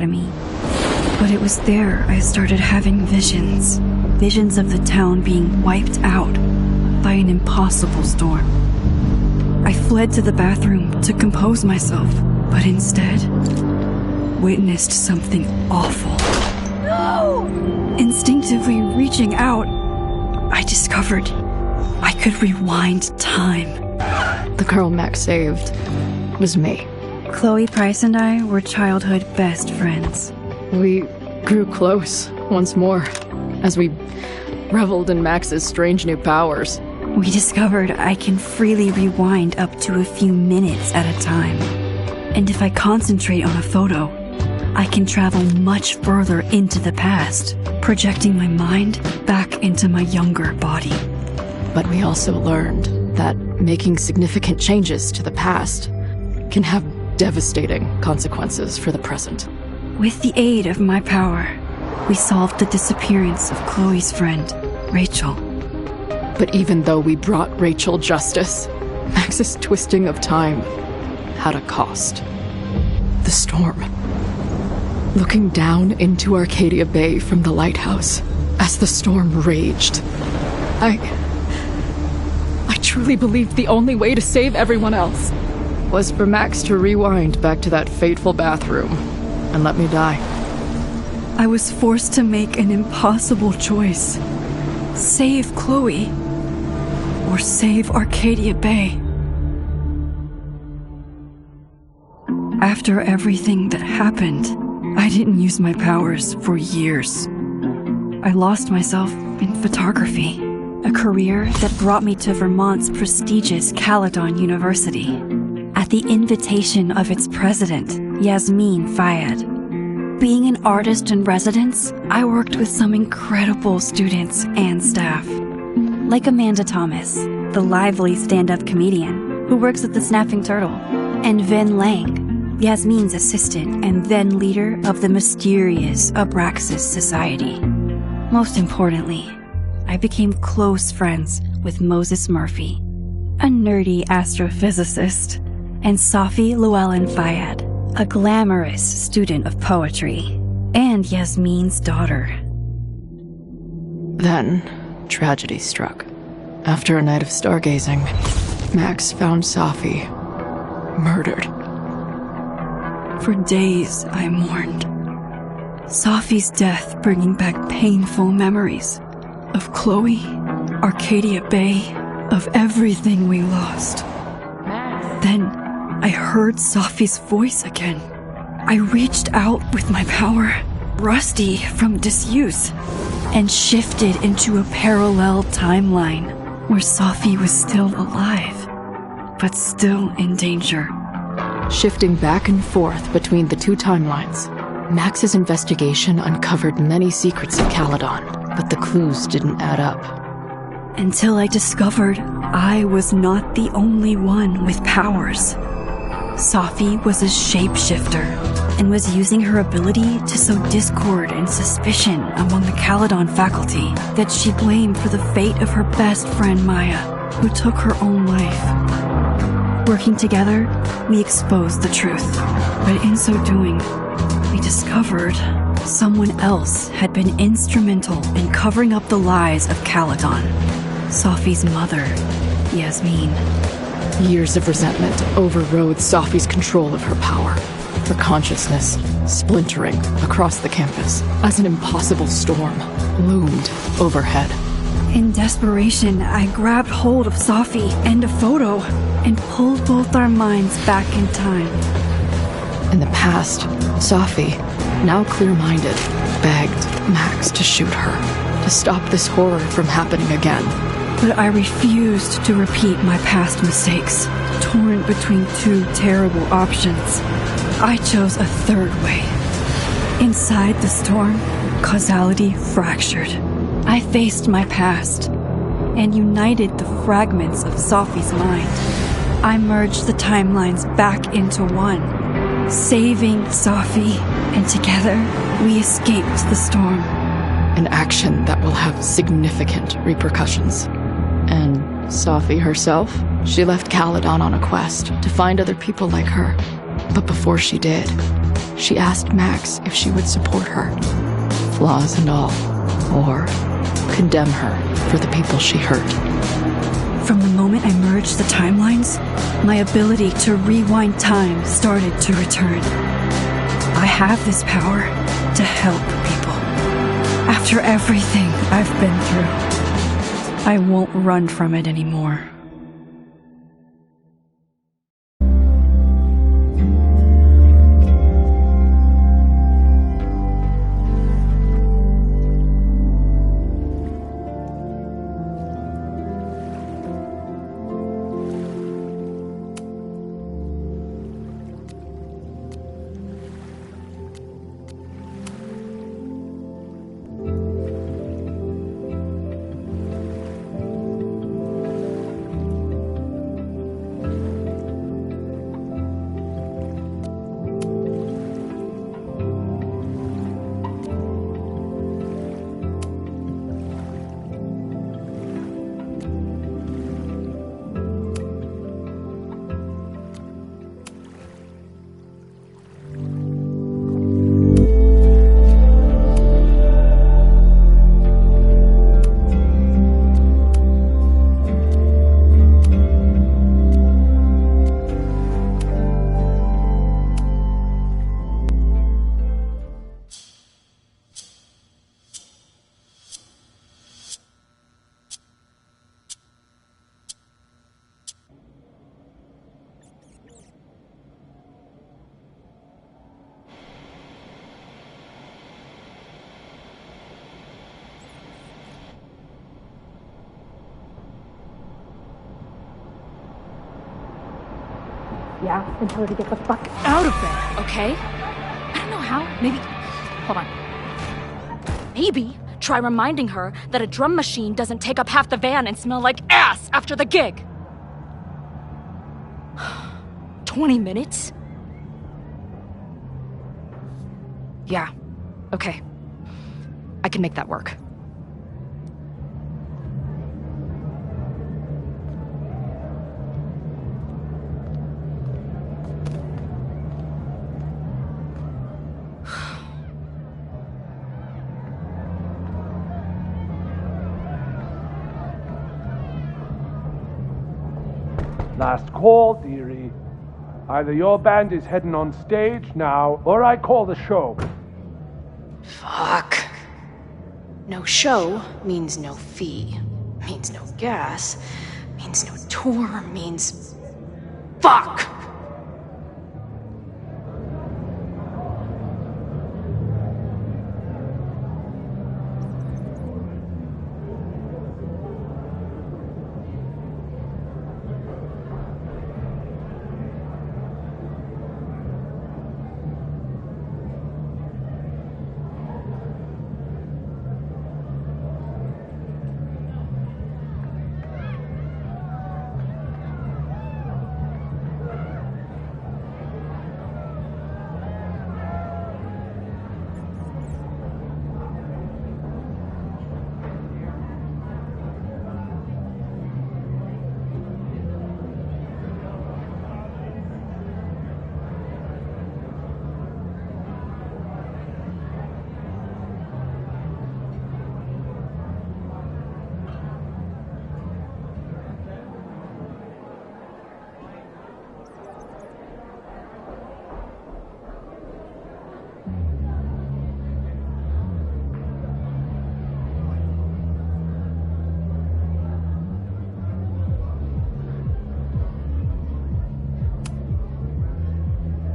me. But it was there I started having visions. Visions of the town being wiped out by an impossible storm. I fled to the bathroom to compose myself, but instead witnessed something awful. No! Instinctively reaching out, I discovered I could rewind time. The girl Max saved was me. Chloe Price and I were childhood best friends. We grew close once more as we reveled in Max's strange new powers. We discovered I can freely rewind up to a few minutes at a time. And if I concentrate on a photo, I can travel much further into the past, projecting my mind back into my younger body. But we also learned that making significant changes to the past can have devastating consequences for the present. With the aid of my power, we solved the disappearance of Chloe's friend, Rachel. But even though we brought Rachel justice, Max's twisting of time had a cost. The storm. Looking down into Arcadia Bay from the lighthouse as the storm raged, I truly believed the only way to save everyone else was for Max to rewind back to that fateful bathroom and let me die. I was forced to make an impossible choice. Save Chloe, or save Arcadia Bay. After everything that happened, I didn't use my powers for years. I lost myself in photography, a career that brought me to Vermont's prestigious Caledon University, at the invitation of its president, Yasmin Fayed. Being an artist in residence, I worked with some incredible students and staff, like Amanda Thomas, the lively stand-up comedian who works at the Snapping Turtle, and Vin Lang, Yasmin's assistant and then leader of the mysterious Abraxas Society. Most importantly, I became close friends with Moses Murphy, a nerdy astrophysicist, and Safi Llewellyn Fayed, a glamorous student of poetry, and Yasmin's daughter. Then, tragedy struck. After a night of stargazing, Max found Safi murdered. For days, I mourned. Safi's death bringing back painful memories of Chloe, Arcadia Bay, of everything we lost. Then, I heard Safi's voice again. I reached out with my power, rusty from disuse, and shifted into a parallel timeline where Safi was still alive, but still in danger. Shifting back and forth between the two timelines, Max's investigation uncovered many secrets of Caledon, but the clues didn't add up. Until I discovered I was not the only one with powers. Safi was a shapeshifter and was using her ability to sow discord and suspicion among the Caledon faculty that she blamed for the fate of her best friend Maya, who took her own life. Working together, we exposed the truth, but in so doing, we discovered someone else had been instrumental in covering up the lies of Caledon. Safi's mother, Yasmin. Years of resentment overrode Safi's control of her power, her consciousness splintering across the campus as an impossible storm loomed overhead. In desperation, I grabbed hold of Safi and a photo and pulled both our minds back in time. In the past, Safi, now clear-minded, begged Max to shoot her, to stop this horror from happening again. But I refused to repeat my past mistakes, torn between two terrible options. I chose a third way. Inside the storm, causality fractured. I faced my past and united the fragments of Safi's mind. I merged the timelines back into one, saving Safi, and together we escaped the storm. An action that will have significant repercussions. And Safi herself, she left Caledon on a quest to find other people like her. But before she did, She asked Max if she would support her, flaws and all, or condemn her for the people she hurt. From the moment I merged the timelines, my ability to rewind time started to return. I have this power to help people. After everything I've been through, I won't run from it anymore. Yeah, and tell her to get the fuck out of there, okay? I don't know how. Maybe... Hold on. Maybe try reminding her that a drum machine doesn't take up half the van and smell like ass after the gig. 20 minutes? Yeah, okay. I can make that work. Last call, dearie. Either your band is heading on stage now, or I call the show. Fuck. No show means no fee. Means no gas. Means no tour. Means... Fuck!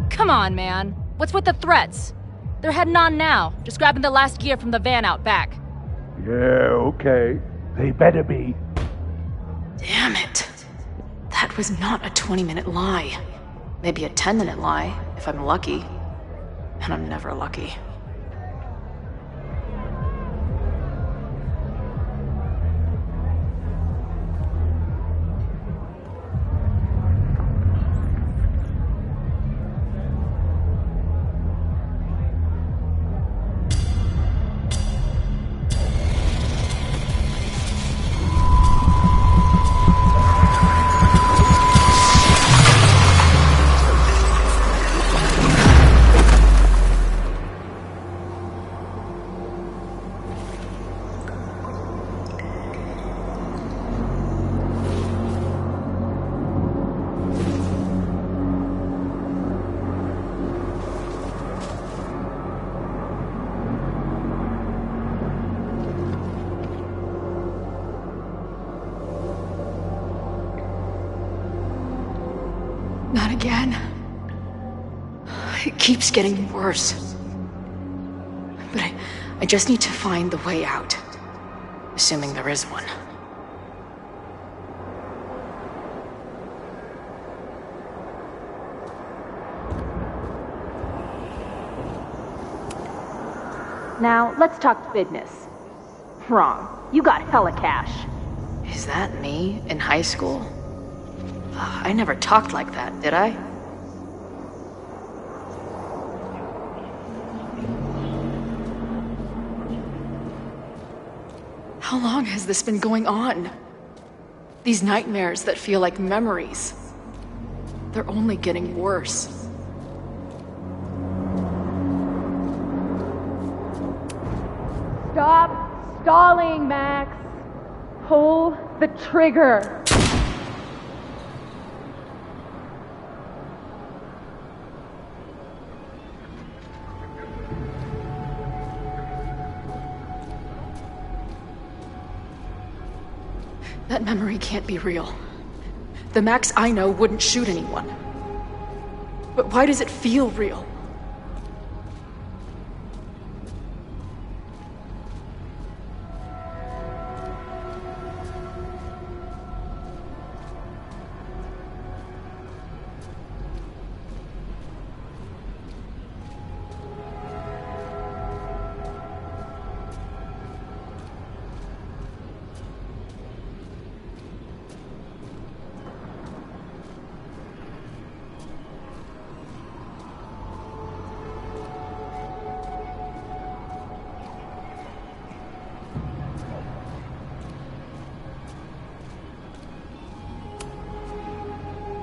Come on, man. What's with the threats? They're heading on now, just grabbing the last gear from the van out back. Yeah, okay. They better be. Damn it. That was not a 20-minute lie. Maybe a 10-minute lie, if I'm lucky. And I'm never lucky. that again. It keeps getting worse. But I just need to find the way out. Assuming there is one. Now, let's talk business. Wrong. You got hella cash. Is that me in high school? I never talked like that, did I? How long has this been going on? These nightmares that feel like memories. They're only getting worse. Stop stalling, Max. Pull the trigger. That memory can't be real. The Max I know wouldn't shoot anyone. But why does it feel real?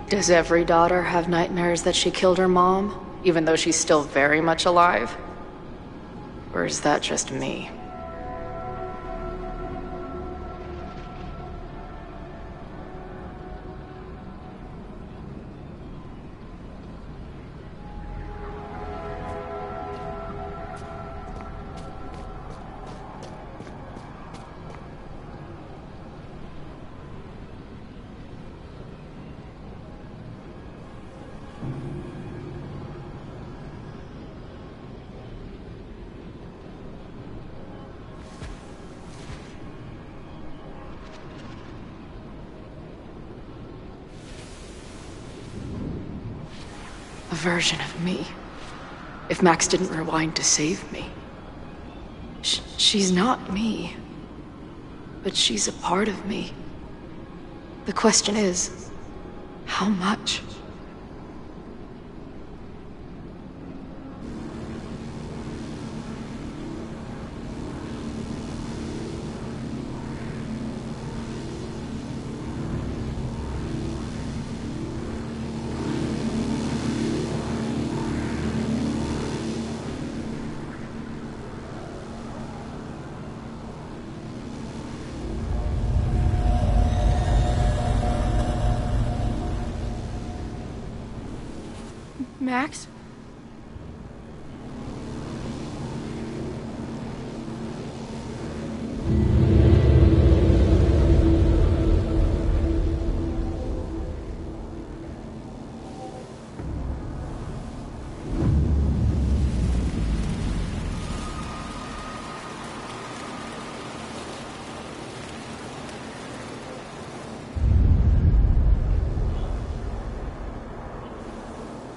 Does every daughter have nightmares that she killed her mom, even though she's still very much alive? Or is that just me? A version of me. If Max didn't rewind to save me. She's not me. But she's a part of me. The question is, how much? Max?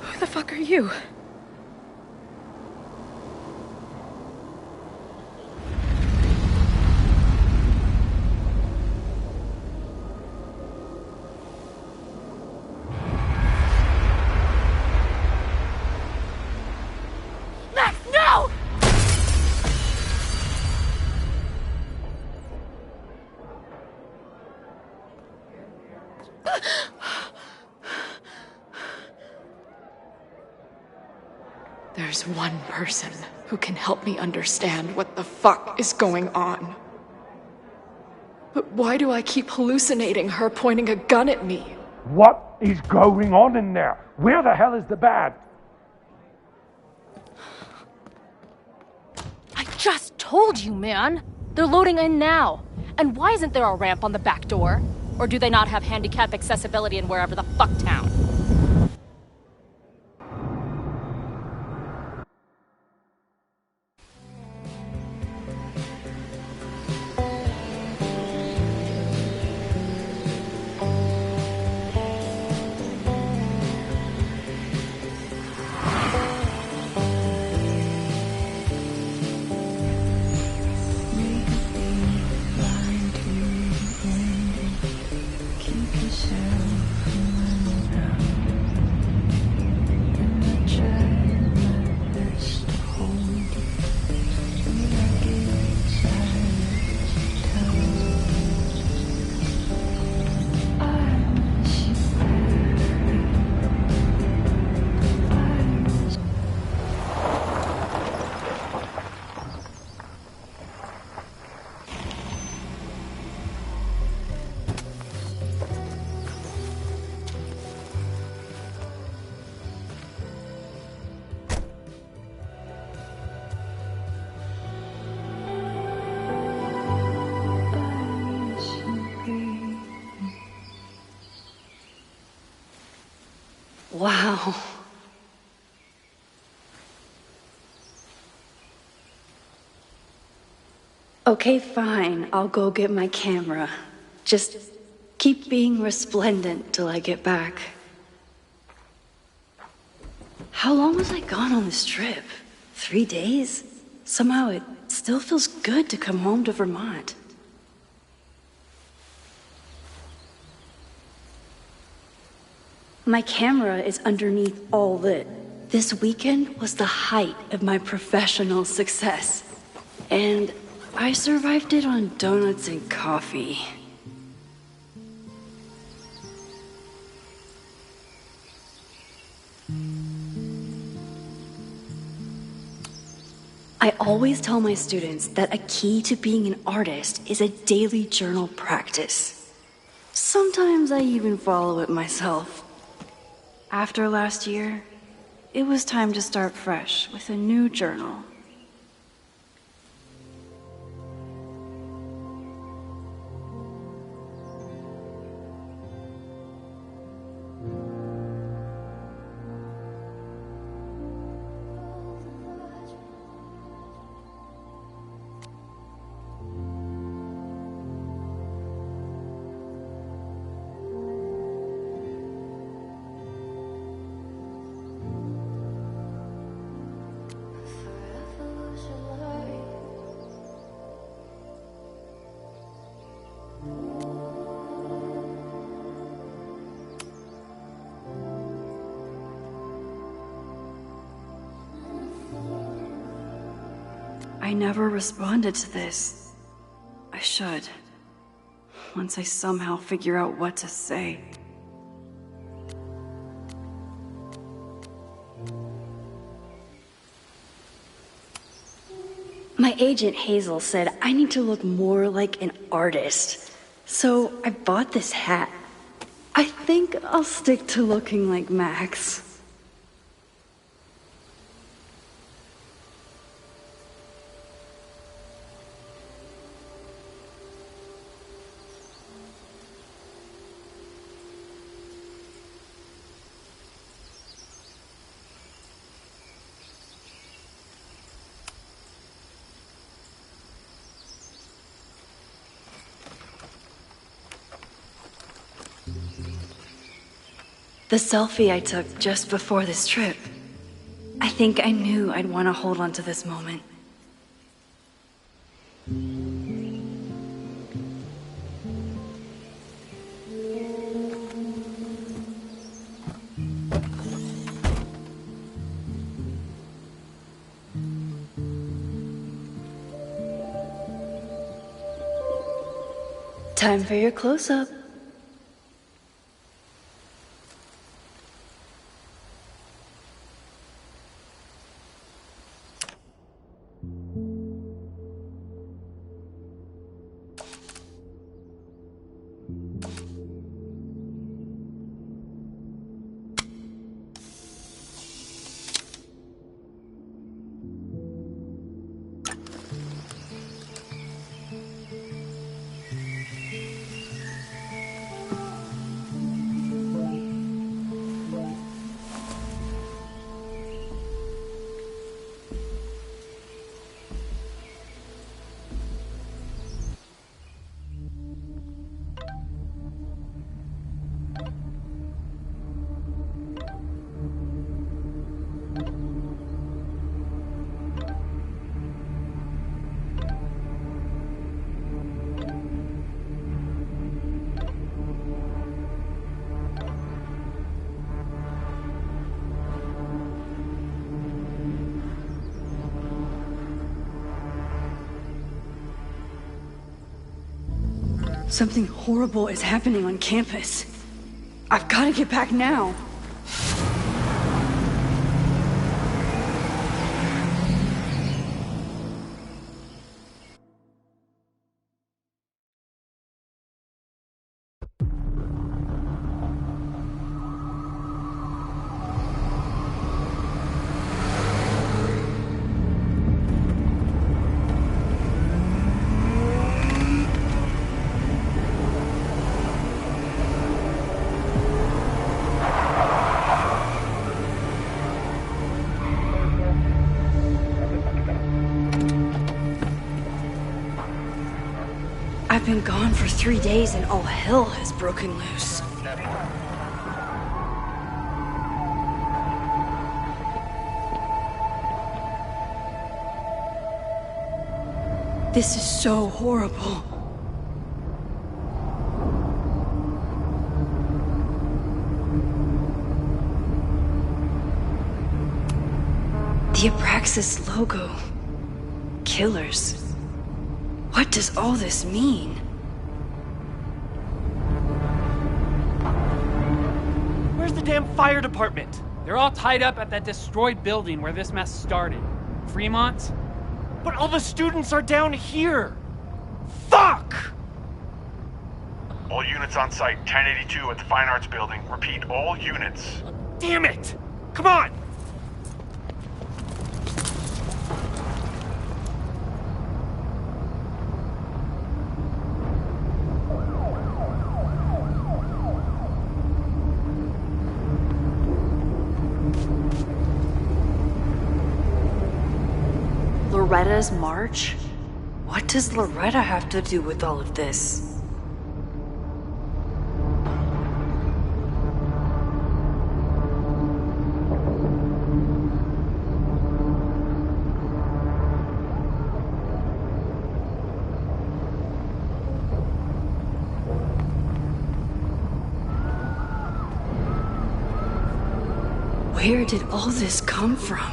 Who the fuck are you? Max, no! There's one person who can help me understand what the fuck is going on. But why do I keep hallucinating her pointing a gun at me? What is going on in there? Where the hell is the bad? I just told you, man. They're loading in now. And why isn't there a ramp on the back door? Or do they not have handicap accessibility in wherever the fuck town? Wow. Okay, fine. I'll go get my camera. Just keep being resplendent till I get back. How long was I gone on this trip? 3 days? Somehow it still feels good to come home to Vermont. My camera is underneath all lit. This weekend was the height of my professional success. And I survived it on donuts and coffee. I always tell my students that a key to being an artist is a daily journal practice. Sometimes I even follow it myself. After last year, it was time to start fresh with a new journal. I never responded to this. I should. Once I somehow figure out what to say. My agent Hazel said I need to look more like an artist. So I bought this hat. I think I'll stick to looking like Max. The selfie I took just before this trip. I think I knew I'd want to hold on to this moment. Time for your close-up. Something horrible is happening on campus. I've got to get back now. I've been gone for 3 days and all hell has broken loose. This is so horrible. The Abraxas logo. Killers. What does all this mean? Where's the damn fire department? They're all tied up at that destroyed building where this mess started. Fremont's? But all the students are down here! Fuck! All units on site, 1082 at the Fine Arts Building. Repeat, all units. Damn it! Come on! Loretta's march? What does Loretta have to do with all of this? Where did all this come from?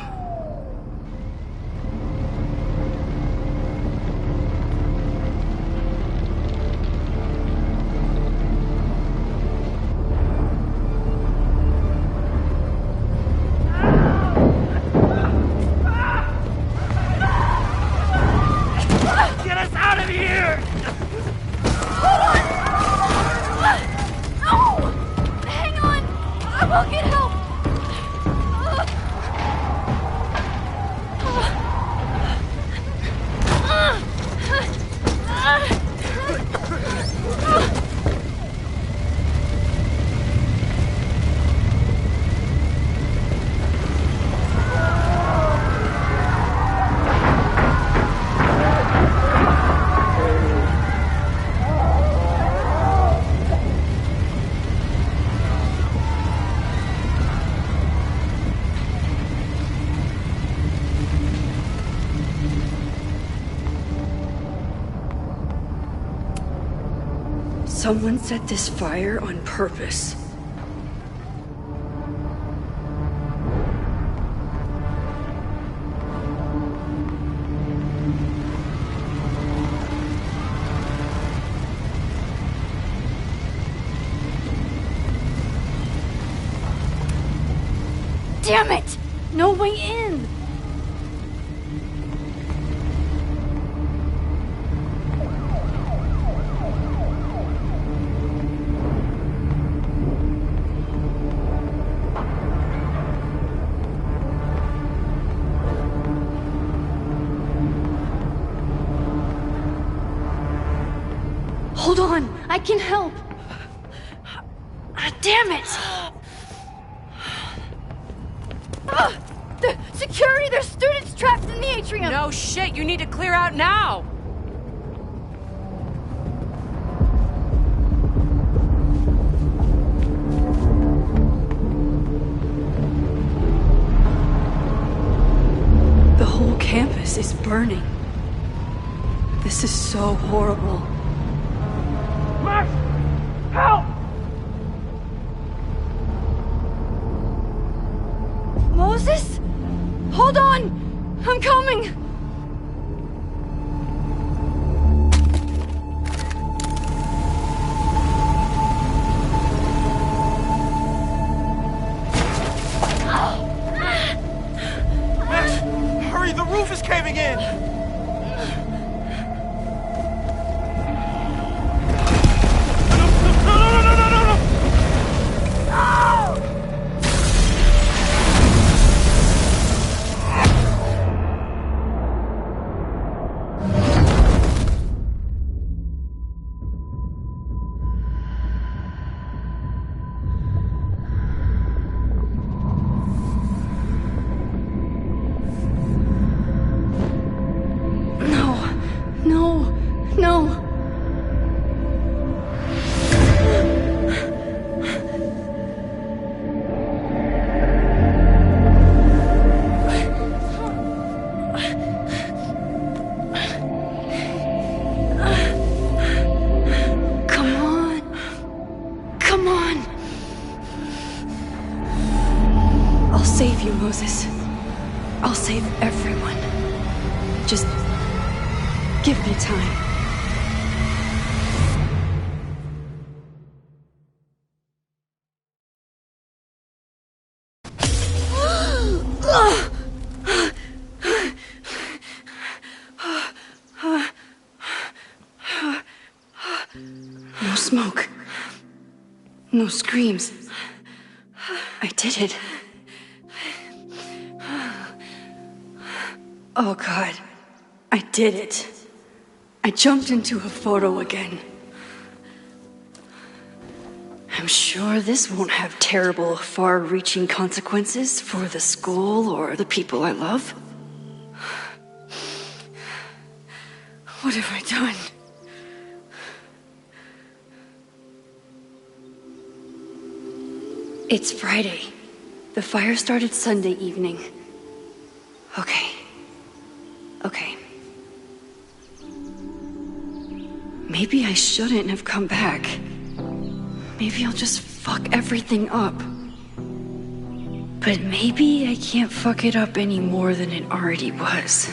Someone set this fire on purpose. Damn it! No way in! Hold on, I can help. Damn it! The security, there's students trapped in the atrium. No shit, you need to clear out now. The whole campus is burning. This is so horrible. Max! Help! Moses? Hold on! I'm coming! Max, hurry, the roof is caving in! Just give me time. No smoke. No screams. I did it. Oh God, I did it. I jumped into a photo again. I'm sure this won't have terrible, far-reaching consequences for the school or the people I love. What have I done? It's Friday. The fire started Sunday evening. Okay. Maybe I shouldn't have come back. Maybe I'll just fuck everything up. But maybe I can't fuck it up any more than it already was.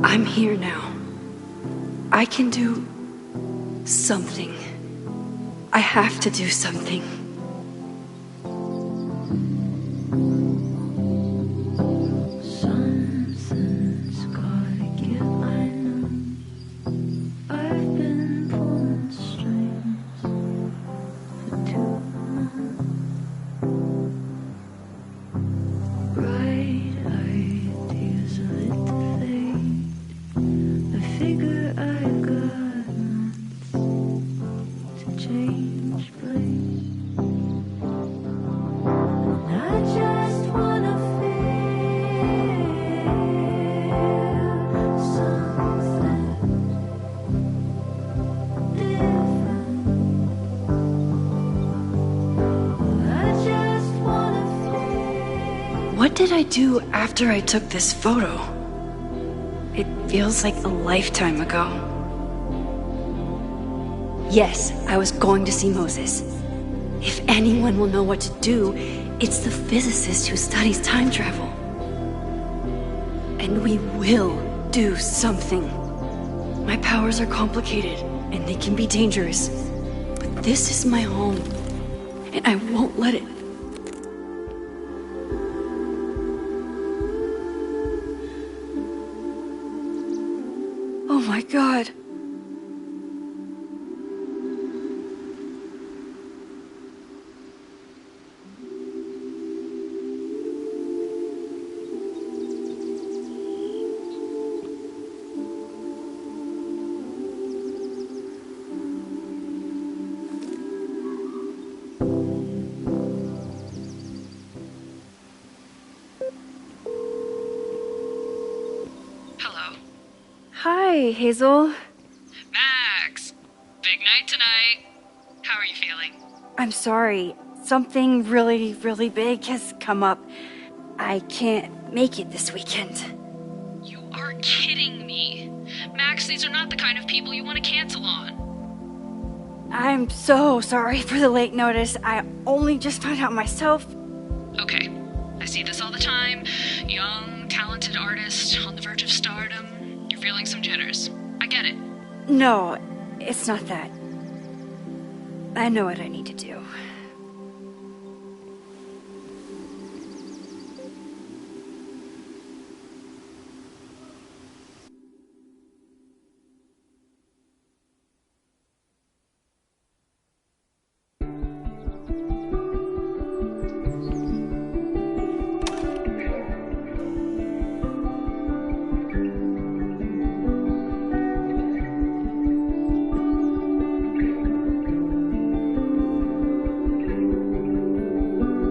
I'm here now. I can do something. I have to do something. Something's gotta give, I know. I've been pulling strings for too long. Bright ideas are lit to fade. I figure I've got months to change place. And I just wanna feel something different. I just wanna feel. What did I do after I took this photo? It feels like a lifetime ago. Yes, I was going to see Moses. If anyone will know what to do, it's the physicist who studies time travel. And we will do something. My powers are complicated, and they can be dangerous. But this is my home, and I won't let it. Oh my God. Hello. Hi, Hazel. Max! Big night tonight. How are you feeling? I'm sorry. Something really, really big has come up. I can't make it this weekend. You are kidding me. Max, these are not the kind of people you want to cancel on. I'm so sorry for the late notice. I only just found out myself. Okay. I see this all the time. Young, talented artist on the verge of stardom. You're feeling some jitters. I get it. No, it's not that. I know what I need to do.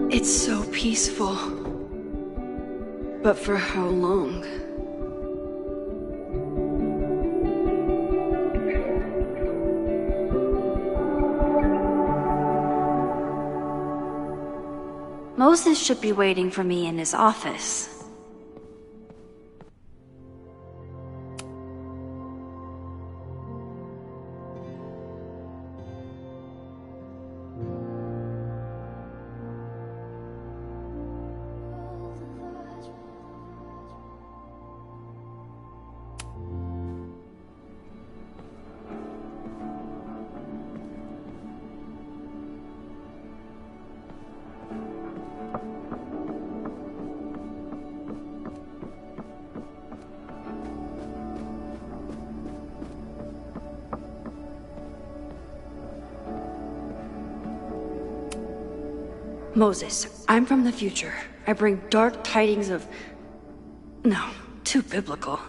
It's so peaceful. But for how long? Moses should be waiting for me in his office. Moses, I'm from the future. I bring dark tidings of... No, too biblical.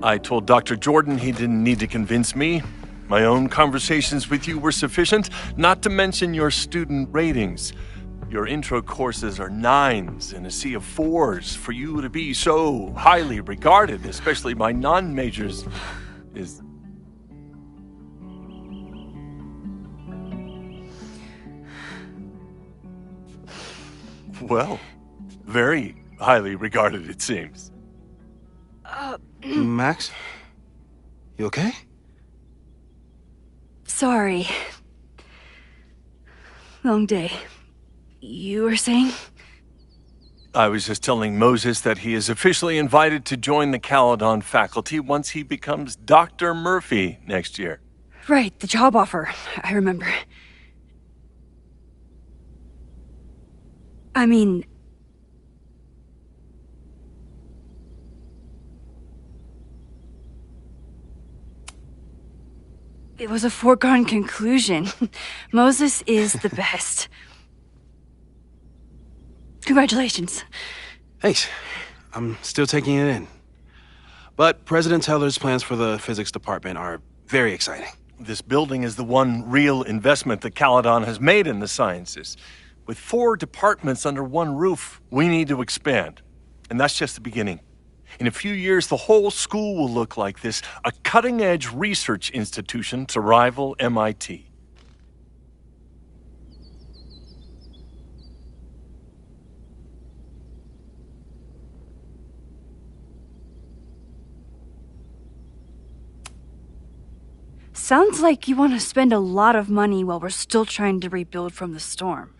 I told Dr. Jordan he didn't need to convince me. My own conversations with you were sufficient, not to mention your student ratings. Your intro courses are 9s in a sea of 4s. For you to be so highly regarded, especially by non-majors, is... Well, very highly regarded, it seems. Max? You okay? Sorry. Long day. You were saying? I was just telling Moses that he is officially invited to join the Caledon faculty once he becomes Dr. Murphy next year. Right, the job offer. I remember. I mean... It was a foregone conclusion. Moses is the best. Congratulations. Thanks. I'm still taking it in. But President Teller's plans for the physics department are very exciting. This building is the one real investment that Caledon has made in the sciences. With 4 departments under one roof, we need to expand. And that's just the beginning. In a few years, the whole school will look like this, a cutting-edge research institution to rival MIT. Sounds like you want to spend a lot of money while we're still trying to rebuild from the storm.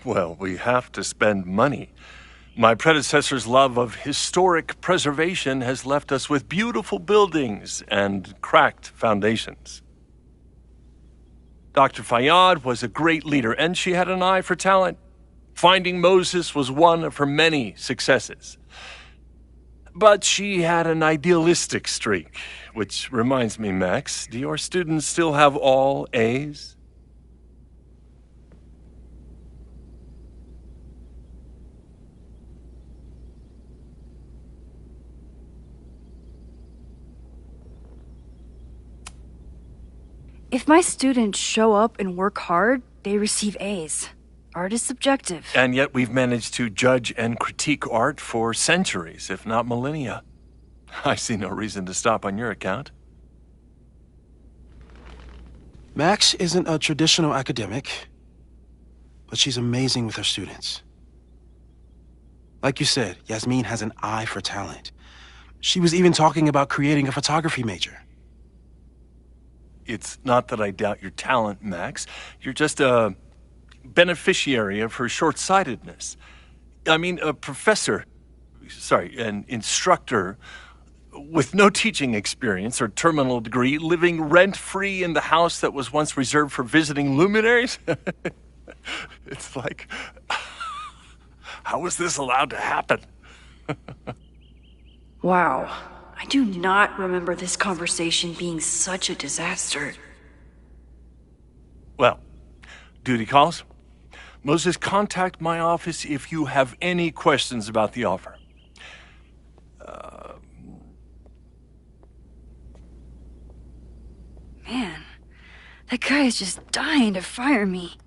Well, we have to spend money. My predecessor's love of historic preservation has left us with beautiful buildings and cracked foundations. Dr. Fayyad was a great leader, and she had an eye for talent. Finding Moses was one of her many successes. But she had an idealistic streak, which reminds me, Max, do your students still have all A's? If my students show up and work hard, they receive A's. Art is subjective. And yet we've managed to judge and critique art for centuries, if not millennia. I see no reason to stop on your account. Max isn't a traditional academic, but she's amazing with her students. Like you said, Yasmin has an eye for talent. She was even talking about creating a photography major. It's not that I doubt your talent, Max. You're just a beneficiary of her short-sightedness. I mean, an instructor with no teaching experience or terminal degree, living rent-free in the house that was once reserved for visiting luminaries? It's like, how was this allowed to happen? Wow. I do not remember this conversation being such a disaster. Well, duty calls. Moses, contact my office if you have any questions about the offer. Man, that guy is just dying to fire me.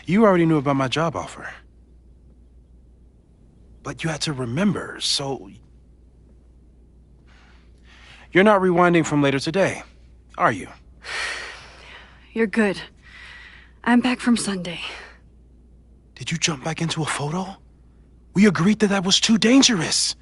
You already knew about my job offer. But you had to remember, so... You're not rewinding from later today, are you? You're good. I'm back from Sunday. Did you jump back into a photo? We agreed that that was too dangerous.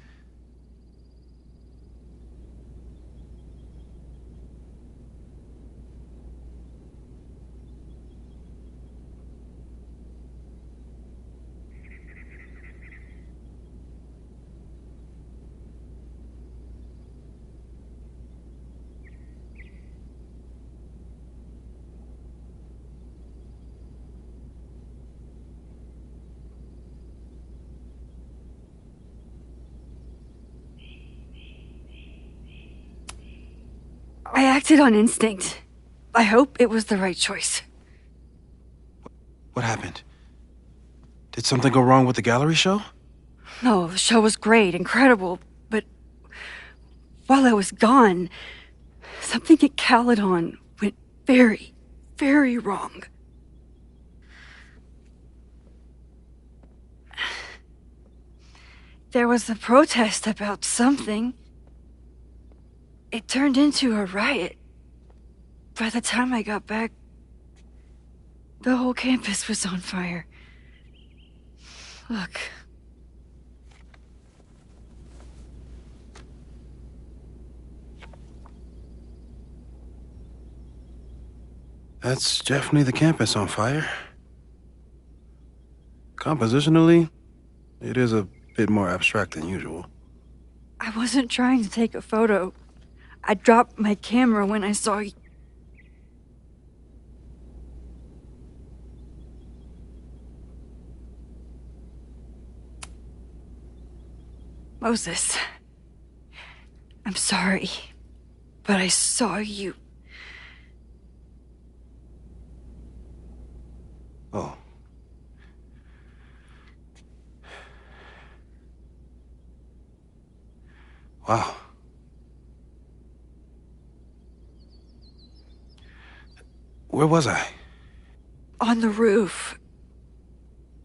I acted on instinct. I hope it was the right choice. What happened? Did something go wrong with the gallery show? No, the show was great, incredible, but while I was gone, something at Caledon went very, very wrong. There was a protest about something. It turned into a riot. By the time I got back, the whole campus was on fire. Look. That's definitely the campus on fire. Compositionally, it is a bit more abstract than usual. I wasn't trying to take a photo. I dropped my camera when I saw you. Moses, I'm sorry, but I saw you. Oh. Wow. Where was I? On the roof.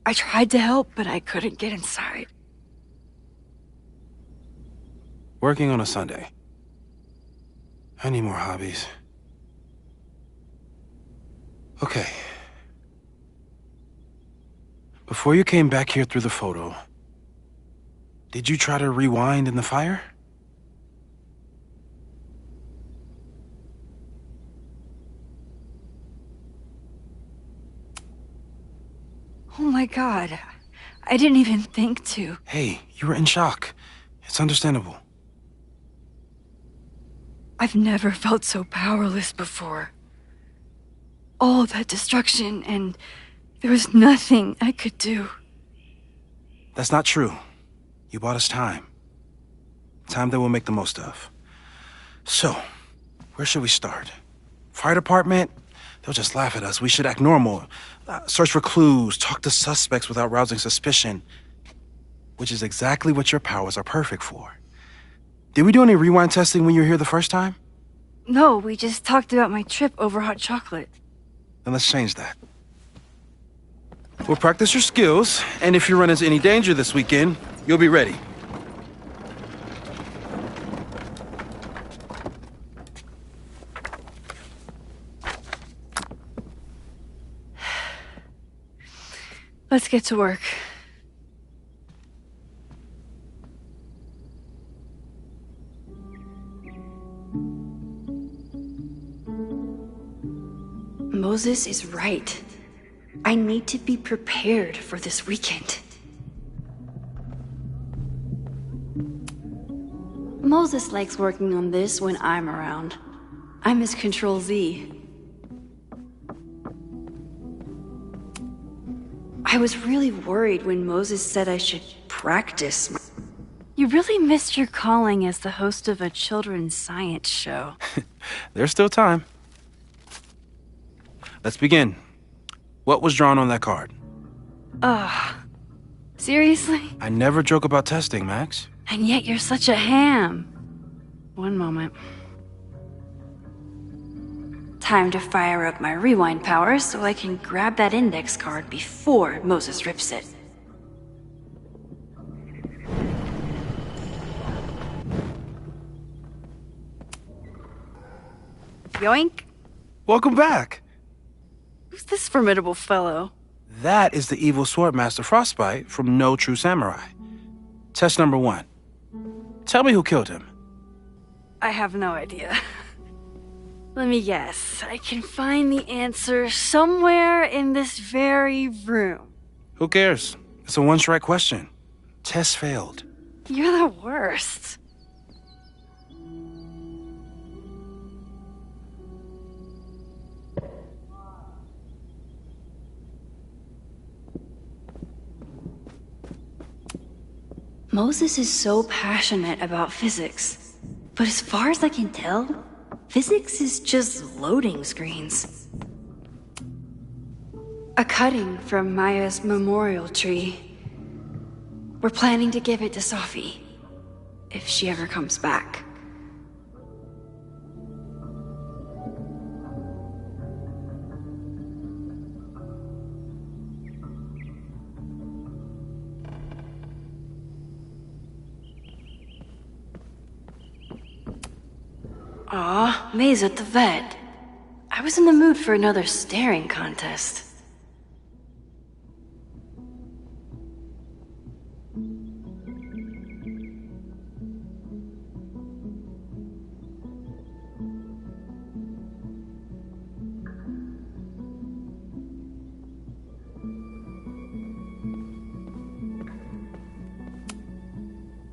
I tried to help, but I couldn't get inside. Working on a Sunday. I need more hobbies. Okay. Before you came back here through the photo, did you try to rewind in the fire? Oh my God. I didn't even think to. Hey, you were in shock. It's understandable. I've never felt so powerless before. All that destruction, and there was nothing I could do. That's not true. You bought us time. Time that we'll make the most of. So, where should we start? Fire department? They'll just laugh at us. We should act normal. Search for clues, talk to suspects without rousing suspicion. Which is exactly what your powers are perfect for. Did we do any rewind testing when you were here the first time? No, we just talked about my trip over hot chocolate. Then let's change that. We'll practice your skills, and if you run into any danger this weekend, you'll be ready. Let's get to work. Moses is right. I need to be prepared for this weekend. Moses likes working on this when I'm around. I'm his Control Z. I was really worried when Moses said I should practice. You really missed your calling as the host of a children's science show. There's still time. Let's begin. What was drawn on that card? Seriously? I never joke about testing, Max. And yet you're such a ham. One moment. Time to fire up my rewind powers so I can grab that index card before Moses rips it. Yoink. Welcome back. Who's this formidable fellow? That is the evil Swordmaster Frostbite from No True Samurai. Test number 1. Tell me who killed him. I have no idea. Let me guess. I can find the answer somewhere in this very room. Who cares? It's a one-strike question. Test failed. You're the worst. Moses is so passionate about physics, but as far as I can tell, Physics is just loading screens. A cutting from Maya's memorial tree. We're planning to give it to Sophie, if she ever comes back. Aw, May's at the vet. I was in the mood for another staring contest.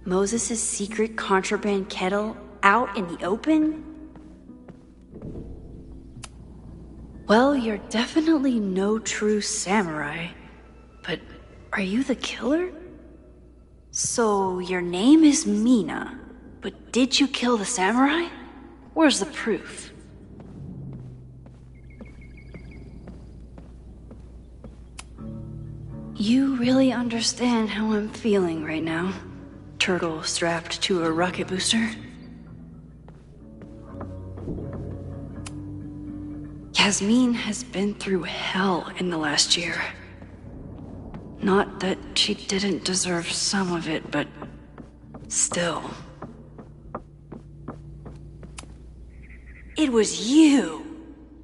Moses' secret contraband kettle out in the open? Well, you're definitely no true samurai. But are you the killer? So your name is Mina, but did you kill the samurai? Where's the proof? You really understand how I'm feeling right now. Turtle strapped to a rocket booster. Yasmin has been through hell in the last year. Not that she didn't deserve some of it, but still. It was you,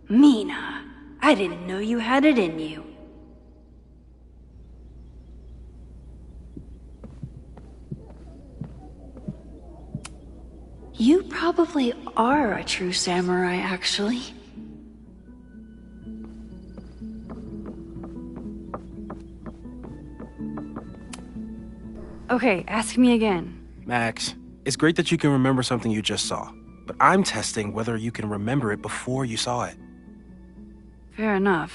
Mina. I didn't know you had it in you. You probably are a true samurai, actually. Okay, ask me again. Max, it's great that you can remember something you just saw, but I'm testing whether you can remember it before you saw it. Fair enough.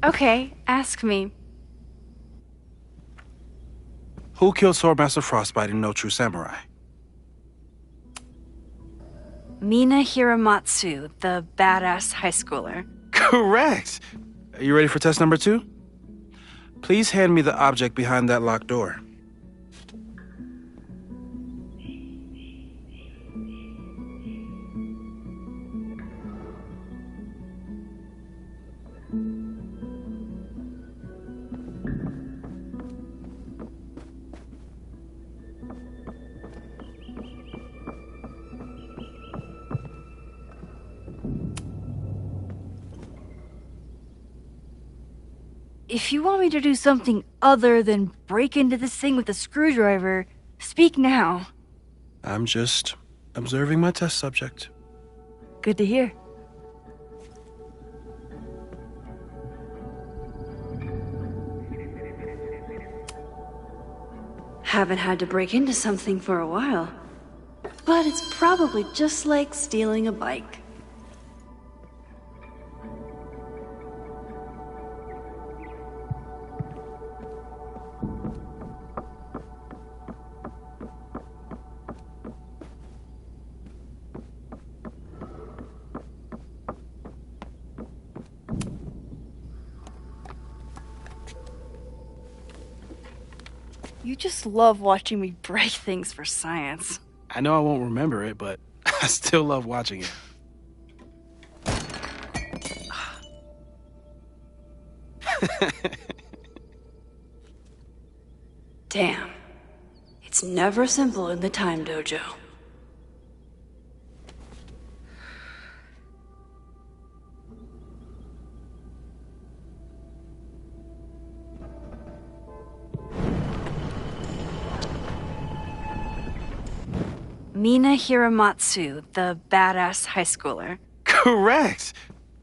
Okay, ask me. Who killed Swordmaster Frostbite in No True Samurai? Mina Hiramatsu, the badass high schooler. Correct! Are you ready for test number 2? Please hand me the object behind that locked door. If you want me to do something other than break into this thing with a screwdriver, speak now. I'm just observing my test subject. Good to hear. Haven't had to break into something for a while. But it's probably just like stealing a bike. You just love watching me break things for science. I know I won't remember it, but I still love watching it. Damn. It's never simple in the time dojo. Mina Hiramatsu, the badass high schooler. Correct!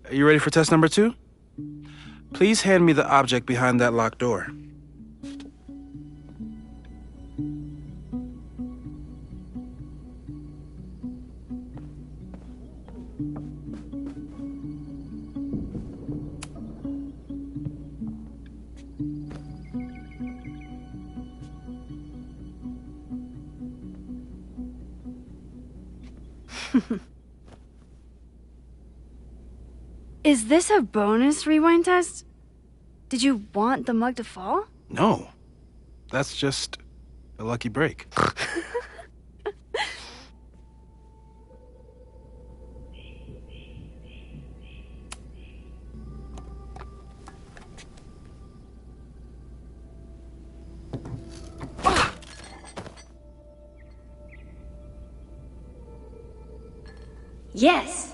Are you ready for test number 2? Please hand me the object behind that locked door. Is this a bonus rewind test? Did you want the mug to fall? No. That's just a lucky break. Yes!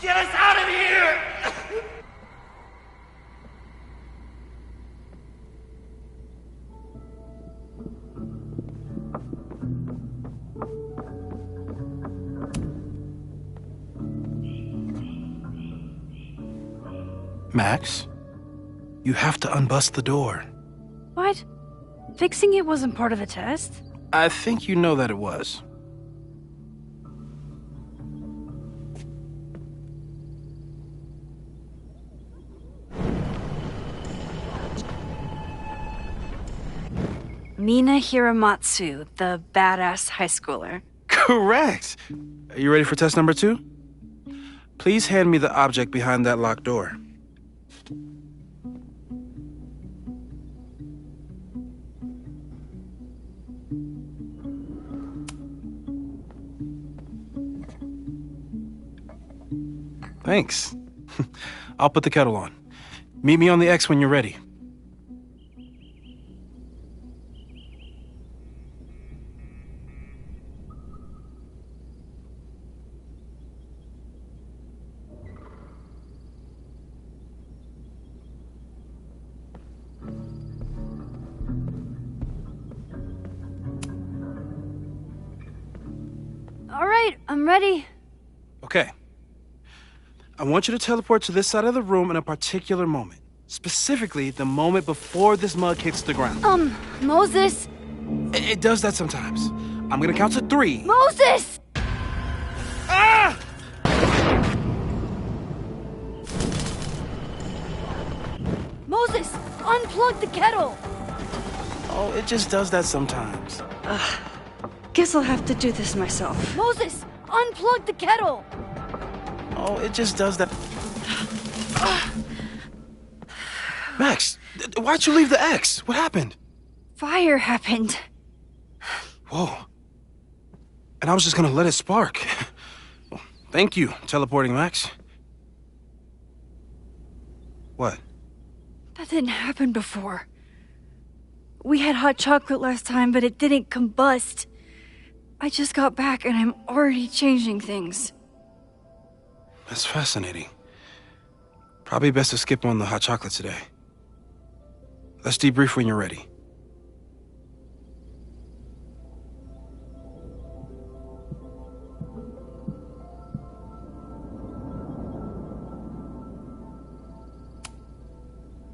Get us out of here! Max, you have to unbust the door. What? Fixing it wasn't part of the test? I think you know that it was. Mina Hiramatsu, the badass high schooler. Correct! Are you ready for test number 2? Please hand me the object behind that locked door. Thanks. I'll put the kettle on. Meet me on the X when you're ready. All right, I'm ready. Okay. I want you to teleport to this side of the room in a particular moment. Specifically, the moment before this mug hits the ground. Moses! It does that sometimes. I'm gonna count to 3. Moses! Ah! Moses, unplug the kettle! Oh, it just does that sometimes. Guess I'll have to do this myself. Moses, unplug the kettle! Oh, it just does that. Max, why'd you leave the X? What happened? Fire happened. Whoa. And I was just gonna let it spark. Well, thank you, teleporting Max. What? That didn't happen before. We had hot chocolate last time, but it didn't combust. I just got back and I'm already changing things. That's fascinating. Probably best to skip on the hot chocolate today. Let's debrief when you're ready.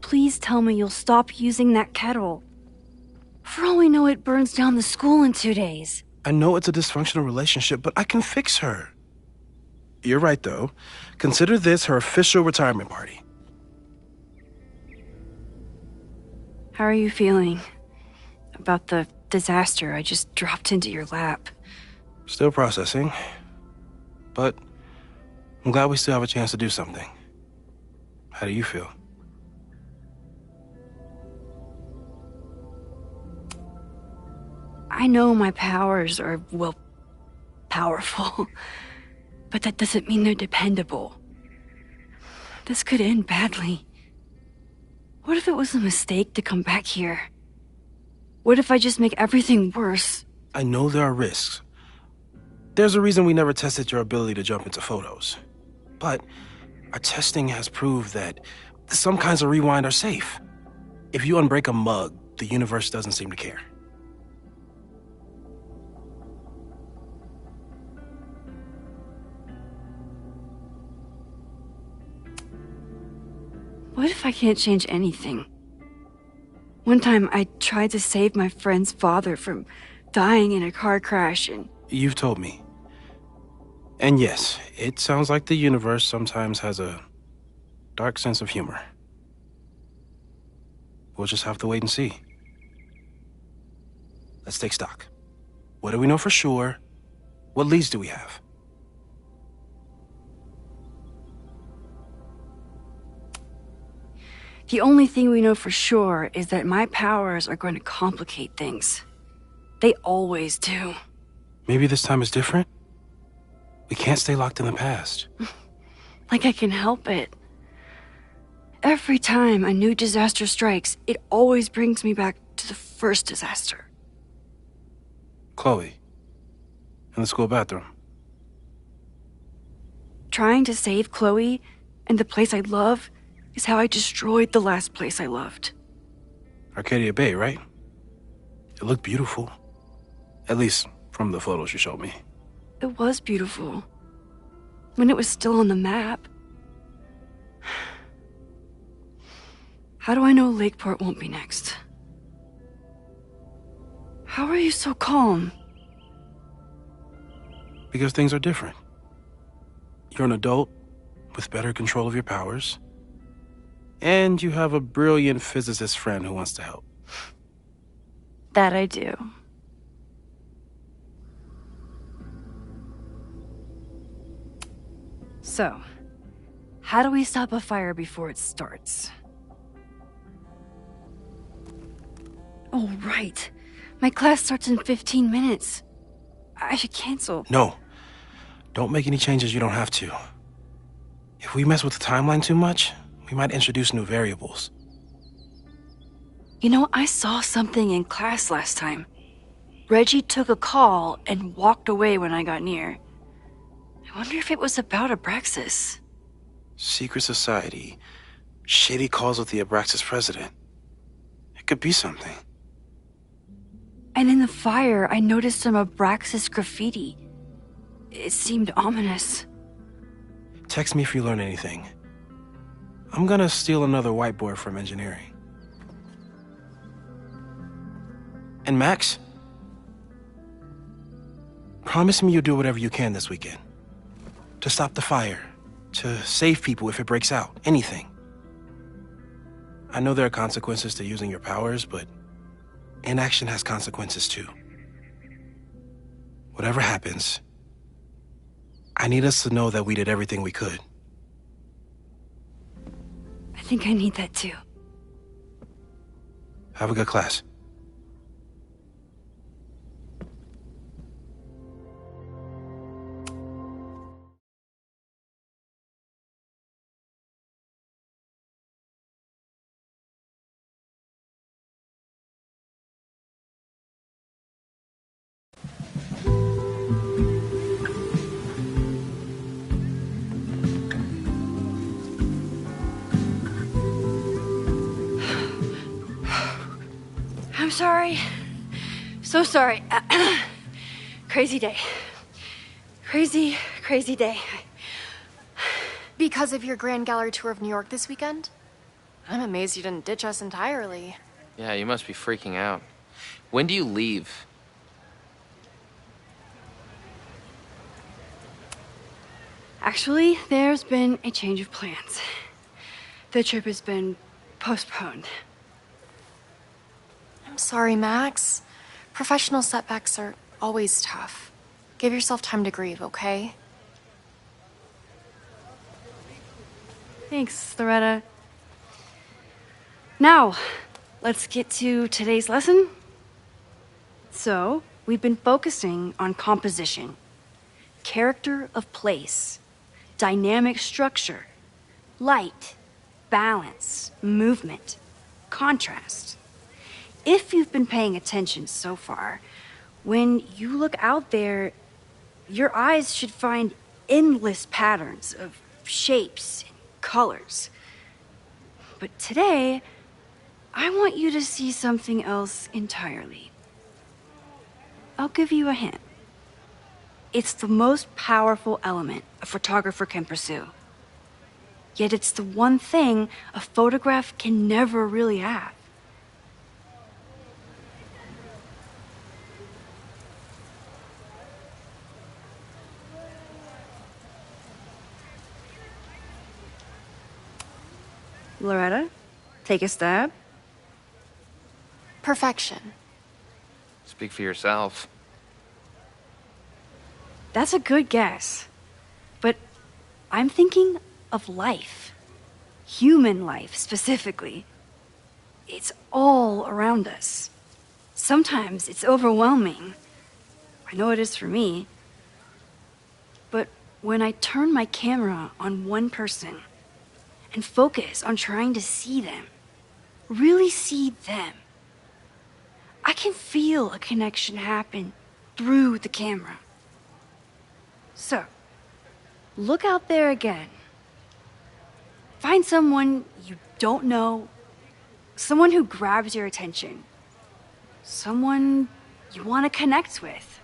Please tell me you'll stop using that kettle. For all we know, it burns down the school in 2 days. I know it's a dysfunctional relationship, but I can fix her. You're right, though. Consider this her official retirement party. How are you feeling about the disaster I just dropped into your lap? Still processing. But I'm glad we still have a chance to do something. How do you feel? I know my powers are, well, powerful. But that doesn't mean they're dependable. This could end badly. What if it was a mistake to come back here? What if I just make everything worse? I know there are risks. There's a reason we never tested your ability to jump into photos. But our testing has proved that some kinds of rewind are safe. If you unbreak a mug, the universe doesn't seem to care. What if I can't change anything? One time I tried to save my friend's father from dying in a car crash and... You've told me. And yes, it sounds like the universe sometimes has a dark sense of humor. We'll just have to wait and see. Let's take stock. What do we know for sure? What leads do we have? The only thing we know for sure is that my powers are going to complicate things. They always do. Maybe this time is different? We can't stay locked in the past. Like I can help it. Every time a new disaster strikes, it always brings me back to the first disaster. Chloe, in the school bathroom. Trying to save Chloe and the place I love is how I destroyed the last place I loved. Arcadia Bay, right? It looked beautiful. At least from the photos you showed me. It was beautiful. When it was still on the map. How do I know Lakeport won't be next? How are you so calm? Because things are different. You're an adult with better control of your powers. And you have a brilliant physicist friend who wants to help. That I do. So, how do we stop a fire before it starts? Oh, right. My class starts in 15 minutes. I should cancel. No. Don't make any changes you don't have to. If we mess with the timeline too much, we might introduce new variables. You know, I saw something in class last time. Reggie took a call and walked away when I got near. I wonder if it was about Abraxas. Secret society. Shady calls with the Abraxas president. It could be something. And in the fire, I noticed some Abraxas graffiti. It seemed ominous. Text me if you learn anything. I'm gonna steal another whiteboard from engineering. And Max? Promise me you'll do whatever you can this weekend. To stop the fire. To save people if it breaks out. Anything. I know there are consequences to using your powers, but inaction has consequences too. Whatever happens, I need us to know that we did everything we could. I think I need that too. Have a good class. I'm sorry. So sorry. Crazy day. Crazy, crazy day. Because of your Grand Gallery tour of New York this weekend? I'm amazed you didn't ditch us entirely. Yeah, you must be freaking out. When do you leave? Actually, there's been a change of plans. The trip has been postponed. I'm sorry, Max. Professional setbacks are always tough. Give yourself time to grieve, okay? Thanks, Loretta. Now, let's get to today's lesson. So, we've been focusing on composition, character of place, dynamic structure, light, balance, movement, contrast. If you've been paying attention so far, when you look out there, your eyes should find endless patterns of shapes and colors. But today, I want you to see something else entirely. I'll give you a hint. It's the most powerful element a photographer can pursue. Yet it's the one thing a photograph can never really have. Loretta, take a stab. Perfection. Speak for yourself. That's a good guess. But I'm thinking of life. Human life, specifically. It's all around us. Sometimes it's overwhelming. I know it is for me. But when I turn my camera on one person and focus on trying to see them, really see them, I can feel a connection happen through the camera. So, look out there again. Find someone you don't know, someone who grabs your attention, someone you want to connect with.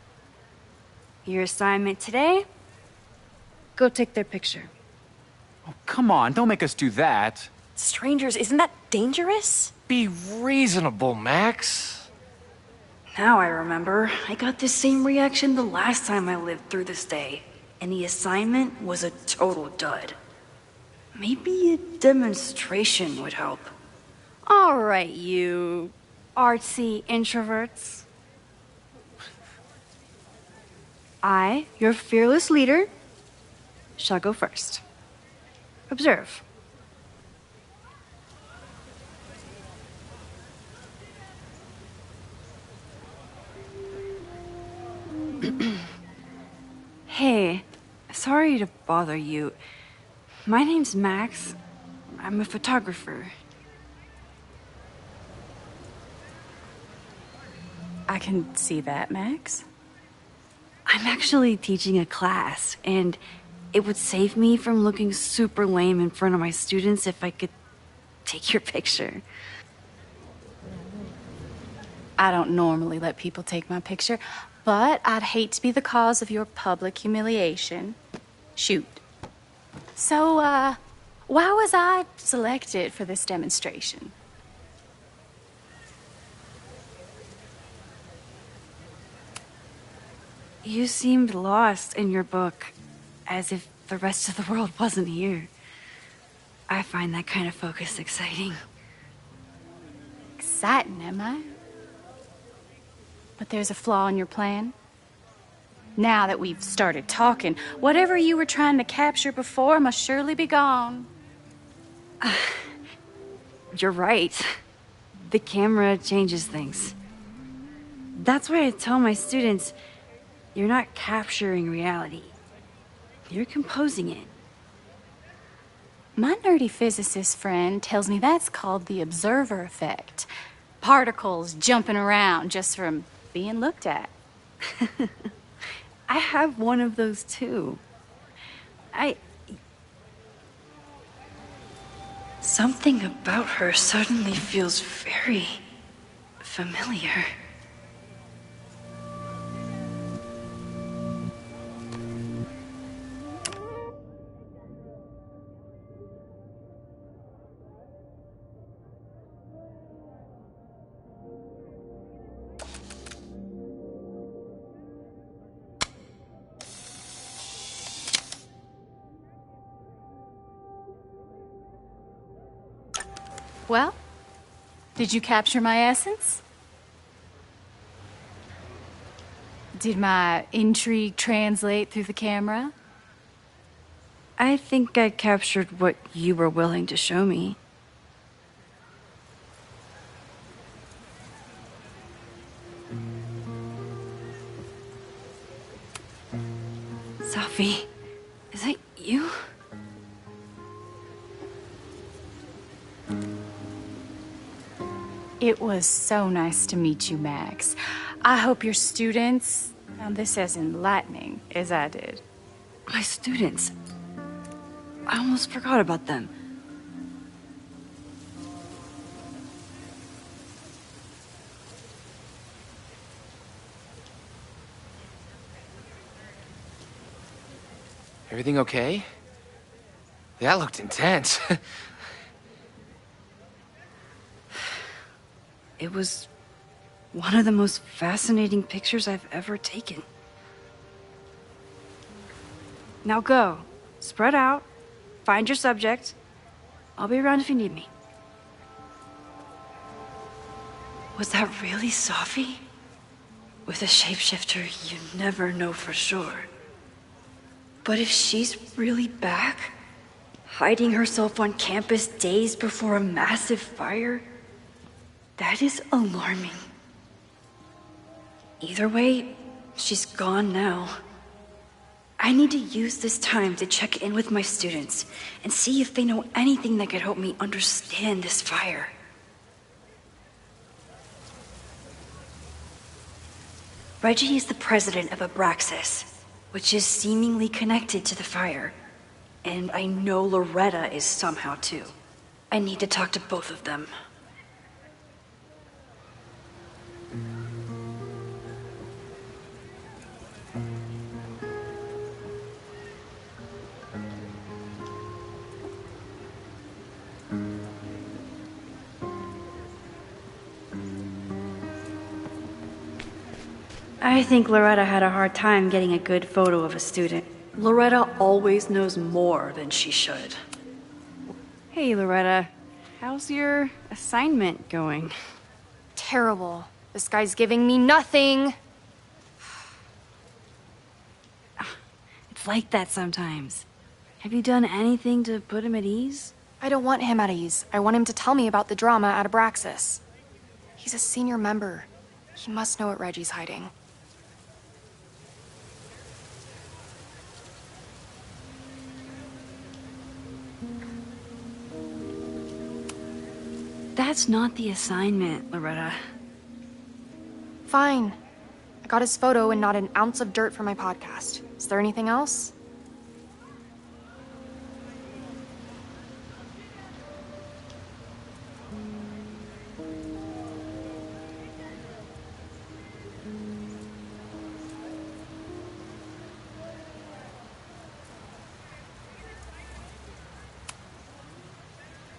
Your assignment today? Go take their picture. Oh, come on, don't make us do that. Strangers, isn't that dangerous? Be reasonable, Max. Now I remember. I got the same reaction the last time I lived through this day, and the assignment was a total dud. Maybe a demonstration would help. All right, you artsy introverts. I, your fearless leader, shall go first. Observe. Hey, sorry to bother you. My name's Max. I'm a photographer. I can see that, Max. I'm actually teaching a class, and it would save me from looking super lame in front of my students if I could take your picture. I don't normally let people take my picture, but I'd hate to be the cause of your public humiliation. Shoot. So, why was I selected for this demonstration? You seemed lost in your book, as if the rest of the world wasn't here. I find that kind of focus exciting. Exciting, am I? But there's a flaw in your plan. Now that we've started talking, whatever you were trying to capture before must surely be gone. You're right. The camera changes things. That's why I tell my students, you're not capturing reality. You're composing it. My nerdy physicist friend tells me that's called the observer effect. Particles jumping around just from being looked at. I have one of those too. Something about her suddenly feels very familiar. Well, did you capture my essence? Did my intrigue translate through the camera? I think I captured what you were willing to show me. Sophie, is that you? It was so nice to meet you, Max. I hope your students found this as enlightening as I did. My students? I almost forgot about them. Everything okay? That looked intense. It was one of the most fascinating pictures I've ever taken. Now go. Spread out. Find your subject. I'll be around if you need me. Was that really Safi? With a shapeshifter, you never know for sure. But if she's really back, hiding herself on campus days before a massive fire, that is alarming. Either way, she's gone now. I need to use this time to check in with my students and see if they know anything that could help me understand this fire. Reggie is the president of Abraxas, which is seemingly connected to the fire. And I know Loretta is somehow too. I need to talk to both of them. I think Loretta had a hard time getting a good photo of a student. Loretta always knows more than she should. Hey, Loretta. How's your assignment going? Terrible. This guy's giving me nothing. It's like that sometimes. Have you done anything to put him at ease? I don't want him at ease. I want him to tell me about the drama at Abraxas. He's a senior member. He must know what Reggie's hiding. That's not the assignment, Loretta. Fine. I got his photo and not an ounce of dirt for my podcast. Is there anything else?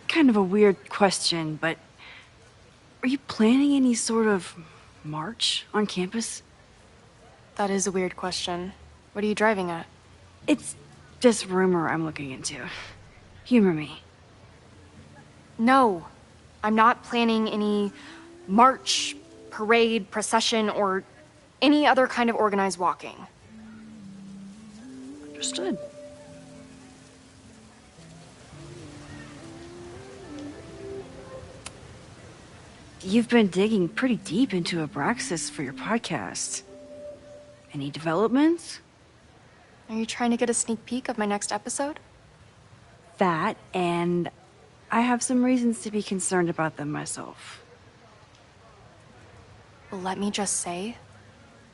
Kind of a weird question, but are you planning any sort of march on campus? That is a weird question. What are you driving at? It's just rumor I'm looking into. Humor me. No, I'm not planning any march, parade, procession, or any other kind of organized walking. Understood. You've been digging pretty deep into Abraxas for your podcast. Any developments? Are you trying to get a sneak peek of my next episode? That, and I have some reasons to be concerned about them myself. Well, let me just say,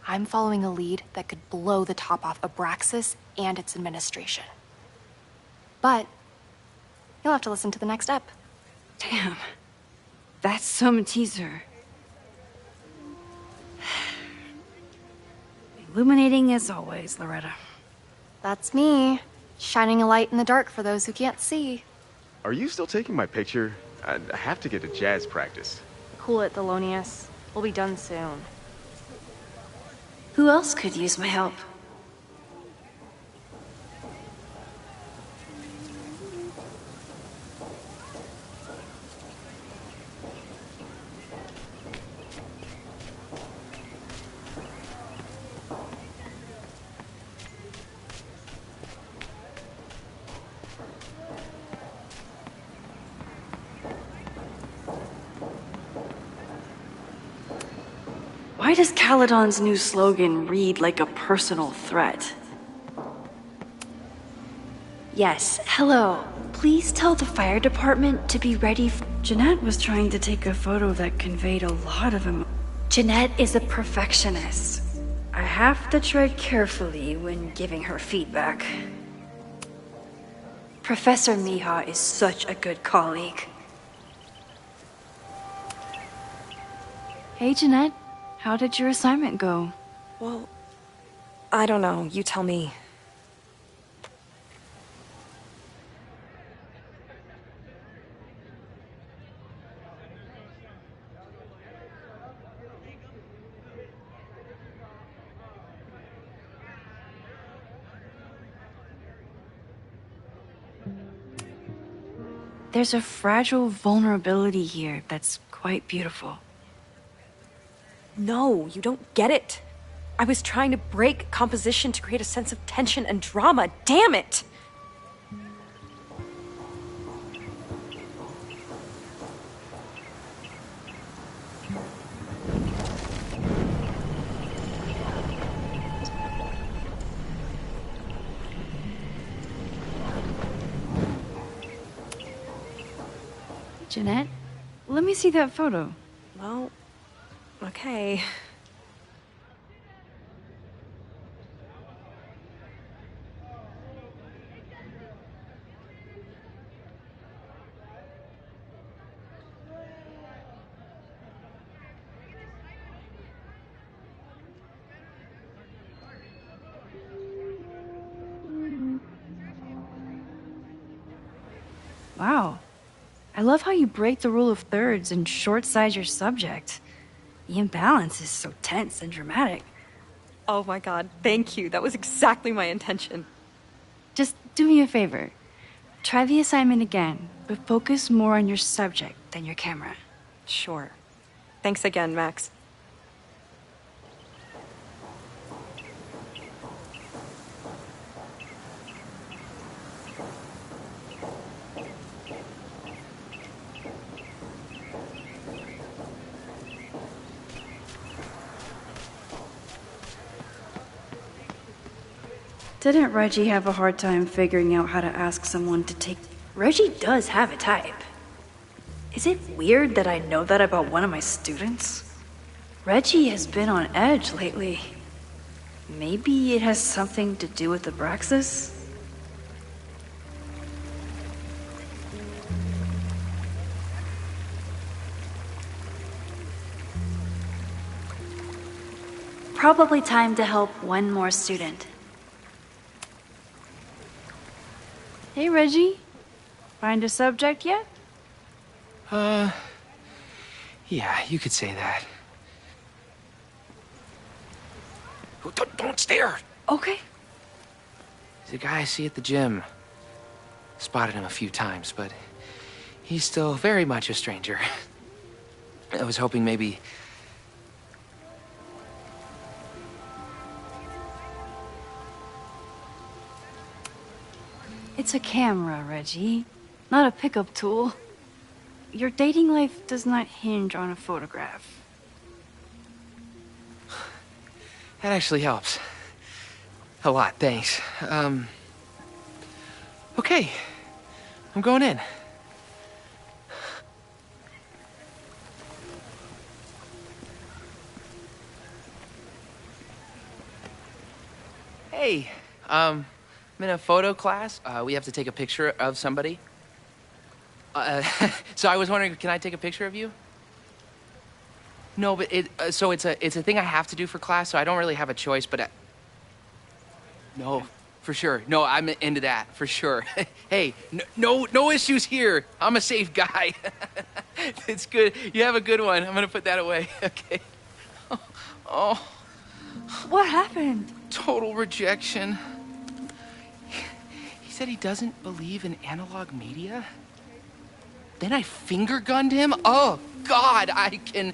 I'm following a lead that could blow the top off Abraxas and its administration. But you'll have to listen to the next ep. Damn. That's some teaser. Illuminating as always, Loretta. That's me, shining a light in the dark for those who can't see. Are you still taking my picture? I have to get to jazz practice. Cool it, Thelonious. We'll be done soon. Who else could use my help? Why does Caledon's new slogan read like a personal threat? Yes, hello. Please tell the fire department to be ready. Jeanette was trying to take a photo that conveyed a lot of emotion. Jeanette is a perfectionist. I have to tread carefully when giving her feedback. Professor Miha is such a good colleague. Hey, Jeanette. How did your assignment go? Well, I don't know. You tell me. there's a fragile vulnerability here that's quite beautiful. No, you don't get it. I was trying to break composition to create a sense of tension and drama. Damn it! Jeanette, let me see that photo. Well, okay. Wow. I love how you break the rule of thirds and short-size your subject. The imbalance is so tense and dramatic. Oh my god, thank you. That was exactly my intention. Just do me a favor. Try the assignment again, but focus more on your subject than your camera. Sure. Thanks again, Max. Didn't Reggie have a hard time figuring out how to ask someone to take... Reggie does have a type. Is it weird that I know that about one of my students? Reggie has been on edge lately. Maybe it has something to do with the Abraxas? Probably time to help one more student. Hey, Reggie. Find a subject yet? Yeah, you could say that. Oh, don't stare! Okay. He's a guy I see at the gym. Spotted him a few times, but he's still very much a stranger. I was hoping maybe... It's a camera, Reggie, not a pickup tool. Your dating life does not hinge on a photograph. That actually helps. A lot, thanks. Okay. I'm going in. Hey, I'm in a photo class. We have to take a picture of somebody. So I was wondering, can I take a picture of you? No, but it's a thing I have to do for class, so I don't really have a choice, but no, for sure. No, I'm into that, for sure. Hey, no issues here. I'm a safe guy. It's good. You have a good one. I'm gonna put that away. Okay. Oh. What happened? Total rejection. He said he doesn't believe in analog media. Then I finger gunned him? Oh, God, I can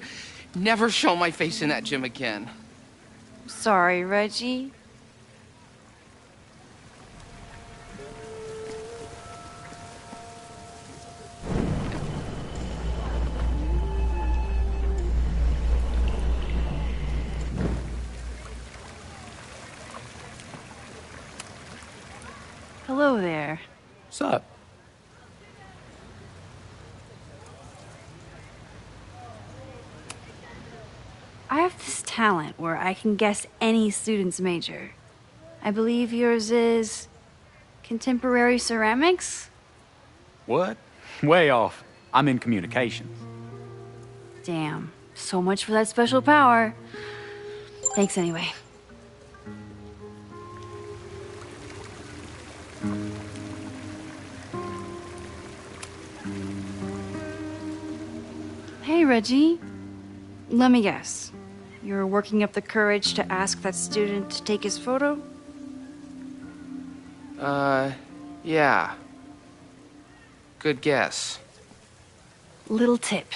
never show my face in that gym again. Sorry, Reggie. Hello there. What's up? I have this talent where I can guess any student's major. I believe yours is contemporary ceramics? What? Way off. I'm in communications. Damn, so much for that special power. Thanks anyway. Hey, Reggie. Let me guess. You're working up the courage to ask that student to take his photo? Yeah. Good guess. Little tip.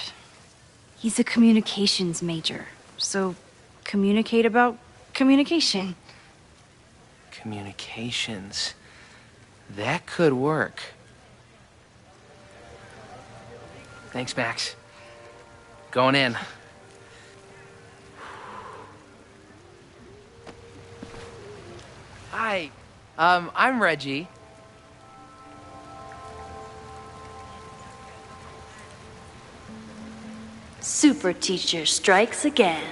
He's a communications major, so communicate about communication. Communications. That could work. Thanks, Max. Going in. Hi. I'm Reggie. Super teacher strikes again.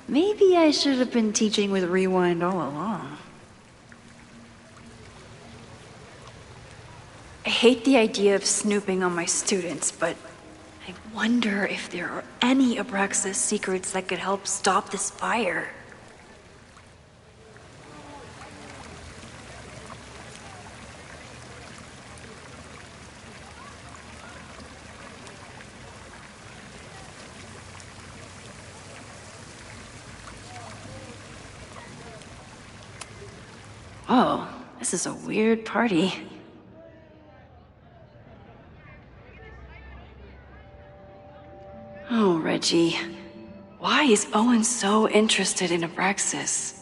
Maybe I should have been teaching with Rewind all along. I hate the idea of snooping on my students, but I wonder if there are any Abraxas secrets that could help stop this fire. Oh, this is a weird party. Oh, Reggie. Why is Owen so interested in Abraxas?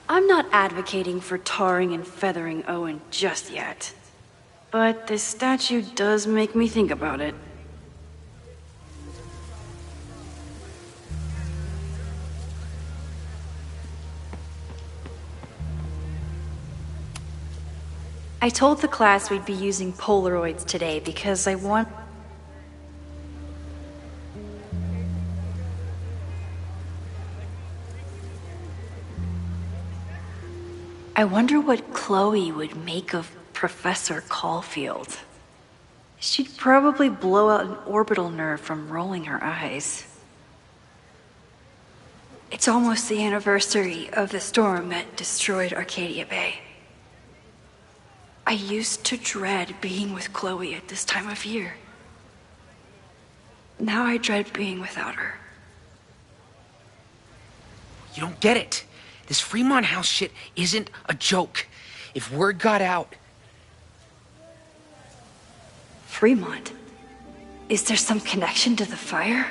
I'm not advocating for tarring and feathering Owen just yet. But this statue does make me think about it. I told the class we'd be using Polaroids today because I want... I wonder what Chloe would make of Professor Caulfield. She'd probably blow out an orbital nerve from rolling her eyes. It's almost the anniversary of the storm that destroyed Arcadia Bay. I used to dread being with Chloe at this time of year. Now I dread being without her. You don't get it. This Fremont House shit isn't a joke. If word got out... Fremont? Is there some connection to the fire?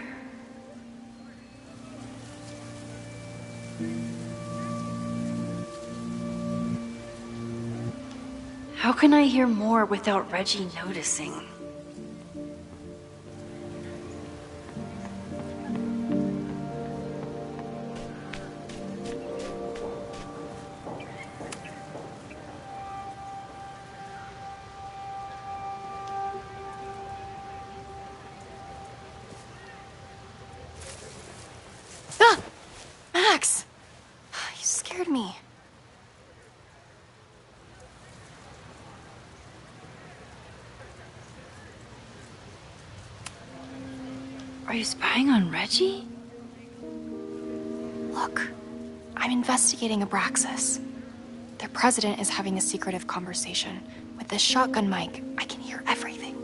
How can I hear more without Reggie noticing? Max! You scared me. Are you spying on Reggie? Look, I'm investigating Abraxas. Their president is having a secretive conversation. With this shotgun mic, I can hear everything.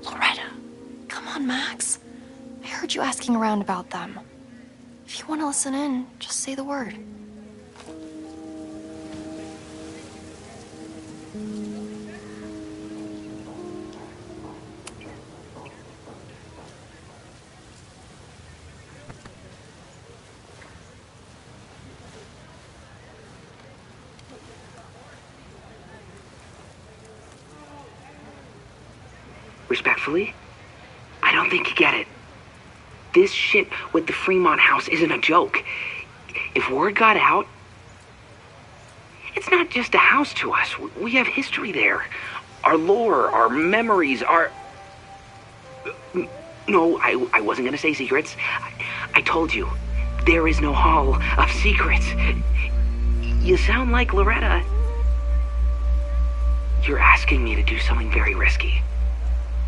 Loretta, come on, Max. I heard you asking around about them. If you want to listen in, just say the word. Respectfully, I don't think you get it. This shit with the Fremont House isn't a joke. If word got out, it's not just a house to us. We have history there. Our lore, our memories, our... No, I wasn't gonna say secrets. I told you, there is no hall of secrets. You sound like Loretta. You're asking me to do something very risky.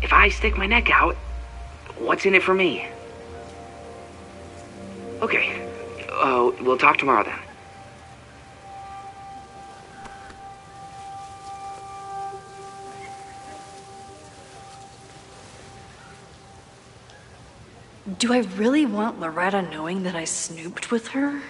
If I stick my neck out, what's in it for me? Okay. We'll talk tomorrow then. Do I really want Loretta knowing that I snooped with her?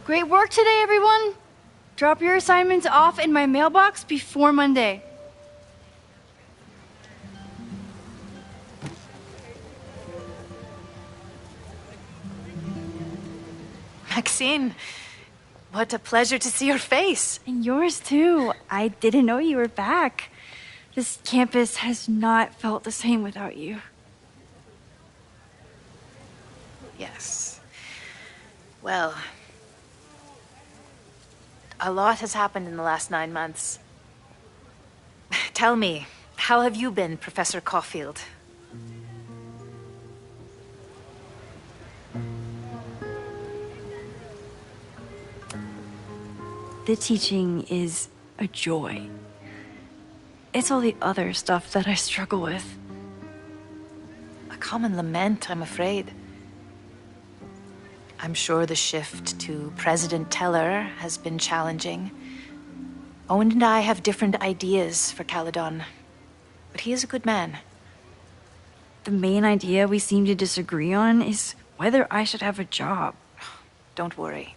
Great work today, everyone! Drop your assignments off in my mailbox before Monday. Maxine, what a pleasure to see your face. And yours too. I didn't know you were back. This campus has not felt the same without you. Yes. Well, a lot has happened in the last 9 months. Tell me, how have you been, Professor Caulfield? The teaching is a joy. It's all the other stuff that I struggle with. A common lament, I'm afraid. I'm sure the shift to President Teller has been challenging. Owen and I have different ideas for Caledon, but he is a good man. The main idea we seem to disagree on is whether I should have a job. Don't worry.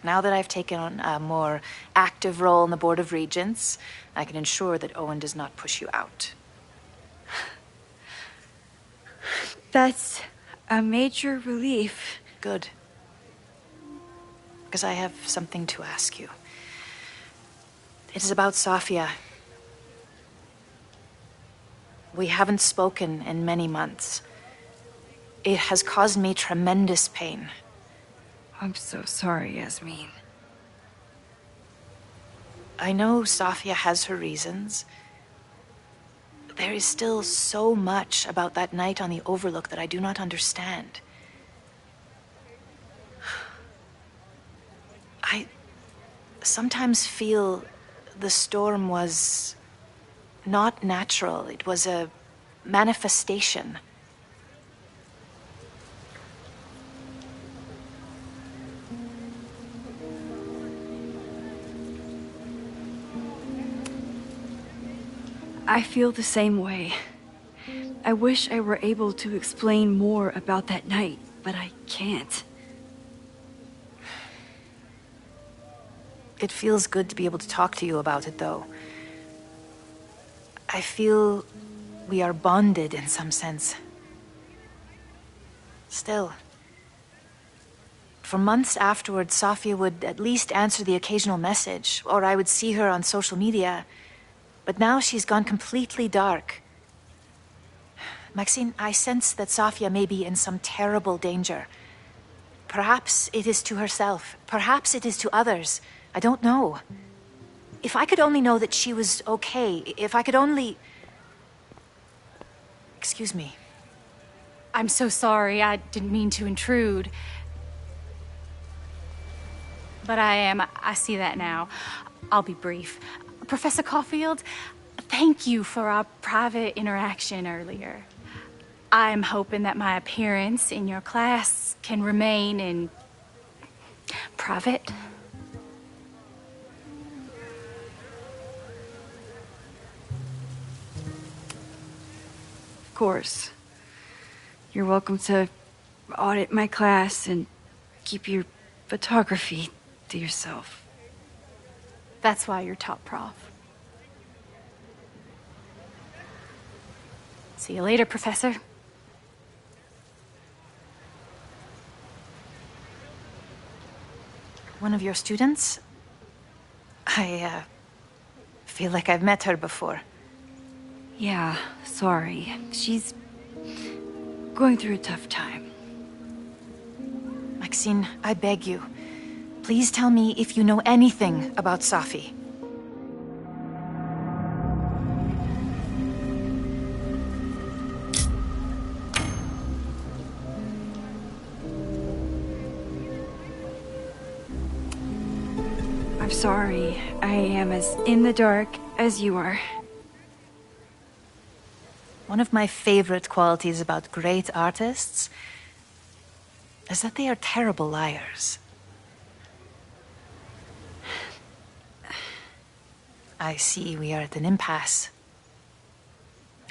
Now that I've taken on a more active role in the Board of Regents, I can ensure that Owen does not push you out. That's a major relief. Good. Because I have something to ask you. It is about Safia. We haven't spoken in many months. It has caused me tremendous pain. I'm so sorry, Yasmin. I know Safia has her reasons. There is still so much about that night on the Overlook that I do not understand. I sometimes feel the storm was not natural. It was a manifestation. I feel the same way. I wish I were able to explain more about that night, but I can't. It feels good to be able to talk to you about it, though. I feel we are bonded in some sense. Still, for months afterwards, Safia would at least answer the occasional message, or I would see her on social media. But now she's gone completely dark. Maxine, I sense that Safia may be in some terrible danger. Perhaps it is to herself. Perhaps it is to others. I don't know. If I could only know that she was okay, if I could only... Excuse me. I'm so sorry. I didn't mean to intrude. But I see that now. I'll be brief. Professor Caulfield, thank you for our private interaction earlier. I'm hoping that my appearance in your class can remain in private. Of course. You're welcome to audit my class and keep your photography to yourself. That's why you're top prof. See you later, Professor. One of your students? I feel like I've met her before. Yeah, sorry. She's going through a tough time. Maxine, I beg you. Please tell me if you know anything about Safi. I'm sorry. I am as in the dark as you are. One of my favorite qualities about great artists is that they are terrible liars. I see we are at an impasse.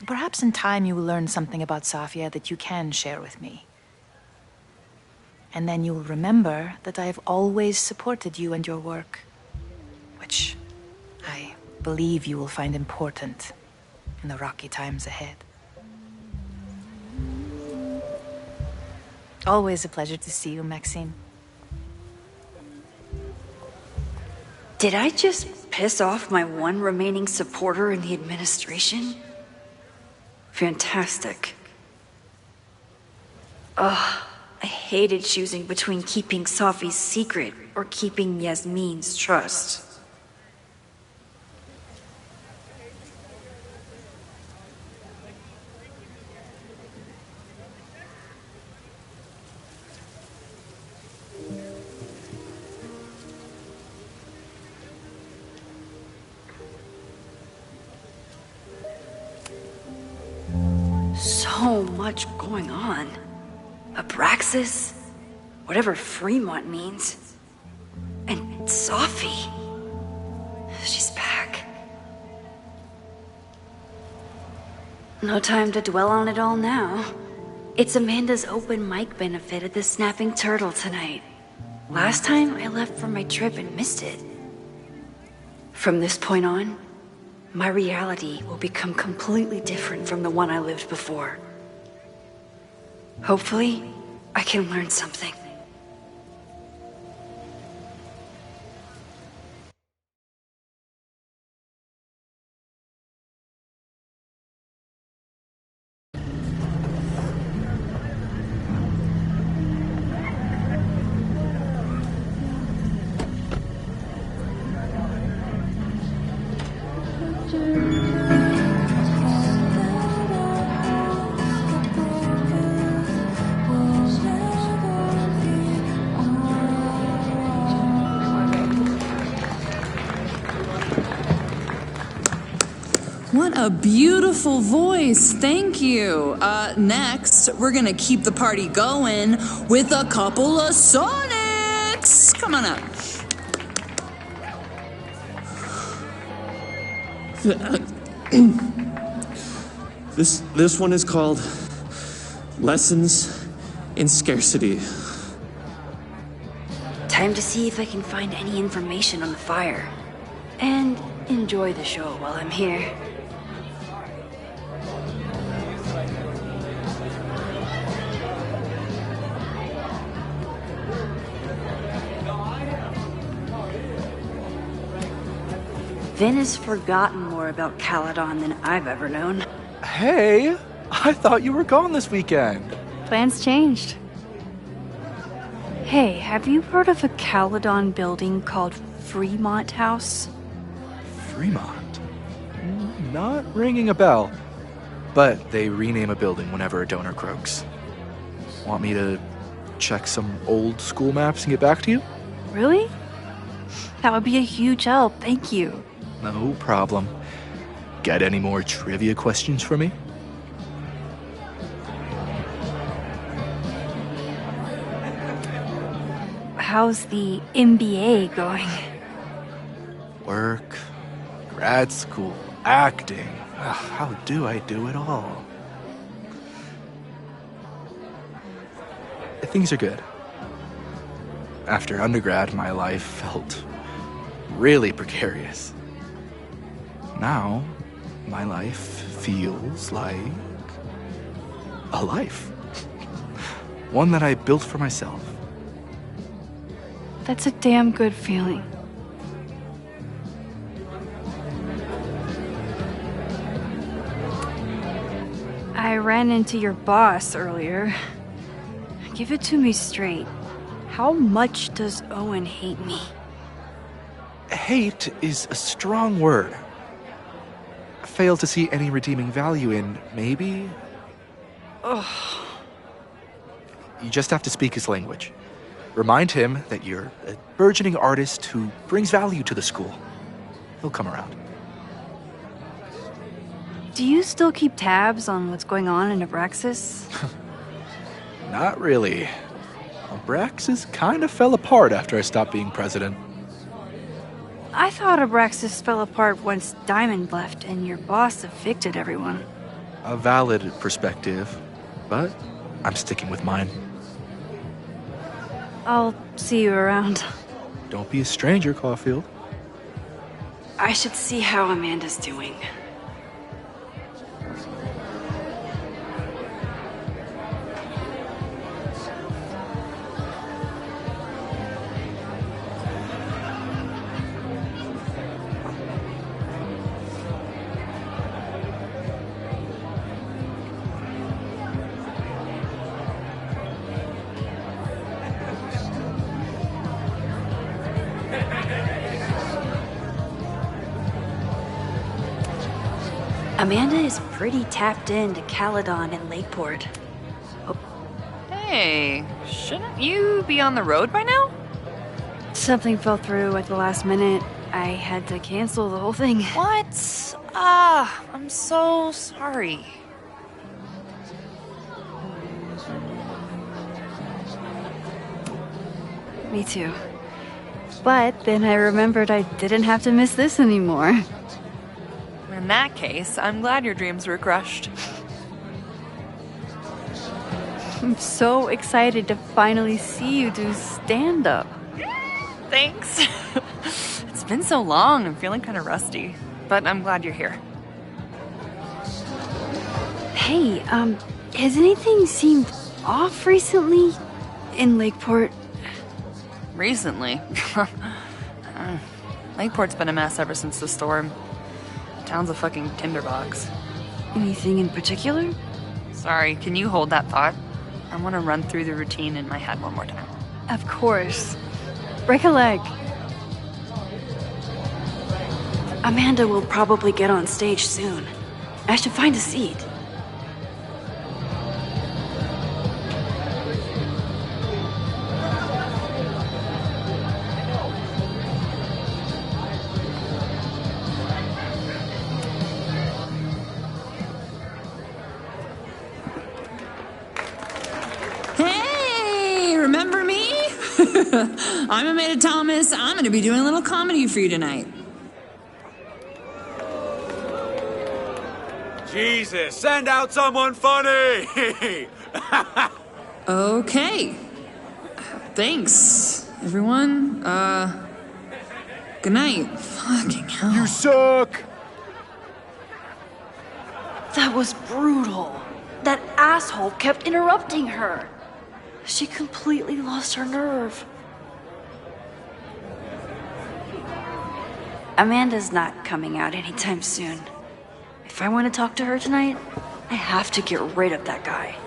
Perhaps in time you will learn something about Safia that you can share with me. And then you will remember that I have always supported you and your work, which I believe you will find important in the rocky times ahead. Always a pleasure to see you, Maxine. Did I just piss off my one remaining supporter in the administration? Fantastic. Ugh, I hated choosing between keeping Safi's secret or keeping Yasmin's trust. So much going on. Abraxas, whatever Fremont means, and Safi. She's back. No time to dwell on it all now. It's Amanda's open mic benefit at the Snapping Turtle tonight. Last time I left for my trip and missed it. From this point on, my reality will become completely different from the one I lived before. Hopefully, I can learn something. What a beautiful voice. Thank you. Next, we're gonna keep the party going with a couple of Sonics. Come on up. This one is called Lessons in Scarcity. Time to see if I can find any information on the fire. And enjoy the show while I'm here. Vin has forgotten more about Caledon than I've ever known. Hey, I thought you were gone this weekend. Plans changed. Hey, have you heard of a Caledon building called Fremont House? Fremont? Not ringing a bell. But they rename a building whenever a donor croaks. Want me to check some old school maps and get back to you? Really? That would be a huge help, thank you. No problem. Got any more trivia questions for me? How's the MBA going? Work, grad school, acting. How do I do it all? Things are good. After undergrad, my life felt really precarious. Now, my life feels like a life. One that I built for myself. That's a damn good feeling. I ran into your boss earlier. Give it to me straight. How much does Owen hate me? Hate is a strong word. Fail to see any redeeming value in, maybe? Ugh. You just have to speak his language. Remind him that you're a burgeoning artist who brings value to the school. He'll come around. Do you still keep tabs on what's going on in Abraxas? Not really. Abraxas kind of fell apart after I stopped being president. I thought Abraxas fell apart once Diamond left and your boss evicted everyone. A valid perspective, but I'm sticking with mine. I'll see you around. Don't be a stranger, Caulfield. I should see how Amanda's doing. Amanda is pretty tapped into Caledon and Lakeport. Hey, shouldn't you be on the road by now? Something fell through at the last minute. I had to cancel the whole thing. What? I'm so sorry. Me too. But then I remembered I didn't have to miss this anymore. In that case, I'm glad your dreams were crushed. I'm so excited to finally see you do stand-up. Thanks. It's been so long, I'm feeling kind of rusty. But I'm glad you're here. Hey, has anything seemed off recently in Lakeport? Recently? Lakeport's been a mess ever since the storm. Town's a fucking tinderbox. Anything in particular? Sorry, can you hold that thought? I want to run through the routine in my head one more time. Of course. Break a leg. Amanda will probably get on stage soon. I should find a seat. Remember me? I'm Amanda Thomas. I'm going to be doing a little comedy for you tonight. Jesus, send out someone funny! Okay. Thanks, everyone. Good night. Fucking hell. You suck! That was brutal. That asshole kept interrupting her. She completely lost her nerve. Amanda's not coming out anytime soon. If I want to talk to her tonight, I have to get rid of that guy.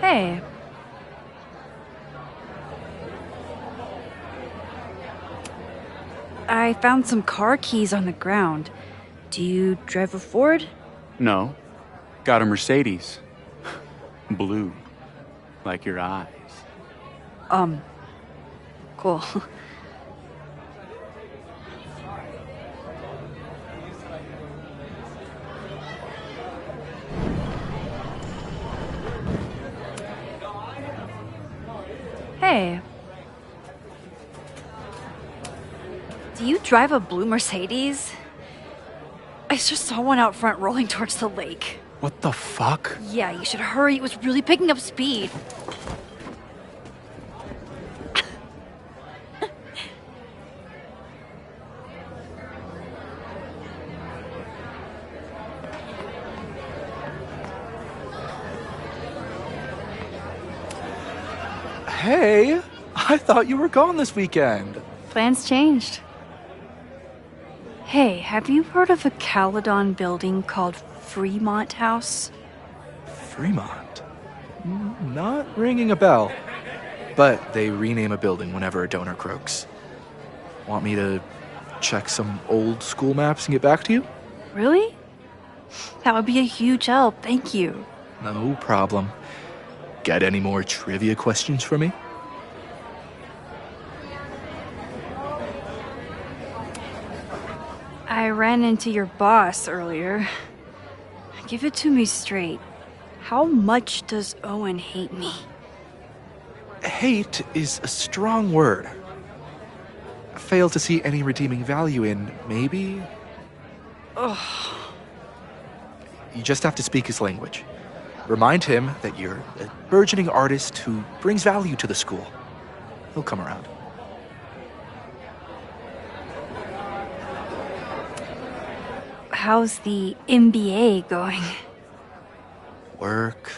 Hey. I found some car keys on the ground. Do you drive a Ford? No. Got a Mercedes. Blue. Like your eyes. Cool. Hey. Do you drive a blue Mercedes? I just saw one out front rolling towards the lake. What the fuck? Yeah, you should hurry. It was really picking up speed. Hey, I thought you were gone this weekend. Plans changed. Hey, have you heard of a Caledon building called Fremont House? Fremont? Not ringing a bell. But they rename a building whenever a donor croaks. Want me to check some old school maps and get back to you? Really? That would be a huge help, thank you. No problem. Got any more trivia questions for me? I ran into your boss earlier. Give it to me straight. How much does Owen hate me? Hate is a strong word. Fail to see any redeeming value in, maybe? Ugh. You just have to speak his language. Remind him that you're a burgeoning artist who brings value to the school. He'll come around. How's the MBA going? Work,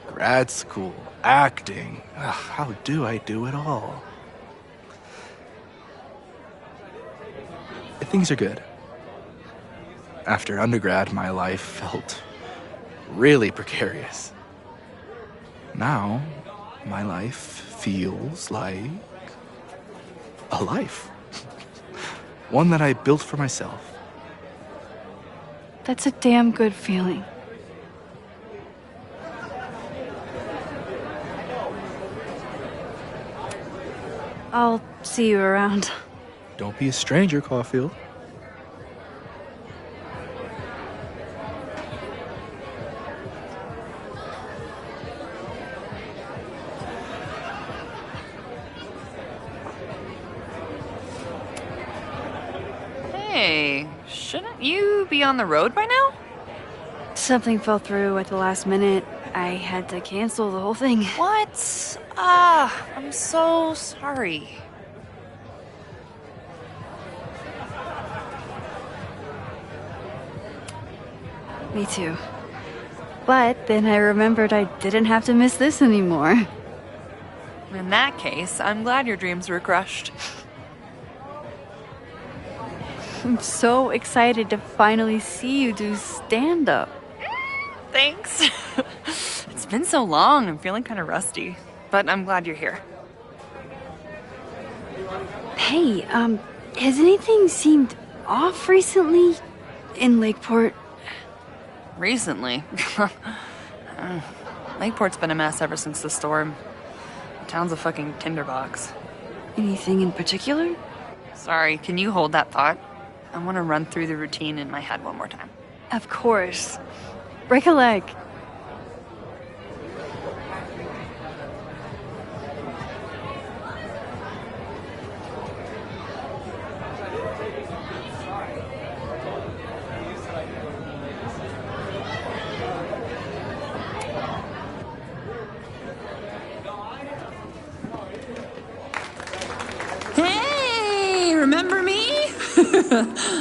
grad school, acting. Ugh, how do I do it all? Things are good. After undergrad, my life felt really precarious. Now, my life feels like a life. One that I built for myself. That's a damn good feeling. I'll see you around. Don't be a stranger, Caulfield. Hey, shouldn't you be on the road by now? Something fell through at the last minute. I had to cancel the whole thing. What? I'm so sorry. Me too. But then I remembered I didn't have to miss this anymore. In that case, I'm glad your dreams were crushed. I'm so excited to finally see you do stand-up. Thanks. It's been so long, I'm feeling kind of rusty. But I'm glad you're here. Hey, has anything seemed off recently in Lakeport? Recently? Lakeport's been a mess ever since the storm. The town's a fucking tinderbox. Anything in particular? Sorry, can you hold that thought? I want to run through the routine in my head one more time. Of course. Break a leg. Hey, remember me?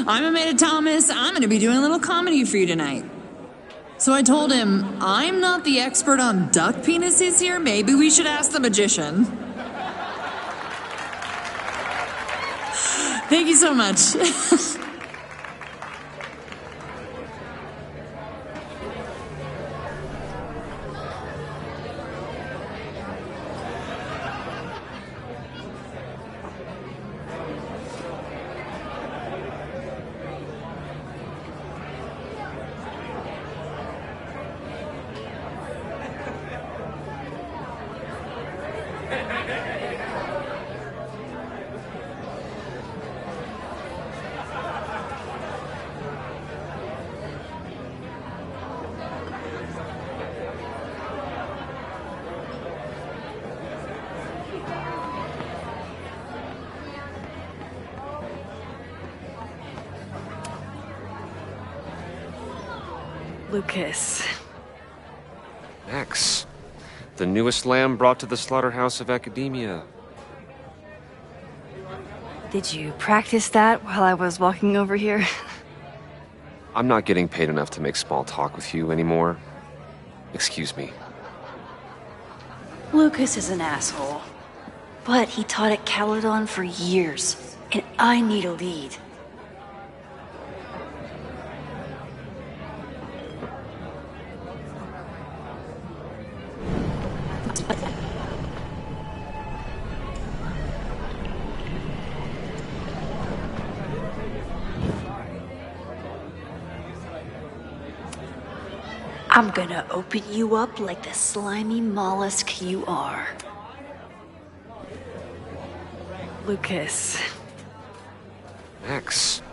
I'm Amanda Thomas. I'm going to be doing a little comedy for you tonight. So I told him, I'm not the expert on duck penises here. Maybe we should ask the magician. Thank you so much. Lucas. Max, the newest lamb brought to the slaughterhouse of academia. Did you practice that while I was walking over here? I'm not getting paid enough to make small talk with you anymore. Excuse me. Lucas is an asshole. But he taught at Caledon for years, and I need a lead. I'm gonna open you up like the slimy mollusk you are. Lucas. Max,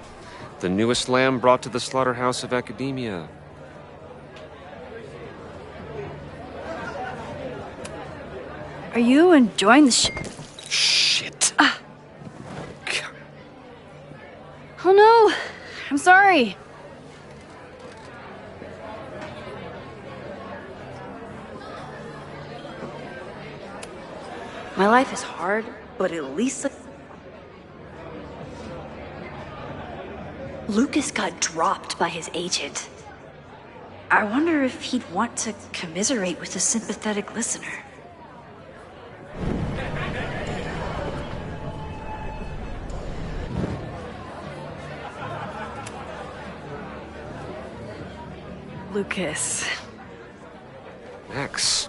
the newest lamb brought to the slaughterhouse of academia. Are you enjoying the Shit. Oh no! I'm sorry. My life is hard, but at least Lucas got dropped by his agent. I wonder if he'd want to commiserate with a sympathetic listener. Lucas. Max,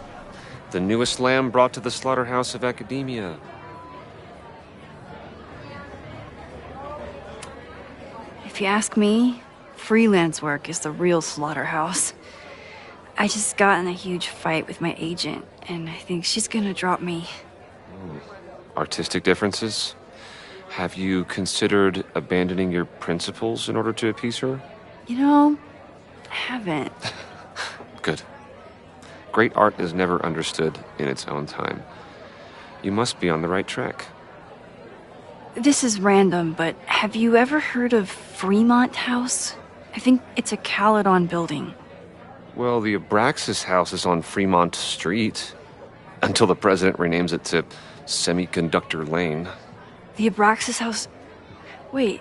the newest lamb brought to the slaughterhouse of academia. If you ask me, freelance work is the real slaughterhouse. I just got in a huge fight with my agent, and I think she's gonna drop me. Artistic differences? Have you considered abandoning your principles in order to appease her? You know, I haven't. Good. Great art is never understood in its own time. You must be on the right track. This is random, but have you ever heard of Fremont House? I think it's a Caledon building. Well, the Abraxas house is on Fremont Street. Until the president renames it to Semiconductor Lane. The Abraxas House... Wait,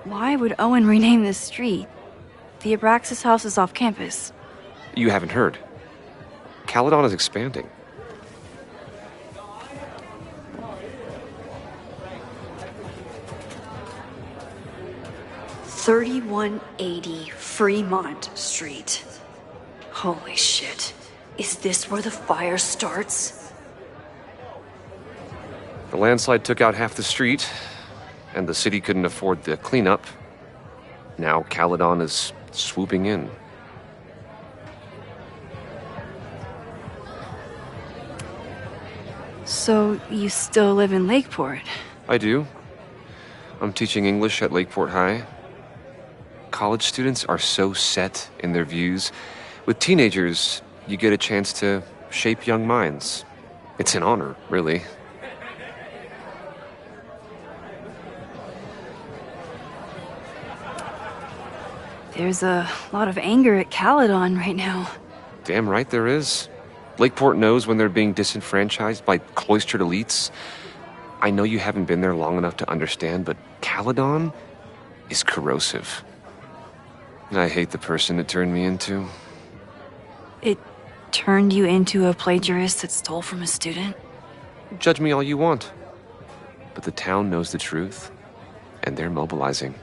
why would Owen rename this street? The Abraxas House is off campus. You haven't heard. Caledon is expanding. $3180 Fremont Street. Holy shit. Is this where the fire starts? The landslide took out half the street, and the city couldn't afford the cleanup. Now Caledon is swooping in. So, you still live in Lakeport? I do. I'm teaching English at Lakeport High. College students are so set in their views. With teenagers, you get a chance to shape young minds. It's an honor, really. There's a lot of anger at Caledon right now. Damn right there is. Lakeport knows when they're being disenfranchised by cloistered elites. I know you haven't been there long enough to understand, but Caledon is corrosive. I hate the person it turned me into. It turned you into a plagiarist that stole from a student? Judge me all you want. But the town knows the truth, and they're mobilizing.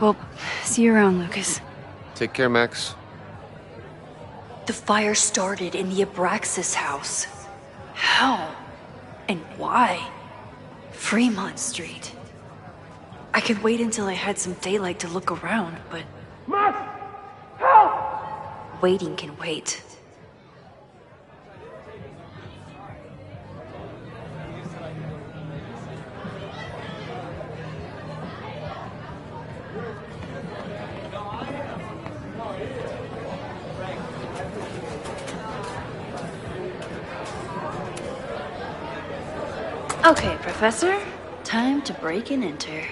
Well, see you around, Lucas. Take care, Max. The fire started in the Abraxas house. How? And why? Fremont Street. I could wait until I had some daylight to look around, but... Max! Help! Waiting can wait. Okay, Professor. Time to break and enter.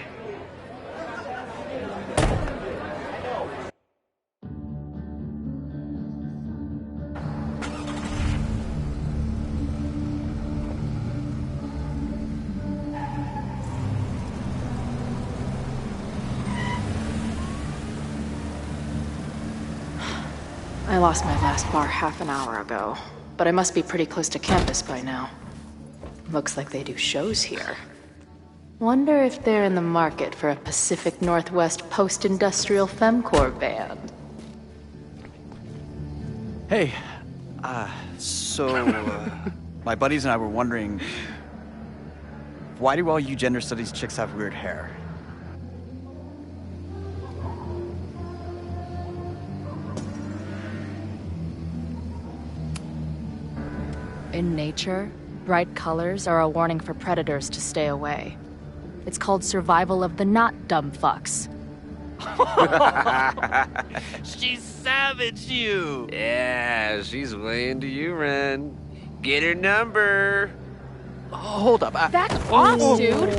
I lost my last bar half an hour ago, but I must be pretty close to campus by now. Looks like they do shows here. Wonder if they're in the market for a Pacific Northwest post-industrial femcore band. Hey, my buddies and I were wondering, why do all you gender studies chicks have weird hair? In nature, bright colors are a warning for predators to stay away. It's called survival of the not dumb fucks. She savaged you! Yeah, she's way into you, Ren. Get her number. Hold up. Back off, dude!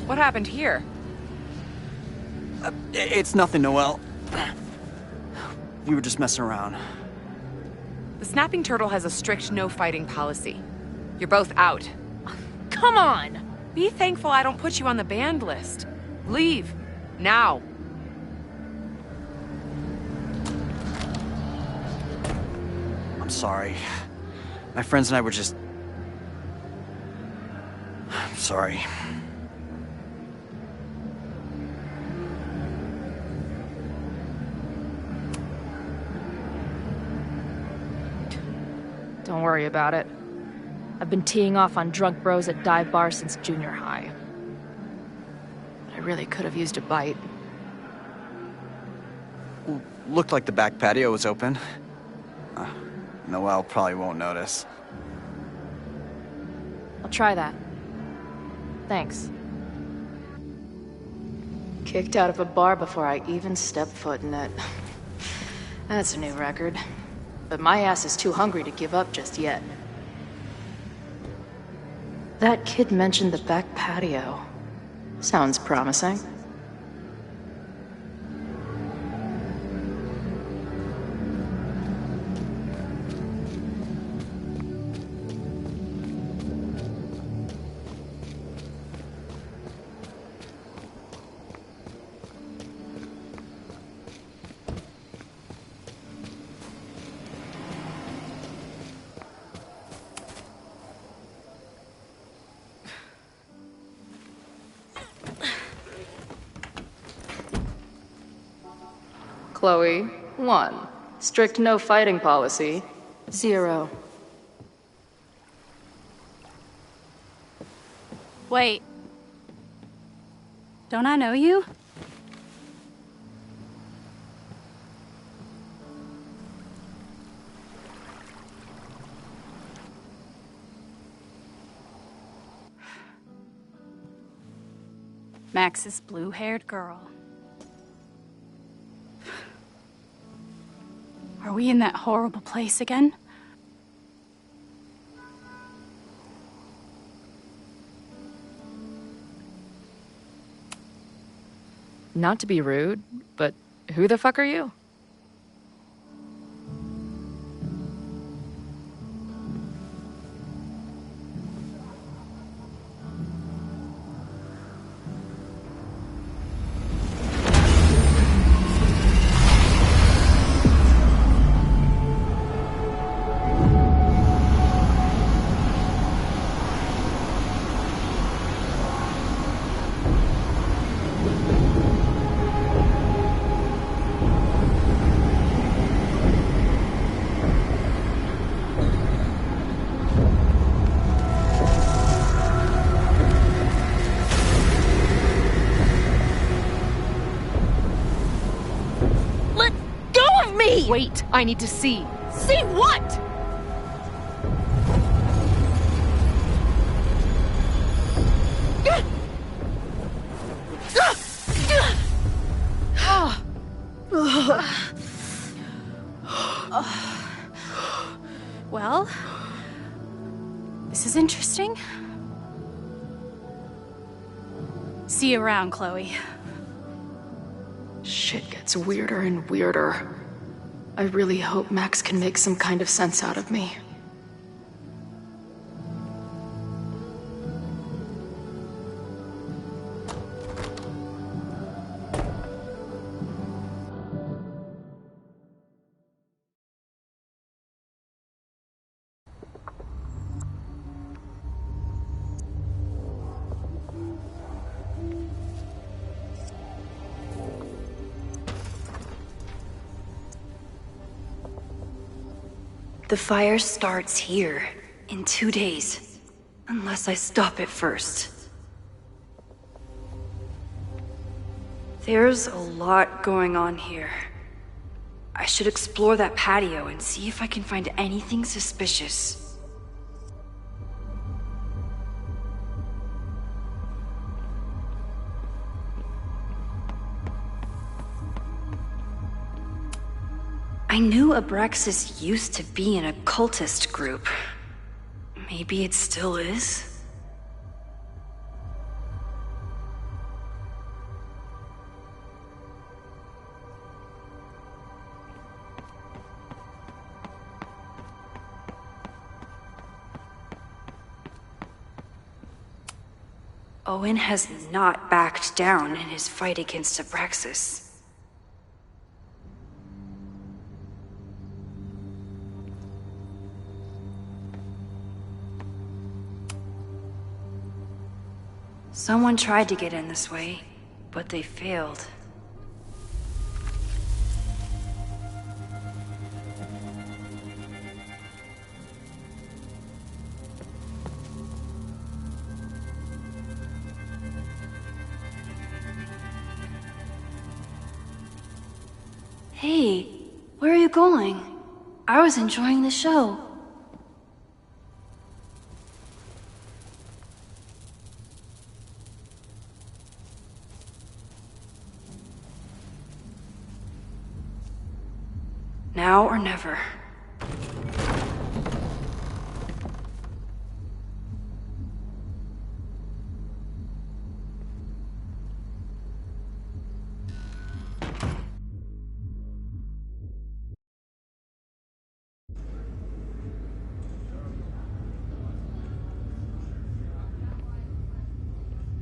What happened here? It's nothing, Noelle. We were just messing around. The snapping turtle has a strict no fighting policy. You're both out. Come on! Be thankful I don't put you on the banned list. Leave. Now. I'm sorry. My friends and I were just... I'm sorry. Don't worry about it. I've been teeing off on drunk bros at dive bars since junior high. But I really could have used a bite. Looked like the back patio was open. Noelle probably won't notice. I'll try that. Thanks. Kicked out of a bar before I even stepped foot in it. That's a new record. But my ass is too hungry to give up just yet. That kid mentioned the back patio. Sounds promising. Chloe, 1. Strict no fighting policy, 0. Wait. Don't I know you? Max's blue-haired girl. Are we in that horrible place again? Not to be rude, but who the fuck are you? Wait, I need to see. See what? Well, this is interesting. See you around, Chloe. Shit gets weirder and weirder. I really hope Max can make some kind of sense out of me. The fire starts here, in 2 days. Unless I stop it first. There's a lot going on here. I should explore that patio and see if I can find anything suspicious. I knew Abraxas used to be an occultist group. Maybe it still is? Owen has not backed down in his fight against Abraxas. Someone tried to get in this way, but they failed. Hey, where are you going? I was enjoying the show. Now or never.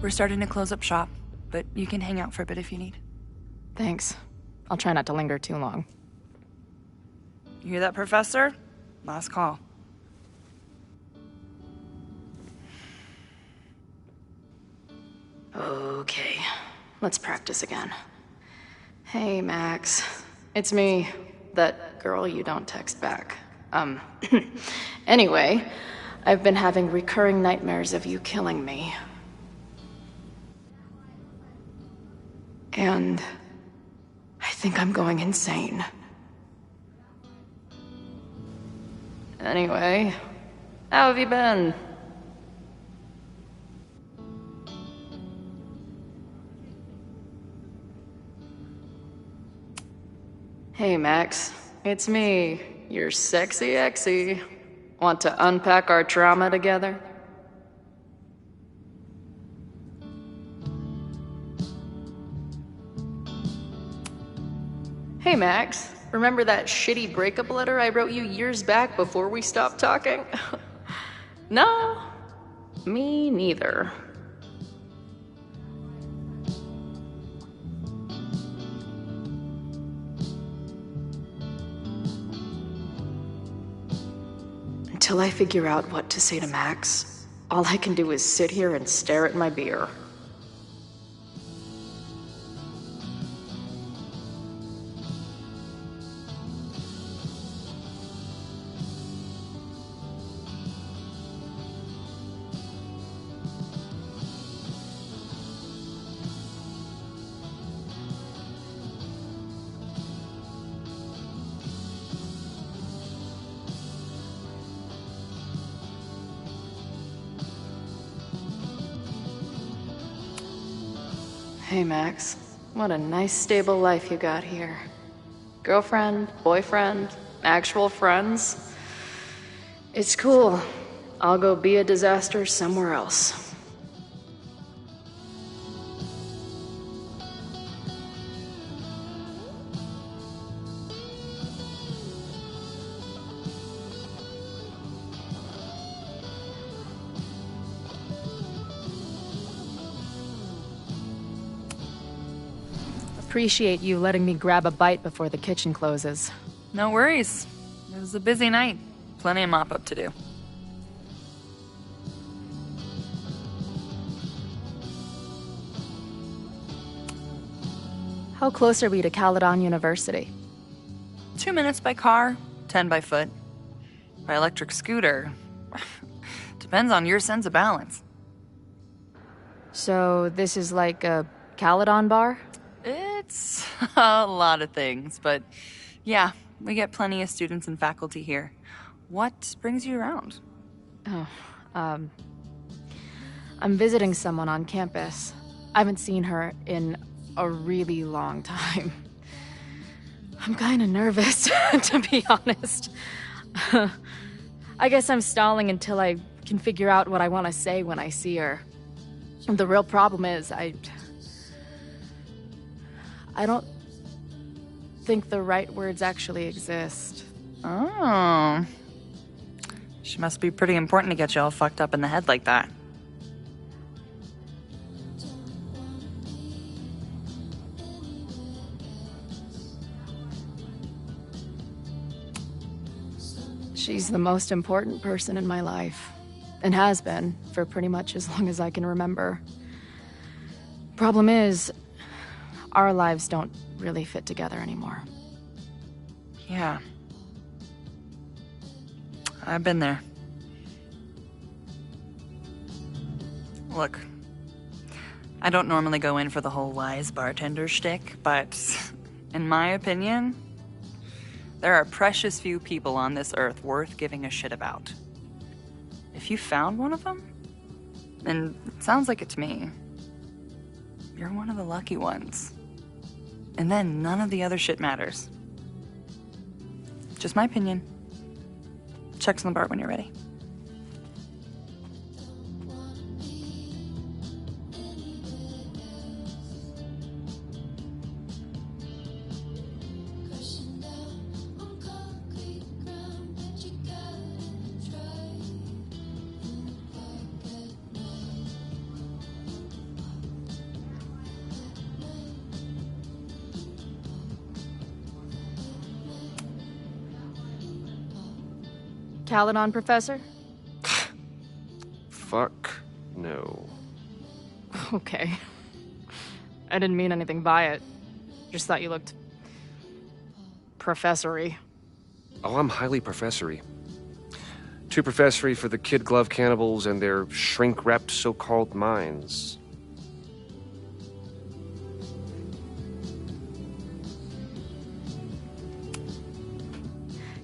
We're starting to close up shop, but you can hang out for a bit if you need. Thanks. I'll try not to linger too long. You hear that, Professor? Last call. Okay, let's practice again. Hey, Max. It's me. That girl you don't text back. Anyway, I've been having recurring nightmares of you killing me. And I think I'm going insane. Anyway, how have you been? Hey, Max. It's me, your sexy exy. Want to unpack our trauma together? Hey, Max. Remember that shitty breakup letter I wrote you years back before we stopped talking? No, me neither. Until I figure out what to say to Max, all I can do is sit here and stare at my beer. Hey, Max. What a nice, stable life you got here. Girlfriend, boyfriend, actual friends. It's cool. I'll go be a disaster somewhere else. Appreciate you letting me grab a bite before the kitchen closes. No worries. It was a busy night. Plenty of mop-up to do. How close are we to Caledon University? 2 minutes by car, 10 by foot. By electric scooter. Depends on your sense of balance. So this is like a Caledon bar? It's a lot of things, but yeah, we get plenty of students and faculty here. What brings you around? I'm visiting someone on campus. I haven't seen her in a really long time. I'm kind of nervous, to be honest. I guess I'm stalling until I can figure out what I want to say when I see her. The real problem is, I don't think the right words actually exist. Oh. She must be pretty important to get you all fucked up in the head like that. She's the most important person in my life, and has been for pretty much as long as I can remember. Problem is, our lives don't really fit together anymore. Yeah. I've been there. Look, I don't normally go in for the whole wise bartender shtick, but in my opinion, there are precious few people on this earth worth giving a shit about. If you found one of them, and it sounds like it to me, you're one of the lucky ones. And then none of the other shit matters. Just my opinion. Check's on the bar when you're ready. Caledon professor? Fuck no. Okay. I didn't mean anything by it. Just thought you looked professory. Oh, I'm highly professory. Too professory for the kid glove cannibals and their shrink-wrapped so-called minds.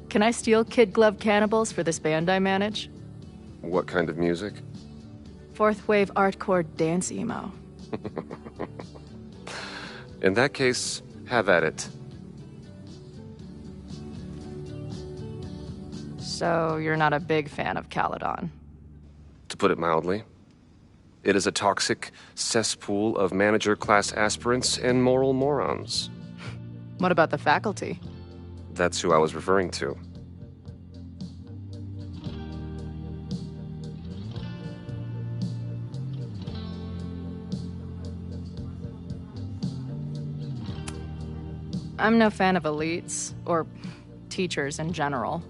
Can I steal kid glove cannibals for this band I manage? What kind of music? Fourth wave artcore dance emo. In that case, have at it. So you're not a big fan of Caledon? To put it mildly. It is a toxic cesspool of manager-class aspirants and moral morons. What about the faculty? That's who I was referring to. I'm no fan of elites, or teachers in general.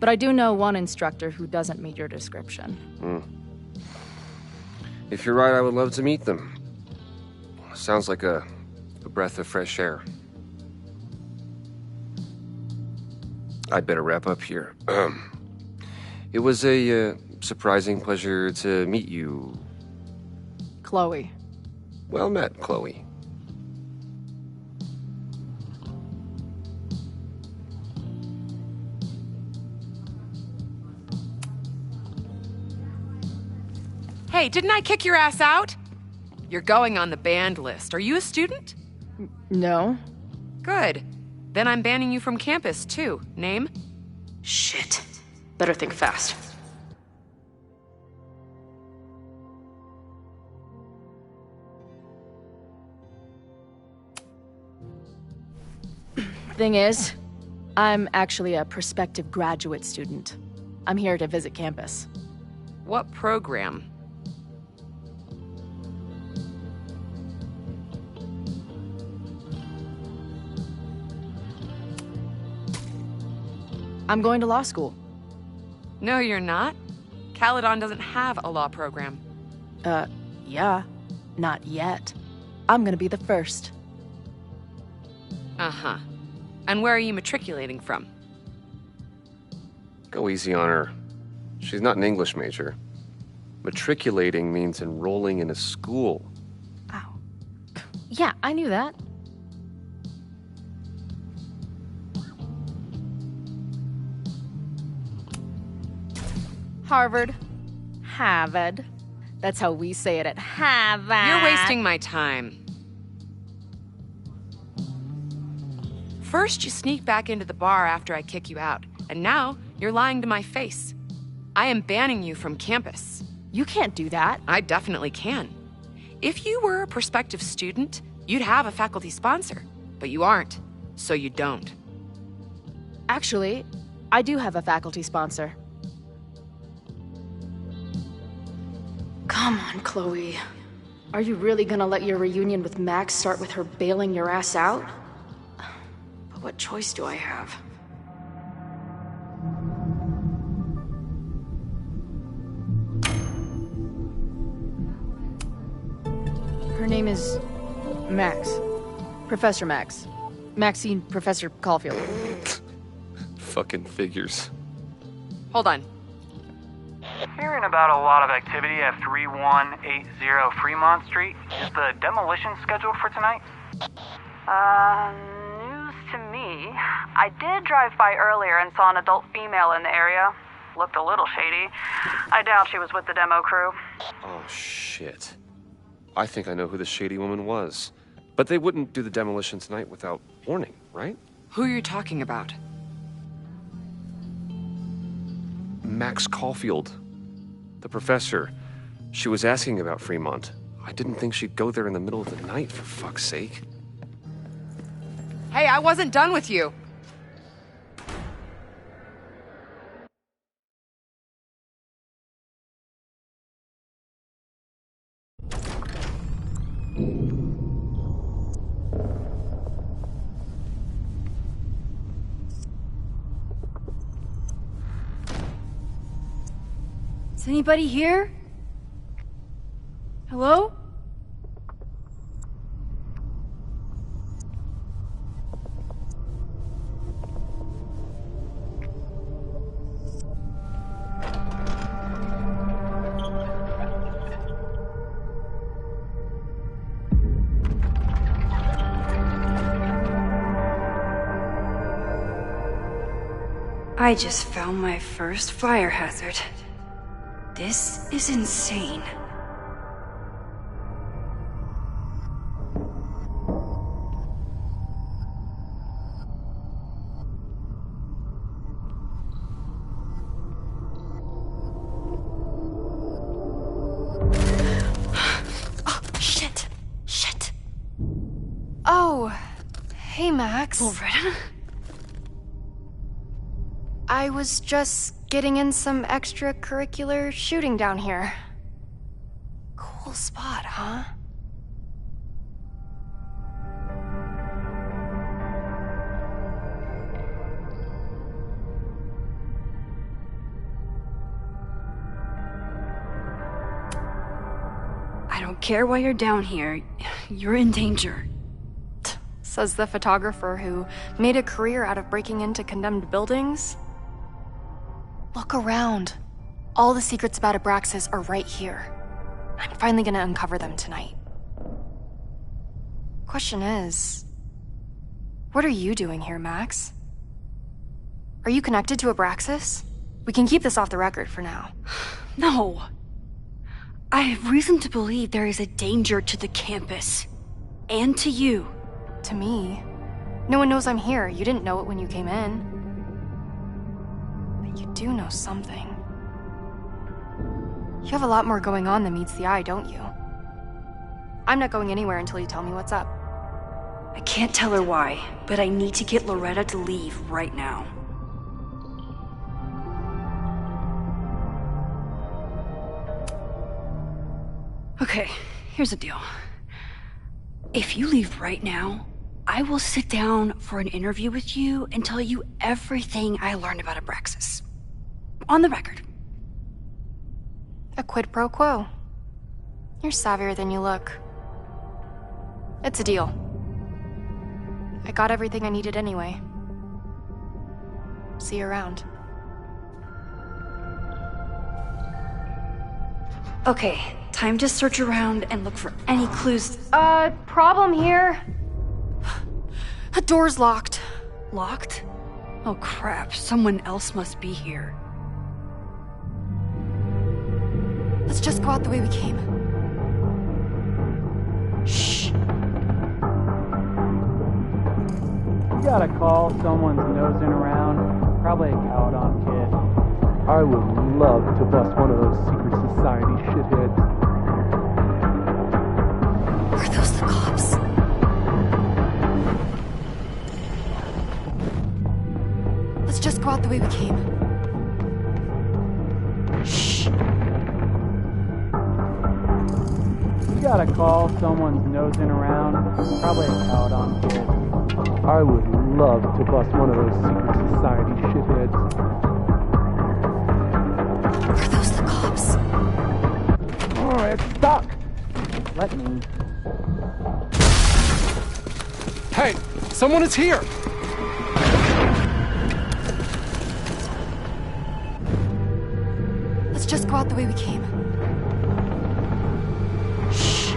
But I do know one instructor who doesn't meet your description. If you're right, I would love to meet them. Sounds like a breath of fresh air. I'd better wrap up here. It was a surprising pleasure to meet you. Chloe. Well met, Chloe. Hey, didn't I kick your ass out? You're going on the banned list. Are you a student? No. Good. Then I'm banning you from campus, too. Name? Shit. Better think fast. Thing is, I'm actually a prospective graduate student. I'm here to visit campus. What program? I'm going to law school. No, you're not. Caledon doesn't have a law program. Yeah. Not yet. I'm gonna be the first. Uh-huh. And where are you matriculating from? Go easy on her. She's not an English major. Matriculating means enrolling in a school. Yeah, I knew that. Harvard. Harvard. That's how we say it at Harvard. You're wasting my time. First, you sneak back into the bar after I kick you out, and now you're lying to my face. I am banning you from campus. You can't do that. I definitely can. If you were a prospective student, you'd have a faculty sponsor, but you aren't, so you don't. Actually, I do have a faculty sponsor. Come on, Chloe. Are you really gonna let your reunion with Max start with her bailing your ass out? But what choice do I have? Her name is Max. Professor Max. Maxine Professor Caulfield. Fucking figures. Hold on. Hearing about a lot of activity at 3180 Fremont Street. Is the demolition scheduled for tonight? News to me. I did drive by earlier and saw an adult female in the area. Looked a little shady. I doubt she was with the demo crew. Oh, shit. I think I know who the shady woman was. But they wouldn't do the demolition tonight without warning, right? Who are you talking about? Max Caulfield. The professor. She was asking about Fremont. I didn't think she'd go there in the middle of the night, for fuck's sake. Hey, I wasn't done with you. Is anybody here? Hello? I just found my first fire hazard. This is insane. Oh, shit. Shit. Oh, hey, Max. Loretta? I was just getting in some extracurricular shooting down here. Cool spot, huh? I don't care why you're down here. You're in danger. Says the photographer who made a career out of breaking into condemned buildings. Look around. All the secrets about Abraxas are right here. I'm finally gonna uncover them tonight. Question is, what are you doing here, Max? Are you connected to Abraxas? We can keep this off the record for now. No. I have reason to believe there is a danger to the campus. And to you. To me? No one knows I'm here. You didn't know it when you came in. You do know something. You have a lot more going on than meets the eye, don't you? I'm not going anywhere until you tell me what's up. I can't tell her why, but I need to get Loretta to leave right now. Okay, here's the deal. If you leave right now, I will sit down for an interview with you and tell you everything I learned about Abraxas. On the record. A quid pro quo. You're savvier than you look. It's a deal. I got everything I needed anyway. See you around. Okay, time to search around and look for any clues. Problem here. The door's locked. Locked? Oh crap, someone else must be here. Let's just go out the way we came. Shh. You gotta call someone's nosing around. Probably a Caledon kid. I would love to bust one of those secret society shitheads. Are those the cops? Let's just go out the way we came. Shh. You gotta call someone's nosing around. Probably a Caledon kid. I would love to bust one of those secret society shitheads. Are those the cops? Oh, it's stuck! Let me. Hey, someone is here! Let's just go out the way we came. Shh.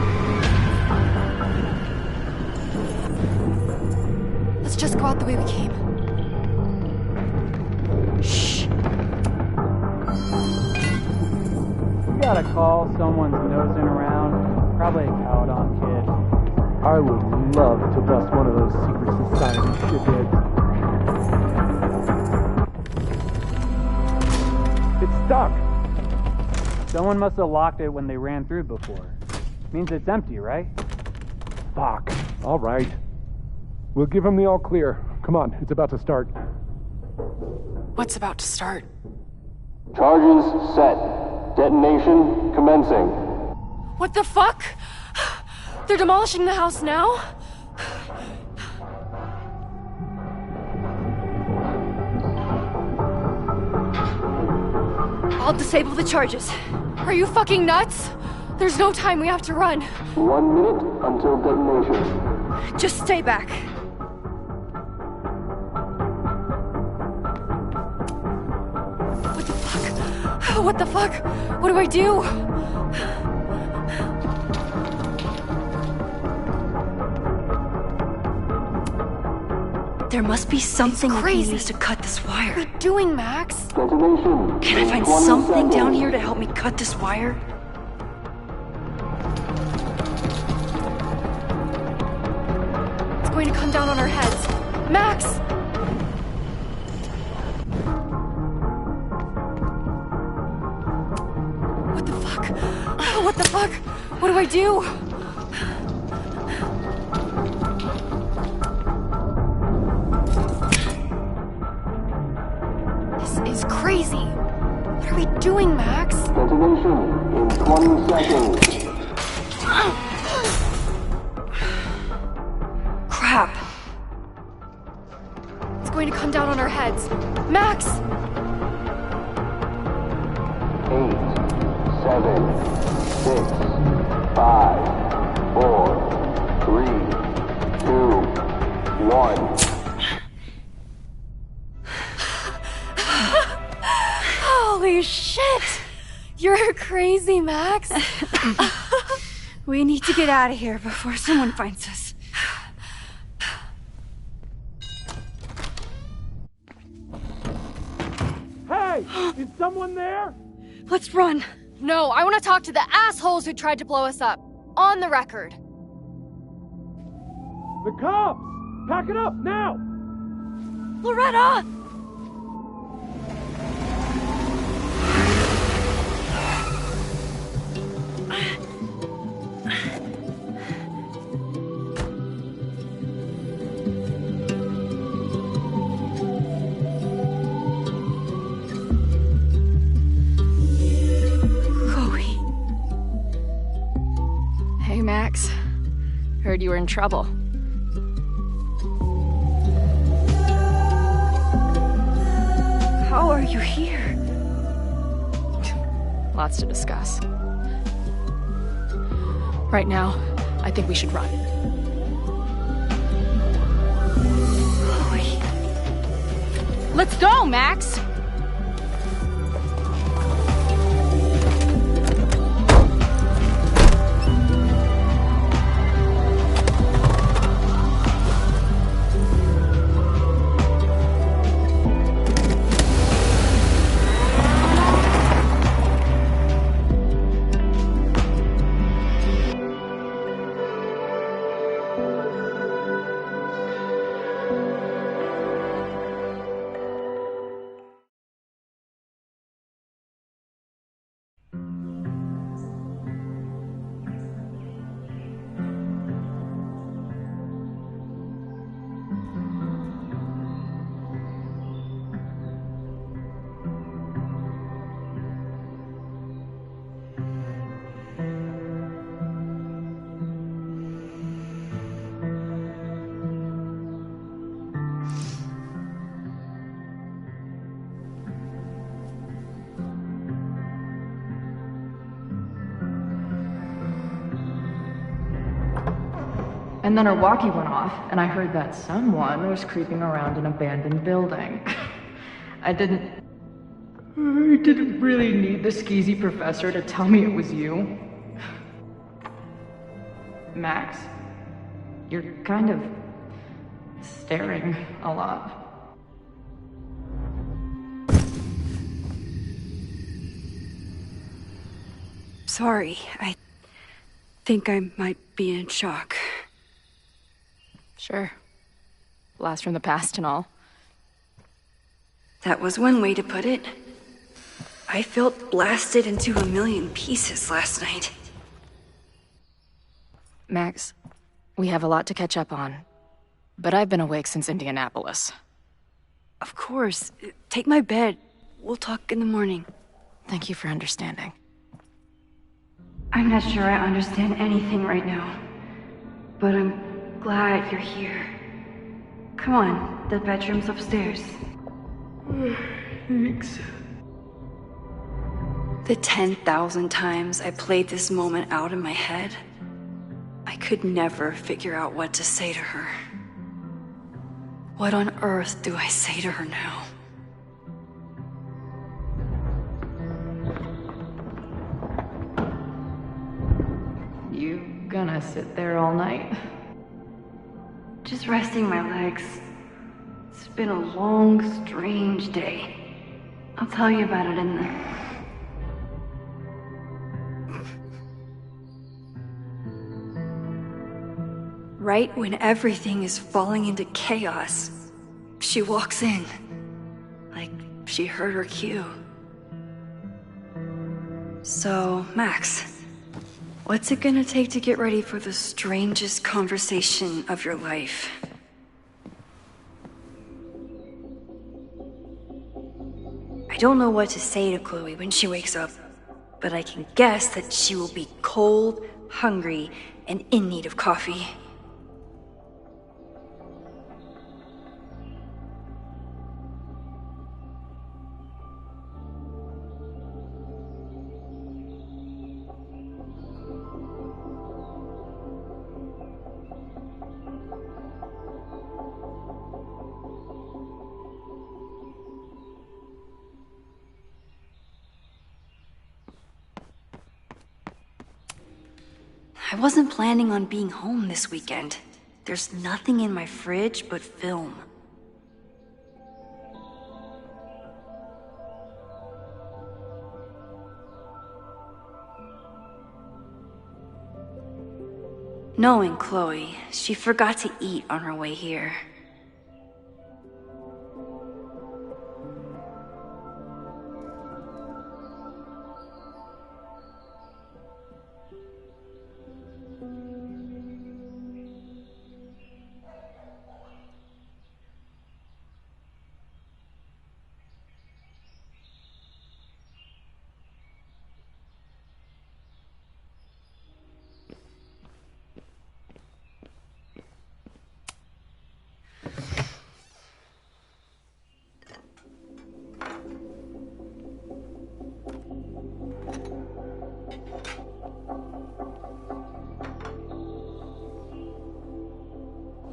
Let's just go out the way we came. Shh. You gotta call someone's nosing around. Probably a Caledon kid. I would love to bust one of those secret society shitheads. It's stuck. Someone must have locked it when they ran through before. Means it's empty, right? Fuck. All right. We'll give him the all clear. Come on, it's about to start. What's about to start? Charges set. Detonation commencing. What the fuck? They're demolishing the house now? I'll disable the charges. Are you fucking nuts? There's no time, we have to run. 1 minute until detonation. Just stay back. What the fuck? What do I do? There must be something we crazy. can use to cut this wire. What are you doing, Max? Detonation. Can I find something down here to help me cut this wire? It's going to come down on our heads. Max! What the fuck? What the fuck? What do I do? This is crazy. What are we doing, Max? Detonation in 20 seconds. Crap. It's going to come down on our heads. Max! 8, 7, 6, 5, 4, 3, 2, 1. Holy shit! You're crazy, Max. We need to get out of here before someone finds us. Hey! Is someone there? Let's run. No, I want to talk to the assholes who tried to blow us up. On the record. The cops! Pack it up, now! Loretta! Hey, Max. Heard you were in trouble. How are you here? Lots to discuss. Right now, I think we should run. Chloe. Let's go, Max! And then her walkie went off, and I heard that someone was creeping around an abandoned building. I didn't really need the skeezy professor to tell me it was you. Max, you're kind of staring a lot. Sorry, I think I might be in shock. Sure. Blast from the past and all. That was one way to put it. I felt blasted into a million pieces last night. Max, we have a lot to catch up on. But I've been awake since Indianapolis. Of course. Take my bed. We'll talk in the morning. Thank you for understanding. I'm not sure I understand anything right now. But I'm glad you're here. Come on, the bedroom's upstairs. Thanks. The 10,000 times I played this moment out in my head, I could never figure out what to say to her. What on earth do I say to her now? You gonna sit there all night? Just resting my legs. It's been a long, strange day. I'll tell you about it in the... Right when everything is falling into chaos, she walks in. Like she heard her cue. So, Max, what's it gonna take to get ready for the strangest conversation of your life? I don't know what to say to Chloe when she wakes up, but I can guess that she will be cold, hungry, and in need of coffee. I wasn't planning on being home this weekend. There's nothing in my fridge but film. Knowing Chloe, she forgot to eat on her way here.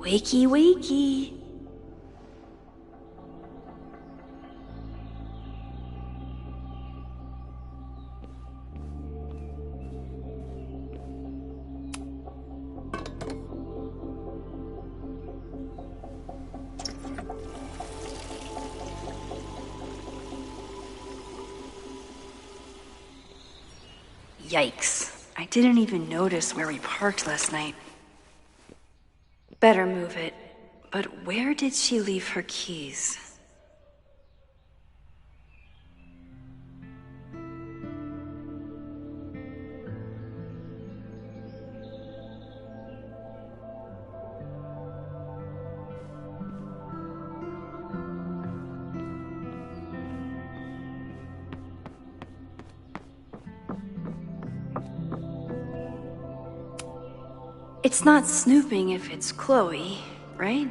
Wakey, wakey. Yikes. I didn't even notice where we parked last night. Better move it. But where did she leave her keys? It's not snooping if it's Chloe, right?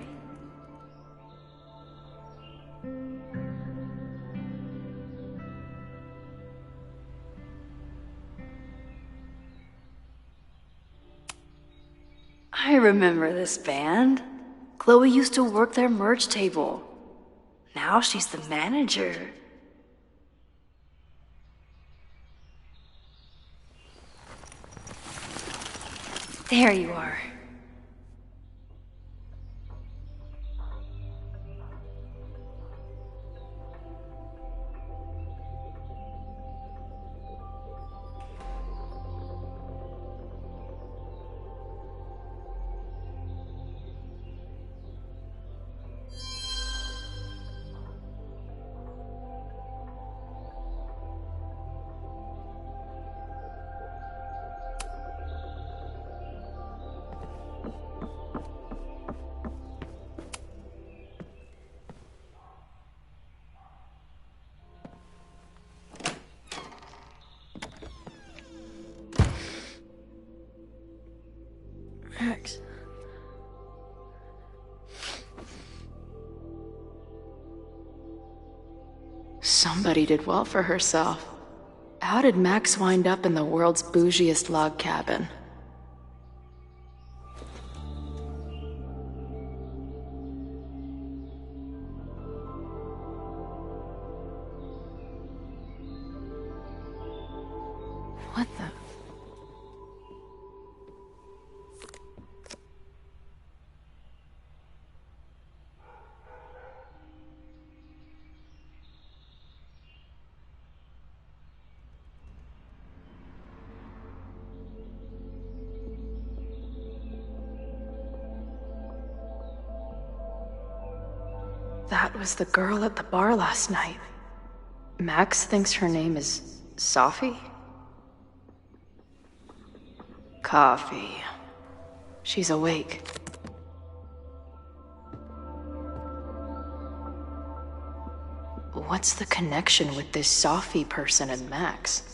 I remember this band. Chloe used to work their merch table. Now she's the manager. There you are. Max. Somebody did well for herself. How did Max wind up in the world's bougiest log cabin? What the? That was the girl at the bar last night. Max thinks her name is Sophie? Coffee. She's awake. What's the connection with this Sophie person and Max?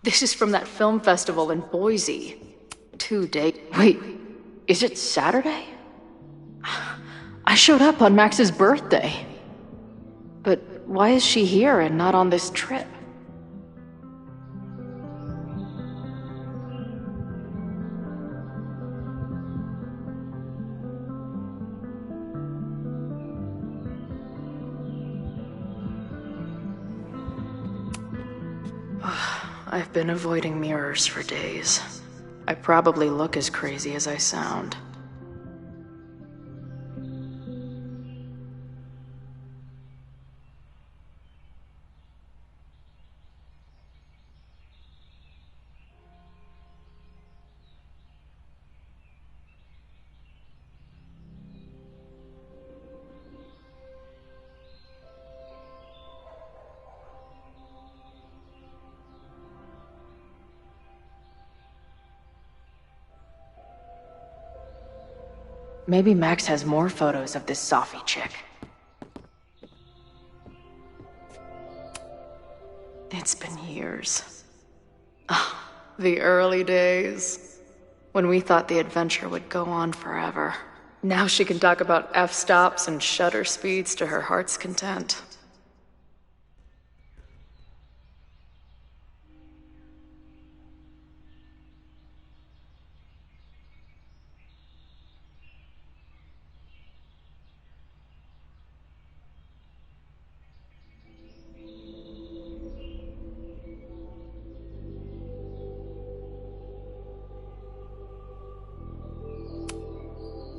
This is from that film festival in Boise. 2 days. Wait, is it Saturday? I showed up on Max's birthday. But why is she here and not on this trip? I've been avoiding mirrors for days. I probably look as crazy as I sound. Maybe Max has more photos of this Sophie chick. It's been years. Ah, the early days. When we thought the adventure would go on forever. Now she can talk about f-stops and shutter speeds to her heart's content.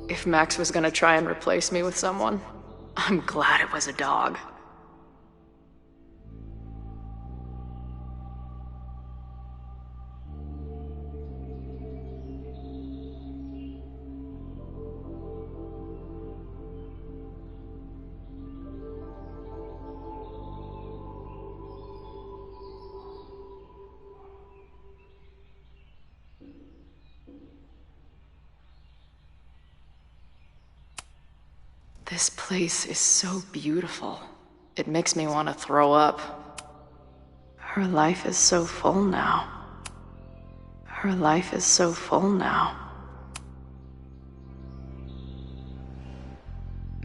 If Max was gonna try and replace me with someone, I'm glad it was a dog. This place is so beautiful. It makes me want to throw up. Her life is so full now. Her life is so full now.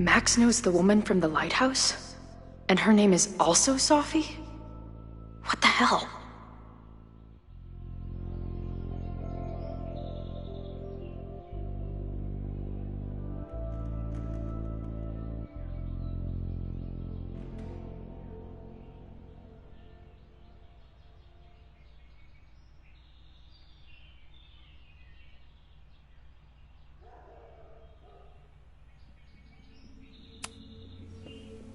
Max knows the woman from the lighthouse? And her name is also Sophie? What the hell?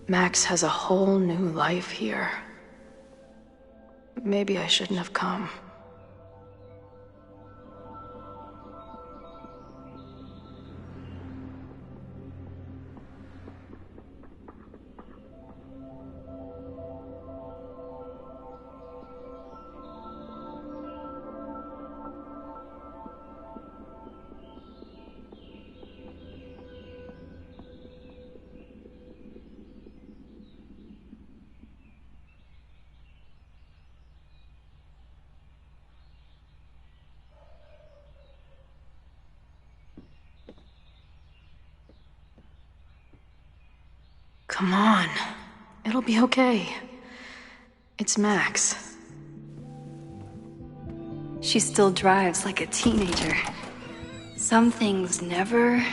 Max has a whole new life here. Maybe I shouldn't have come. Come on. It'll be okay. It's Max. She still drives like a teenager. Some things never...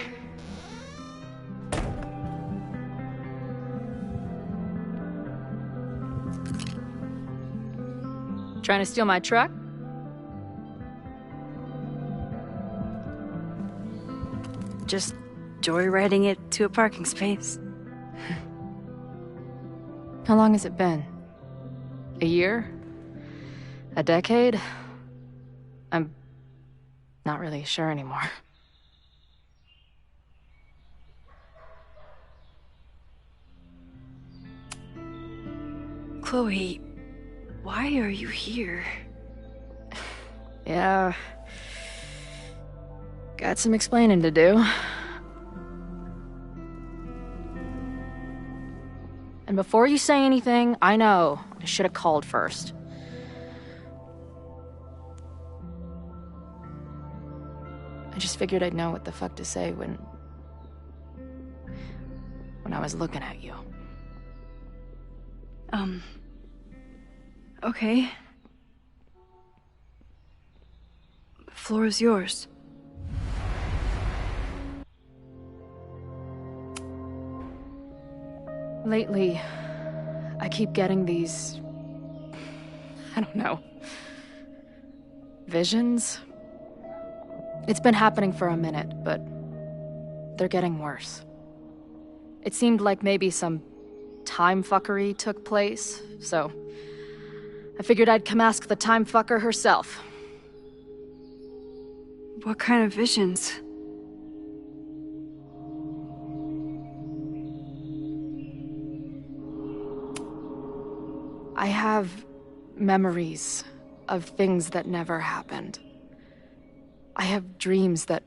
Trying to steal my truck? Just joyriding it to a parking space. How long has it been? A year? A decade? I'm not really sure anymore. Chloe, why are you here? Yeah. Got some explaining to do. And before you say anything, I know I should have called first. I just figured I'd know what the fuck to say when I was looking at you. Okay. The floor is yours. Lately, I keep getting these... I don't know... visions? It's been happening for a minute, but they're getting worse. It seemed like maybe some time fuckery took place, so I figured I'd come ask the time fucker herself. What kind of visions? I have memories of things that never happened. I have dreams that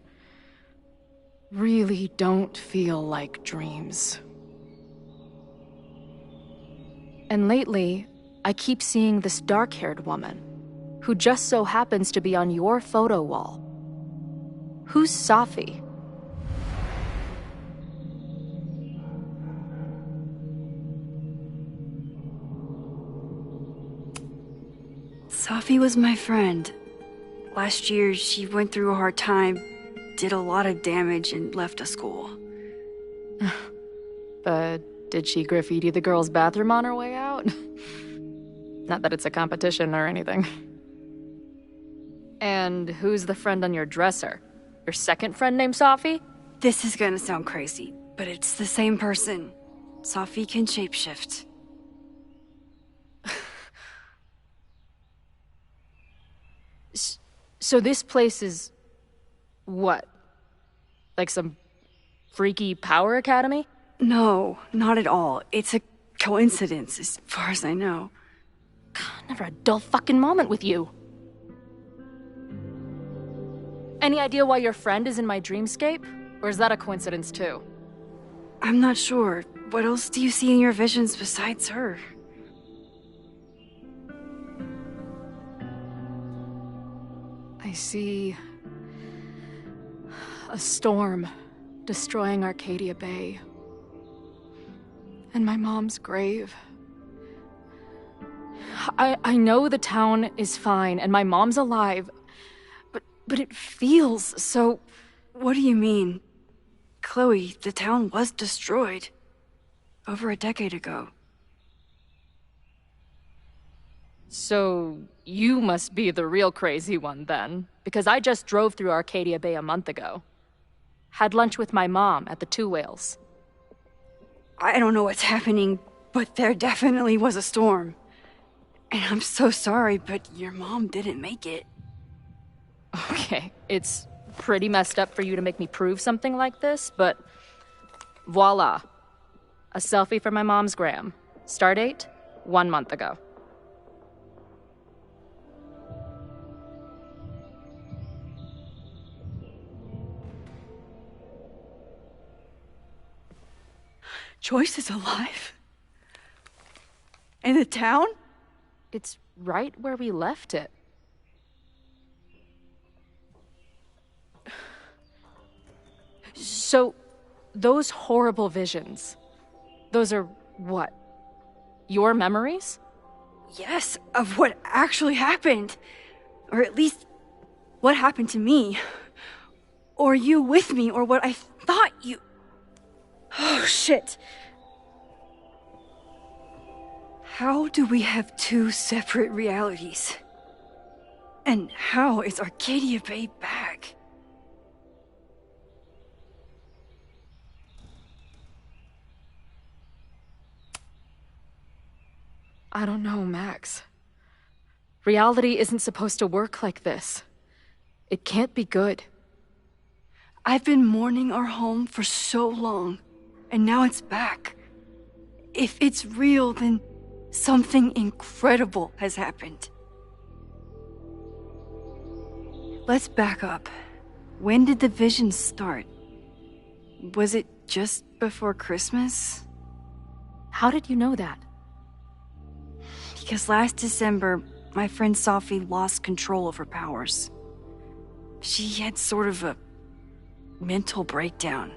really don't feel like dreams. And lately, I keep seeing this dark-haired woman, who just so happens to be on your photo wall. Who's Sophie? Sophie was my friend. Last year, she went through a hard time, did a lot of damage, and left the school. But did she graffiti the girls' bathroom on her way out? Not that it's a competition or anything. And who's the friend on your dresser? Your second friend named Sophie? This is gonna sound crazy, but it's the same person. Sophie can shapeshift. So this place is... what? Like some freaky power academy? No, not at all. It's a coincidence, as far as I know. Never a dull fucking moment with you. Any idea why your friend is in my dreamscape? Or is that a coincidence too? I'm not sure. What else do you see in your visions besides her? I see... a storm destroying Arcadia Bay. And my mom's grave. I know the town is fine and my mom's alive, but it feels so... What do you mean? Chloe, the town was destroyed. Over a decade ago. So, you must be the real crazy one then, because I just drove through Arcadia Bay a month ago. Had lunch with my mom at the Two Whales. I don't know what's happening, but there definitely was a storm. And I'm so sorry, but your mom didn't make it. Okay, it's pretty messed up for you to make me prove something like this, but voila. A selfie for my mom's gram. Stardate, 1 month ago. Joyce is alive? In the town? It's right where we left it. So, those horrible visions, those are what? Your memories? Yes, of what actually happened. Or at least, what happened to me. Or you with me, or what I thought you... Oh, shit. How do we have two separate realities? And how is Arcadia Bay back? I don't know, Max. Reality isn't supposed to work like this. It can't be good. I've been mourning our home for so long, and now it's back. If it's real, then something incredible has happened. Let's back up. When did the visions start? Was it just before Christmas? How did you know that? Because last December, my friend Sophie lost control of her powers. She had sort of a mental breakdown.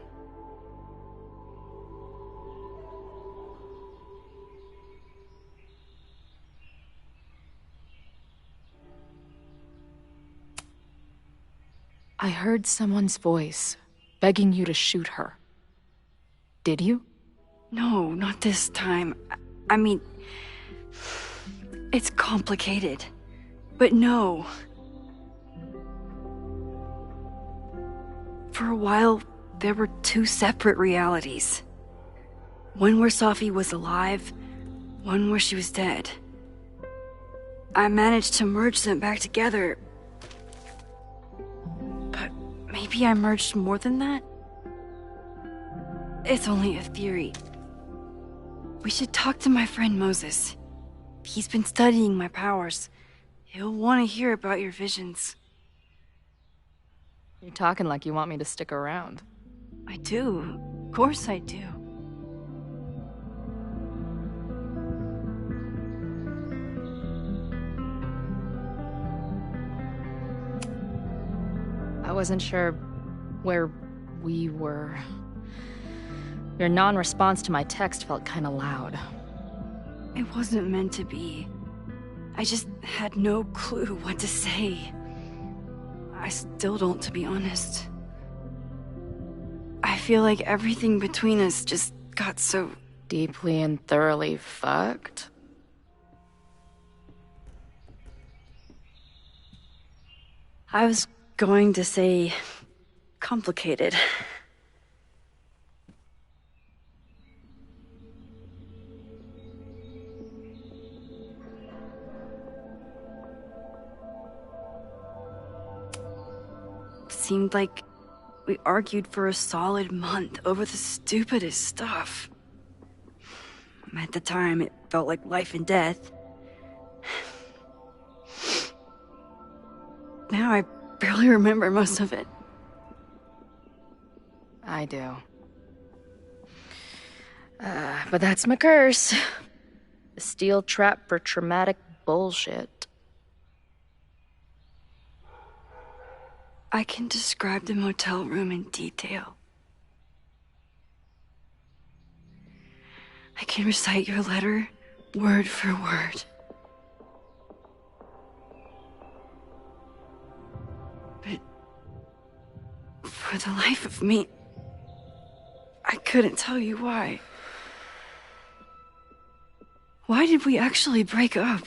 I heard someone's voice, begging you to shoot her. Did you? No, not this time. I mean... It's complicated. But no. For a while, there were two separate realities. One where Sophie was alive, one where she was dead. I managed to merge them back together. But maybe I merged more than that? It's only a theory. We should talk to my friend Moses. He's been studying my powers. He'll want to hear about your visions. You're talking like you want me to stick around. I do. Of course I do. I wasn't sure where we were. Your non-response to my text felt kinda loud. It wasn't meant to be. I just had no clue what to say. I still don't, to be honest. I feel like everything between us just got so... Deeply and thoroughly fucked? I was going to say... complicated. Seemed like we argued for a solid month over the stupidest stuff. At the time, it felt like life and death. Now I barely remember most of it. I do. But that's my curse. A steel trap for traumatic bullshit. I can describe the motel room in detail. I can recite your letter word for word. But for the life of me, I couldn't tell you why. Why did we actually break up?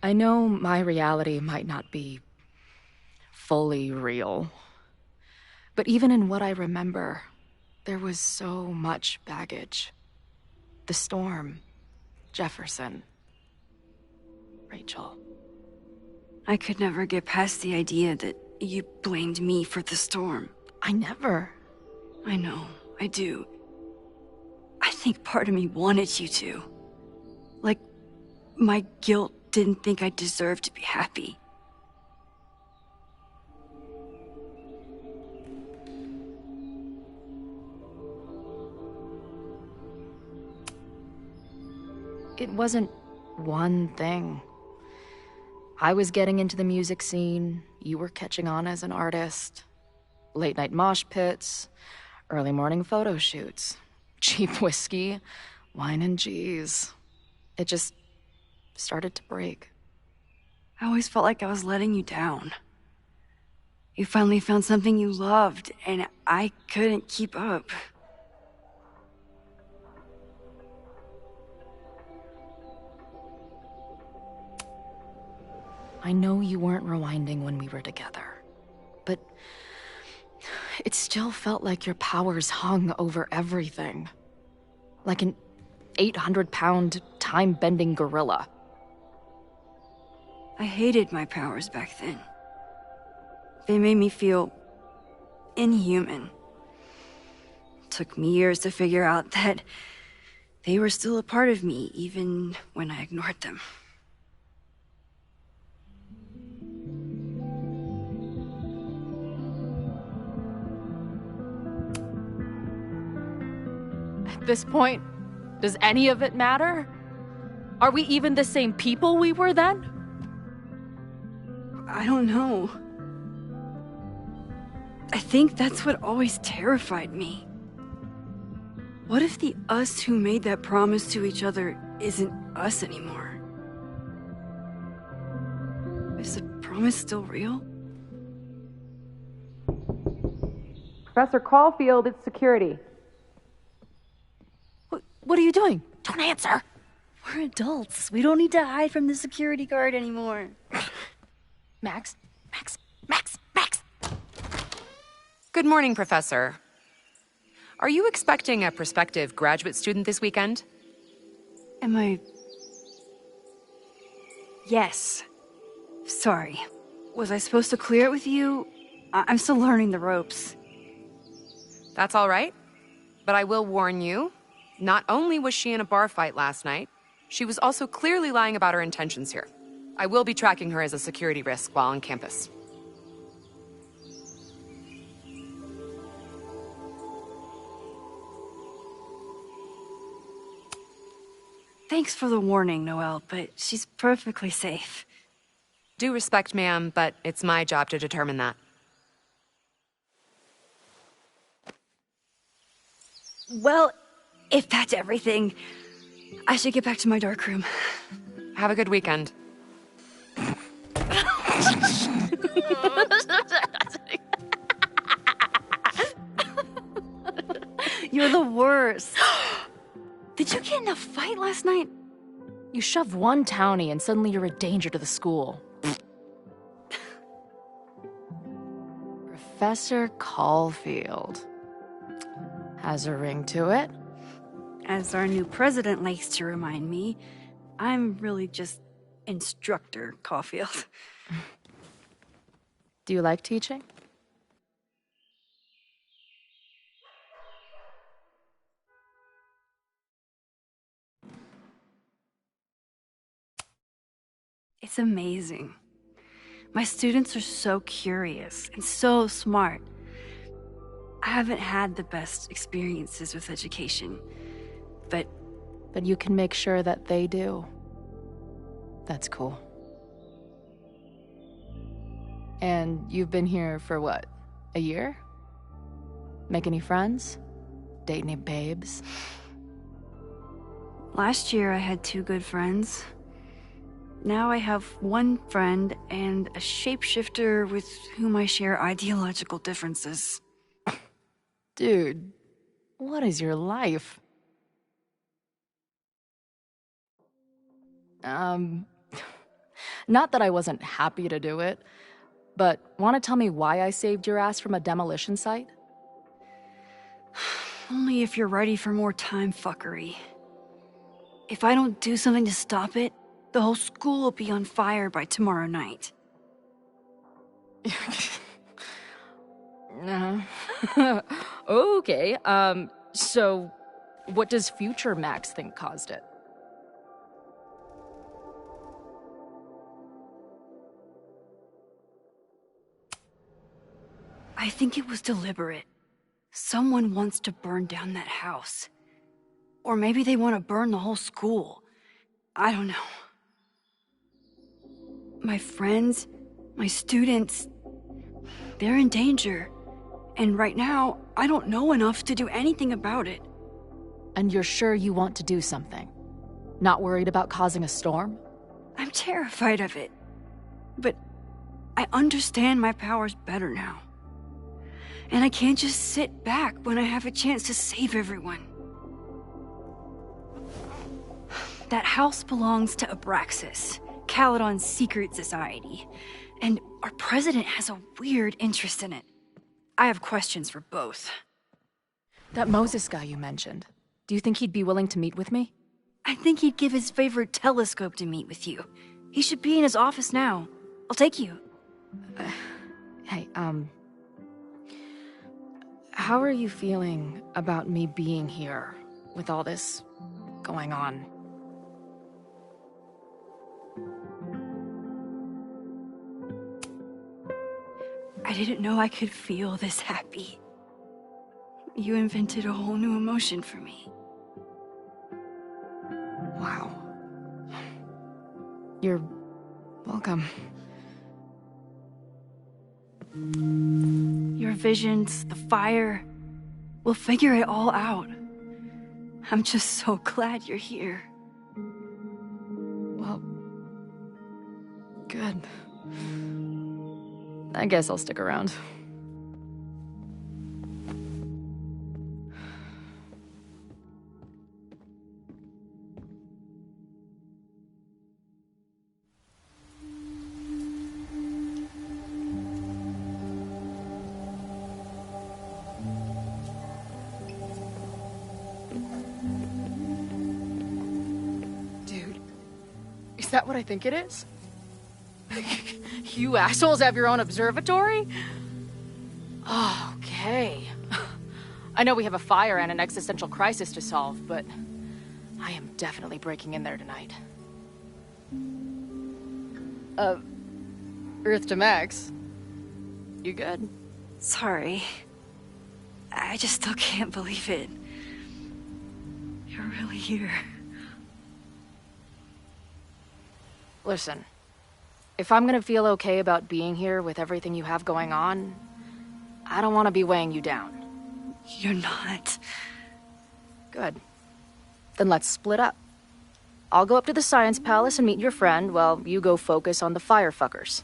I know my reality might not be fully real, but even in what I remember, there was so much baggage. The storm, Jefferson, Rachel. I could never get past the idea that you blamed me for the storm. I never. I know, I do. I think part of me wanted you to. Like, my guilt didn't think I deserved to be happy. It wasn't one thing. I was getting into the music scene, you were catching on as an artist. Late night mosh pits, early morning photo shoots, cheap whiskey, wine and cheese. It just started to break. I always felt like I was letting you down. You finally found something you loved, and I couldn't keep up. I know you weren't rewinding when we were together, but it still felt like your powers hung over everything. Like an 800-pound, time-bending gorilla. I hated my powers back then. They made me feel inhuman. Took me years to figure out that they were still a part of me, even when I ignored them. At this point, does any of it matter? Are we even the same people we were then? I don't know. I think that's what always terrified me. What if the us who made that promise to each other isn't us anymore? Is the promise still real? Professor Caulfield, it's security. What are you doing? Don't answer. We're adults. We don't need to hide from the security guard anymore. Max. Good morning, Professor. Are you expecting a prospective graduate student this weekend? Am I... Yes. Sorry. Was I supposed to clear it with you? I'm still learning the ropes. That's all right. But I will warn you, not only was she in a bar fight last night, she was also clearly lying about her intentions here. I will be tracking her as a security risk while on campus. Thanks for the warning, Noelle, but she's perfectly safe. Due respect, ma'am, but it's my job to determine that. Well, if that's everything, I should get back to my darkroom. Have a good weekend. You're the worst. Did you get in a fight last night? You shove one townie and suddenly you're a danger to the school. Professor Caulfield. Has a ring to it. As our new president likes to remind me, I'm really just Instructor Caulfield. Do you like teaching? It's amazing. My students are so curious and so smart. I haven't had the best experiences with education, but you can make sure that they do. That's cool. And you've been here for what? A year? Make any friends? Date any babes? Last year I had 2 good friends. Now I have 1 friend and a shapeshifter with whom I share ideological differences. Dude, what is your life? Not that I wasn't happy to do it, but want to tell me why I saved your ass from a demolition site? Only if you're ready for more time fuckery. If I don't do something to stop it, the whole school will be on fire by tomorrow night. Okay, so what does future Max think caused it? I think it was deliberate. Someone wants to burn down that house. Or maybe they want to burn the whole school. I don't know. My friends, my students, they're in danger. And right now, I don't know enough to do anything about it. And you're sure you want to do something? Not worried about causing a storm? I'm terrified of it. But I understand my powers better now. And I can't just sit back when I have a chance to save everyone. That house belongs to Abraxas, Caledon's secret society. And our president has a weird interest in it. I have questions for both. That Moses guy you mentioned, do you think he'd be willing to meet with me? I think he'd give his favorite telescope to meet with you. He should be in his office now. I'll take you. Hey, how are you feeling about me being here with all this going on? I didn't know I could feel this happy. You invented a whole new emotion for me. Wow. You're welcome. Your visions, the fire, we'll figure it all out. I'm just so glad you're here. Well, good. I guess I'll stick around. Dude, is that what I think it is? You assholes have your own observatory? Oh, okay. I know we have a fire and an existential crisis to solve, but I am definitely breaking in there tonight. Earth to Max. You good? Sorry. I just still can't believe it. You're really here. Listen. If I'm gonna feel okay about being here with everything you have going on, I don't want to be weighing you down. You're not. Good. Then let's split up. I'll go up to the Science Palace and meet your friend while you go focus on the firefuckers.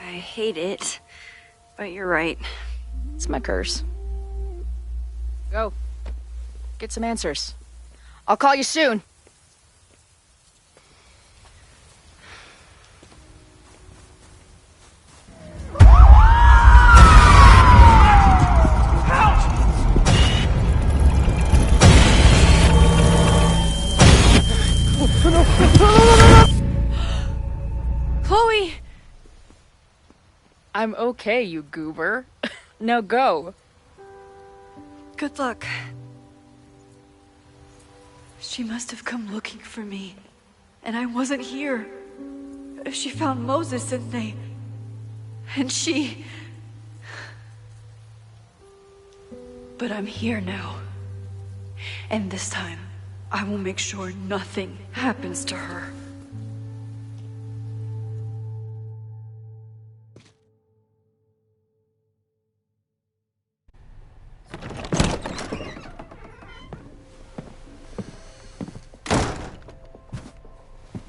I hate it, but you're right. It's my curse. Go. Get some answers. I'll call you soon. Chloe! I'm okay, you goober. Now go. Good luck. She must have come looking for me, and I wasn't here. She found Moses, and she... But I'm here now. And this time, I will make sure nothing happens to her.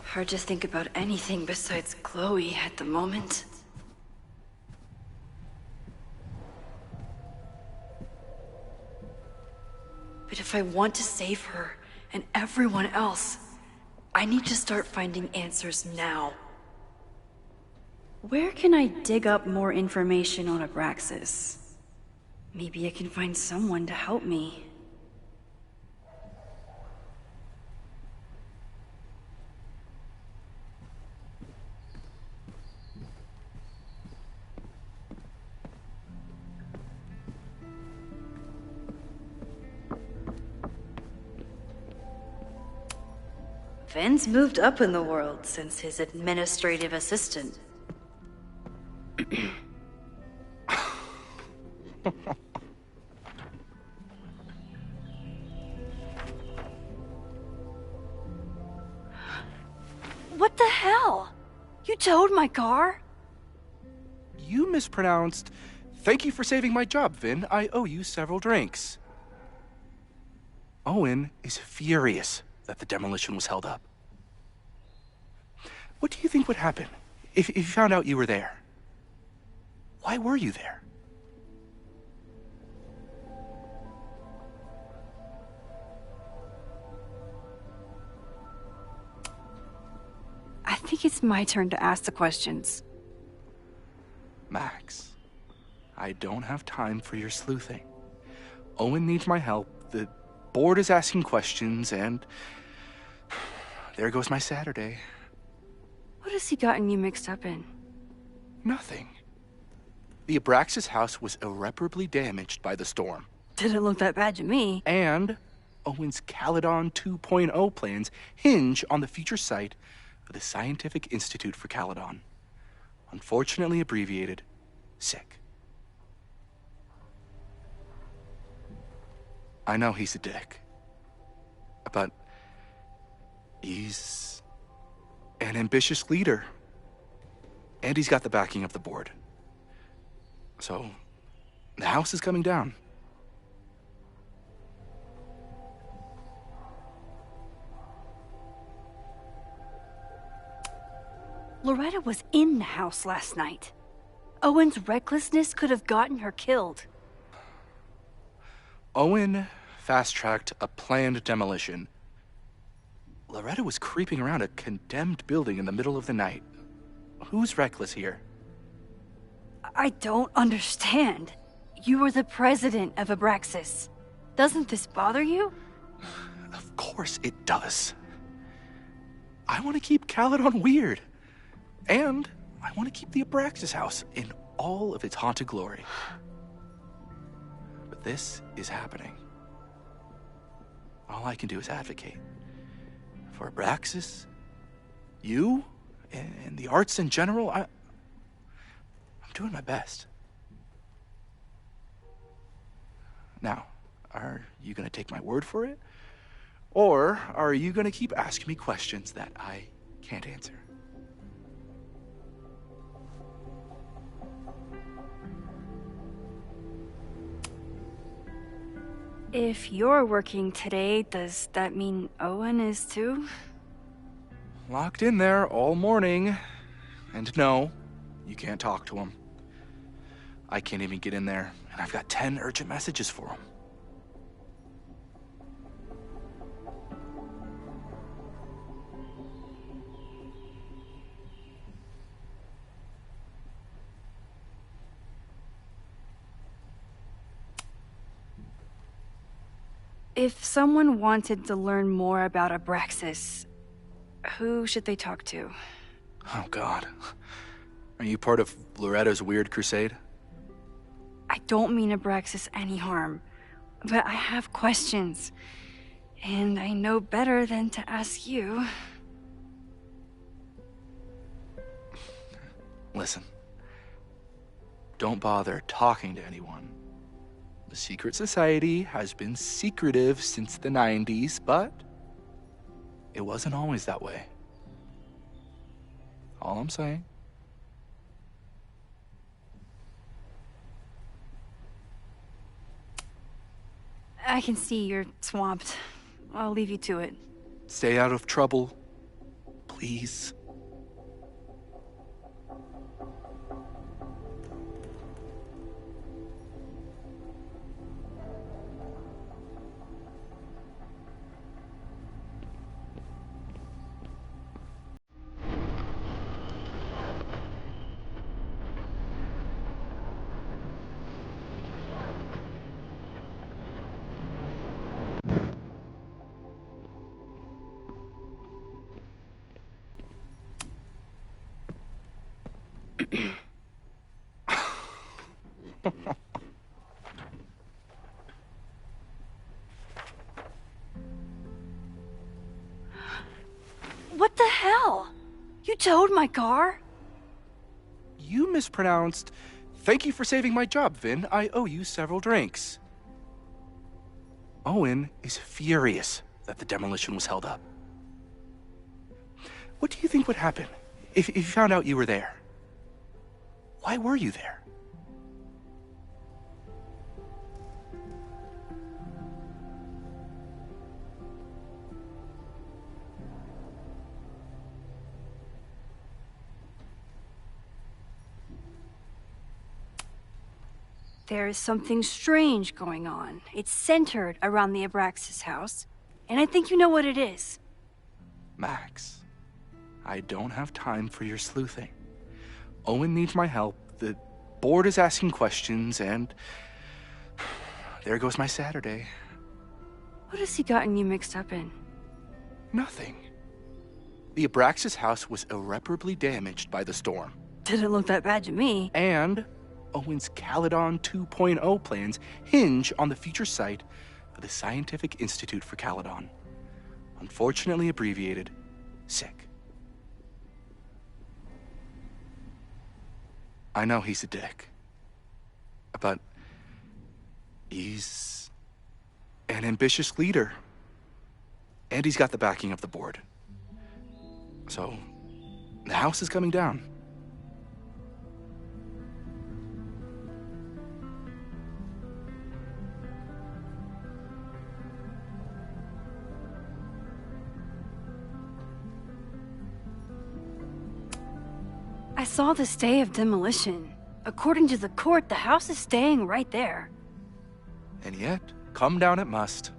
Hard to think about anything besides Chloe at the moment. But if I want to save her and everyone else, I need to start finding answers now. Where can I dig up more information on Abraxas? Maybe I can find someone to help me. Finn's moved up in the world since his administrative assistant. What the hell? You towed my car? You mispronounced. Thank you for saving my job, Vin. I owe you several drinks. Owen is furious that the demolition was held up. What do you think would happen if you found out you were there? Why were you there? I think it's my turn to ask the questions. Max, I don't have time for your sleuthing. Owen needs my help, the board is asking questions, and there goes my Saturday. What has he gotten you mixed up in? Nothing. The Abraxas house was irreparably damaged by the storm. Didn't look that bad to me. And Owen's Caledon 2.0 plans hinge on the future site of the Scientific Institute for Caledon. Unfortunately abbreviated, SICK. I know he's a dick, but he's an ambitious leader, and he's got the backing of the board. So, the house is coming down. Loretta was in the house last night. Owen's recklessness could have gotten her killed. Owen fast-tracked a planned demolition. Loretta was creeping around a condemned building in the middle of the night. Who's reckless here? I don't understand. You were the president of Abraxas. Doesn't this bother you? Of course it does. I want to keep Caledon weird. And I want to keep the Abraxas house in all of its haunted glory. But this is happening. All I can do is advocate. For Abraxas, you, and the arts in general, I'm doing my best. Now, are you going to take my word for it? Or are you going to keep asking me questions that I can't answer? If you're working today, does that mean Owen is too? Locked in there all morning. And no, you can't talk to him. I can't even get in there, and I've got 10 urgent messages for him. If someone wanted to learn more about Abraxas, who should they talk to? Oh, God. Are you part of Loretta's weird crusade? I don't mean Abraxas any harm, but I have questions, and I know better than to ask you. Listen, don't bother talking to anyone. The secret society has been secretive since the 90s, but it wasn't always that way. All I'm saying. I can see you're swamped. I'll leave you to it. Stay out of trouble, please. What the hell? You towed my car? You mispronounced. Thank you for saving my job, Vin. I owe you several drinks. Owen is furious that the demolition was held up. What do you think would happen if you found out you were there? Why were you there? There is something strange going on. It's centered around the Abraxas house, and I think you know what it is. Max, I don't have time for your sleuthing. Owen needs my help, the board is asking questions, and there goes my Saturday. What has he gotten you mixed up in? Nothing. The Abraxas house was irreparably damaged by the storm. Didn't look that bad to me. And Owen's Caledon 2.0 plans hinge on the future site of the Scientific Institute for Caledon. Unfortunately abbreviated, SICK. I know he's a dick, but he's an ambitious leader, and he's got the backing of the board. So, the house is coming down. I saw the stay of demolition. According to the court, the house is staying right there. And yet, come down it must.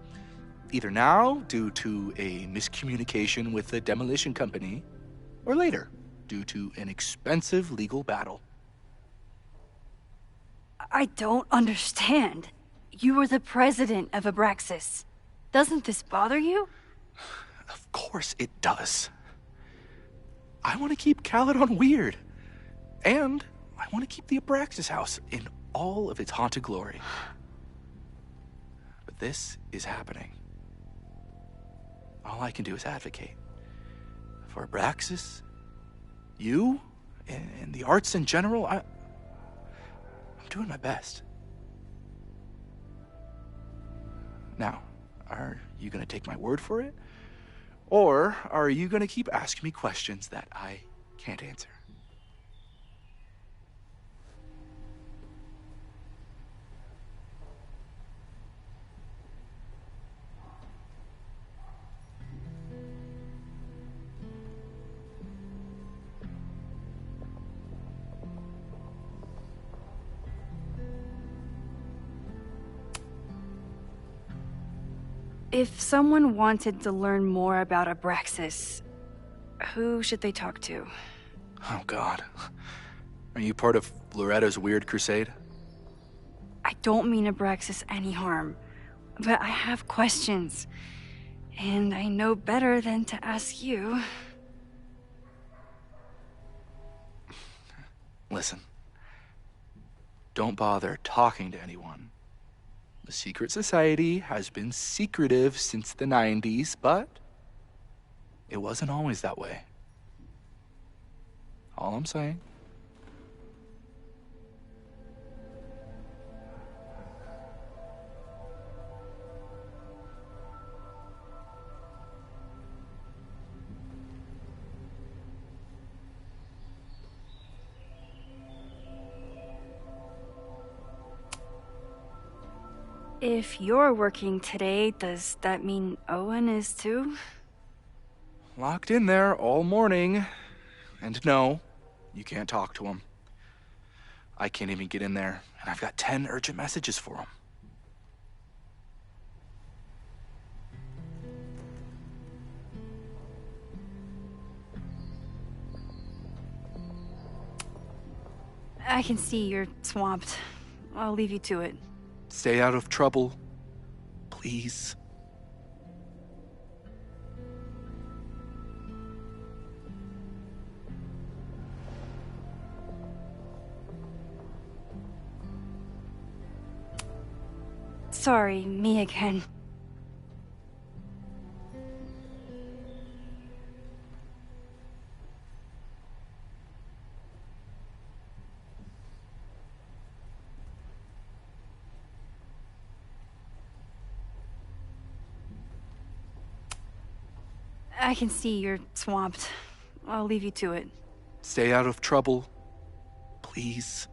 Either now, due to a miscommunication with the demolition company, or later, due to an expensive legal battle. I don't understand. You were the president of Abraxas. Doesn't this bother you? Of course it does. I want to keep Caledon weird. And I want to keep the Abraxas house in all of its haunted glory. But this is happening. All I can do is advocate. For Abraxas, you, and the arts in general, I'm doing my best. Now, are you going to take my word for it? Or are you going to keep asking me questions that I can't answer? If someone wanted to learn more about Abraxas, who should they talk to? Oh, God. Are you part of Loretta's weird crusade? I don't mean Abraxas any harm, but I have questions, and I know better than to ask you. Listen. Don't bother talking to anyone. The secret society has been secretive since the 90s, but it wasn't always that way. All I'm saying. If you're working today, does that mean Owen is too? Locked in there all morning. And no, you can't talk to him. I can't even get in there, and I've got 10 urgent messages for him. I can see you're swamped. I'll leave you to it. Stay out of trouble, please. Sorry, me again. I can see you're swamped. I'll leave you to it. Stay out of trouble, please.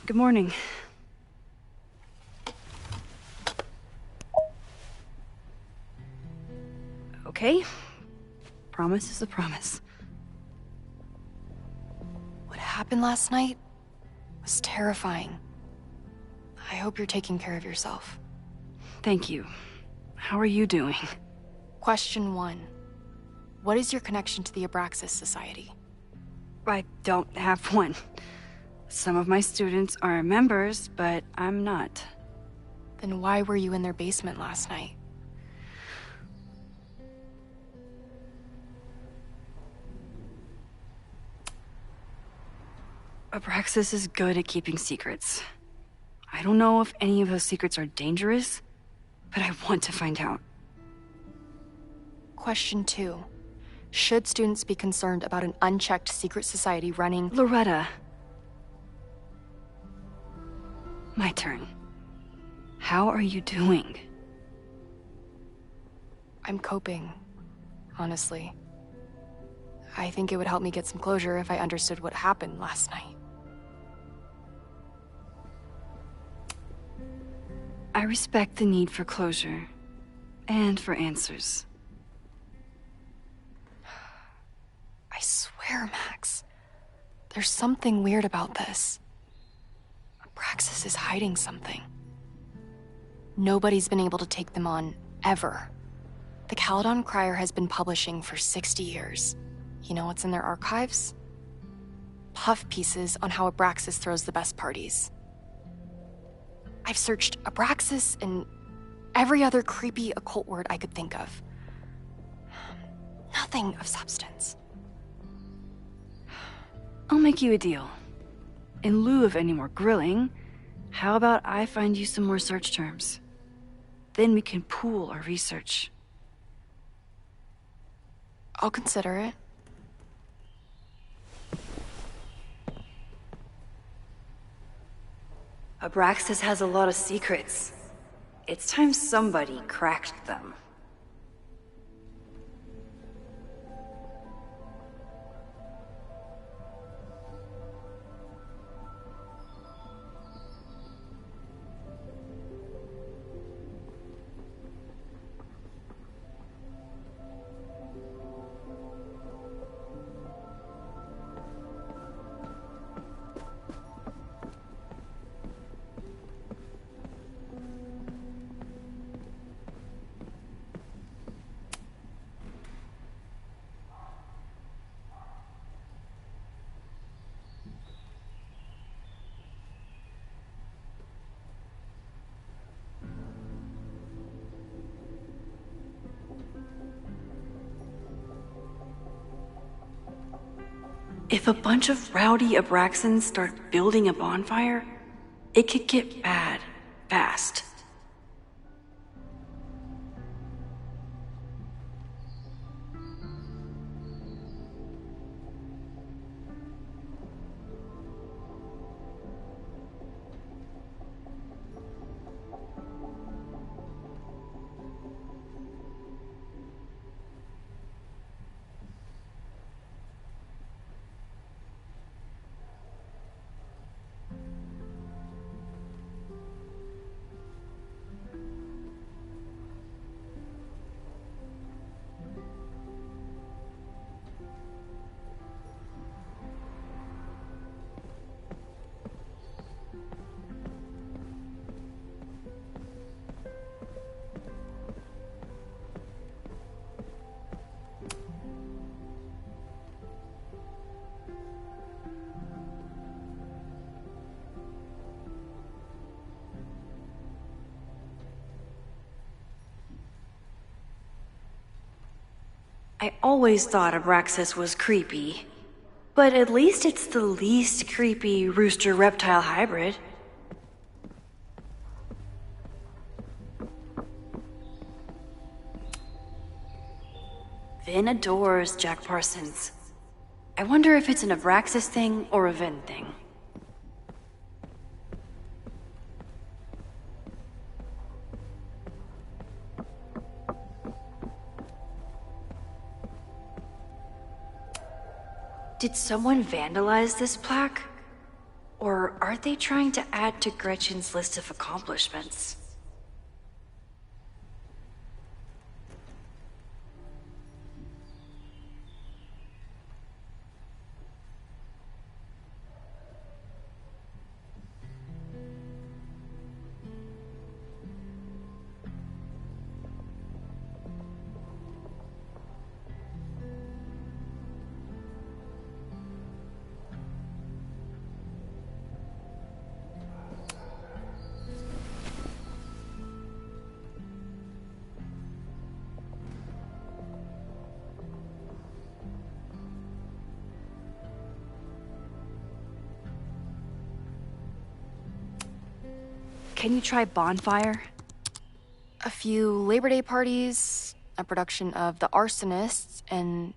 Good morning. Okay. Promise is a promise. What happened last night was terrifying. I hope you're taking care of yourself. Thank you. How are you doing? Question 1. What is your connection to the Abraxas Society? I don't have one. Some of my students are members, but I'm not. Then why were you in their basement last night? Abraxas is good at keeping secrets. I don't know if any of those secrets are dangerous, but I want to find out. Question 2. Should students be concerned about an unchecked secret society running— Loretta. My turn. How are you doing? I'm coping, honestly. I think it would help me get some closure if I understood what happened last night. I respect the need for closure, and for answers. I swear, Max, there's something weird about this. Abraxas is hiding something. Nobody's been able to take them on, ever. The Caledon Crier has been publishing for 60 years. You know what's in their archives? Puff pieces on how Abraxas throws the best parties. I've searched Abraxas and every other creepy occult word I could think of. Nothing of substance. I'll make you a deal. In lieu of any more grilling, how about I find you some more search terms? Then we can pool our research. I'll consider it. Abraxas has a lot of secrets. It's time somebody cracked them. If a bunch of rowdy Abraxans start building a bonfire, it could get bad, fast. I always thought Abraxas was creepy. But at least it's the least creepy rooster-reptile hybrid. Vin adores Jack Parsons. I wonder if it's an Abraxas thing or a Vin thing. Did someone vandalize this plaque? Or are they trying to add to Gretchen's list of accomplishments? Can you try Bonfire? A few Labor Day parties, a production of The Arsonists, and...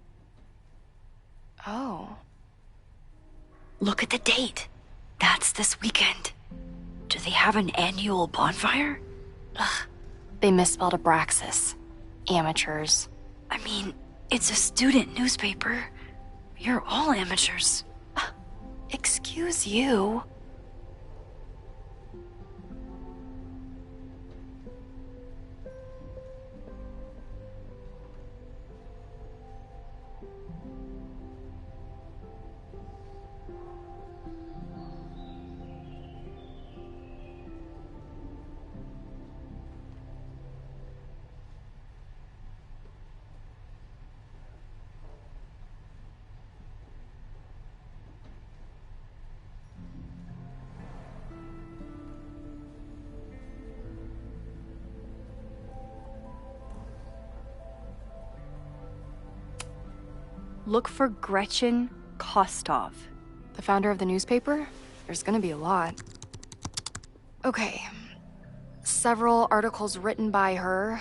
Oh. Look at the date. That's this weekend. Do they have an annual bonfire? Ugh. They misspelled Abraxas. Amateurs. I mean, it's a student newspaper. You're all amateurs. Excuse you. Look for Gretchen Kostov. The founder of the newspaper? There's gonna be a lot. Okay. Several articles written by her.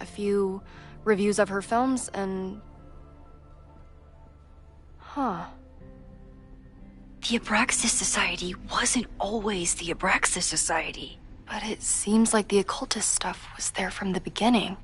A few reviews of her films, and... Huh. The Abraxas Society wasn't always the Abraxas Society. But it seems like the occultist stuff was there from the beginning.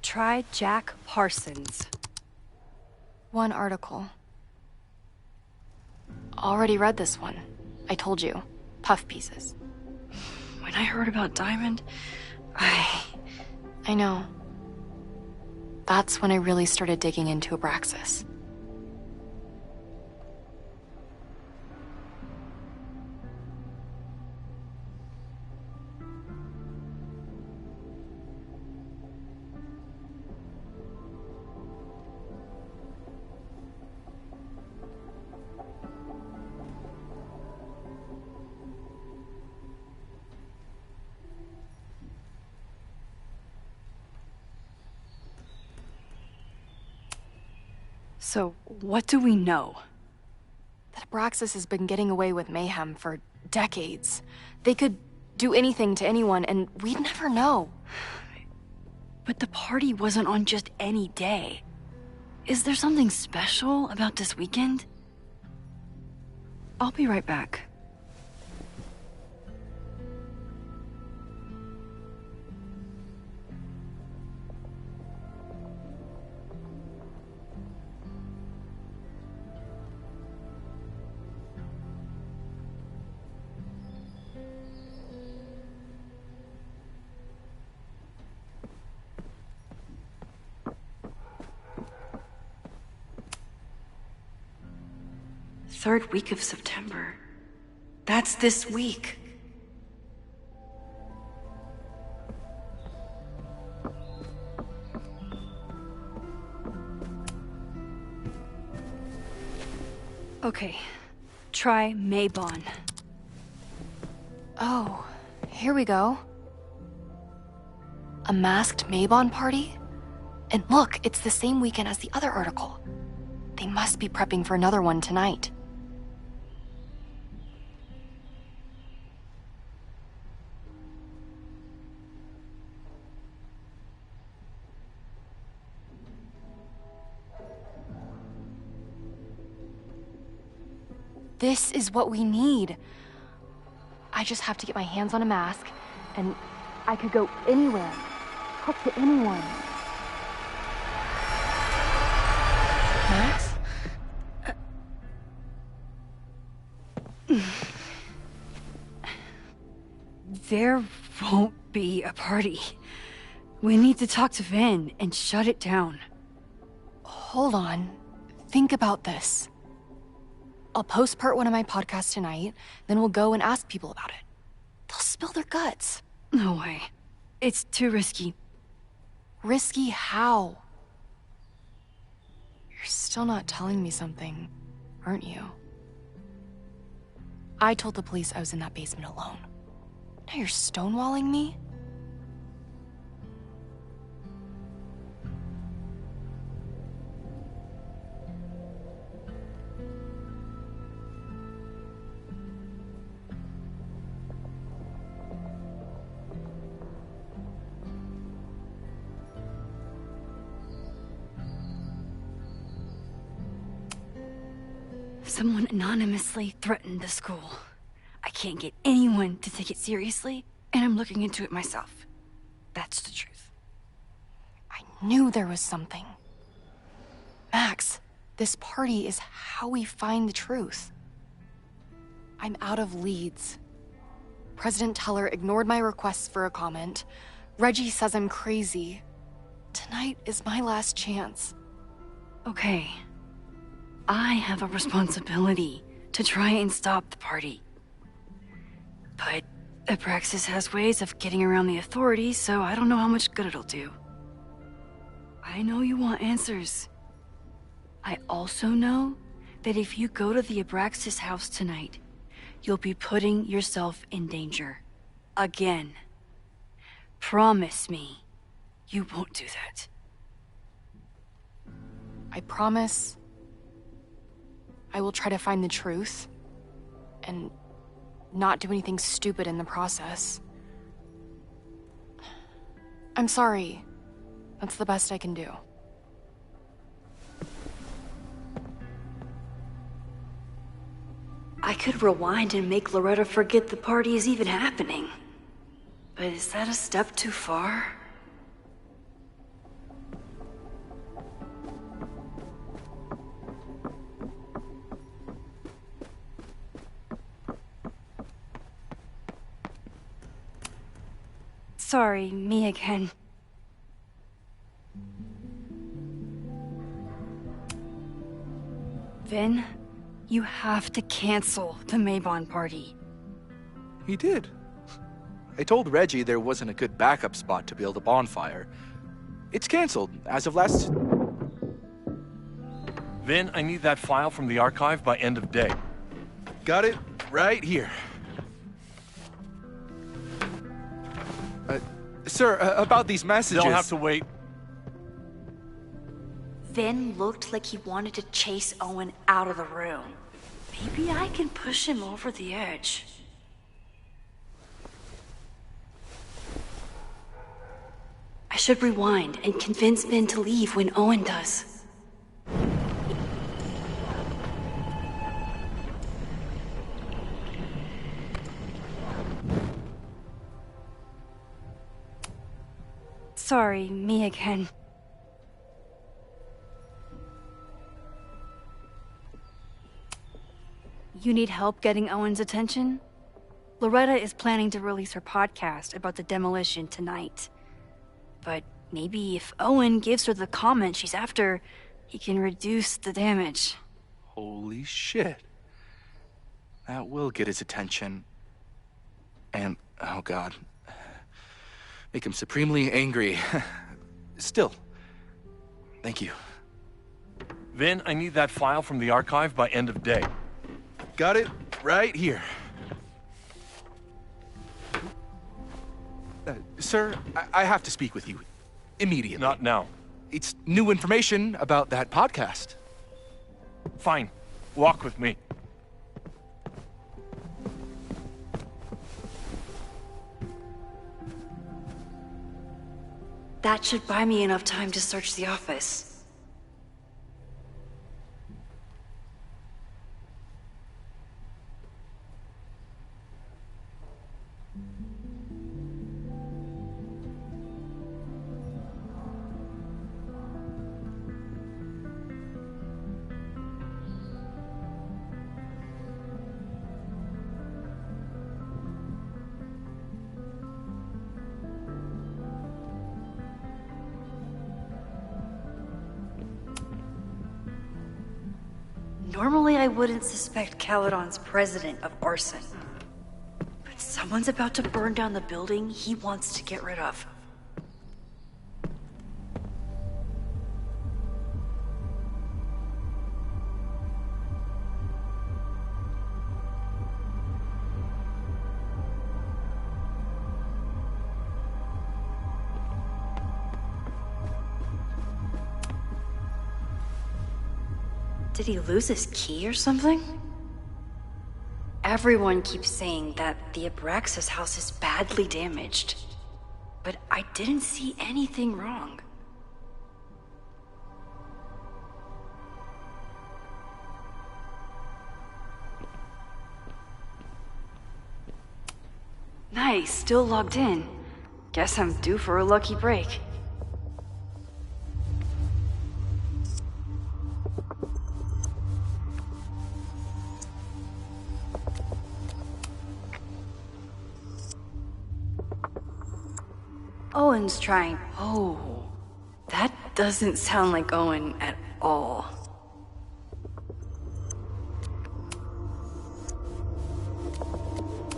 Try Jack Parsons. One article. Already read this one. I told you. Puff pieces. When I heard about Diamond, I know. That's when I really started digging into Abraxas. So, what do we know? That Abraxas has been getting away with mayhem for decades. They could do anything to anyone, and we'd never know. But the party wasn't on just any day. Is there something special about this weekend? I'll be right back. Third week of September. That's this week. Okay, try Maybon. Oh, here we go. A masked Maybon party? And look, it's the same weekend as the other article. They must be prepping for another one tonight. This is what we need. I just have to get my hands on a mask, and I could go anywhere, talk to anyone. Max? There won't be a party. We need to talk to Vin and shut it down. Hold on. Think about this. I'll post part 1 of my podcast tonight, then we'll go and ask people about it. They'll spill their guts. No way. It's too risky. Risky how? You're still not telling me something, aren't you? I told the police I was in that basement alone. Now you're stonewalling me? Someone anonymously threatened the school. I can't get anyone to take it seriously, and I'm looking into it myself. That's the truth. I knew there was something. Max, this party is how we find the truth. I'm out of leads. President Teller ignored my requests for a comment. Reggie says I'm crazy. Tonight is my last chance. Okay. I have a responsibility to try and stop the party. But Abraxas has ways of getting around the authorities, so I don't know how much good it'll do. I know you want answers. I also know that if you go to the Abraxas house tonight, you'll be putting yourself in danger. Again. Promise me you won't do that. I promise I will try to find the truth and not do anything stupid in the process. I'm sorry. That's the best I can do. I could rewind and make Loretta forget the party is even happening. But is that a step too far? Sorry, me again. Vin, you have to cancel the Maybon party. He did. I told Reggie there wasn't a good backup spot to build a bonfire. It's canceled as of last... Vin, I need that file from the archive by end of day. Got it right here. Sir, about these messages... They'll have to wait. Vin looked like he wanted to chase Owen out of the room. Maybe I can push him over the edge. I should rewind and convince Vin to leave when Owen does. Sorry, me again. You need help getting Owen's attention? Loretta is planning to release her podcast about the demolition tonight. But maybe if Owen gives her the comment she's after, he can reduce the damage. Holy shit. That will get his attention. And, oh god. Make him supremely angry. Still, thank you. Vin, I need that file from the archive by end of day. Got it right here. Sir, I have to speak with you immediately. Not now. It's new information about that podcast. Fine. Walk with me. That should buy me enough time to search the office. Normally, I wouldn't suspect Caledon's president of arson. But someone's about to burn down the building he wants to get rid of. Did he lose his key or something? Everyone keeps saying that the Abraxas house is badly damaged, but I didn't see anything wrong. Nice, still logged in. Guess I'm due for a lucky break. Owen's trying. Oh, that doesn't sound like Owen at all.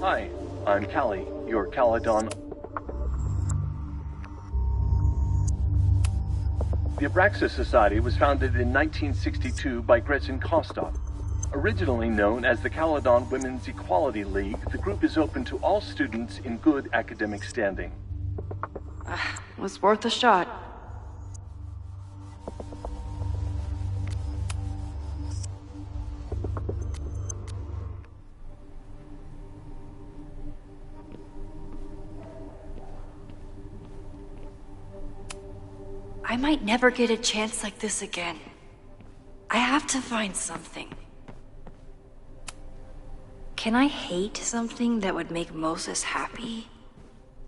Hi, I'm Callie, your Caledon. The Abraxas Society was founded in 1962 by Gretchen Kostov. Originally known as the Caledon Women's Equality League, the group is open to all students in good academic standing. Was worth a shot. I might never get a chance like this again. I have to find something. Can I hate something that would make Moses happy?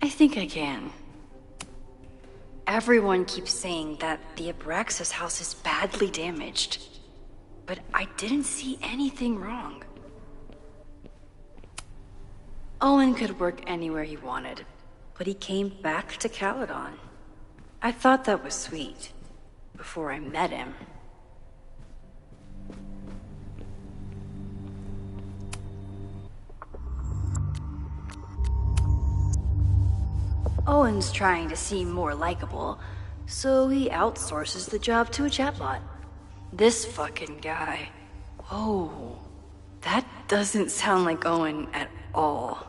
I think I can. Everyone keeps saying that the Abraxas house is badly damaged, but I didn't see anything wrong. Owen could work anywhere he wanted, but he came back to Caledon. I thought that was sweet, before I met him. Owen's trying to seem more likable, so he outsources the job to a chatbot. This fucking guy. Whoa, that doesn't sound like Owen at all.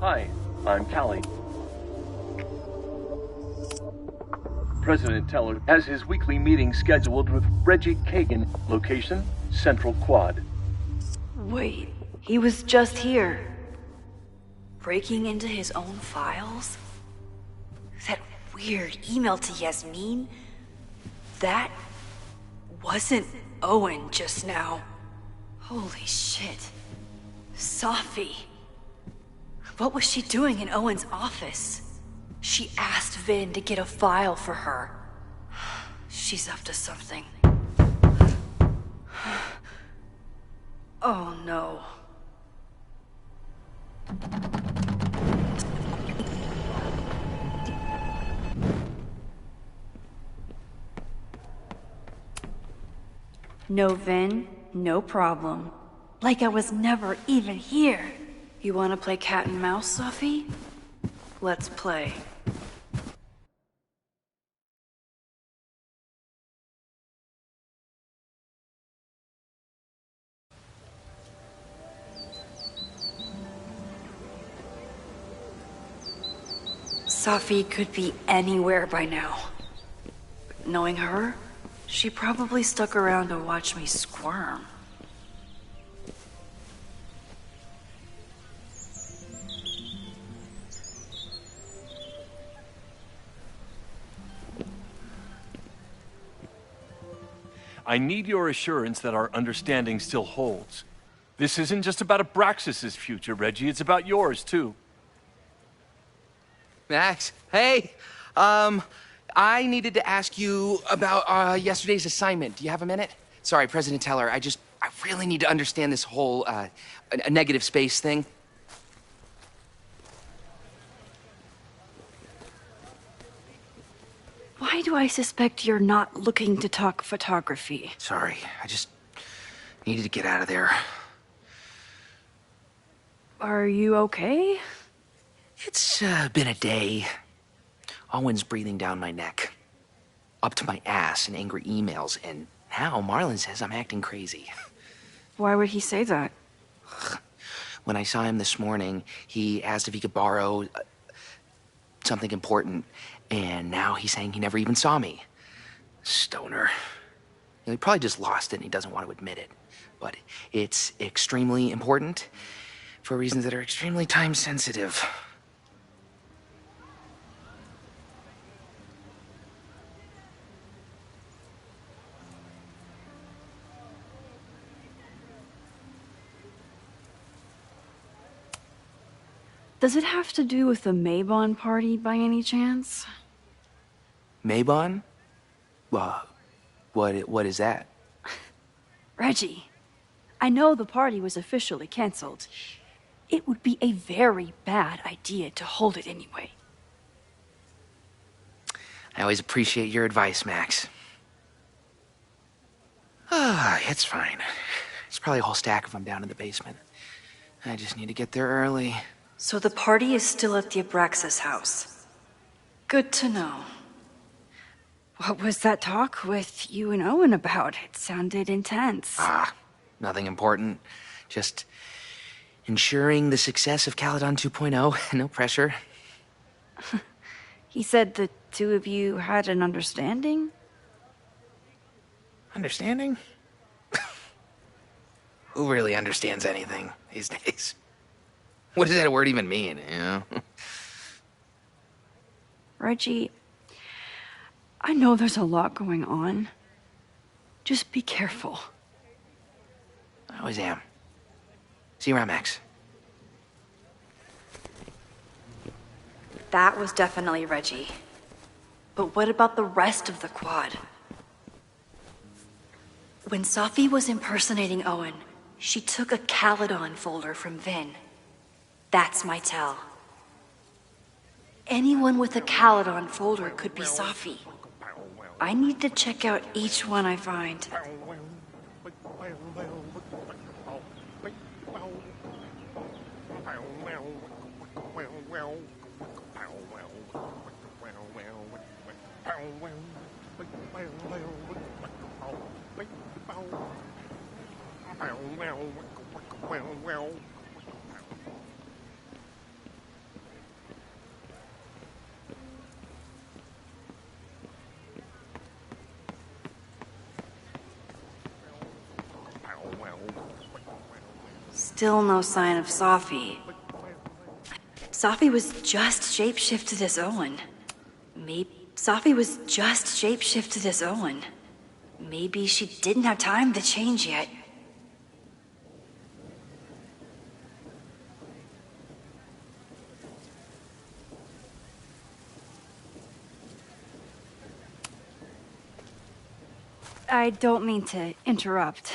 Hi, I'm Callie. President Teller has his weekly meeting scheduled with Reggie Kagan, location Central Quad. Wait, he was just here. Breaking into his own files? That weird email to Yasmin? That wasn't Owen just now. Holy shit. Safi. What was she doing in Owen's office? She asked Vin to get a file for her. She's up to something. Oh no. No Vin, no problem. Like I was never even here. You wanna play cat and mouse, Safi? Let's play. Safi could be anywhere by now. But knowing her, she probably stuck around to watch me squirm. I need your assurance that our understanding still holds. This isn't just about Abraxas's future, Reggie. It's about yours, too. Max, hey. I needed to ask you about yesterday's assignment. Do you have a minute? Sorry, President Teller, I really need to understand this whole a negative space thing. Why do I suspect you're not looking to talk photography? Sorry, I just needed to get out of there. Are you okay? It's been a day. Owen's breathing down my neck, up to my ass in angry emails, and now Marlon says I'm acting crazy. Why would he say that? When I saw him this morning, he asked if he could borrow something important, and now he's saying he never even saw me. Stoner. He probably just lost it and he doesn't want to admit it. But it's extremely important for reasons that are extremely time sensitive. Does it have to do with the Maybon party by any chance? Maybon? What is that? Reggie, I know the party was officially canceled. It would be a very bad idea to hold it anyway. I always appreciate your advice, Max. It's fine. It's probably a whole stack if I'm down in the basement. I just need to get there early. So the party is still at the Abraxas house. Good to know. What was that talk with you and Owen about? It sounded intense. Nothing important. Just ensuring the success of Caledon 2.0. No pressure. He said the two of you had an understanding? Understanding? Who really understands anything these days? What does that word even mean, you know? Reggie, I know there's a lot going on. Just be careful. I always am. See you around, Max. That was definitely Reggie. But what about the rest of the quad? When Safi was impersonating Owen, she took a Caledon folder from Vin. That's my tell. Anyone with a Caledon folder could be Safi. I need to check out each one I find. still no sign of Safi. Safi was just shapeshifted as Owen. Safi was just shapeshifted as Owen. Maybe she didn't have time to change yet. I don't mean to interrupt.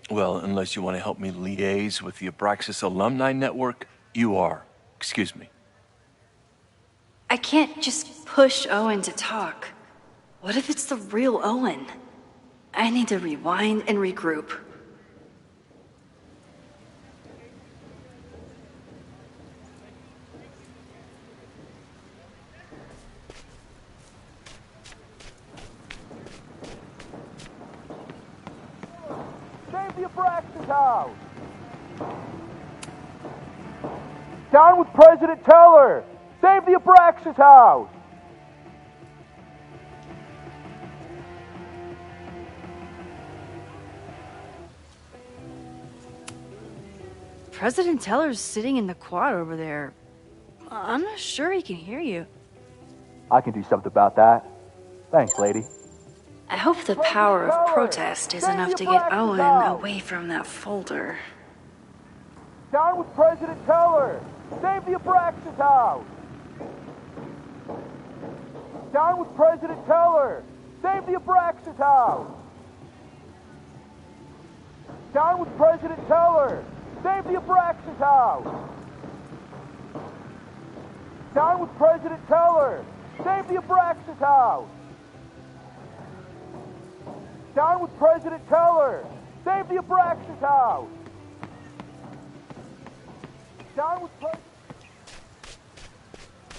Well, unless you want to help me liaise with the Abraxas Alumni Network, you are. Excuse me. I can't just push Owen to talk. What if it's the real Owen? I need to rewind and regroup. Save the Abraxas house! Down with President Teller! Save the Abraxas house! President Teller's sitting in the quad over there. I'm not sure he can hear you. I can do something about that. Thanks, lady. I hope the power of protest is enough to get Owen away from that folder. Down with President Teller! Save the Abraxas house! Down with President Teller! Save the Abraxas house! Down with President Teller! Save the Abraxas house! Down with President Teller! Save the Abraxas house! Down with President Teller! Save the Abraxas house! Down with President...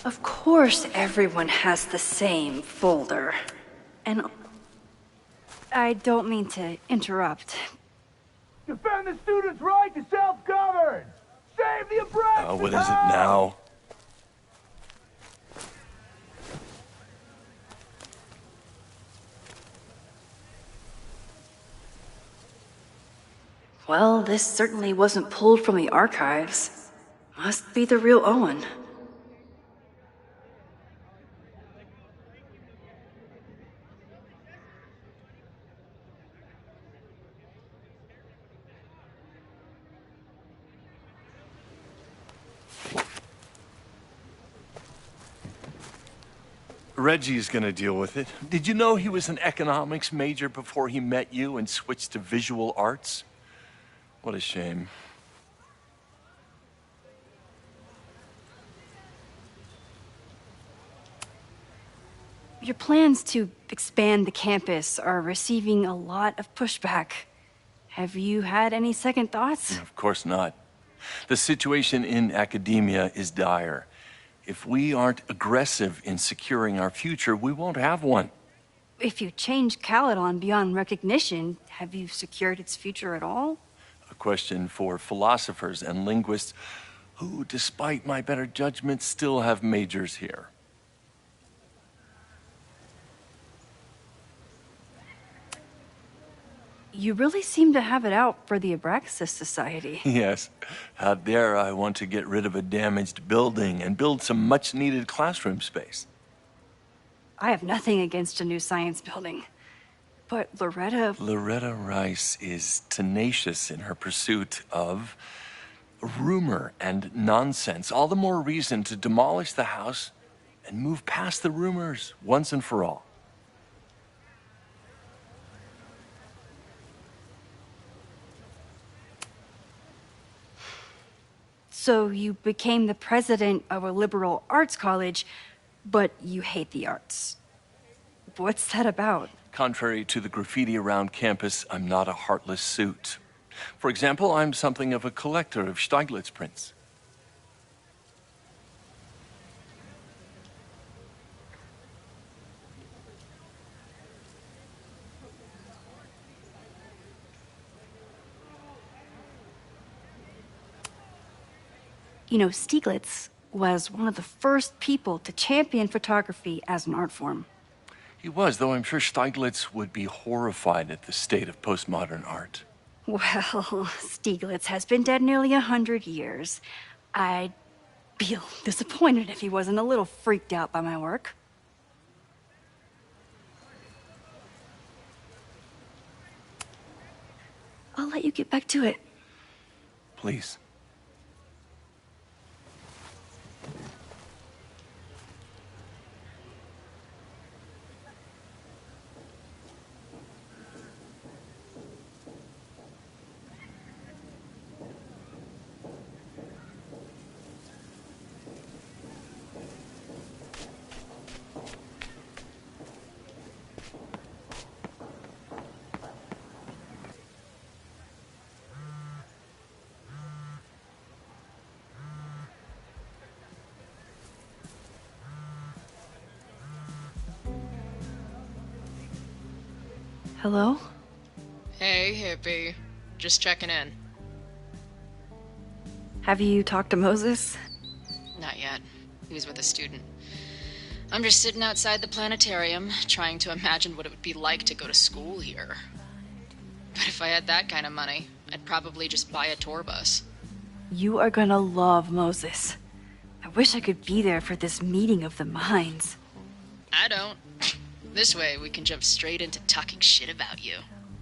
Of course everyone has the same folder. And I don't mean to interrupt. Defend the students' right to self-govern! Save the Abraxas What is it now? well, this certainly wasn't pulled from the archives. Must be the real Owen. Reggie's gonna deal with it. Did you know he was an economics major before he met you and switched to visual arts? What a shame. Your plans to expand the campus are receiving a lot of pushback. Have you had any second thoughts? Of course not. The situation in academia is dire. If we aren't aggressive in securing our future, we won't have one. If you change Caledon beyond recognition, have you secured its future at all? A question for philosophers and linguists who, despite my better judgment, still have majors here. You really seem to have it out for the Abraxas Society. Yes. Out there, I want to get rid of a damaged building and build some much-needed classroom space. I have nothing against a new science building. But Loretta Rice is tenacious in her pursuit of rumor and nonsense. All the more reason to demolish the house and move past the rumors once and for all. So you became the president of a liberal arts college, but you hate the arts. What's that about? Contrary to the graffiti around campus, I'm not a heartless suit. For example, I'm something of a collector of Stieglitz prints. You know, Stieglitz was one of the first people to champion photography as an art form. He was, though I'm sure Stieglitz would be horrified at the state of postmodern art. Well, Stieglitz has been dead nearly 100 years. I'd feel disappointed if he wasn't a little freaked out by my work. I'll let you get back to it. Please. Hello? Hey, hippie. Just checking in. Have you talked to Moses? Not yet. He was with a student. I'm just sitting outside the planetarium, trying to imagine what it would be like to go to school here. But if I had that kind of money, I'd probably just buy a tour bus. You are gonna love Moses. I wish I could be there for this meeting of the minds. I don't. This way, we can jump straight into talking shit about you.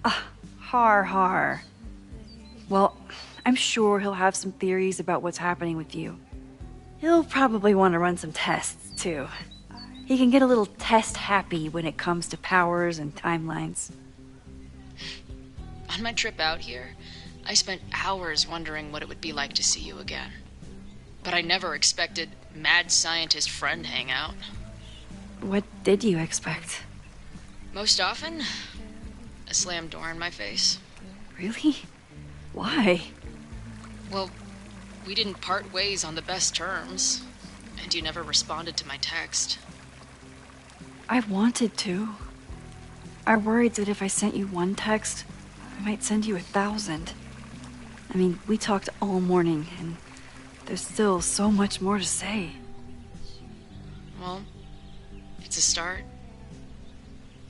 Har. Well, I'm sure he'll have some theories about what's happening with you. He'll probably want to run some tests, too. He can get a little test-happy when it comes to powers and timelines. On my trip out here, I spent hours wondering what it would be like to see you again. But I never expected mad scientist friend hangout. What did you expect? Most often, a slammed door in my face. Really? Why? Well, we didn't part ways on the best terms, and you never responded to my text. I wanted to. I worried that if I sent you one text, I might send you 1,000. I mean, we talked all morning, and there's still so much more to say. Well, it's a start.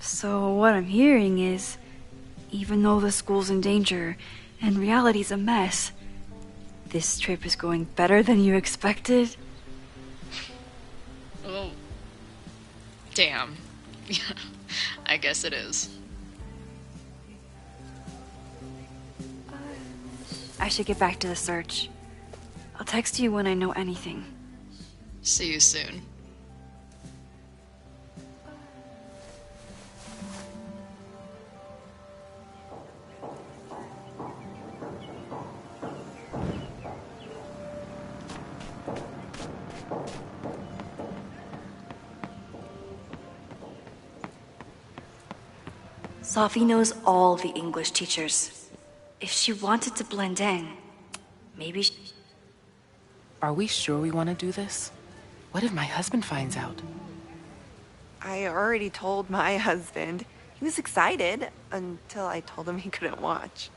So what I'm hearing is, even though the school's in danger and reality's a mess, this trip is going better than you expected? Oh. Damn. I guess it is. I should get back to the search. I'll text you when I know anything. See you soon. Sophie knows all the English teachers. If she wanted to blend in, maybe Are we sure we want to do this? What if my husband finds out? I already told my husband. He was excited until I told him he couldn't watch.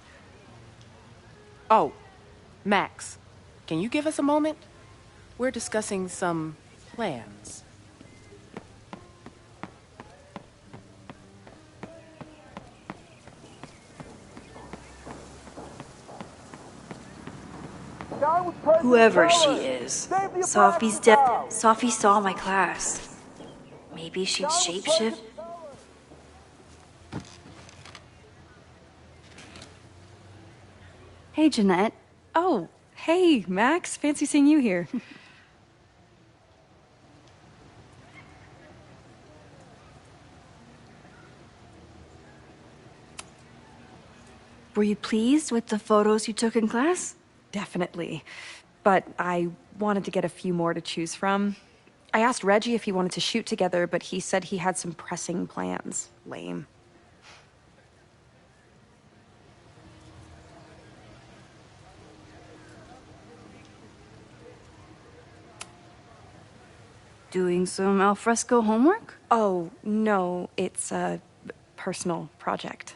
Oh, Max, can you give us a moment? We're discussing some plans. whoever she is. Sophie saw my class. Maybe she'd shapeshift. Hey, Jeanette. Oh, hey, Max. Fancy seeing you here. Were you pleased with the photos you took in class? Definitely. But I wanted to get a few more to choose from. I asked Reggie if he wanted to shoot together, but he said he had some pressing plans. Lame. Doing some alfresco homework? Oh, no, it's a personal project.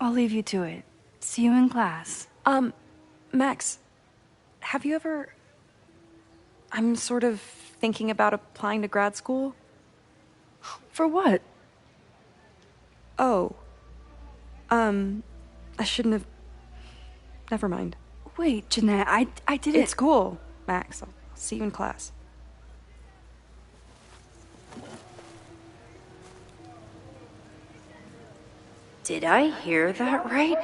I'll leave you to it. See you in class. Max, have you ever... I'm sort of thinking about applying to grad school. For what? Oh. I shouldn't have... Never mind. Wait, Jeanette, I didn't... It's cool, Max. I'll see you in class. Did I hear that right?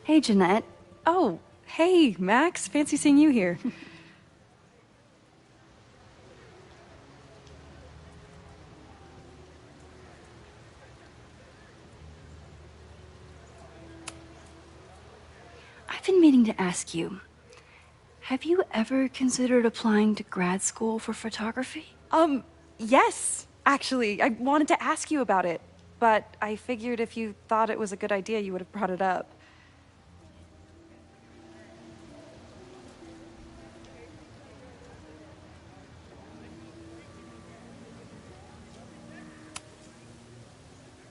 Hey, Jeanette. Oh, hey, Max. Fancy seeing you here. I've been meaning to ask you, have you ever considered applying to grad school for photography? Yes, actually. I wanted to ask you about it, but I figured if you thought it was a good idea, you would have brought it up.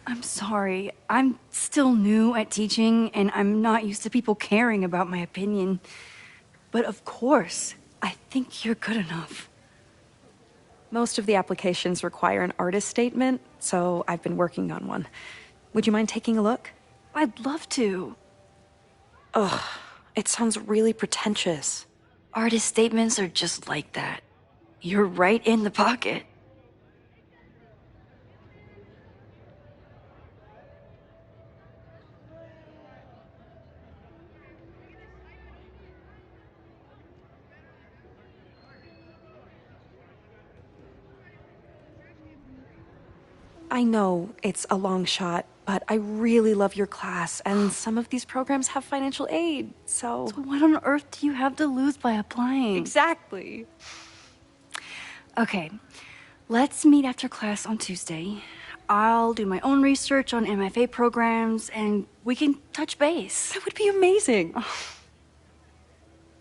I'm sorry. I'm still new at teaching, and I'm not used to people caring about my opinion. But of course, I think you're good enough. Most of the applications require an artist statement, so I've been working on one. Would you mind taking a look? I'd love to. Ugh, it sounds really pretentious. Artist statements are just like that. You're right in the pocket. I know it's a long shot, but I really love your class, and some of these programs have financial aid, so... So what on earth do you have to lose by applying? Exactly. Okay, let's meet after class on Tuesday. I'll do my own research on MFA programs, and we can touch base. That would be amazing.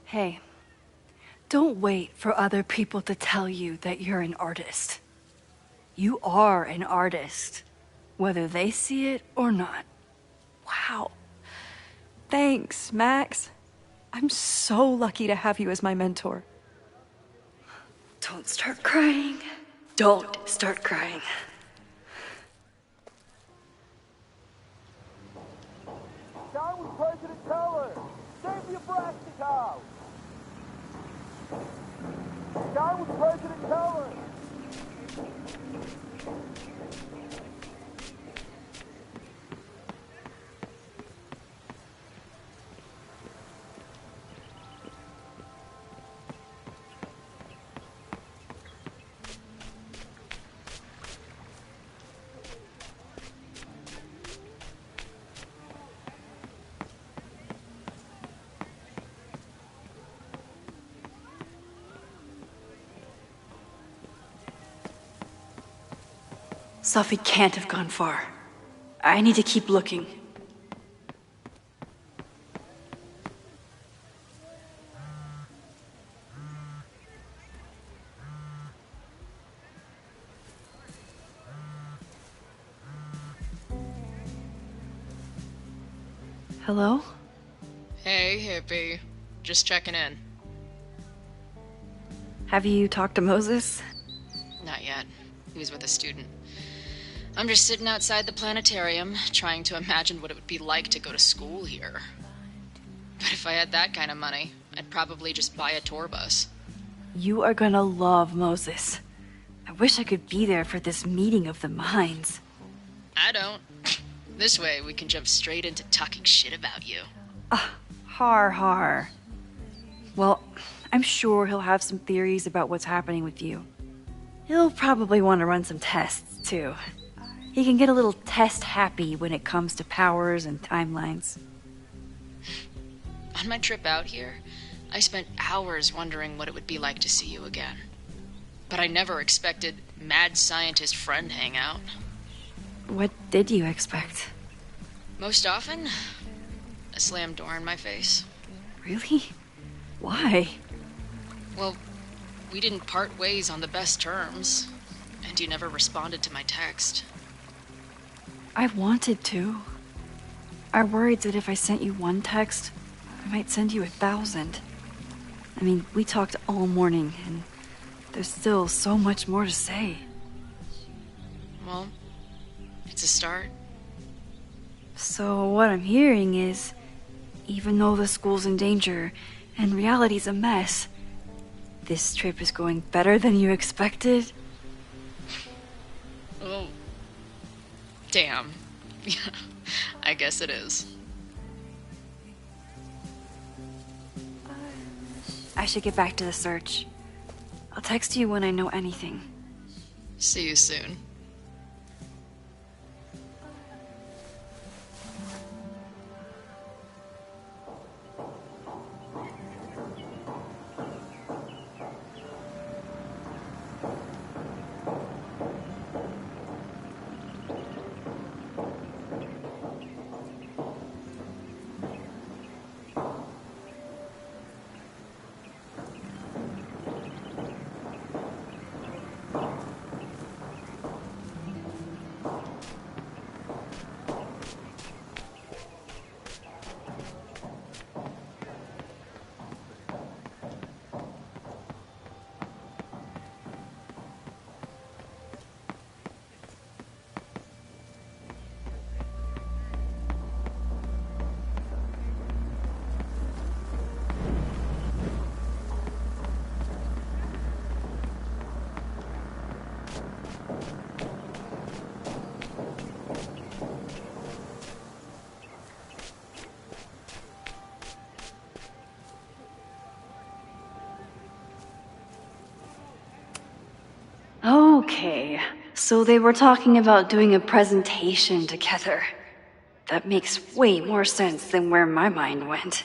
Hey, don't wait for other people to tell you that you're an artist. You are an artist, whether they see it or not. Wow. Thanks, Max. I'm so lucky to have you as my mentor. Don't start crying. Don't start crying. Down with President Keller! Save Nebraska cow! Down with President Keller! Sophie can't have gone far. I need to keep looking. Hello? Hey, hippie. Just checking in. Have you talked to Moses? Not yet. He was with a student. I'm just sitting outside the planetarium, trying to imagine what it would be like to go to school here. But if I had that kind of money, I'd probably just buy a tour bus. You are gonna love Moses. I wish I could be there for this meeting of the minds. I don't. This way, we can jump straight into talking shit about you. Har har. Well, I'm sure he'll have some theories about what's happening with you. He'll probably want to run some tests, too. He can get a little test happy when it comes to powers and timelines. On my trip out here, I spent hours wondering what it would be like to see you again. But I never expected mad scientist friend hangout. What did you expect? Most often, a slammed door in my face. Really? Why? Well, we didn't part ways on the best terms, and you never responded to my text. I wanted to. I worried that if I sent you one text, I might send you 1,000. I mean, we talked all morning, and there's still so much more to say. Well, it's a start. So what I'm hearing is, even though the school's in danger and reality's a mess, this trip is going better than you expected? Oh. Damn. Yeah, I guess it is. I should get back to the search. I'll text you when I know anything. See you soon. Okay, so they were talking about doing a presentation together. That makes way more sense than where my mind went.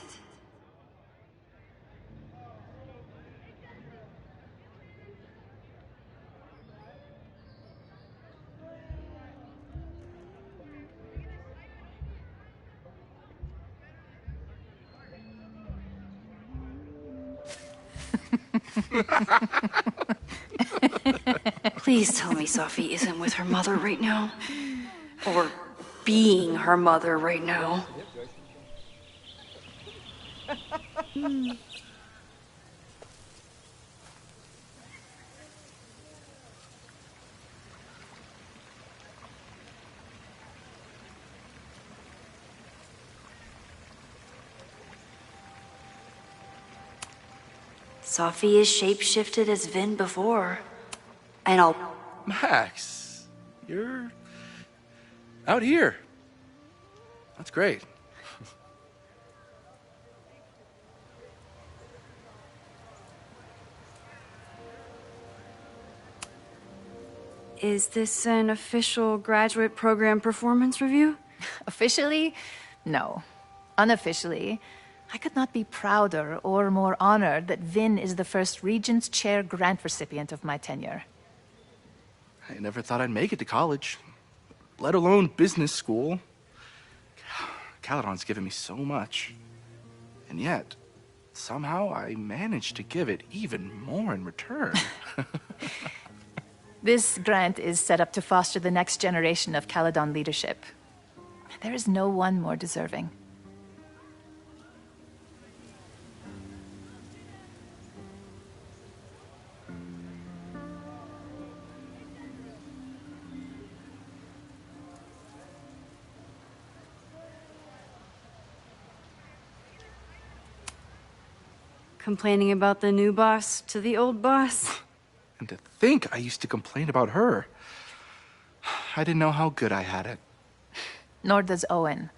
Please tell me Sophie isn't with her mother right now. Or being her mother right now. Sophie is shapeshifted as Vin before. And I'll... Max, you're out here. That's great. Is this an official graduate program performance review? Officially? No. Unofficially, I could not be prouder or more honored that Vin is the first Regent's Chair grant recipient of my tenure. I never thought I'd make it to college, let alone business school. Caledon's given me so much. And yet, somehow I managed to give it even more in return. This grant is set up to foster the next generation of Caledon leadership. There is no one more deserving. Complaining about the new boss to the old boss? And to think I used to complain about her. I didn't know how good I had it. Nor does Owen.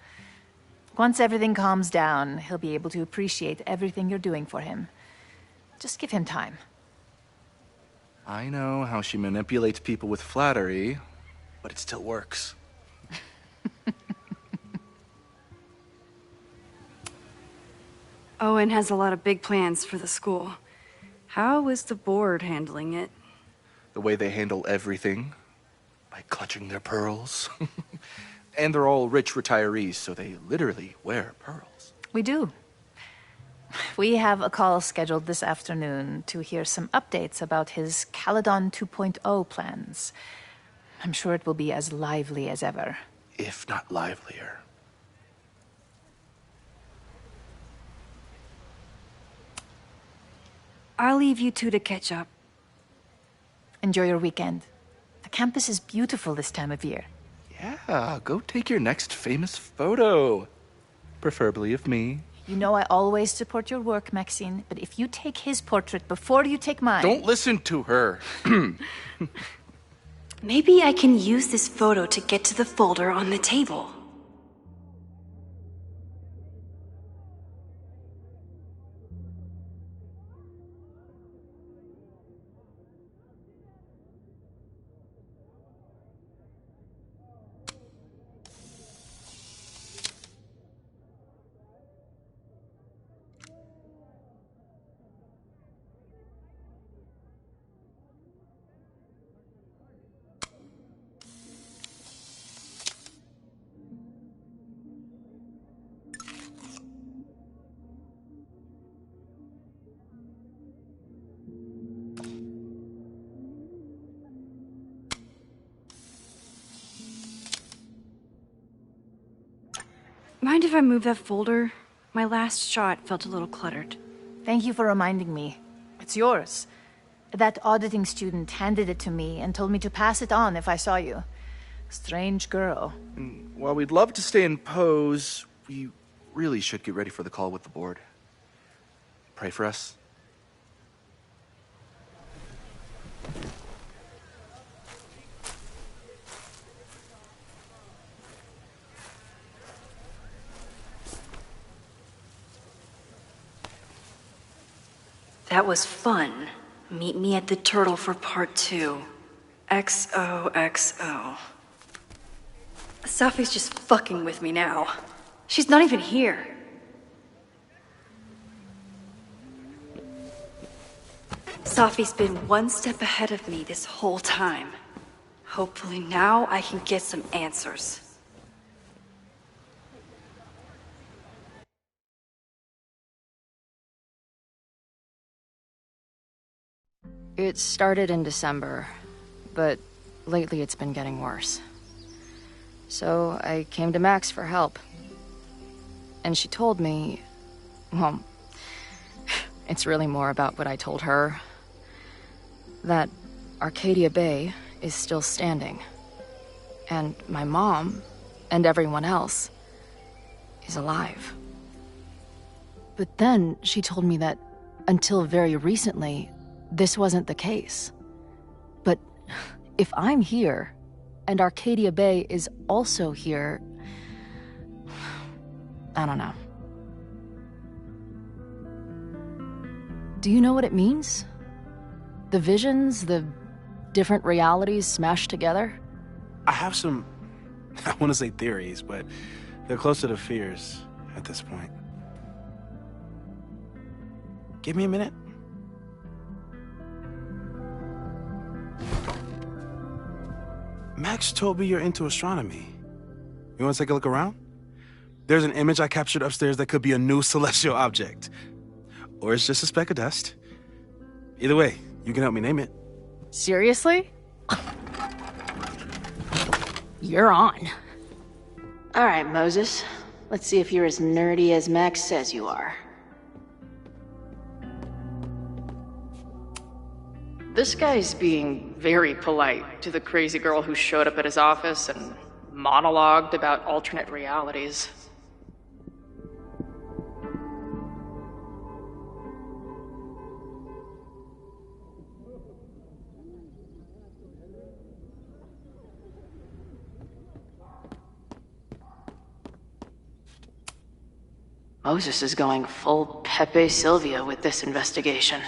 Once everything calms down, he'll be able to appreciate everything you're doing for him. Just give him time. I know how she manipulates people with flattery, but it still works. Owen has a lot of big plans for the school. How is the board handling it? The way they handle everything, by clutching their pearls. And they're all rich retirees, so they literally wear pearls. We do. We have a call scheduled this afternoon to hear some updates about his Caledon 2.0 plans. I'm sure it will be as lively as ever. If not livelier. I'll leave you two to catch up. Enjoy your weekend. The campus is beautiful this time of year. Yeah, go take your next famous photo. Preferably of me. You know I always support your work, Maxine, but if you take his portrait before you take mine... Don't listen to her. Maybe I can use this photo to get to the folder on the table. Mind if I move that folder? My last shot felt a little cluttered. Thank you for reminding me. It's yours. That auditing student handed it to me and told me to pass it on if I saw you. Strange girl. And while we'd love to stay in pose, we really should get ready for the call with the board. Pray for us. That was fun. Meet me at the Turtle for part 2. XOXO. Safi's just fucking with me now. She's not even here. Safi's been one step ahead of me this whole time. Hopefully now I can get some answers. It started in December, but lately it's been getting worse. So I came to Max for help. And she told me, well, it's really more about what I told her. That Arcadia Bay is still standing. And my mom, and everyone else, is alive. But then she told me that until very recently, this wasn't the case. But if I'm here, and Arcadia Bay is also here, I don't know. Do you know what it means? The visions, the different realities smashed together? I have some, I want to say theories, but they're closer to fears at this point. Give me a minute. Max told me you're into astronomy. You want to take a look around? There's an image I captured upstairs that could be a new celestial object. Or it's just a speck of dust. Either way, you can help me name it. Seriously? You're on. All right, Moses. Let's see if you're as nerdy as Max says you are. This guy's being very polite to the crazy girl who showed up at his office and monologued about alternate realities. Moses is going full Pepe Silvia with this investigation.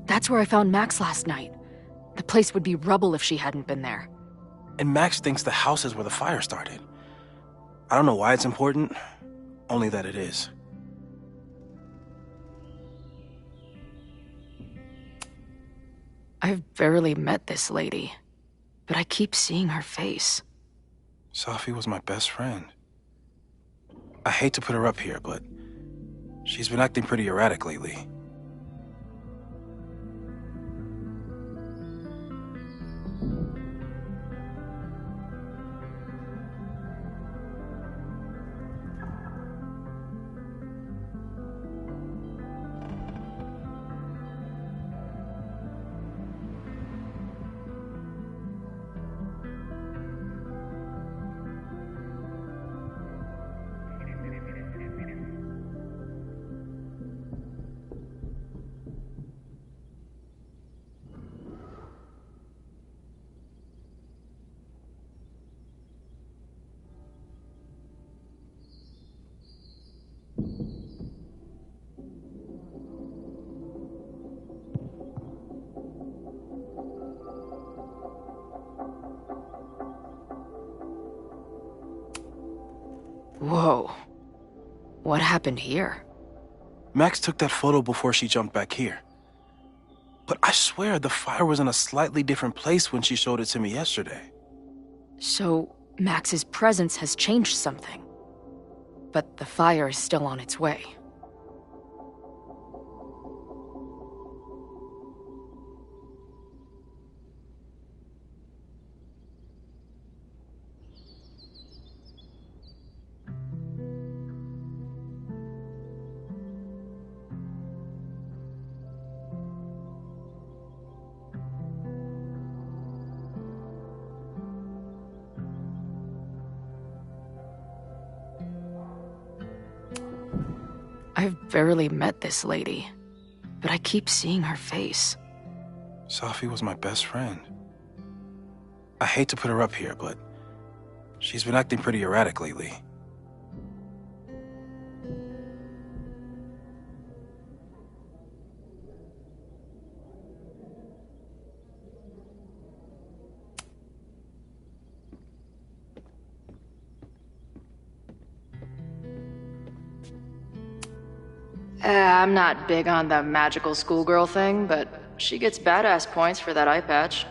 That's where I found Max last night. The place would be rubble if she hadn't been there. And Max thinks the house is where the fire started. I don't know why it's important, only that it is. I've barely met this lady, but I keep seeing her face. Sophie was my best friend. I hate to put her up here, but she's been acting pretty erratic lately. Whoa. What happened here? Max took that photo before she jumped back here. But I swear the fire was in a slightly different place when she showed it to me yesterday. So, Max's presence has changed something. But the fire is still on its way. I've barely met this lady, but I keep seeing her face. Sophie was my best friend. I hate to put her up here, but she's been acting pretty erratic lately. I'm not big on the magical schoolgirl thing, but she gets badass points for that eye patch.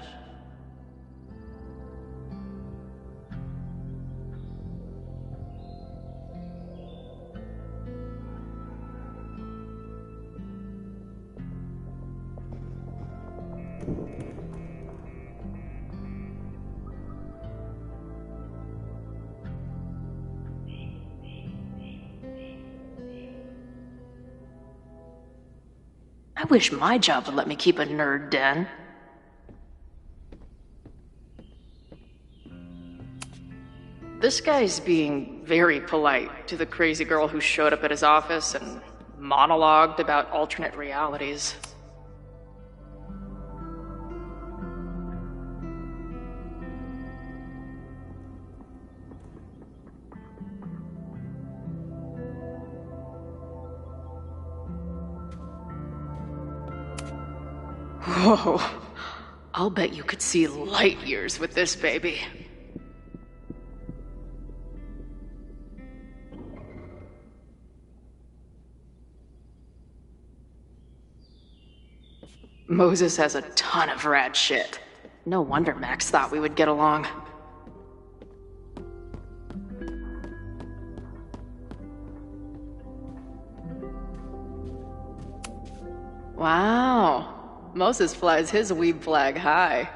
I wish my job would let me keep a nerd den. This guy's being very polite to the crazy girl who showed up at his office and monologued about alternate realities. Whoa. I'll bet you could see light years with this baby. Moses has a ton of rad shit. No wonder Max thought we would get along. Wow. Moses flies his weeb flag high.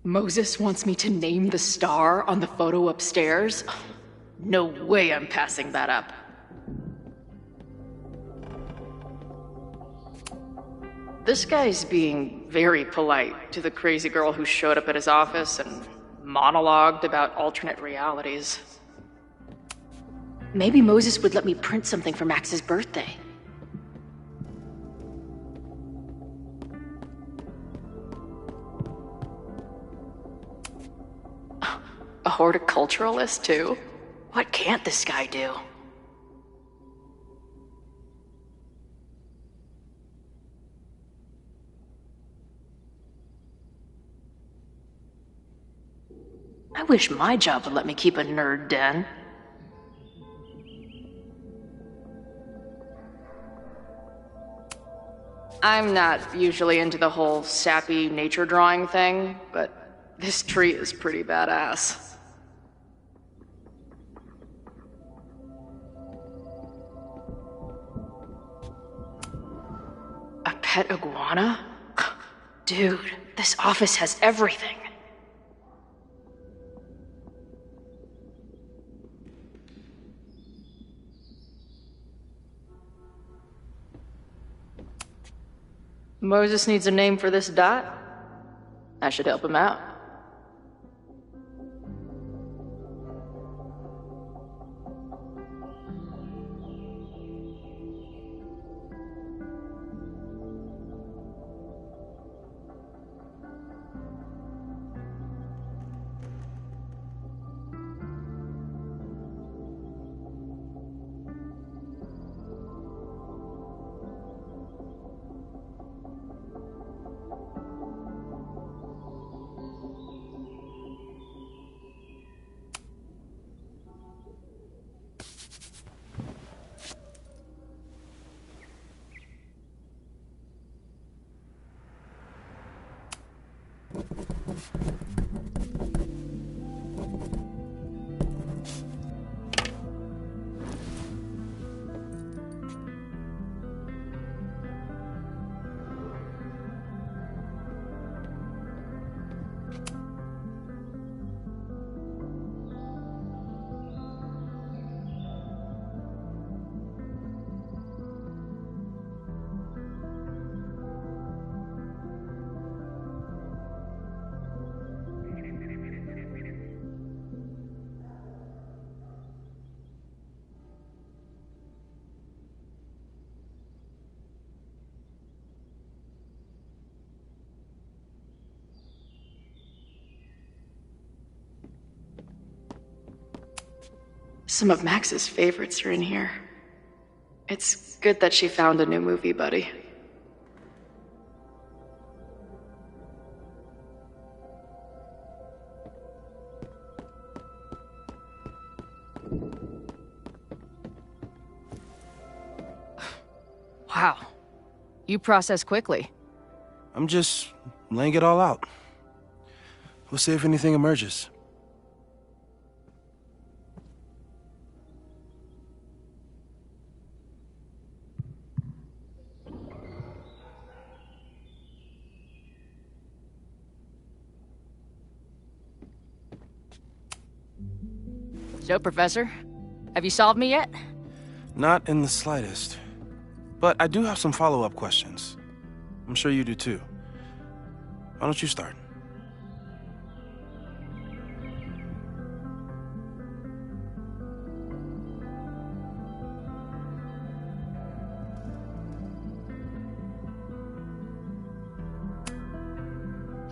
Moses wants me to name the star on the photo upstairs? No way I'm passing that up. This guy's being very polite to the crazy girl who showed up at his office and monologued about alternate realities. Maybe Moses would let me print something for Max's birthday. A horticulturalist, too? What can't this guy do? I wish my job would let me keep a nerd den. I'm not usually into the whole sappy nature drawing thing, but this tree is pretty badass. A pet iguana? Dude, this office has everything. Moses needs a name for this dot. I should help him out. Some of Max's favorites are in here. It's good that she found a new movie buddy. Wow. You process quickly. I'm just laying it all out. We'll see if anything emerges. So, Professor, have you solved me yet? Not in the slightest. But I do have some follow-up questions. I'm sure you do too. Why don't you start?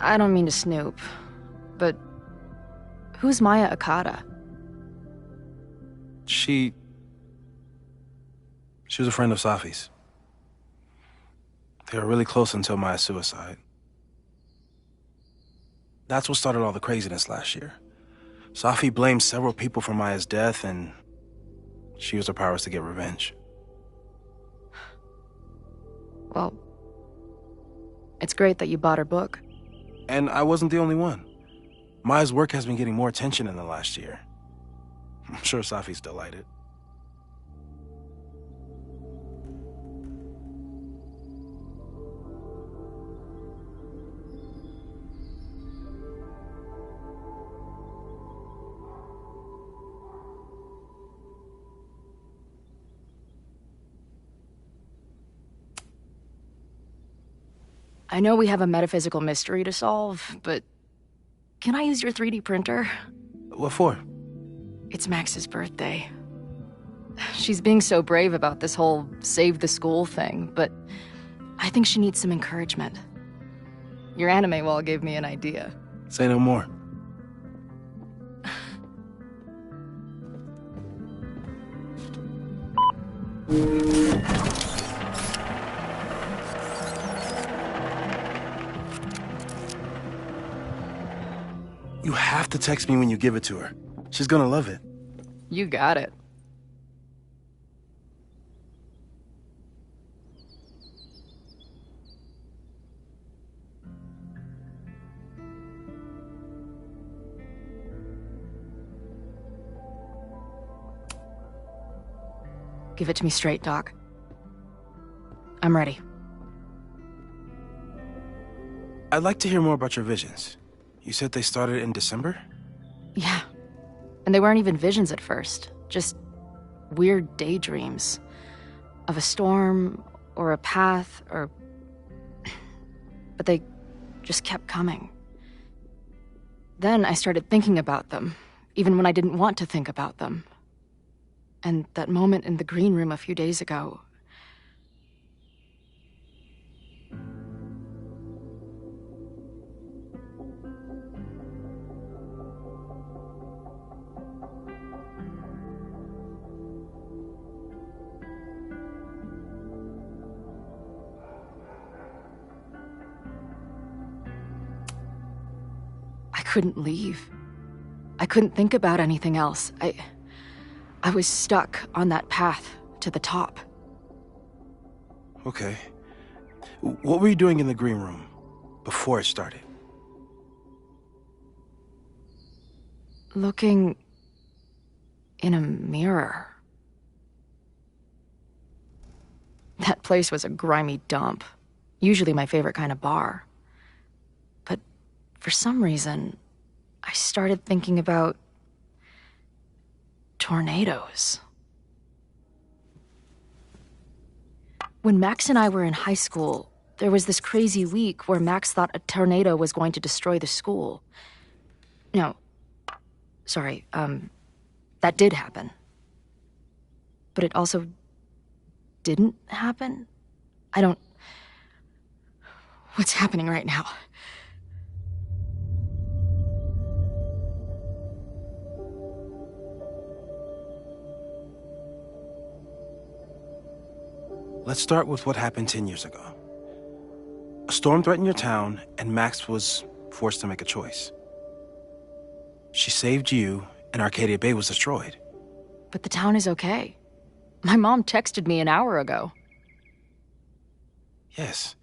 I don't mean to snoop, but who's Maya Akata? She was a friend of Safi's. They were really close until Maya's suicide. That's what started all the craziness last year. Safi blamed several people for Maya's death, and she used her powers to get revenge. Well, it's great that you bought her book. And I wasn't the only one. Maya's work has been getting more attention in the last year. I'm sure Safi's delighted. I know we have a metaphysical mystery to solve, but can I use your 3D printer? What for? It's Max's birthday. She's being so brave about this whole save the school thing, but I think she needs some encouragement. Your anime wall gave me an idea. Say no more. You have to text me when you give it to her. She's gonna love it. You got it. Give it to me straight, Doc. I'm ready. I'd like to hear more about your visions. You said they started in December? Yeah. And they weren't even visions at first. Just weird daydreams. Of a storm, or a path, or... But they just kept coming. Then I started thinking about them, even when I didn't want to think about them. And that moment in the green room a few days ago... I couldn't leave. I couldn't think about anything else. I was stuck on that path to the top. Okay. What were you doing in the green room before it started? Looking in a mirror. That place was a grimy dump. Usually my favorite kind of bar. But for some reason, I started thinking about tornadoes. When Max and I were in high school, there was this crazy week where Max thought a tornado was going to destroy the school. No, sorry, that did happen. But it also didn't happen? What's happening right now? Let's start with what happened 10 years ago. A storm threatened your town, and Max was forced to make a choice. She saved you, and Arcadia Bay was destroyed. But the town is okay. My mom texted me an hour ago. Yes.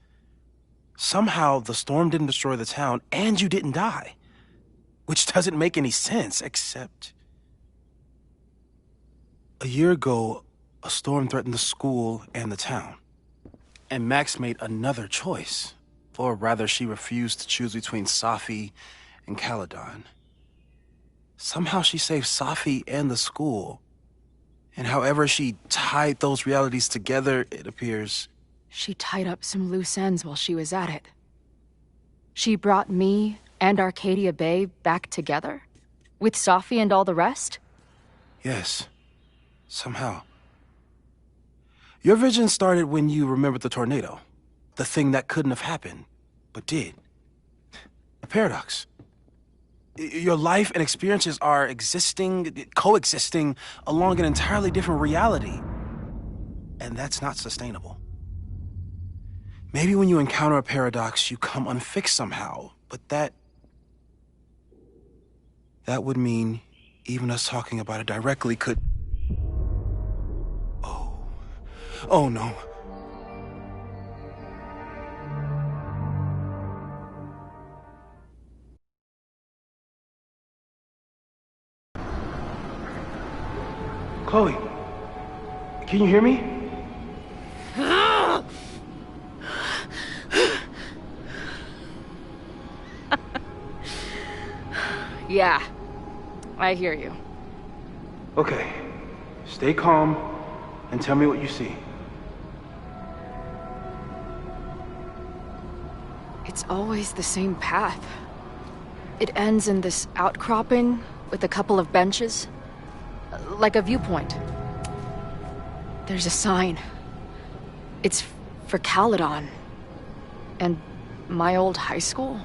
Somehow, the storm didn't destroy the town, and you didn't die. Which doesn't make any sense, except... A year ago, a storm threatened the school and the town. And Max made another choice. Or rather, she refused to choose between Safi and Caledon. Somehow she saved Safi and the school. And however she tied those realities together, it appears... She tied up some loose ends while she was at it. She brought me and Arcadia Bay back together? With Safi and all the rest? Yes. Somehow. Your vision started when you remembered the tornado. The thing that couldn't have happened, but did. A paradox. Your life and experiences are coexisting along an entirely different reality. And that's not sustainable. Maybe when you encounter a paradox, you come unfixed somehow, but that would mean even us talking about it directly could... Oh no. Chloe, can you hear me? Yeah, I hear you. Okay, stay calm and tell me what you see. It's always the same path. It ends in this outcropping with a couple of benches, like a viewpoint. There's a sign. It's for Caledon. And my old high school.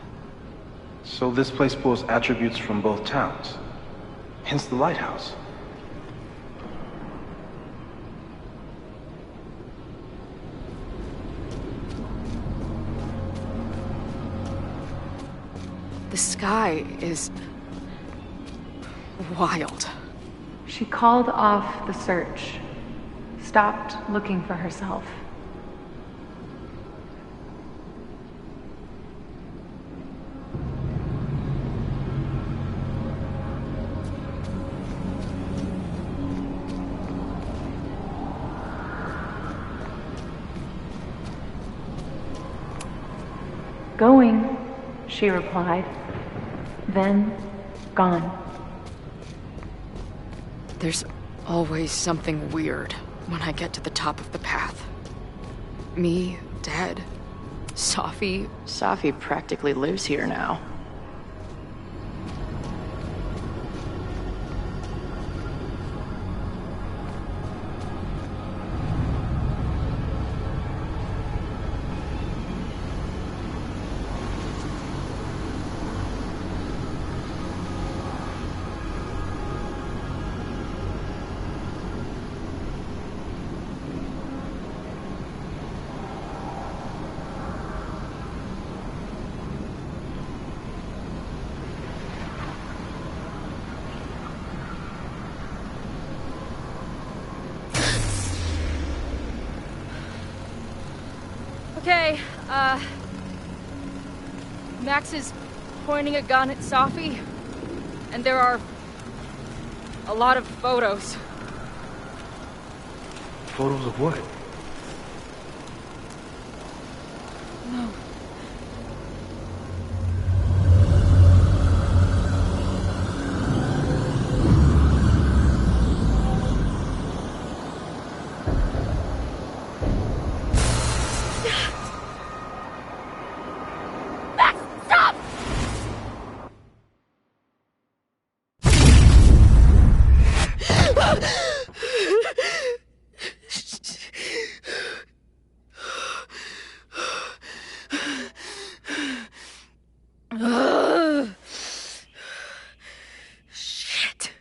So this place pulls attributes from both towns. Hence the lighthouse. The sky is wild. She called off the search, stopped looking for herself. Going, she replied, then gone. There's always something weird when I get to the top of the path. Me, Dad, Safi. Safi practically lives here now. Okay, Max is pointing a gun at Safi, and there are a lot of photos. Photos of what? No. Shit.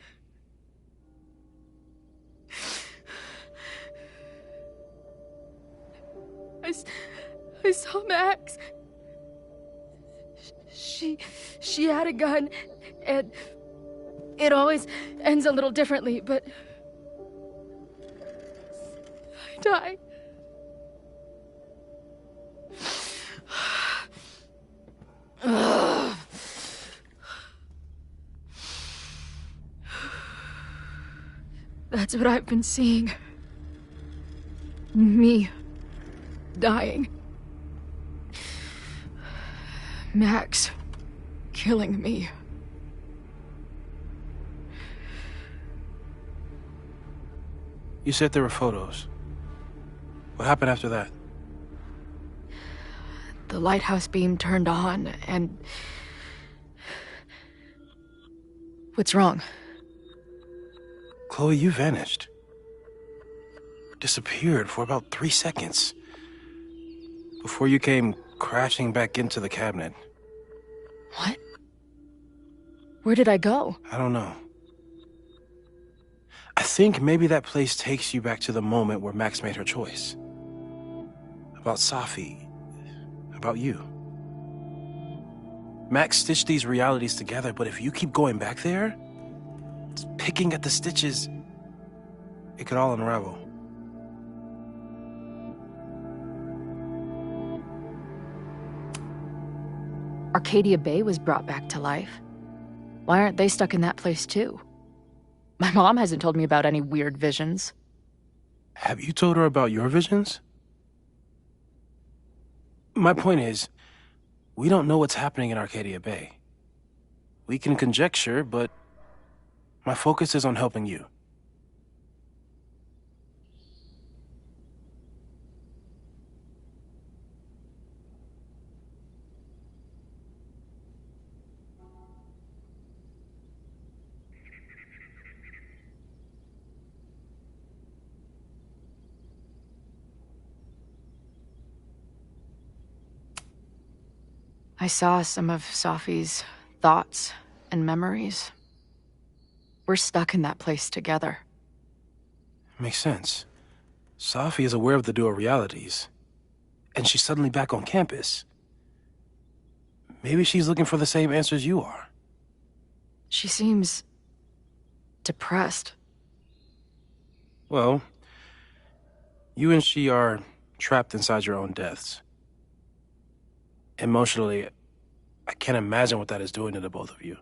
I saw Max. She had a gun, and it always ends a little differently, but I died. That's what I've been seeing. Me dying. Max killing me. You said there were photos. What happened after that? The lighthouse beam turned on, and... What's wrong? Chloe, you vanished. Disappeared for about 3 seconds. Before you came crashing back into the cabinet. What? Where did I go? I don't know. I think maybe that place takes you back to the moment where Max made her choice. About Safi. About you. Max stitched these realities together, but if you keep going back there, picking at the stitches, it could all unravel. Arcadia Bay was brought back to life. Why aren't they stuck in that place too? My mom hasn't told me about any weird visions. Have you told her about your visions? My point is, we don't know what's happening in Arcadia Bay. We can conjecture, but my focus is on helping you. I saw some of Safi's thoughts and memories. We're stuck in that place together. Makes sense. Safi is aware of the dual realities, and she's suddenly back on campus. Maybe she's looking for the same answers you are. She seems depressed. Well, you and she are trapped inside your own deaths. Emotionally, I can't imagine what that is doing to the both of you.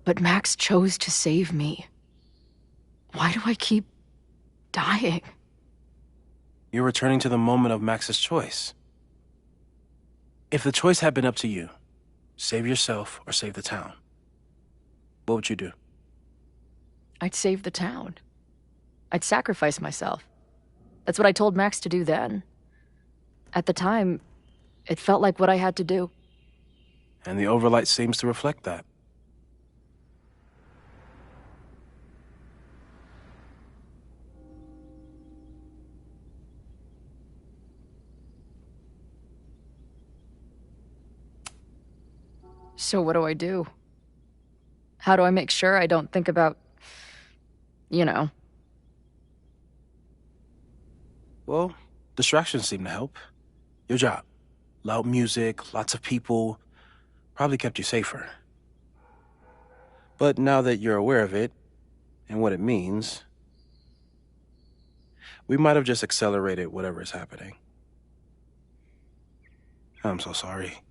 But Max chose to save me. Why do I keep dying? You're returning to the moment of Max's choice. If the choice had been up to you, save yourself or save the town, what would you do? I'd save the town. I'd sacrifice myself. That's what I told Max to do then. At the time, it felt like what I had to do. And the overlight seems to reflect that. So what do I do? How do I make sure I don't think about, you know? Well, distractions seem to help. Your job. Loud music, lots of people, probably kept you safer. But now that you're aware of it, and what it means, we might have just accelerated whatever is happening. I'm so sorry.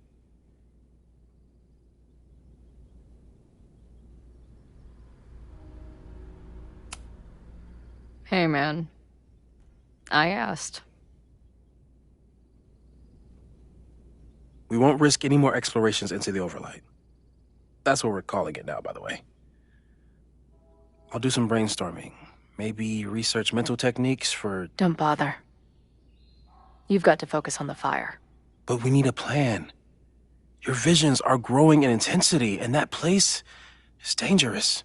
Hey, man. I asked. We won't risk any more explorations into the overlight. That's what we're calling it now, by the way. I'll do some brainstorming. Maybe research mental techniques for... Don't bother. You've got to focus on the fire. But we need a plan. Your visions are growing in intensity, and that place is dangerous.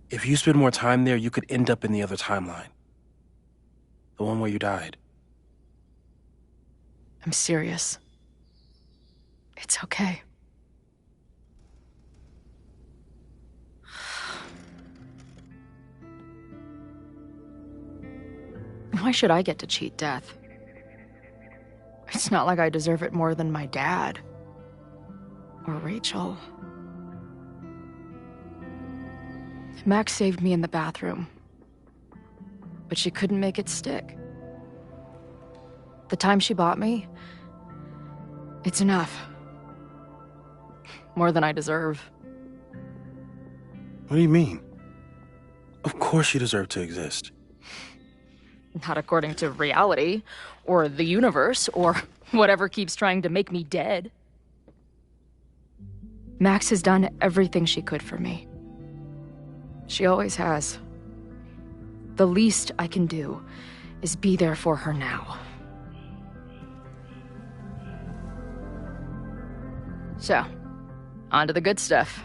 If you spend more time there, you could end up in the other timeline. The one where you died. I'm serious. It's okay. Why should I get to cheat death? It's not like I deserve it more than my dad. Or Rachel. Max saved me in the bathroom. But she couldn't make it stick. The time she bought me, it's enough. More than I deserve. What do you mean? Of course you deserve to exist. Not according to reality, or the universe, or whatever keeps trying to make me dead. Max has done everything she could for me. She always has. The least I can do is be there for her now. So, on to the good stuff.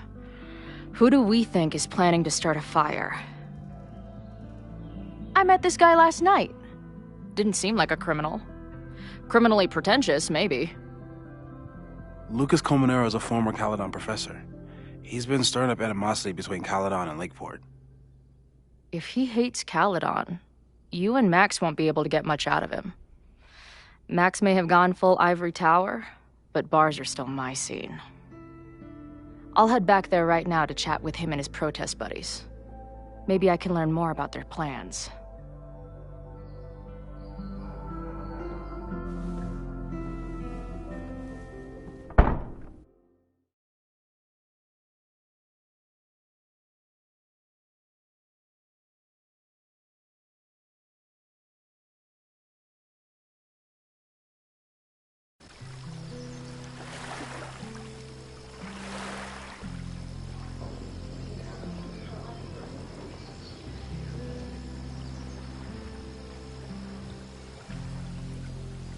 Who do we think is planning to start a fire? I met this guy last night. Didn't seem like a criminal. Criminally pretentious, maybe. Lucas Colmenero is a former Caledon professor. He's been stirring up animosity between Caledon and Lakeport. If he hates Caledon, you and Max won't be able to get much out of him. Max may have gone full ivory tower, but bars are still my scene. I'll head back there right now to chat with him and his protest buddies. Maybe I can learn more about their plans.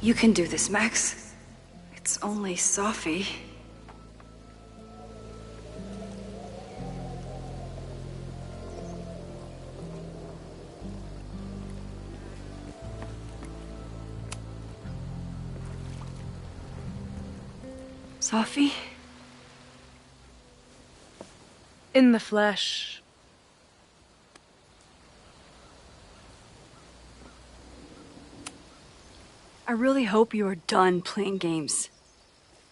You can do this, Max. It's only Sophie. Sophie? In the flesh. I really hope you are done playing games.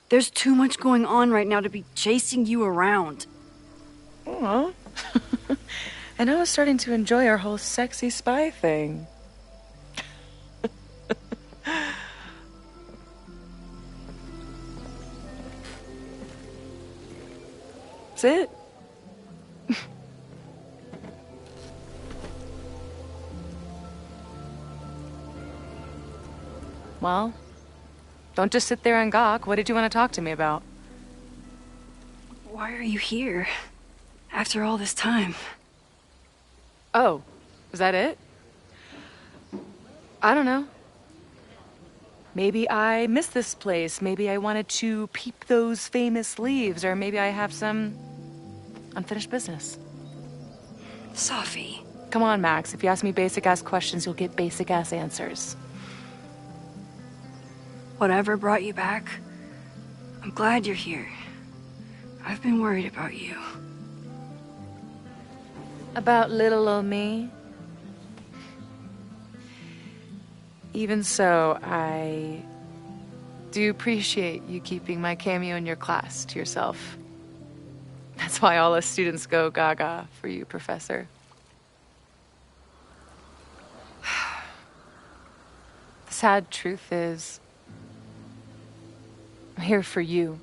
There's too much going on right now to be chasing you around. Aw. And I was starting to enjoy our whole sexy spy thing. That's it. Well, don't just sit there and gawk. What did you want to talk to me about? Why are you here? After all this time? Oh, was that it? I don't know. Maybe I miss this place. Maybe I wanted to peep those famous leaves, or maybe I have some unfinished business. Sophie. Come on, Max. If you ask me basic-ass questions, you'll get basic-ass answers. Whatever brought you back, I'm glad you're here. I've been worried about you. About little old me? Even so, I do appreciate you keeping my cameo in your class to yourself. That's why all us students go gaga for you, Professor. The sad truth is, I'm here for you.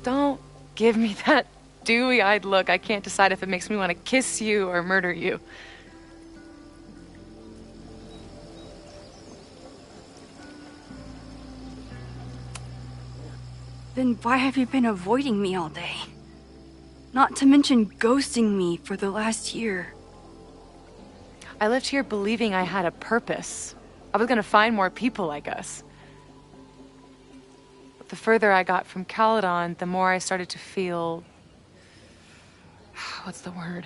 Don't give me that dewy-eyed look. I can't decide if it makes me want to kiss you or murder you. Then why have you been avoiding me all day? Not to mention ghosting me for the last year. I left here believing I had a purpose. I was gonna find more people like us. But the further I got from Caledon, the more I started to feel... what's the word?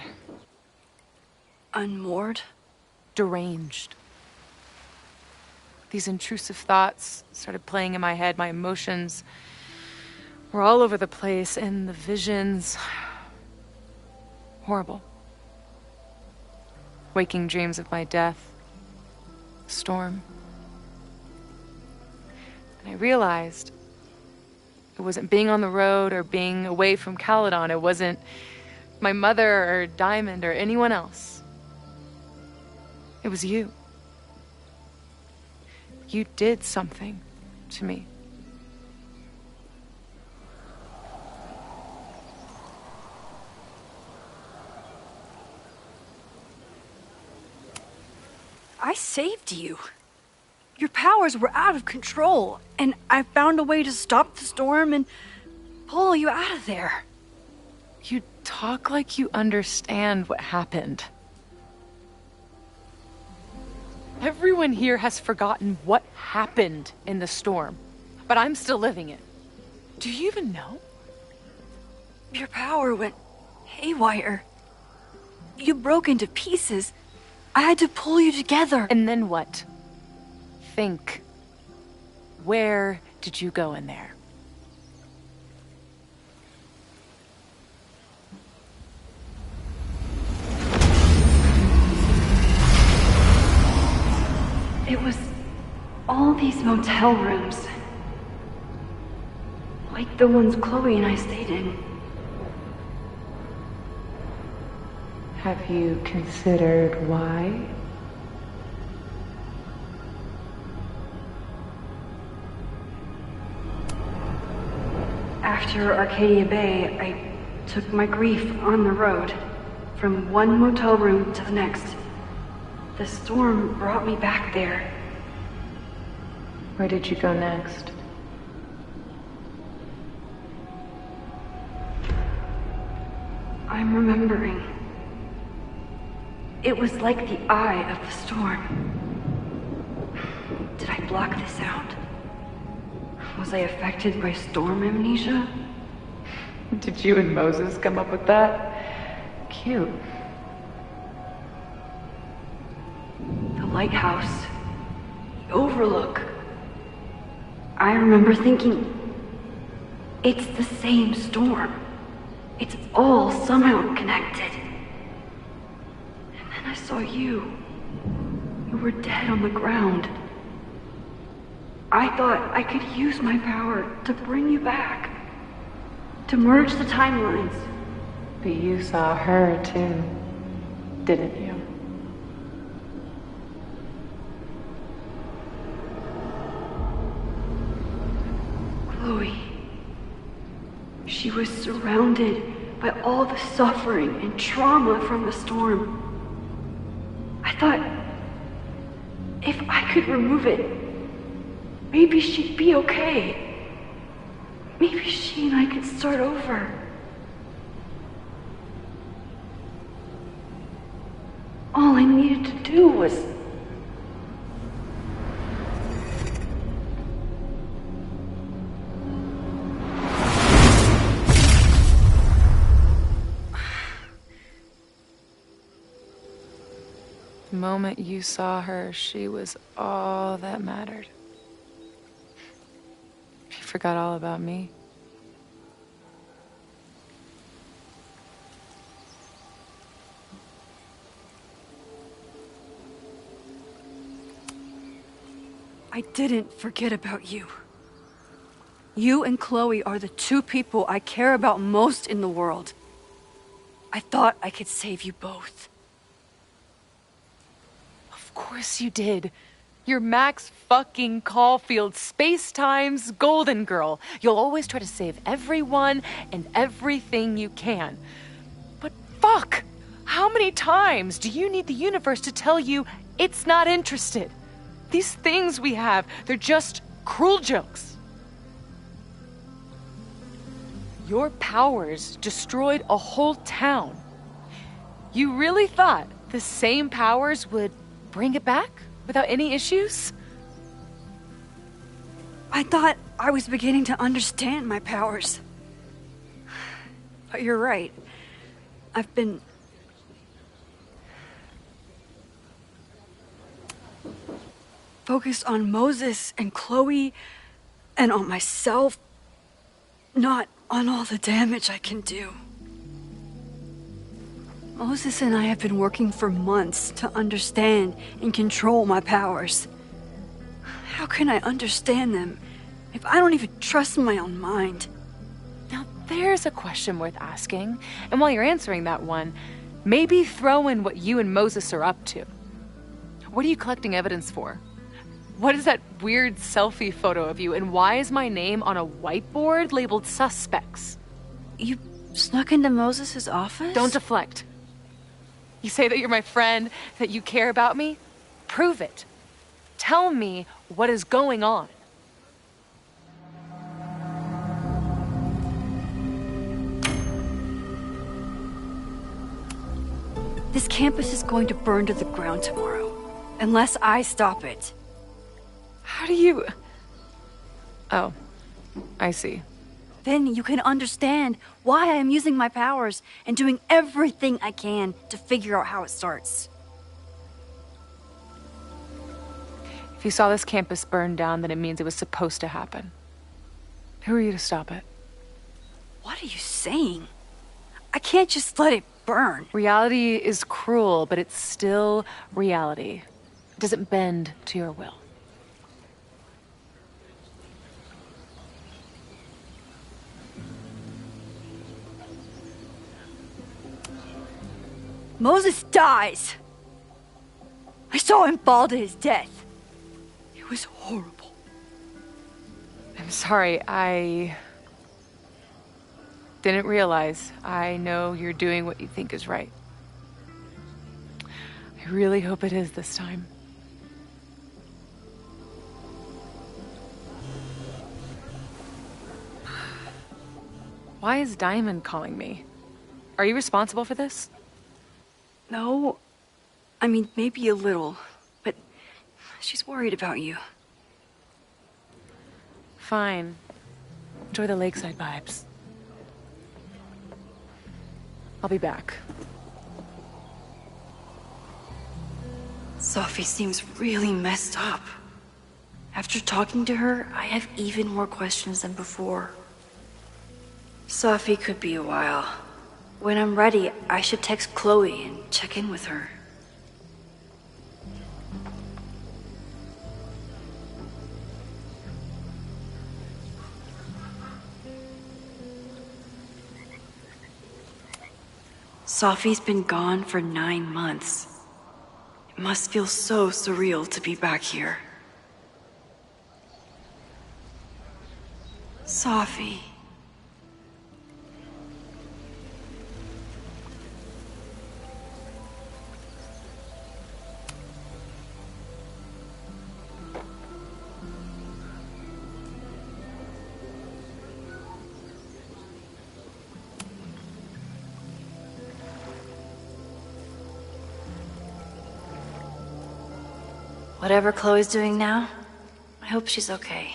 Unmoored? Deranged. These intrusive thoughts started playing in my head. My emotions were all over the place, and the visions... horrible. Waking dreams of my death. Storm. And I realized it wasn't being on the road or being away from Caledon. It wasn't my mother or Diamond or anyone else. It was you. You did something to me. I saved you. Your powers were out of control, and I found a way to stop the storm and pull you out of there. You talk like you understand what happened. Everyone here has forgotten what happened in the storm, but I'm still living it. Do you even know? Your power went haywire. You broke into pieces. I had to pull you together. And then what? Think. Where did you go in there? It was all these motel rooms. Like the ones Chloe and I stayed in. Have you considered why? After Arcadia Bay, I took my grief on the road, from one motel room to the next. The storm brought me back there. Where did you go next? I'm remembering. It was like the eye of the storm. Did I block this out? Was I affected by storm amnesia? Did you and Moses come up with that? Cute. The lighthouse. The overlook. I remember thinking, it's the same storm. It's all somehow connected. And then I saw you. You were dead on the ground. I thought I could use my power to bring you back. To merge the timelines. But you saw her too, didn't you? Chloe. She was surrounded by all the suffering and trauma from the storm. I thought, if I could remove it, maybe she'd be okay. Maybe she and I could start over. All I needed to do was... The moment you saw her, she was all that mattered. She forgot all about me. I didn't forget about you. You and Chloe are the two people I care about most in the world. I thought I could save you both. Of course you did. You're Max fucking Caulfield, Space-Time's golden girl. You'll always try to save everyone and everything you can. But fuck! How many times do you need the universe to tell you it's not interested? These things we have, they're just cruel jokes. Your powers destroyed a whole town. You really thought the same powers would bring it back without any issues? I thought I was beginning to understand my powers. But you're right. I've been... focused on Moses and Chloe and on myself, not on all the damage I can do. Moses and I have been working for months to understand and control my powers. How can I understand them if I don't even trust my own mind? Now there's a question worth asking, and while you're answering that one, maybe throw in what you and Moses are up to. What are you collecting evidence for? What is that weird selfie photo of you, and why is my name on a whiteboard labeled suspects? You snuck into Moses' office? Don't deflect. You say that you're my friend, that you care about me? Prove it. Tell me what is going on. This campus is going to burn to the ground tomorrow, unless I stop it. How do you... Oh, I see. Then you can understand why I am using my powers and doing everything I can to figure out how it starts. If you saw this campus burn down, then it means it was supposed to happen. Who are you to stop it? What are you saying? I can't just let it burn. Reality is cruel, but it's still reality. It doesn't bend to your will. Moses dies. I saw him fall to his death. It was horrible. I'm sorry, I didn't realize. I know you're doing what you think is right. I really hope it is this time. Why is Diamond calling me? Are you responsible for this? No. I mean, maybe a little, but she's worried about you. Fine. Enjoy the lakeside vibes. I'll be back. Sophie seems really messed up. After talking to her, I have even more questions than before. Sophie could be a while. When I'm ready, I should text Chloe and check in with her. Sophie's been gone for 9 months. It must feel so surreal to be back here. Sophie. Whatever Chloe's doing now, I hope she's okay.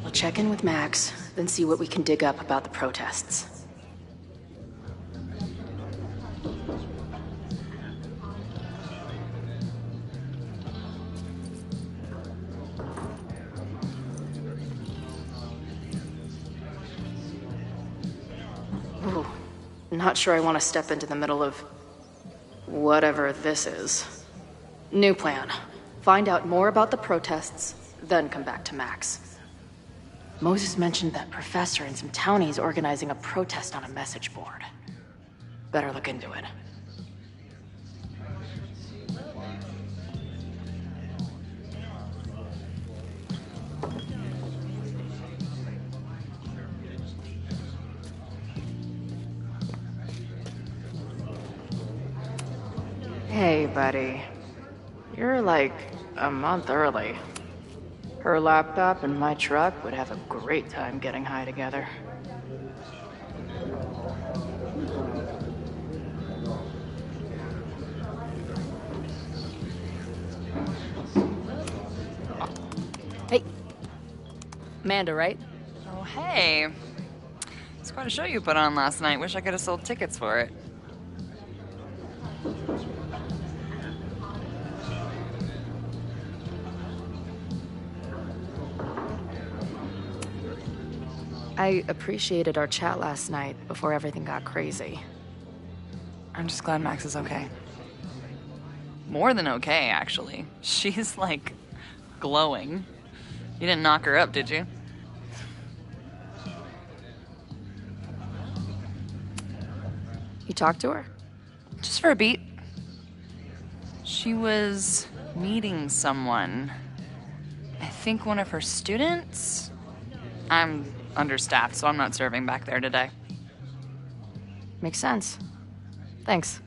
We'll check in with Max, then see what we can dig up about the protests. Ooh, not sure I want to step into the middle of whatever this is. New plan. Find out more about the protests, then come back to Max. Moses mentioned that professor and some townies organizing a protest on a message board. Better look into it. Hey, buddy. You're like a month early. Her laptop and my truck would have a great time getting high together. Hey. Amanda, right? Oh, hey. It's quite a show you put on last night. Wish I could have sold tickets for it. I appreciated our chat last night before everything got crazy. I'm just glad Max is okay. More than okay, actually. She's, like, glowing. You didn't knock her up, did you? You talked to her? Just for a beat. She was meeting someone. I think one of her students? I'm understaffed, so I'm not serving back there today. Makes sense. Thanks.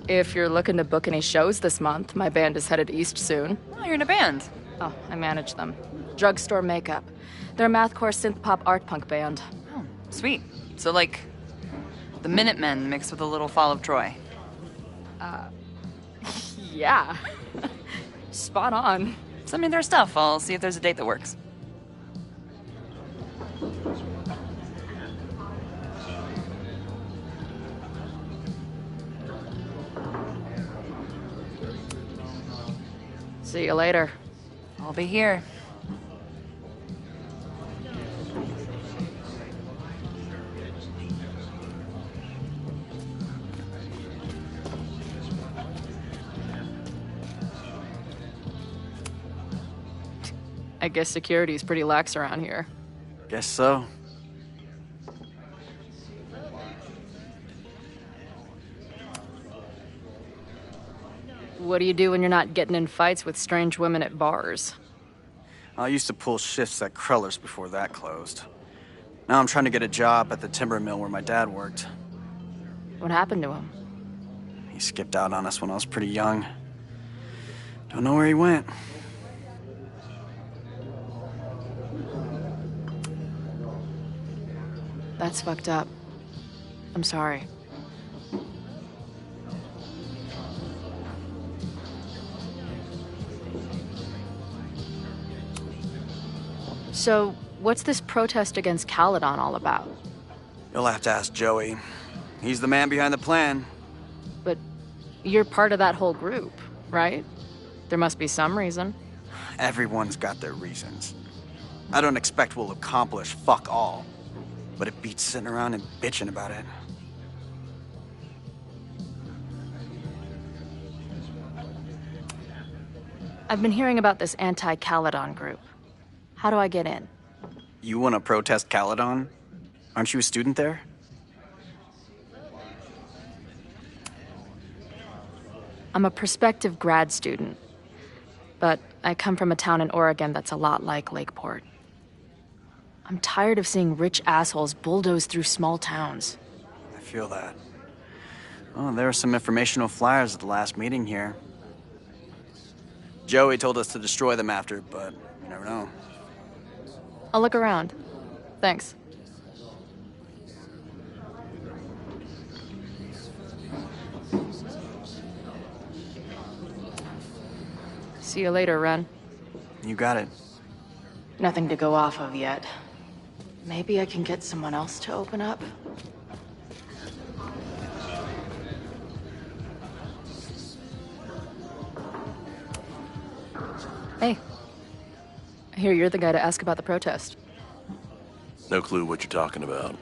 If you're looking to book any shows this month, my band is headed east soon. Oh, you're in a band? Oh, I manage them. Drugstore Makeup. They're a mathcore synth-pop art punk band. Oh, sweet. So, like, the Minutemen mixed with a little Fall of Troy. Yeah. Spot on. Send me their stuff. I'll see if there's a date that works. See you later. I'll be here. I guess security's pretty lax around here. Guess so. What do you do when you're not getting in fights with strange women at bars? I used to pull shifts at Kreller's before that closed. Now I'm trying to get a job at the timber mill where my dad worked. What happened to him? He skipped out on us when I was pretty young. Don't know where he went. That's fucked up. I'm sorry. So, what's this protest against Caledon all about? You'll have to ask Joey. He's the man behind the plan. But you're part of that whole group, right? There must be some reason. Everyone's got their reasons. I don't expect we'll accomplish fuck all. But it beats sitting around and bitching about it. I've been hearing about this anti-Caledon group. How do I get in? You want to protest Caledon? Aren't you a student there? I'm a prospective grad student. But I come from a town in Oregon that's a lot like Lakeport. I'm tired of seeing rich assholes bulldoze through small towns. I feel that. Oh, there were some informational flyers at the last meeting here. Joey told us to destroy them after, but you never know. I'll look around. Thanks. See you later, Ren. You got it. Nothing to go off of yet. Maybe I can get someone else to open up? Hey. I hear you're the guy to ask about the protest. No clue what you're talking about.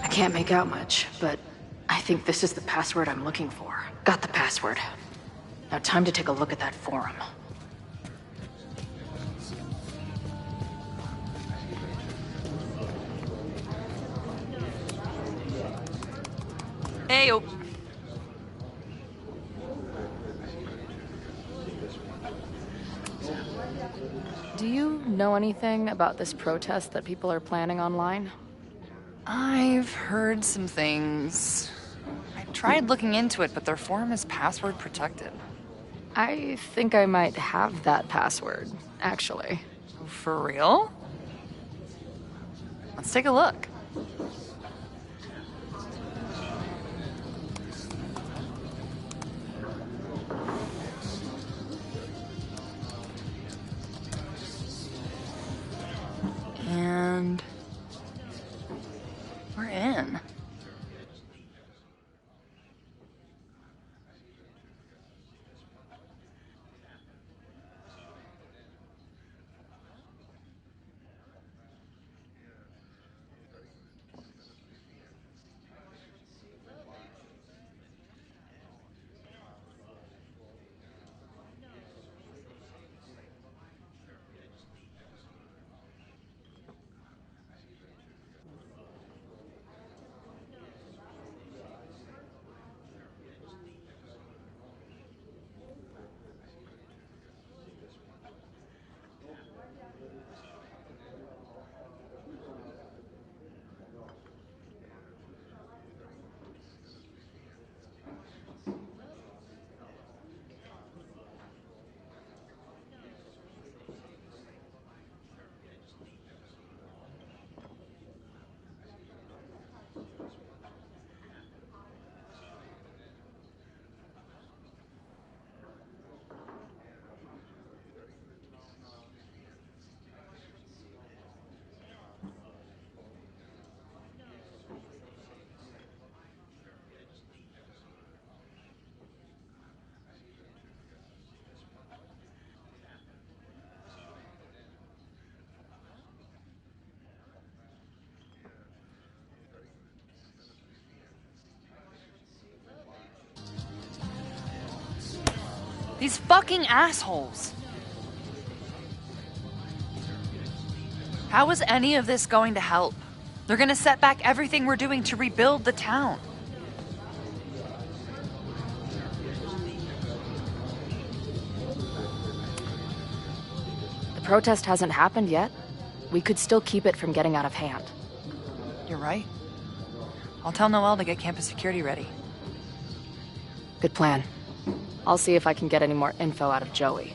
I can't make out much, but I think this is the password I'm looking for. Got the password. Now time to take a look at that forum. Ayo. Do you know anything about this protest that people are planning online? I've heard some things. I tried looking into it, but their forum is password protected. I think I might have that password, actually. For real? Let's take a look. And we're in. These fucking assholes. How is any of this going to help? They're gonna set back everything we're doing to rebuild the town. The protest hasn't happened yet. We could still keep it from getting out of hand. You're right. I'll tell Noelle to get campus security ready. Good plan. I'll see if I can get any more info out of Joey.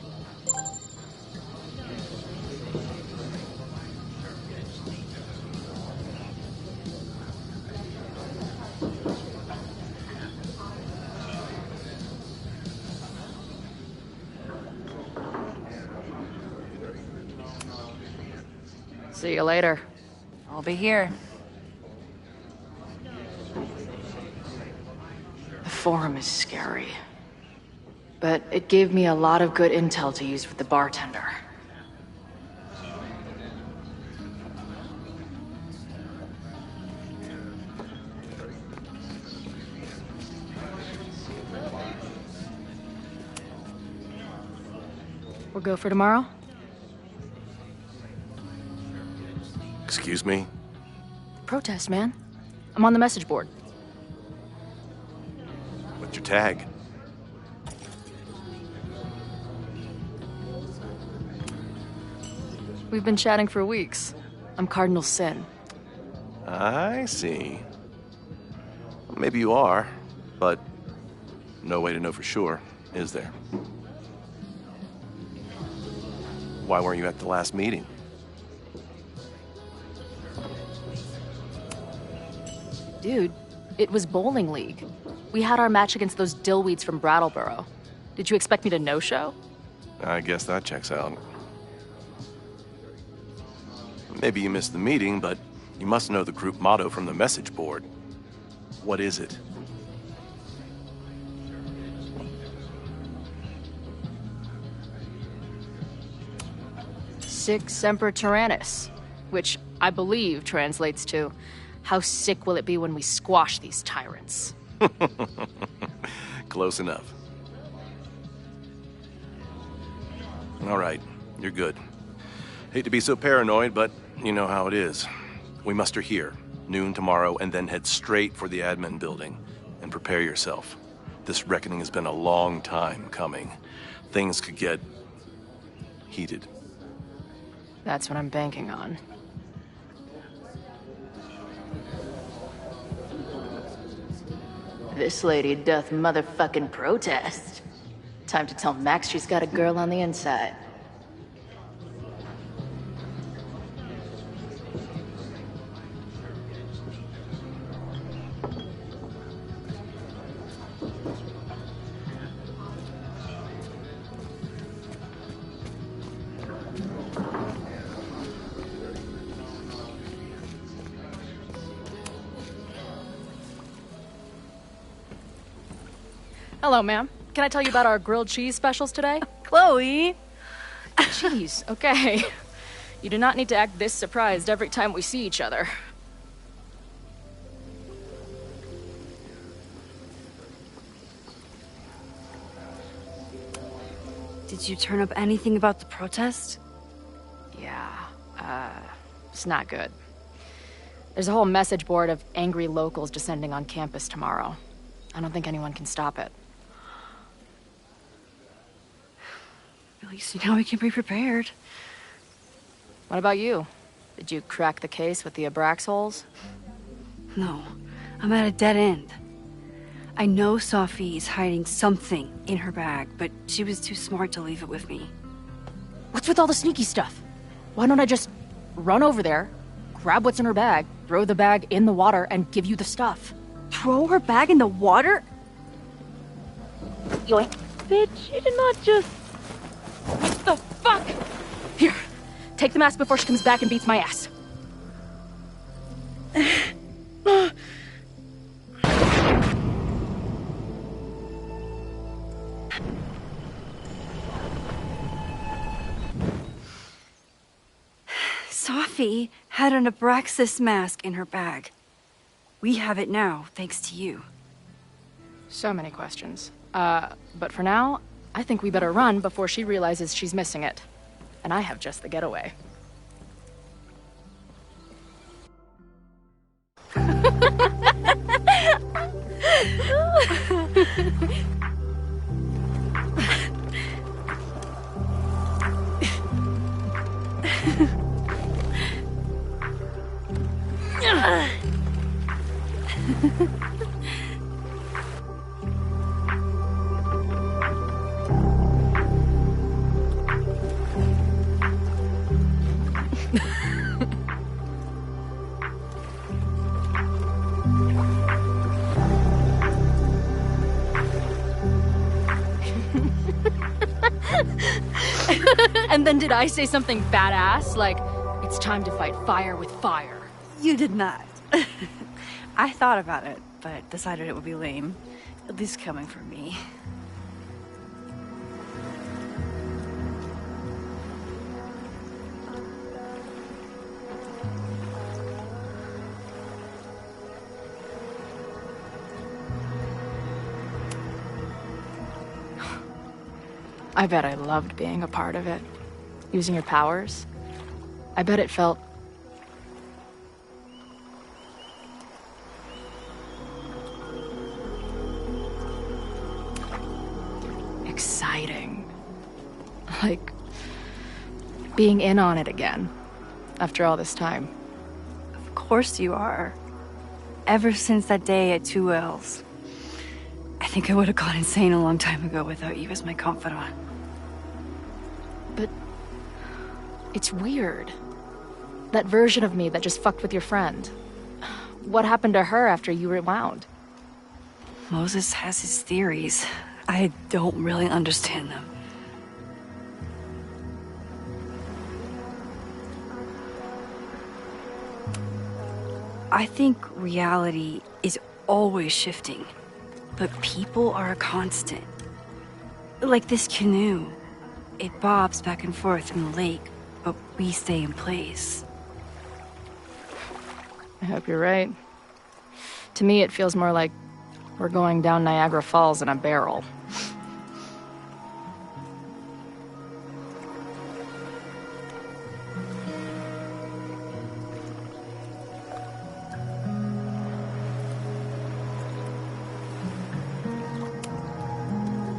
See you later. I'll be here. The forum is scary. But it gave me a lot of good intel to use with the bartender. We'll go for tomorrow? Excuse me? Protest, man. I'm on the message board. What's your tag? We've been chatting for weeks. I'm Cardinal Sin. I see. Maybe you are, but no way to know for sure, is there? Why weren't you at the last meeting? Dude, it was bowling league. We had our match against those dillweeds from Brattleboro. Did you expect me to no-show? I guess that checks out. Maybe you missed the meeting, but you must know the group motto from the message board. What is it? Sic Semper Tyrannis, which I believe translates to, how sick will it be when we squash these tyrants? Close enough. All right, you're good. Hate to be so paranoid, but you know how it is. We muster here, noon tomorrow, and then head straight for the admin building. And prepare yourself. This reckoning has been a long time coming. Things could get heated. That's what I'm banking on. This lady doth motherfucking protest. Time to tell Max she's got a girl on the inside. Hello, ma'am. Can I tell you about our grilled cheese specials today? Chloe! Jeez, okay. You do not need to act this surprised every time we see each other. Did you turn up anything about the protest? Yeah, it's not good. There's a whole message board of angry locals descending on campus tomorrow. I don't think anyone can stop it. At least now we can be prepared. What about you? Did you crack the case with the Abrax holes? No, I'm at a dead end. I know Sophie is hiding something in her bag, but she was too smart to leave it with me. What's with all the sneaky stuff? Why don't I just run over there, grab what's in her bag, throw the bag in the water, and give you the stuff? Throw her bag in the water? Yoink. Bitch, you did not just... What the fuck? Here, take the mask before she comes back and beats my ass. Sophie had an Abraxas mask in her bag. We have it now, thanks to you. So many questions. But for now, I think we better run before she realizes she's missing it. And I have just the getaway. And then did I say something badass? Like, it's time to fight fire with fire. You did not. I thought about it, but decided it would be lame. At least coming from me. I bet I loved being a part of it. Using your powers. I bet it felt... exciting. Like... being in on it again. After all this time. Of course you are. Ever since that day at 2L's. I think I would have gone insane a long time ago without you as my confidant. But it's weird. That version of me that just fucked with your friend. What happened to her after you rewound? Moses has his theories. I don't really understand them. I think reality is always shifting, but people are a constant. Like this canoe. It bobs back and forth in the lake, but we stay in place. I hope you're right. To me, it feels more like we're going down Niagara Falls in a barrel.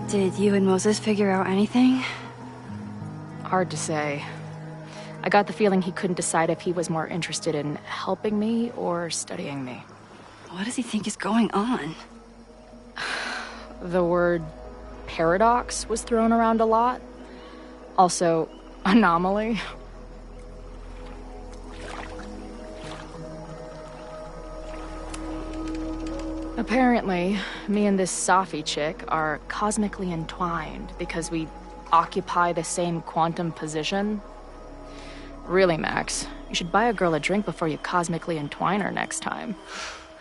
Did you and Moses figure out anything? Hard to say. I got the feeling he couldn't decide if he was more interested in helping me or studying me. What does he think is going on? The word paradox was thrown around a lot. Also, anomaly. Apparently, me and this Safi chick are cosmically entwined because we occupy the same quantum position. Really, Max, you should buy a girl a drink before you cosmically entwine her next time.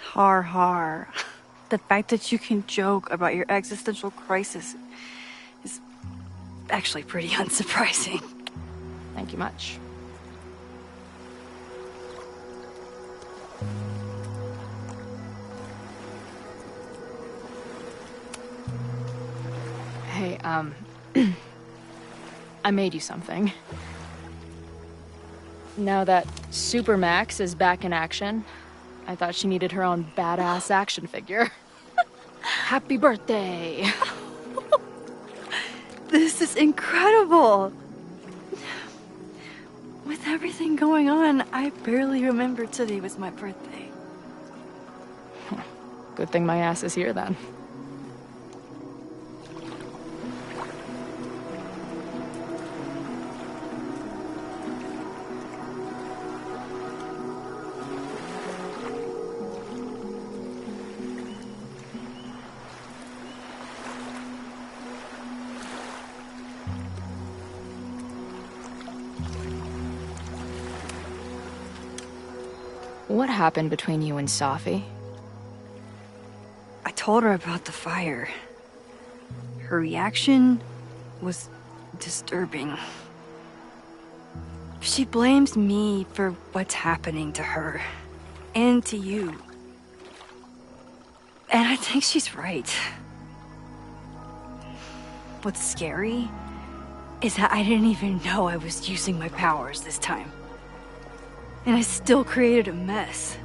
Har har. The fact that you can joke about your existential crisis is actually pretty unsurprising. Thank you much. Hey, I made you something. Now that Super Max is back in action, I thought she needed her own badass action figure. Happy birthday! This is incredible! With everything going on, I barely remember today was my birthday. Good thing my ass is here then. What happened between you and Safi? I told her about the fire. Her reaction was disturbing. She blames me for what's happening to her. And to you. And I think she's right. What's scary is that I didn't even know I was using my powers this time. And I still created a mess.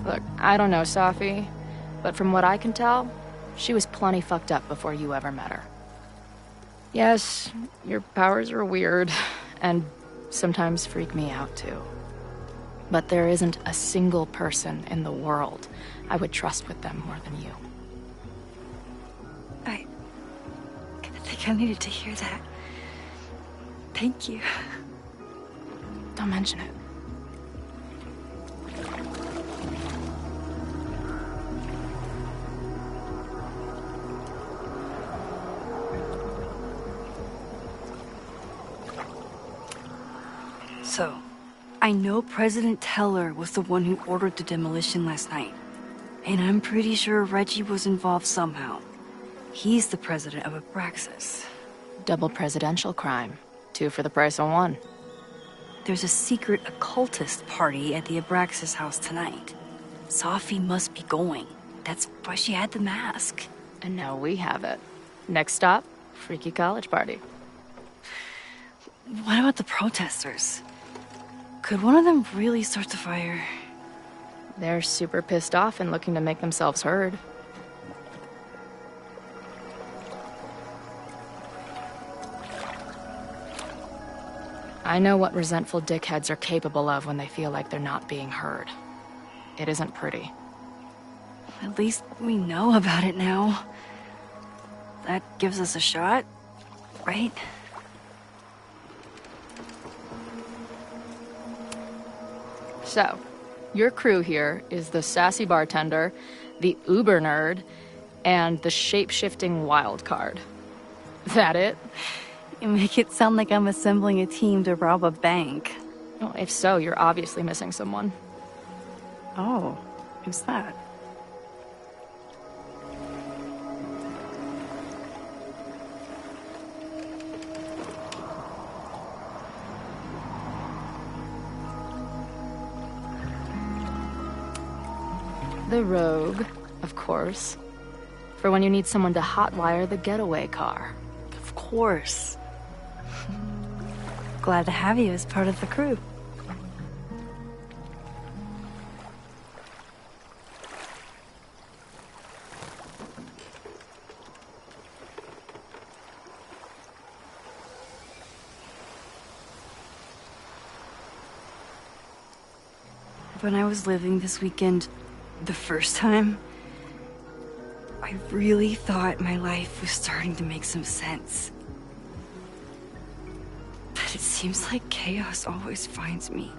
Look, I don't know Safi, but from what I can tell, she was plenty fucked up before you ever met her. Yes, your powers are weird, and sometimes freak me out too. But there isn't a single person in the world I would trust with them more than you. I think I needed to hear that. Thank you. Don't mention it. So, I know President Teller was the one who ordered the demolition last night. And I'm pretty sure Reggie was involved somehow. He's the president of Abraxas. Double presidential crime. 2 for the price of 1. There's a secret occultist party at the Abraxas house tonight. Safi must be going. That's why she had the mask. And now we have it. Next stop, freaky college party. What about the protesters? Could one of them really start the fire? They're super pissed off and looking to make themselves heard. I know what resentful dickheads are capable of when they feel like they're not being heard. It isn't pretty. At least we know about it now. That gives us a shot, right? So, your crew here is the sassy bartender, the uber nerd, and the shape-shifting wild card. That it? You make it sound like I'm assembling a team to rob a bank. Well, if so, you're obviously missing someone. Oh, who's that? The rogue, of course. For when you need someone to hotwire the getaway car. Of course. Glad to have you as part of the crew. When I was living this weekend, the first time, I really thought my life was starting to make some sense. But it seems like chaos always finds me.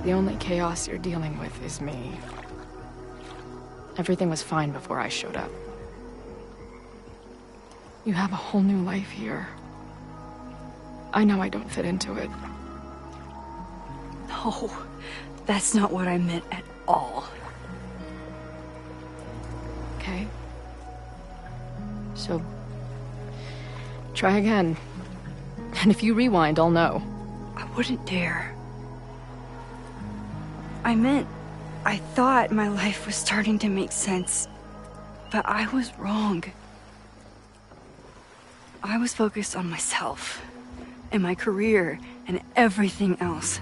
The only chaos you're dealing with is me. Everything was fine before I showed up. You have a whole new life here. I know I don't fit into it. No, that's not what I meant at all. Okay. So, try again. And if you rewind, I'll know. I wouldn't dare. I meant, I thought my life was starting to make sense, but I was wrong. I was focused on myself, and my career, and everything else.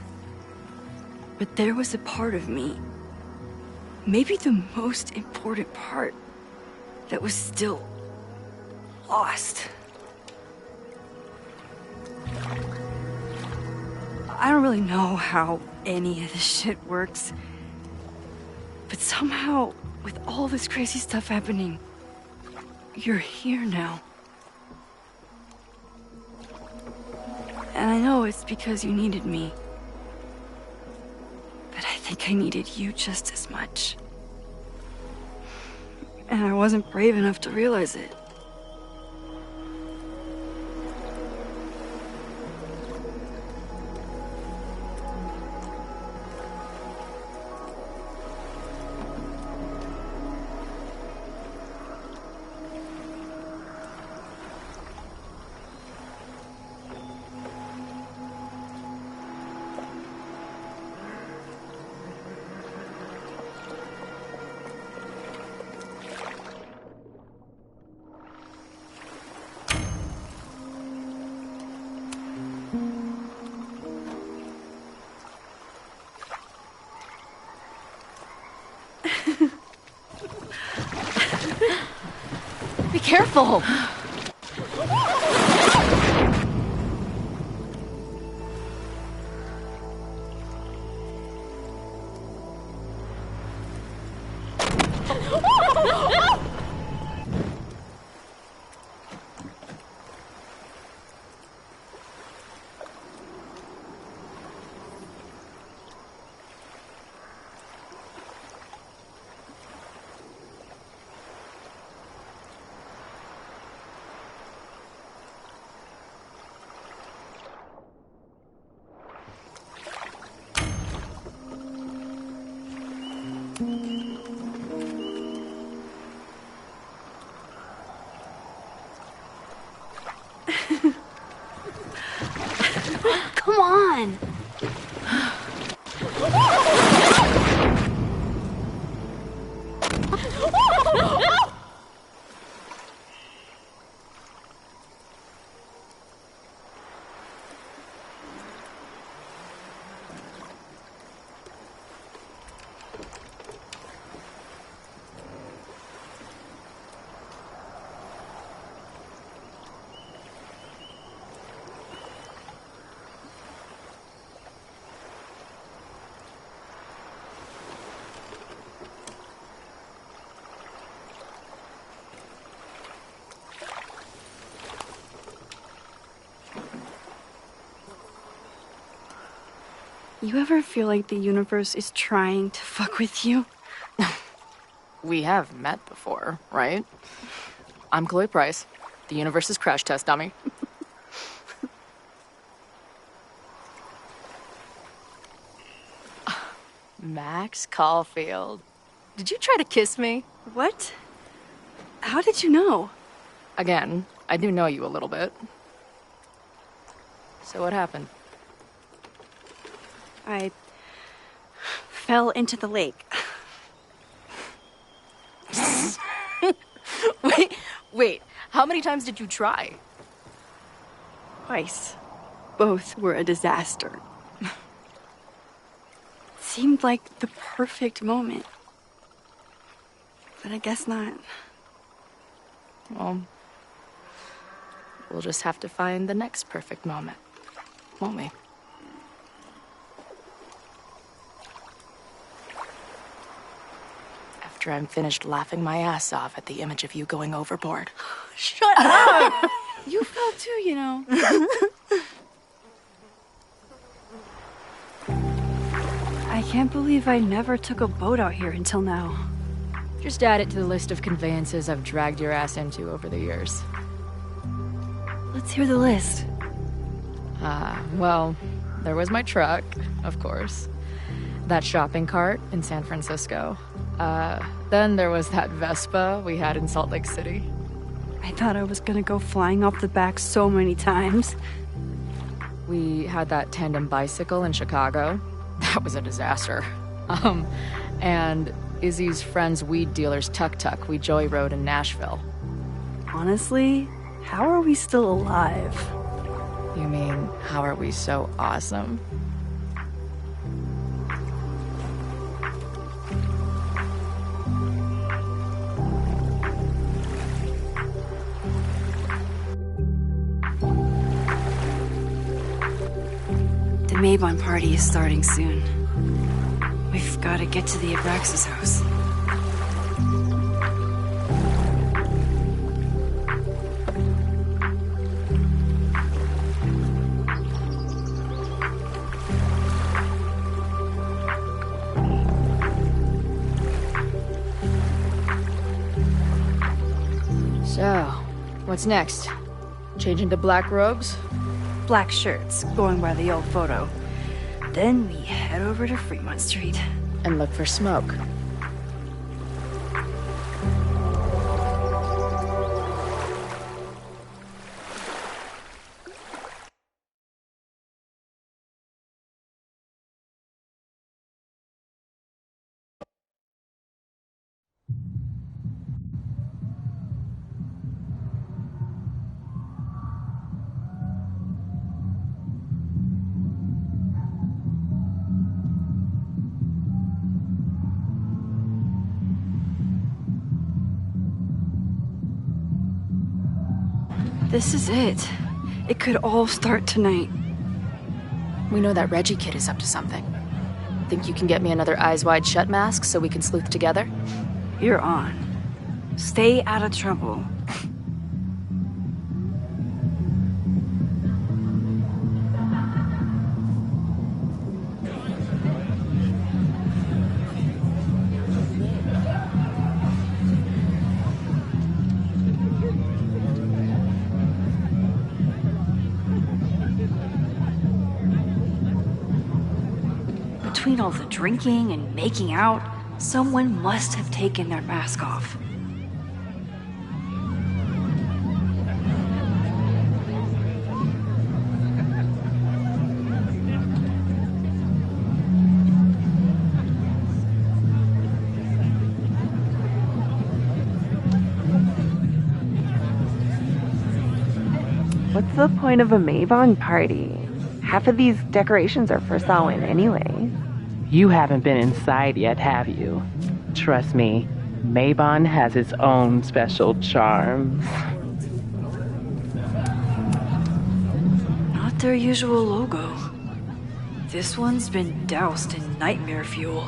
But there was a part of me, maybe the most important part, that was still lost. I don't really know how any of this shit works, but somehow, with all this crazy stuff happening, you're here now. And I know it's because you needed me. But I think I needed you just as much. And I wasn't brave enough to realize it. Be careful! Come on! You ever feel like the universe is trying to fuck with you? We have met before, right? I'm Chloe Price, the universe's crash test dummy. Max Caulfield. Did you try to kiss me? What? How did you know? Again, I do know you a little bit. So what happened? I fell into the lake. Wait, how many times did you try? Twice. Both were a disaster. Seemed like the perfect moment. But I guess not. Well, we'll just have to find the next perfect moment, won't we? After I'm finished laughing my ass off at the image of you going overboard. Shut up! You fell too, you know. I can't believe I never took a boat out here until now. Just add it to the list of conveyances I've dragged your ass into over the years. Let's hear the list. Well, there was my truck, of course. That shopping cart in San Francisco. Then there was that Vespa we had in Salt Lake City. I thought I was gonna go flying off the back so many times. We had that tandem bicycle in Chicago. That was a disaster. And Izzy's friend's weed dealer's tuk-tuk we joyrode in Nashville. Honestly, how are we still alive? You mean, how are we so awesome? The Maybon party is starting soon. We've got to get to the Abraxas house. So, what's next? Change into black robes? Black shirts, going by the old photo. Then we head over to Fremont Street. And look for smoke. This is it. It could all start tonight. We know that Reggie kid is up to something. Think you can get me another Eyes Wide Shut mask so we can sleuth together? You're on. Stay out of trouble. Between all the drinking and making out, someone must have taken their mask off. What's the point of a Maybon party? Half of these decorations are for Samhain anyway. You haven't been inside yet, have you? Trust me, Maybon has its own special charms. Not their usual logo. This one's been doused in nightmare fuel.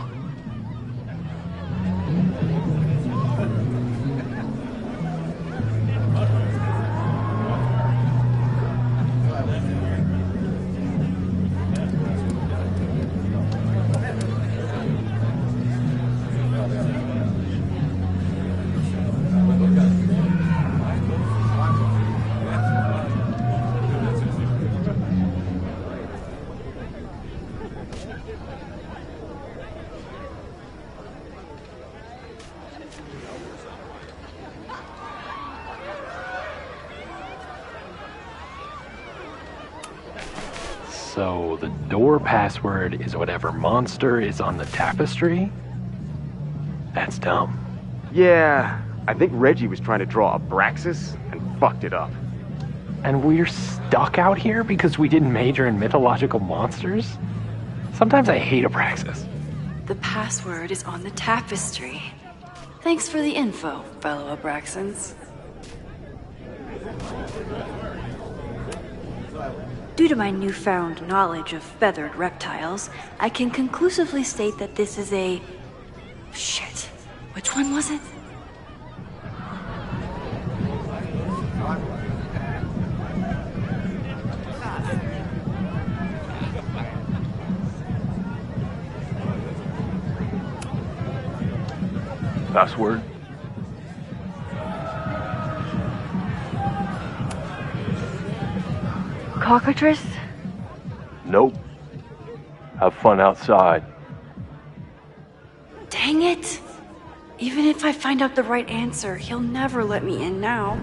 So the door password is whatever monster is on the tapestry? That's dumb. Yeah, I think Reggie was trying to draw a Abraxas and fucked it up. And we're stuck out here because we didn't major in mythological monsters? Sometimes I hate Abraxas. The password is on the tapestry. Thanks for the info, fellow Abraxans. Due to my newfound knowledge of feathered reptiles, I can conclusively state that this is a... Shit. Which one was it? Password? Cockatrice? Nope. Have fun outside. Dang it! Even if I find out the right answer, he'll never let me in now.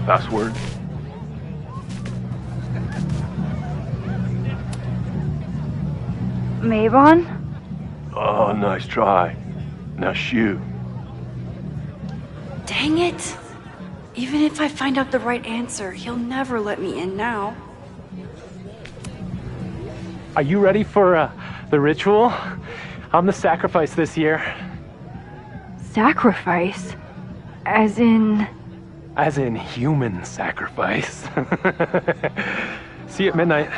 Password? Mabon? Oh, nice try. Now shoo. Dang it! Even if I find out the right answer, he'll never let me in now. Are you ready for the ritual? I'm the sacrifice this year. Sacrifice? As in... As in human sacrifice. See you at midnight.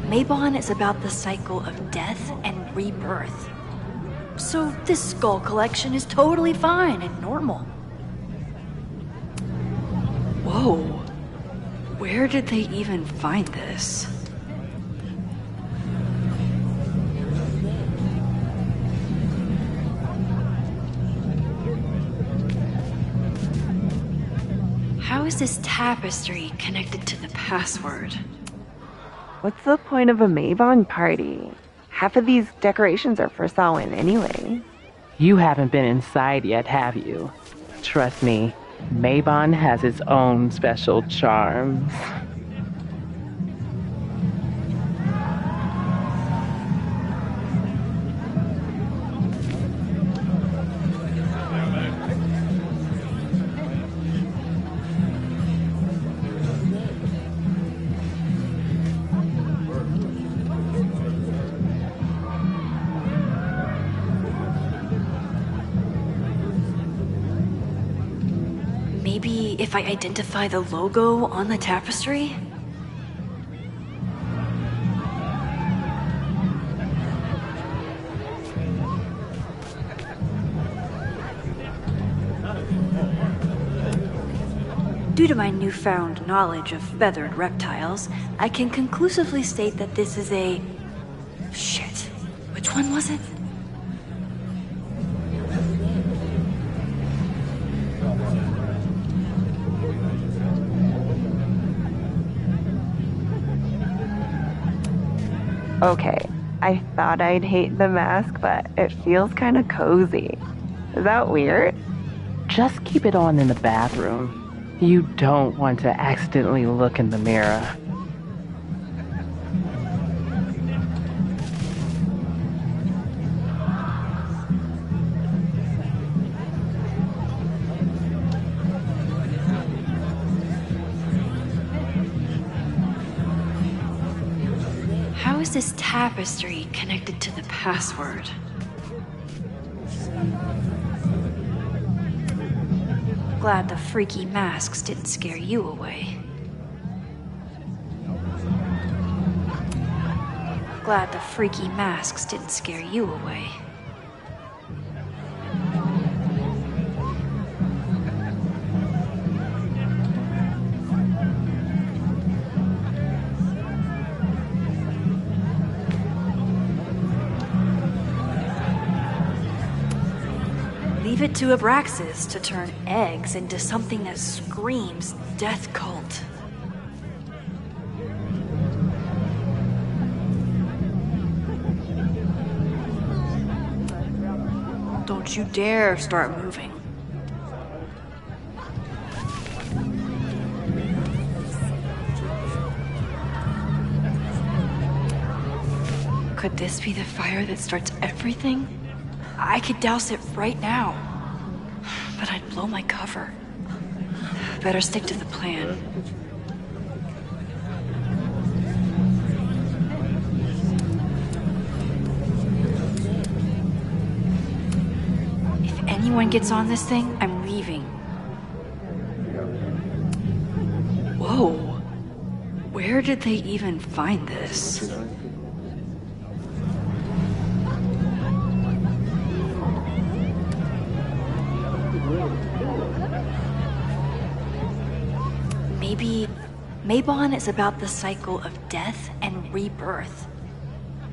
Mabon is about the cycle of death and rebirth. So this skull collection is totally fine and normal. Whoa. Where did they even find this? How is this tapestry connected to the password? What's the point of a Mabon party? Half of these decorations are for Samhain anyway. You haven't been inside yet, have you? Trust me, Mabon has its own special charms. Maybe if I identify the logo on the tapestry? Due to my newfound knowledge of feathered reptiles, I can conclusively state that this is a... Shit. Which one was it? Okay, I thought I'd hate the mask, but it feels kind of cozy. Is that weird? Just keep it on in the bathroom. You don't want to accidentally look in the mirror. How is this tapestry connected to the password? Glad the freaky masks didn't scare you away. Glad the freaky masks didn't scare you away. Leave it to Abraxas to turn eggs into something that screams death cult. Don't you dare start moving. Could this be the fire that starts everything? I could douse it right now. But I'd blow my cover. Better stick to the plan. If anyone gets on this thing, I'm leaving. Whoa. Where did they even find this? Maybe Mabon is about the cycle of death and rebirth.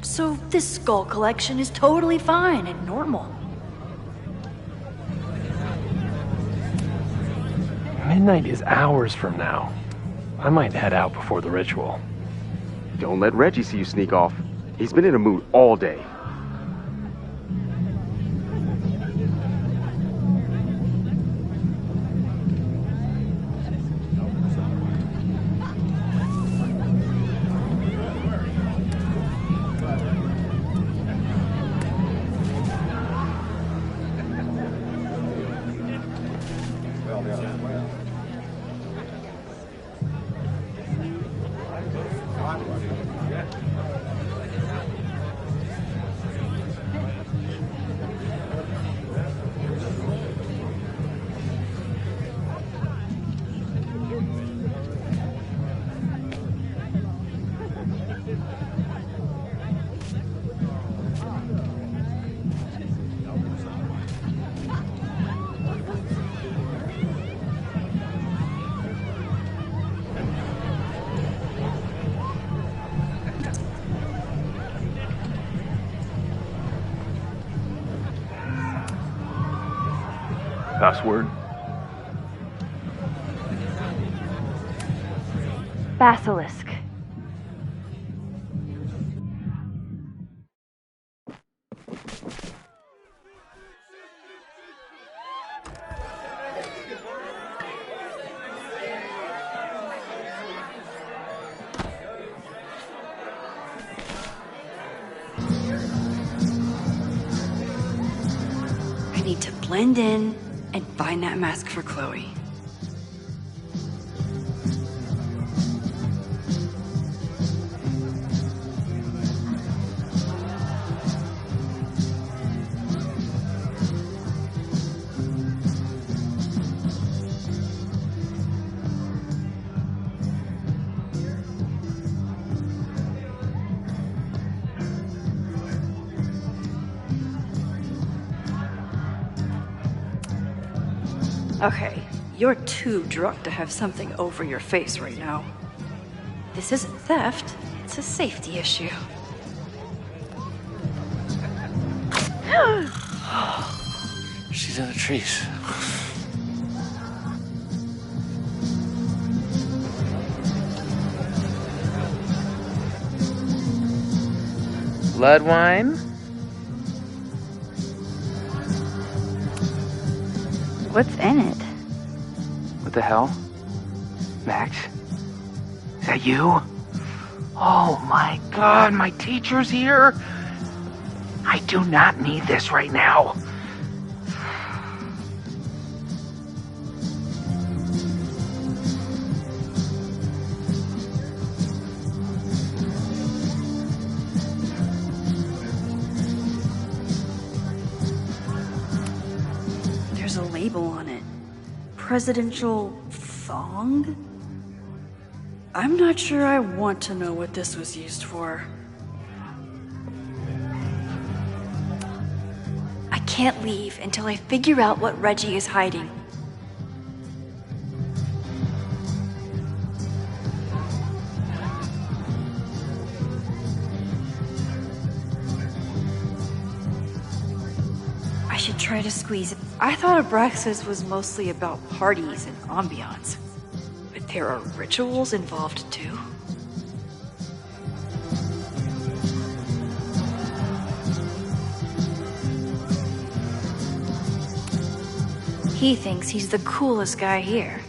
So this skull collection is totally fine and normal. Midnight is hours from now. I might head out before the ritual. Don't let Reggie see you sneak off. He's been in a mood all day. Password? Basilisk. I need to blend in and find that mask for Chloe. Okay, you're too drunk to have something over your face right now. This isn't theft, it's a safety issue. She's in the trees. Blood wine? What's in it? What the hell? Max? Is that you? Oh my god, my teacher's here? I do not need this right now. There's a label on it. Presidential thong? I'm not sure I want to know what this was used for. I can't leave until I figure out what Reggie is hiding. I should try to squeeze it. I thought Abraxas was mostly about parties and ambiance. But there are rituals involved too? He thinks he's the coolest guy here,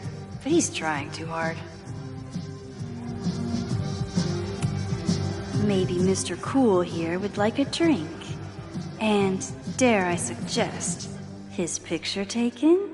but he's trying too hard. Maybe Mr. Cool here would like a drink. And, dare I suggest, his picture taken?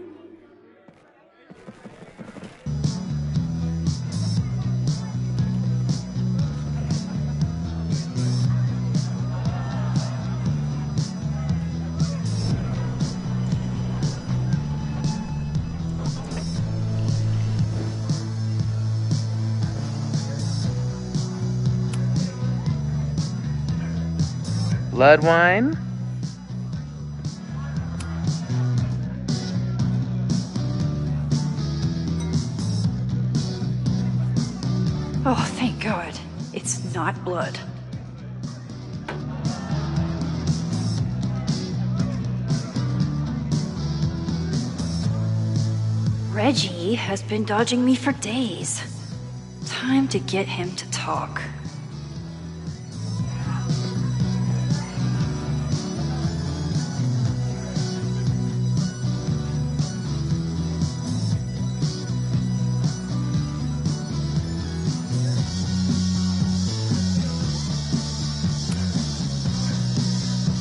Blood wine? Oh, thank God. It's not blood. Reggie has been dodging me for days. Time to get him to talk.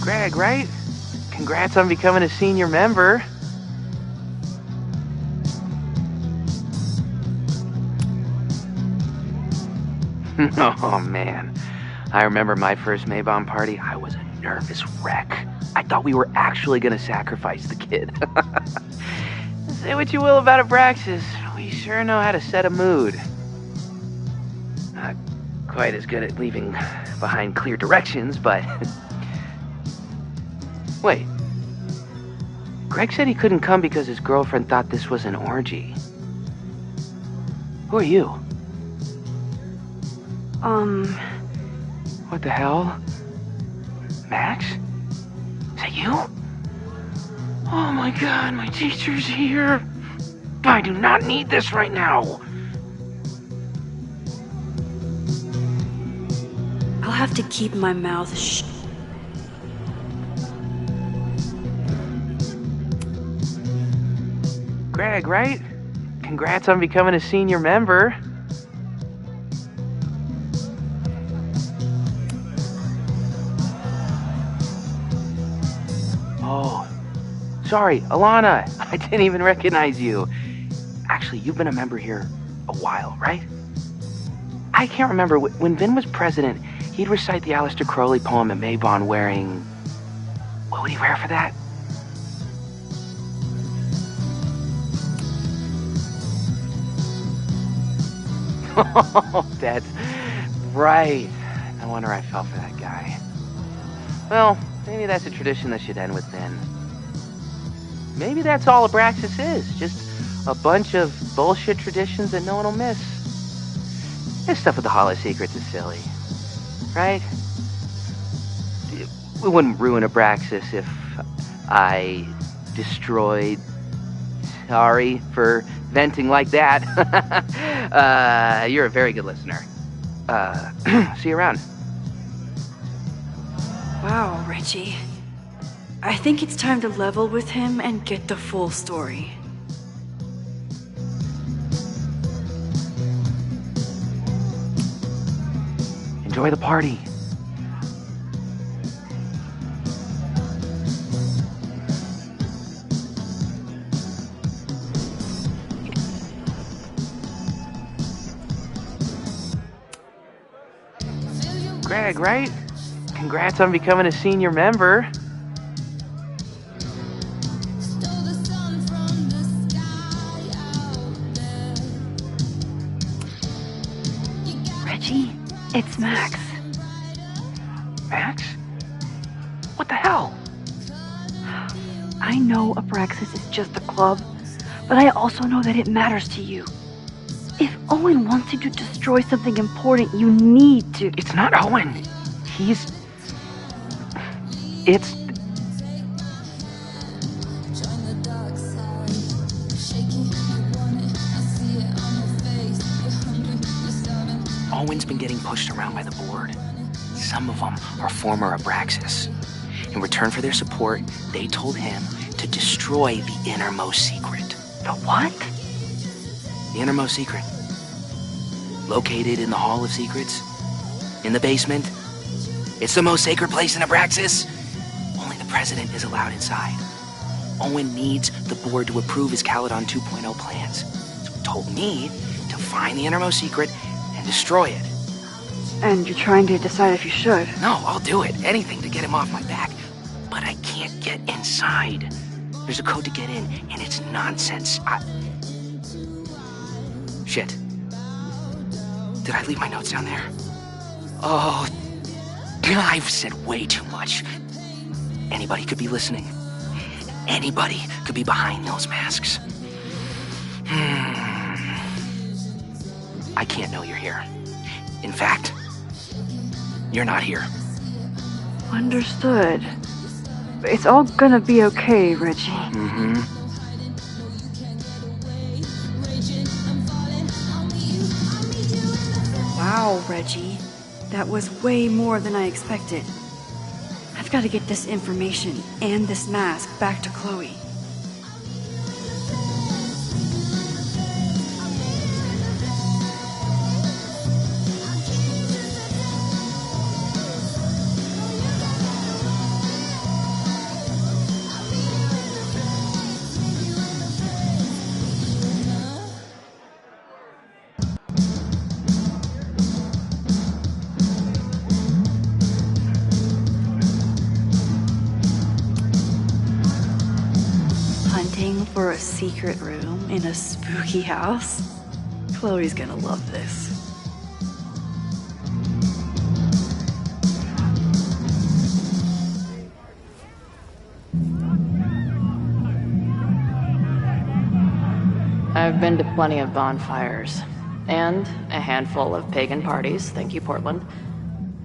Greg, right? Congrats on becoming a senior member. Oh, man. I remember my first Maybon party. I was a nervous wreck. I thought we were actually going to sacrifice the kid. Say what you will about Abraxas, we sure know how to set a mood. Not quite as good at leaving behind clear directions, but... Wait. Greg said he couldn't come because his girlfriend thought this was an orgy. Who are you? What the hell? Max? Is that you? Oh my God, my teacher's here. I do not need this right now. I'll have to keep my mouth shut. Greg, right? Congrats on becoming a senior member. Oh, sorry, Alana. I didn't even recognize you. Actually, you've been a member here a while, right? I can't remember. When Vin was president, he'd recite the Aleister Crowley poem at Maybon wearing... What would he wear for that? Oh, that's right. No wonder I fell for that guy. Well, maybe that's a tradition that should end with Vin. Maybe that's all Abraxas is. Just a bunch of bullshit traditions that no one will miss. This stuff with the Holo Secrets is silly. Right? We wouldn't ruin Abraxas if I destroyed... Sorry for venting like that. You're a very good listener. See you around. Wow, Reggie. I think it's time to level with him and get the full story. Enjoy the party. Greg, right? Congrats on becoming a senior member. Reggie, it's Max. Max? What the hell? I know Abraxas is just a club, but I also know that it matters to you. If Owen wants you to destroy something important, you need to... It's not Owen. It's... Owen's been getting pushed around by the board. Some of them are former Abraxas. In return for their support, they told him to destroy the innermost secret. The what? The innermost secret. Located in the Hall of Secrets. In the basement. It's the most sacred place in Abraxas. Only the president is allowed inside. Owen needs the board to approve his Caledon 2.0 plans. So he told me to find the innermost secret and destroy it. And you're trying to decide if you should. No, I'll do it. Anything to get him off my back. But I can't get inside. There's a code to get in, and it's nonsense. Shit. Did I leave my notes down there? Oh, I've said way too much. Anybody could be listening. Anybody could be behind those masks. I can't know you're here. In fact, you're not here. Understood. It's all gonna be okay, Reggie. Mm-hmm. Wow, Reggie. That was way more than I expected. I've got to get this information and this mask back to Chloe. For a secret room in a spooky house? Chloe's gonna love this. I've been to plenty of bonfires, and a handful of pagan parties, thank you, Portland.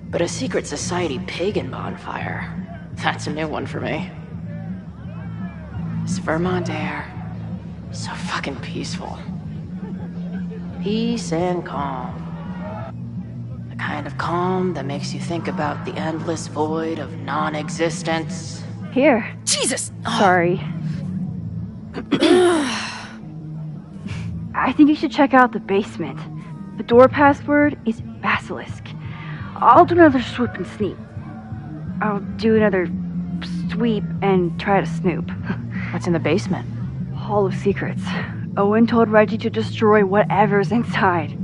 But a secret society pagan bonfire, that's a new one for me. This Vermont air, so fucking peaceful. Peace and calm. The kind of calm that makes you think about the endless void of non-existence. Here. Jesus! Sorry. I think you should check out the basement. The door password is Basilisk. I'll do another swoop and sneak. I'll do another sweep and try to snoop. What's in the basement? Hall of Secrets. Owen told Reggie to destroy whatever's inside.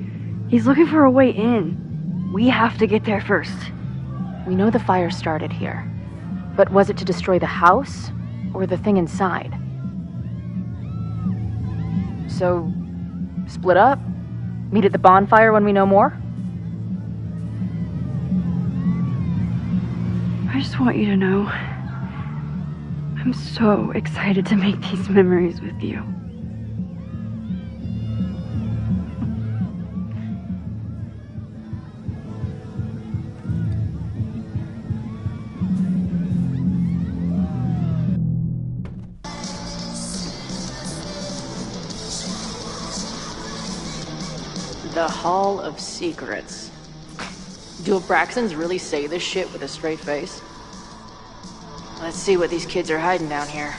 He's looking for a way in. We have to get there first. We know the fire started here. But was it to destroy the house or the thing inside? So, split up? Meet at the bonfire when we know more? I just want you to know, I'm so excited to make these memories with you. The Hall of Secrets. Do Abraxans really say this shit with a straight face? Let's see what these kids are hiding down here.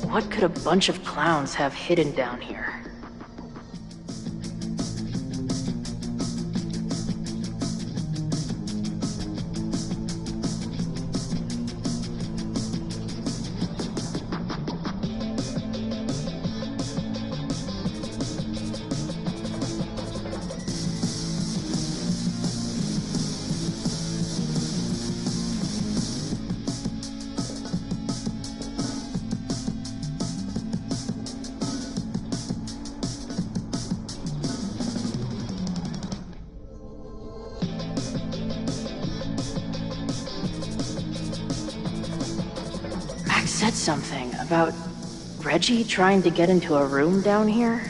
What could a bunch of clowns have hidden down here? something about Reggie trying to get into a room down here.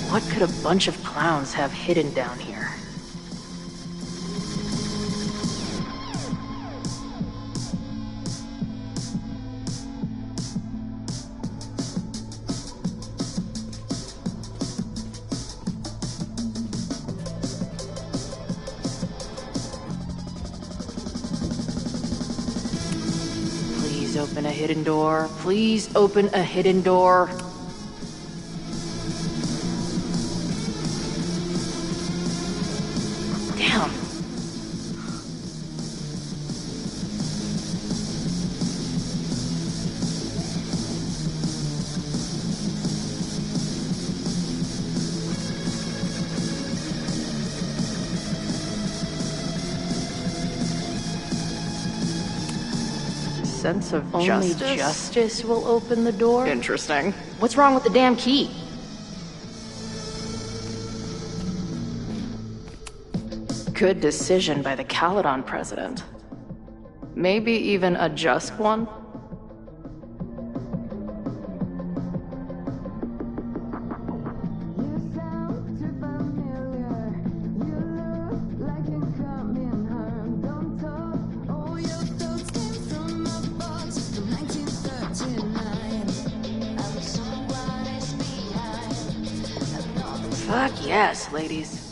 What could a bunch of clowns have hidden down here? Please open a hidden door. Please open a hidden door. Damn. Sense of Only justice will open the door? Interesting. What's wrong with the damn key? Good decision by the Caledon president. Maybe even a just one? Fuck yes, ladies.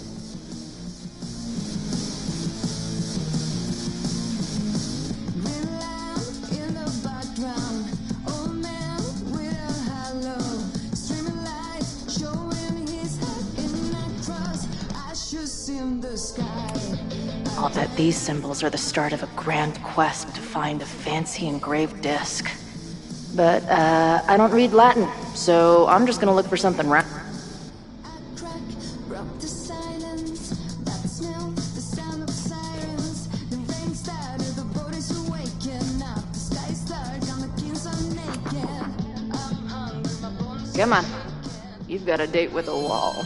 I'll bet these symbols are the start of a grand quest to find a fancy engraved disc. But, I don't read Latin, so I'm just gonna look for something round. Come on. You've got a date with a wall.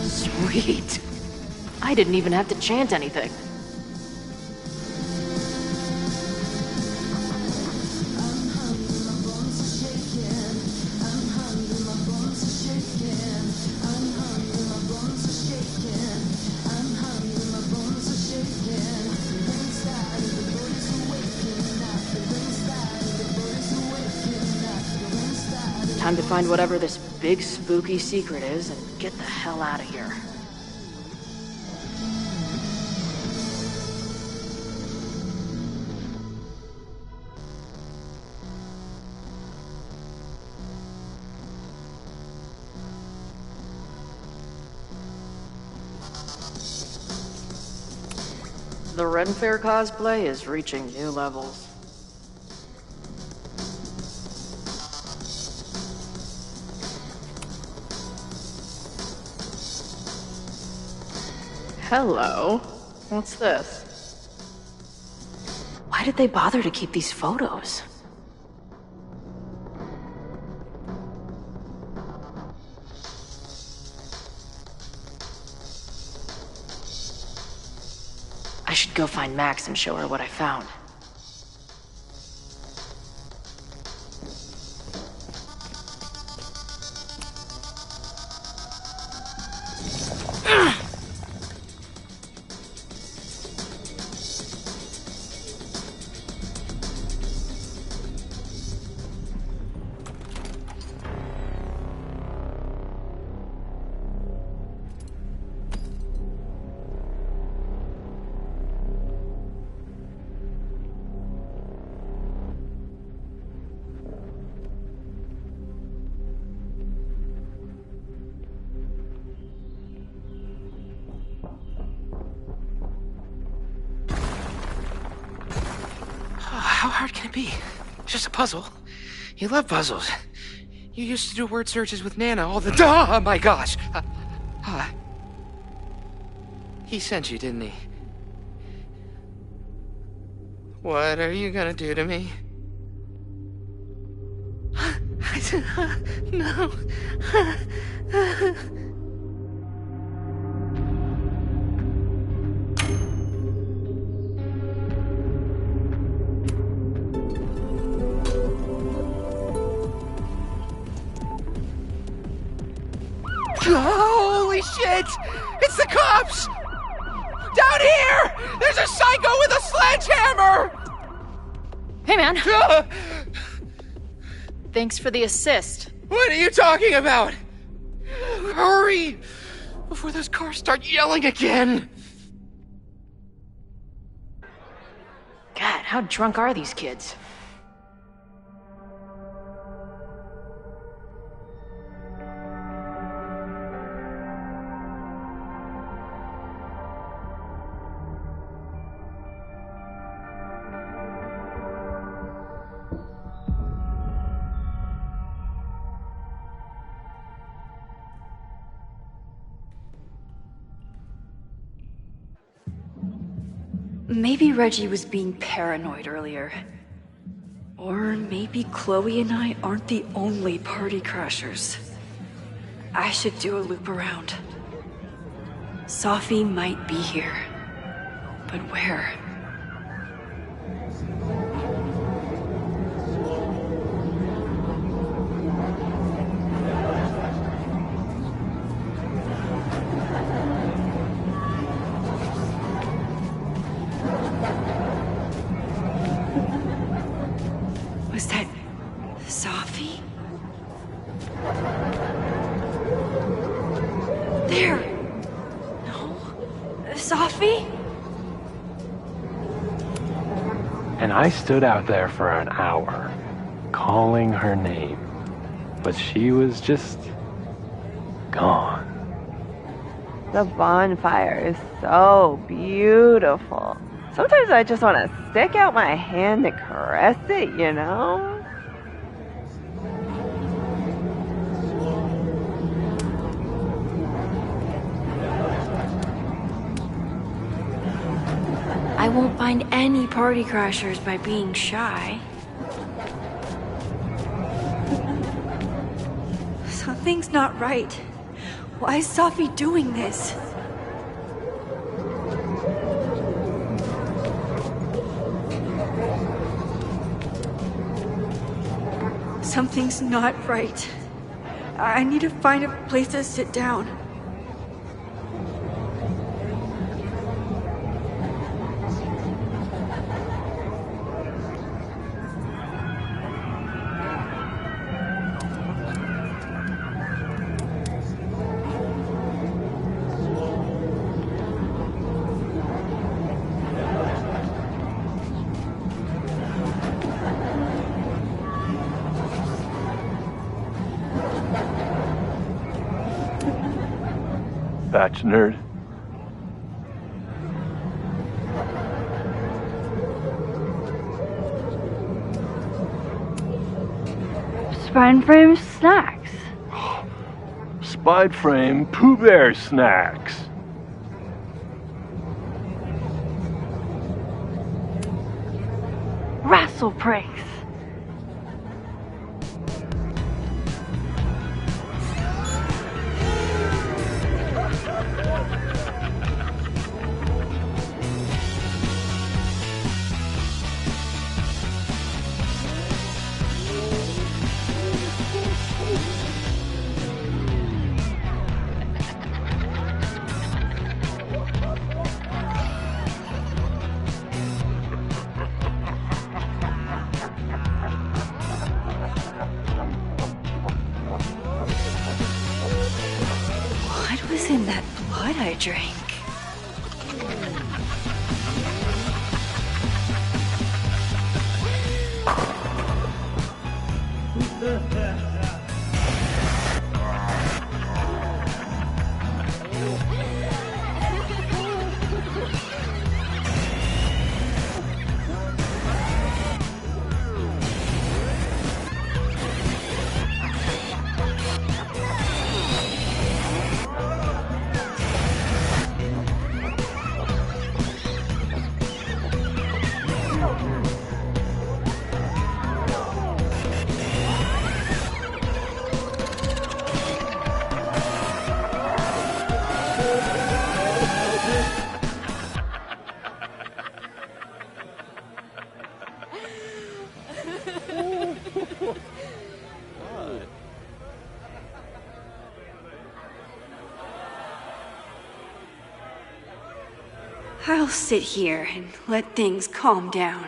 Sweet. I didn't even have to chant anything. Time to find whatever this big spooky secret is and get the hell out of here. The Ren Fair cosplay is reaching new levels. Hello. What's this? Why did they bother to keep these photos? should go find Max and show her what I found. How hard can it be? It's just a puzzle. You love puzzles. You used to do word searches with Nana all the time. Oh my gosh. He sent you, didn't he? What are you gonna do to me? No. Holy shit! It's the cops! Down here! There's a psycho with a sledgehammer! Hey, man. Thanks for the assist. What are you talking about? Hurry! Before those cars start yelling again! God, how drunk are these kids? Maybe Reggie was being paranoid earlier. Or maybe Chloe and I aren't the only party crashers. I should do a loop around. Sophie might be here. But where? Was that Sophie? There! No? Sophie? And I stood out there for an hour, calling her name. But she was just gone. The bonfire is so beautiful. Sometimes I just want to stick out my hand to caress it, you know? I won't find any party crashers by being shy. Something's not right. Why is Sophie doing this? Something's not right. I need to find a place to sit down. Batch nerd. Spine frame snacks. Spide frame Pooh Bear snacks. Wrestle pranks. was in that blood I drank? I'll sit here and let things calm down.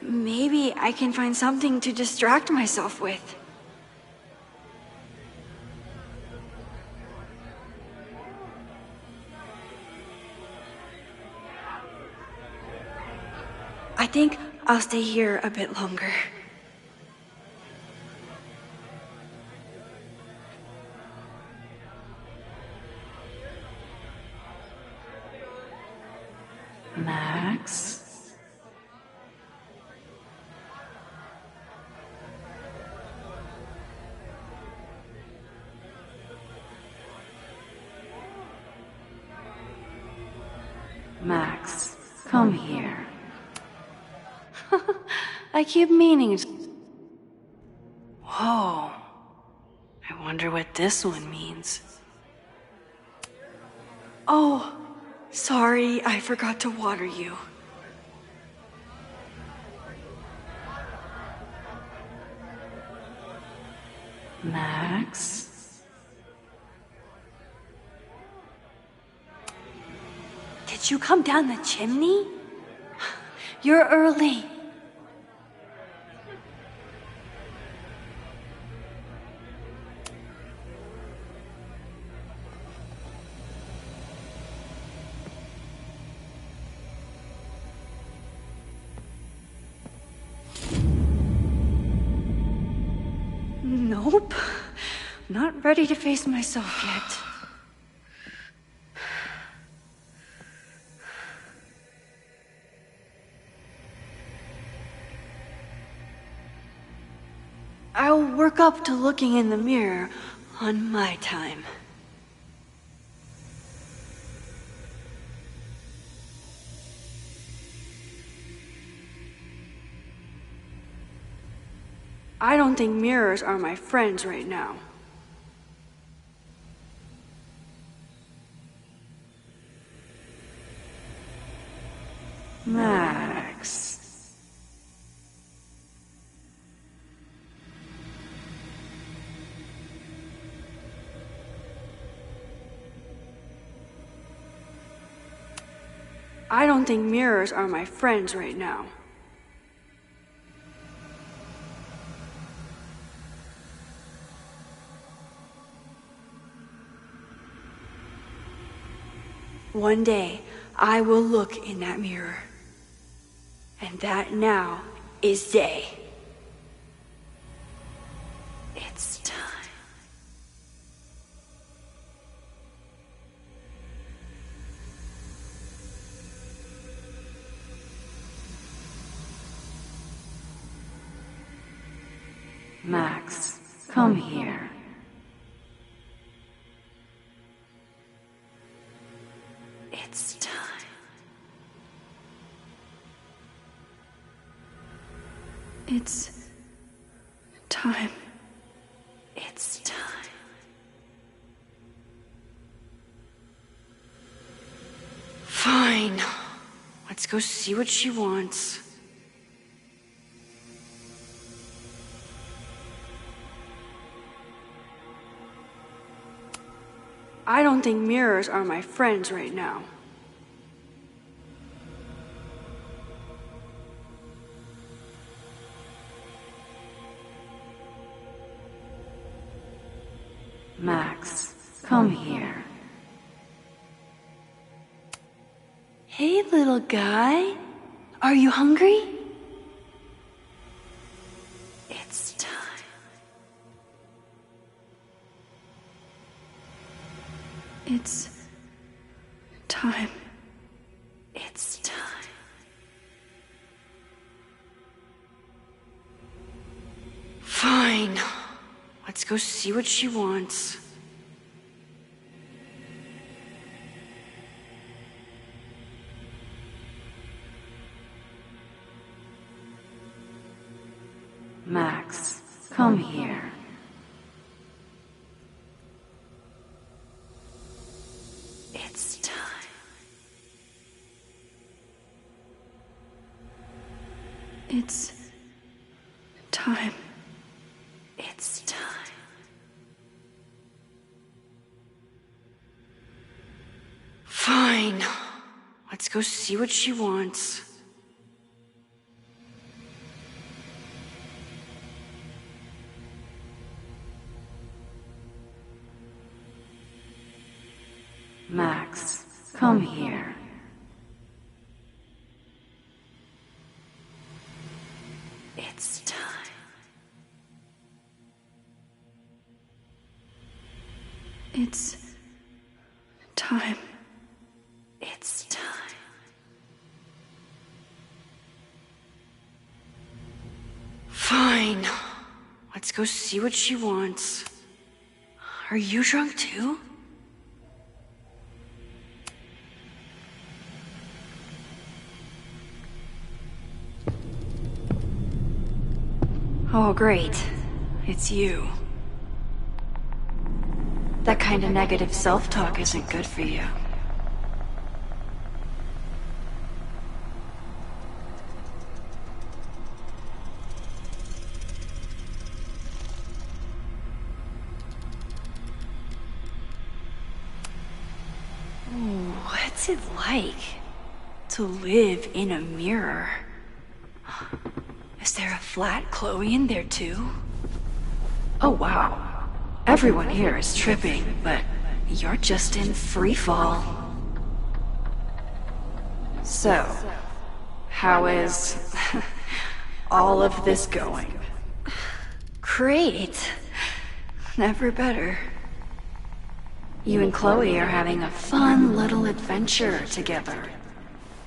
Maybe I can find something to distract myself with. I think I'll stay here a bit longer. Max? Max, come here. I keep meaning to... Whoa. I wonder what this one means. Oh, sorry, I forgot to water you. Max? Did you come down the chimney? You're early. Nope. Not ready to face myself yet. I'll work up to looking in the mirror on my time. I don't think mirrors are my friends right now. Max. I don't think mirrors are my friends right now. One day, I will look in that mirror. And that now is day. It's time. Max, come here. It's time. It's time. It's time. Fine. Let's go see what she wants. I don't think mirrors are my friends right now. Max, come here. Hey, little guy. Are you hungry? It's time. It's time. It's time. Fine. Let's go see what she wants. Max, come here. It's time. It's time. It's time. Fine. Let's go see what she wants. Max, come here. It's time. It's time. It's time. Fine. Let's go see what she wants. Are you drunk too? Oh, great. It's you. That kind of negative self-talk isn't good for you. Ooh, what's it like to live in a mirror? Is there a flat Chloe in there too? Oh wow. Everyone here is tripping, but you're just in free fall. So, how is all of this going? Great. Never better. You and Chloe are having a fun little adventure together.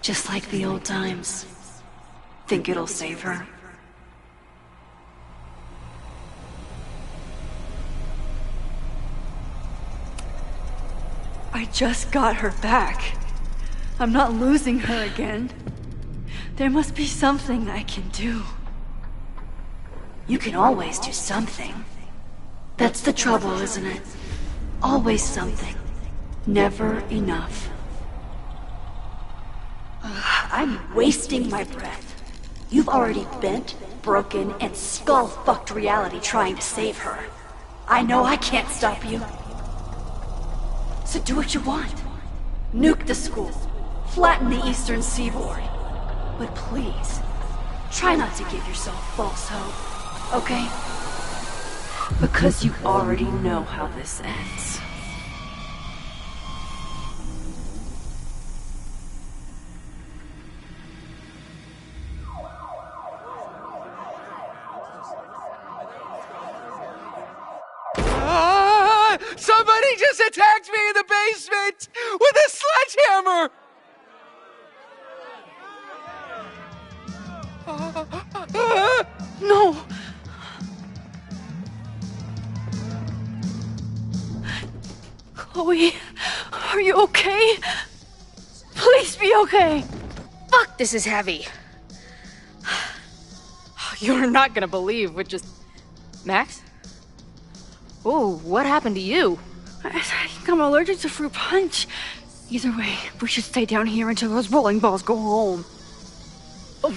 Just like the old times. Think it'll save her? I just got her back. I'm not losing her again. There must be something I can do. You can always do something. That's the trouble, isn't it? Always something. Never enough. I'm wasting my breath. You've already bent, broken, and skull-fucked reality trying to save her. I know I can't stop you. So do what you want. Nuke the school. Flatten the eastern seaboard. But please, try not to give yourself false hope, okay? Because you already know how this ends. Somebody just attacked me in the basement with a sledgehammer! No! Chloe, are you okay? Please be okay! Fuck, this is heavy. You're not gonna believe what just... Max? Oh, what happened to you? I think I'm allergic to fruit punch. Either way, we should stay down here until those bowling balls go home. Oh,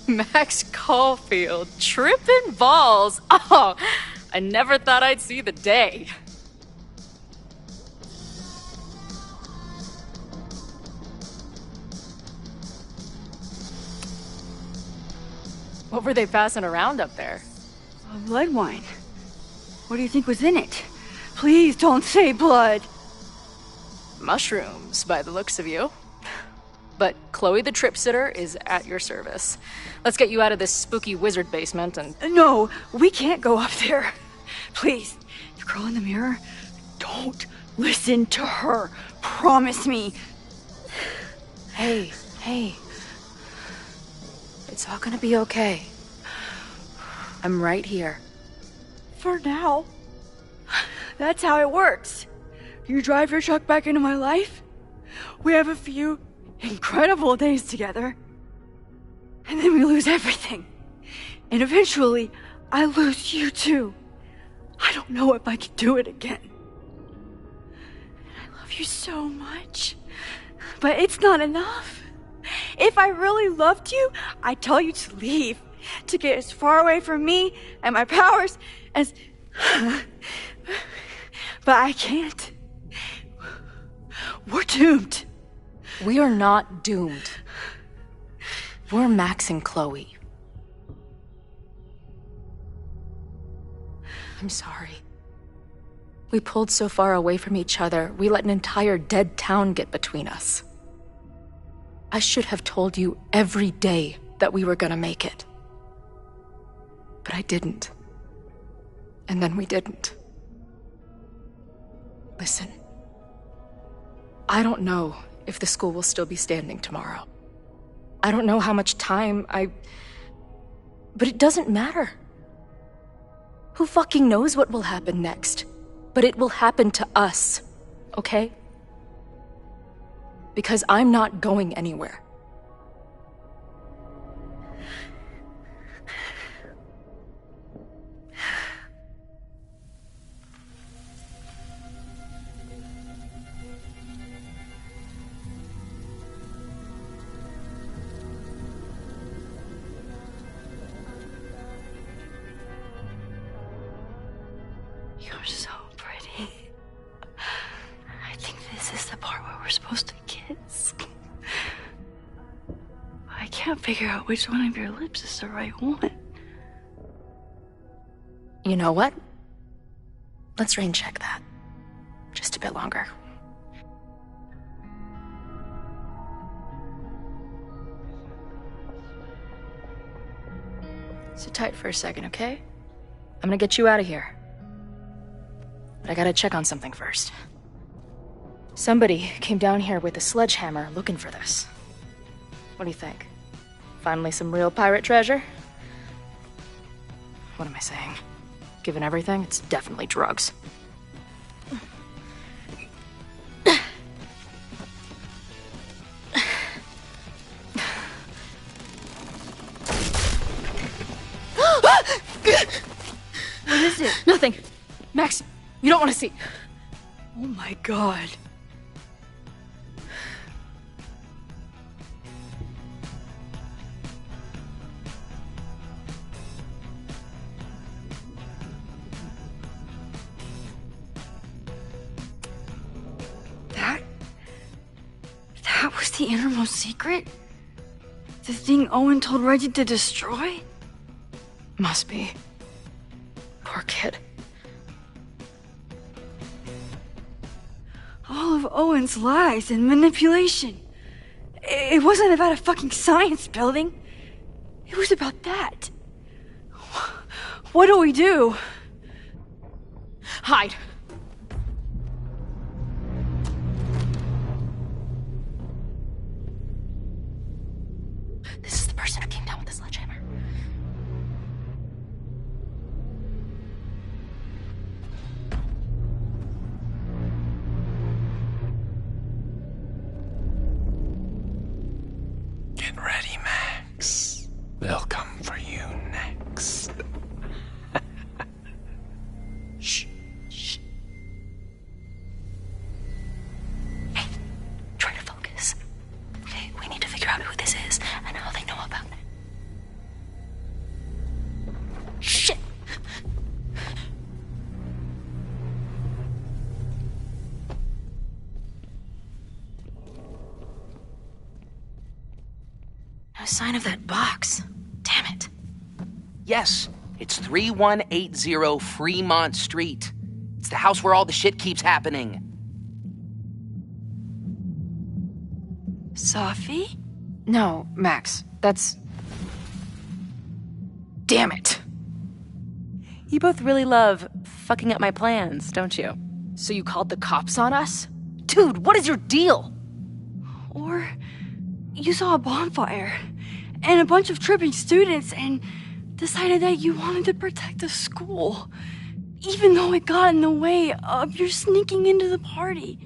Max Caulfield, tripping balls. Oh, I never thought I'd see the day. What were they passing around up there? Blood wine. What do you think was in it? Please don't say blood. Mushrooms, by the looks of you. But Chloe the Trip Sitter is at your service. Let's get you out of this spooky wizard basement and... No, we can't go up there. Please, the girl in the mirror, don't listen to her. Promise me. Hey. It's all gonna be okay. I'm right here. For now. That's how it works. You drive your truck back into my life. We have a few incredible days together. And then we lose everything. And eventually, I lose you too. I don't know if I can do it again. I love you so much. But it's not enough. If I really loved you, I'd tell you to leave. To get as far away from me and my powers as... But I can't. We're doomed. We are not doomed. We're Max and Chloe. I'm sorry. We pulled so far away from each other, we let an entire dead town get between us. I should have told you every day that we were gonna make it. But I didn't. And then we didn't. Listen. I don't know if the school will still be standing tomorrow. I don't know how much time But it doesn't matter. Who fucking knows what will happen next? But it will happen to us, okay? Because I'm not going anywhere. You're so pretty. I think this is the part where we're supposed to kiss. I can't figure out which one of your lips is the right one. You know what? Let's rain check that. Just a bit longer. Sit tight for a second, okay? I'm gonna get you out of here. But I gotta check on something first. Somebody came down here with a sledgehammer looking for this. What do you think? Finally some real pirate treasure? What am I saying? Given everything, it's definitely drugs. What is it? Nothing. Max, you don't want to see. Oh my god. That was the innermost secret? The thing Owen told Reggie to destroy? Must be. Poor kid. All of Owen's lies and manipulation. It wasn't about a fucking science building. It was about that. What do we do? Hide. This is the person who came down with the sledgehammer. Get ready, Max. They'll come for you next. Shh. Shh. Hey, try to focus. Okay, we need to figure out who this is and how they know about it. Shit! No sign of that box. Damn it. Yes, it's 3180 Fremont Street. It's the house where all the shit keeps happening. Safi? No, Max. That's... Damn it. You both really love fucking up my plans, don't you? So you called the cops on us? Dude, what is your deal? Or you saw a bonfire and a bunch of tripping students and decided that you wanted to protect the school, even though it got in the way of your sneaking into the party.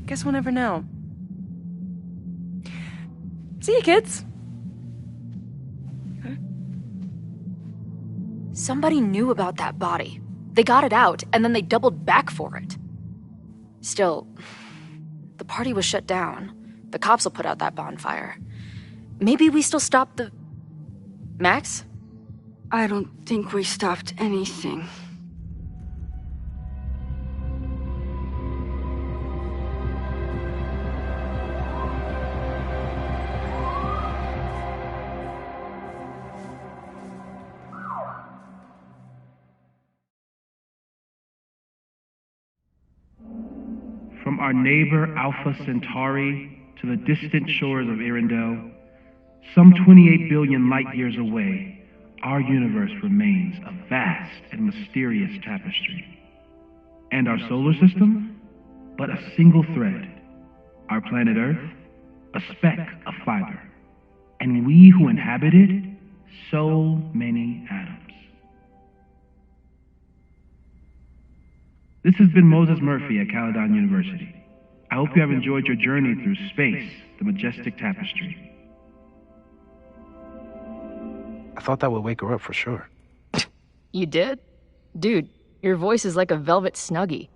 Guess we'll never know. See you, kids. Somebody knew about that body. They got it out, and then they doubled back for it. Still, the party was shut down. The cops will put out that bonfire. Maybe we still stopped the... Max? I don't think we stopped anything. From our neighbor Alpha Centauri to the distant shores of Arendelle, some 28 billion light years away, our universe remains a vast and mysterious tapestry. And our solar system, but a single thread. Our planet Earth, a speck of fiber. And we who inhabit it, so many atoms. This has been Moses Murphy at Caledon University. I hope you have enjoyed your journey through space, the majestic tapestry. I thought that would wake her up for sure. You did? Dude, your voice is like a velvet snuggie.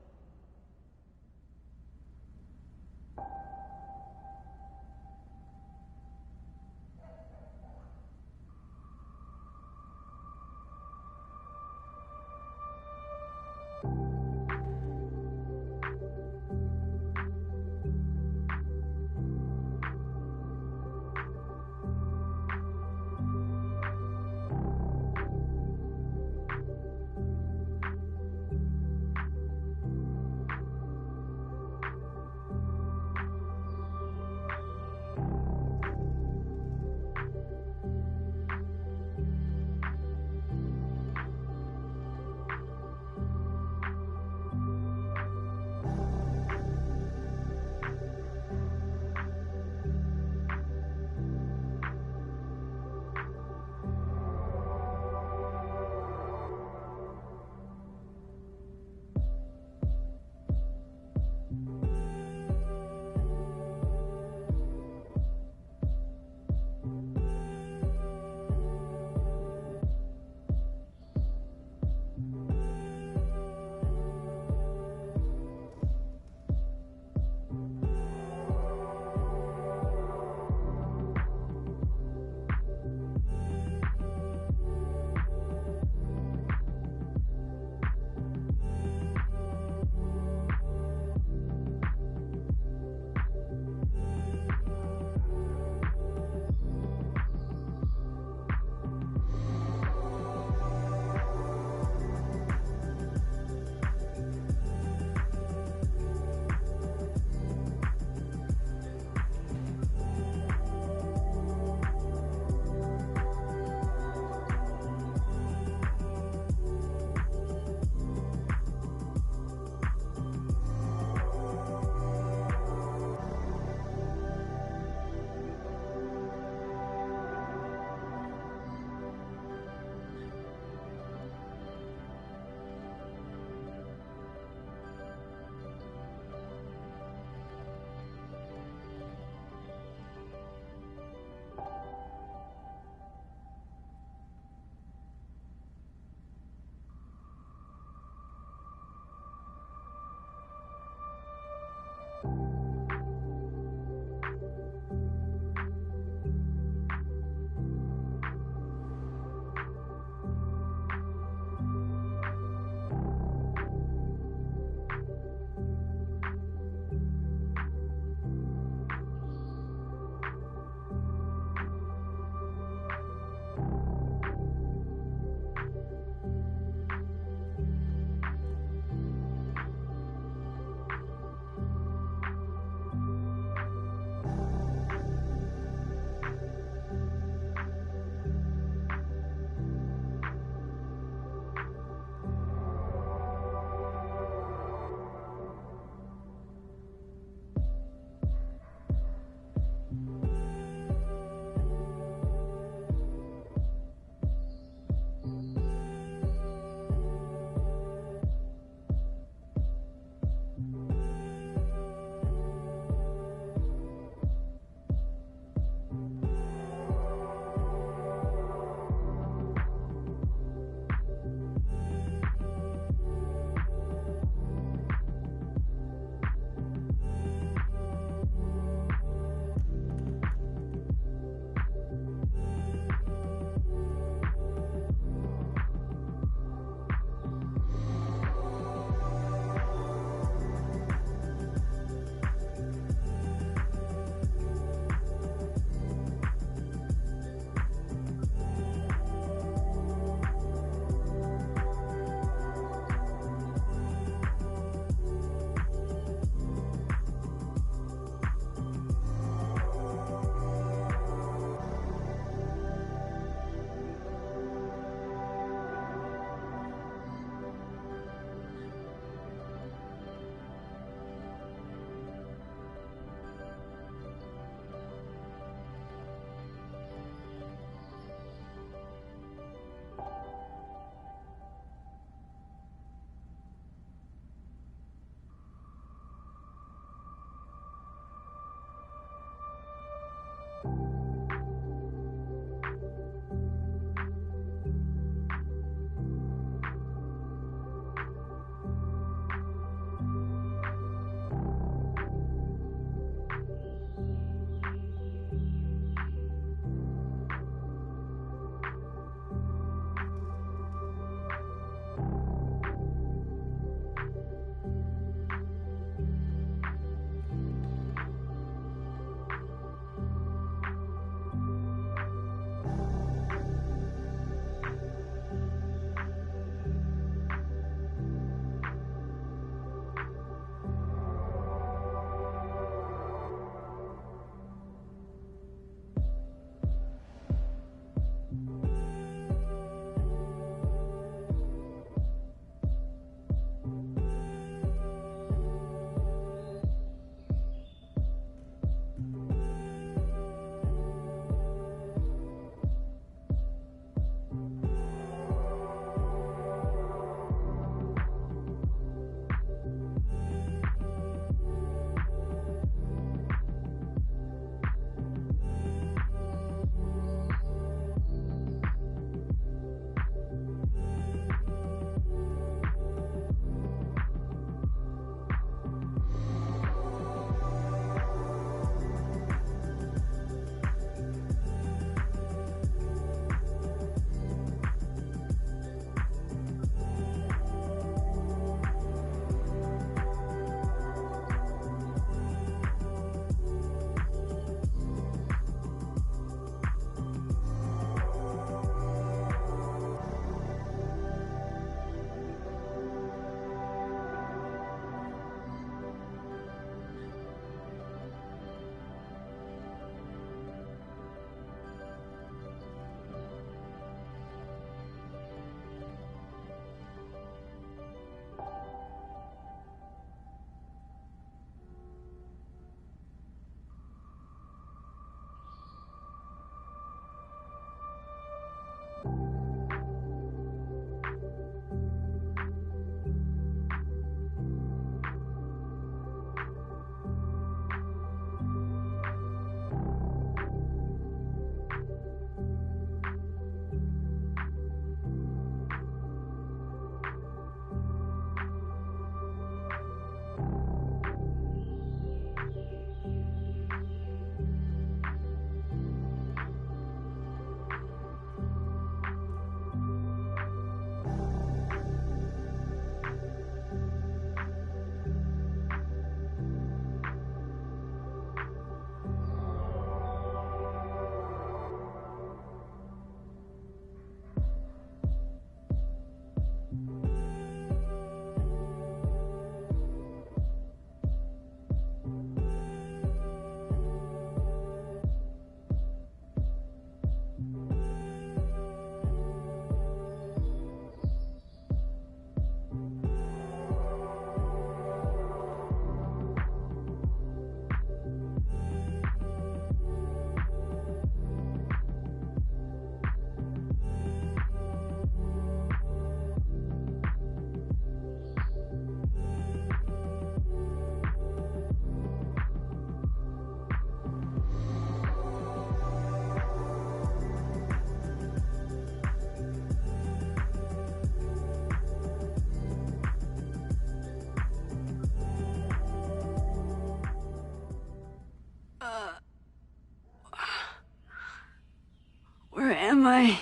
Where am I?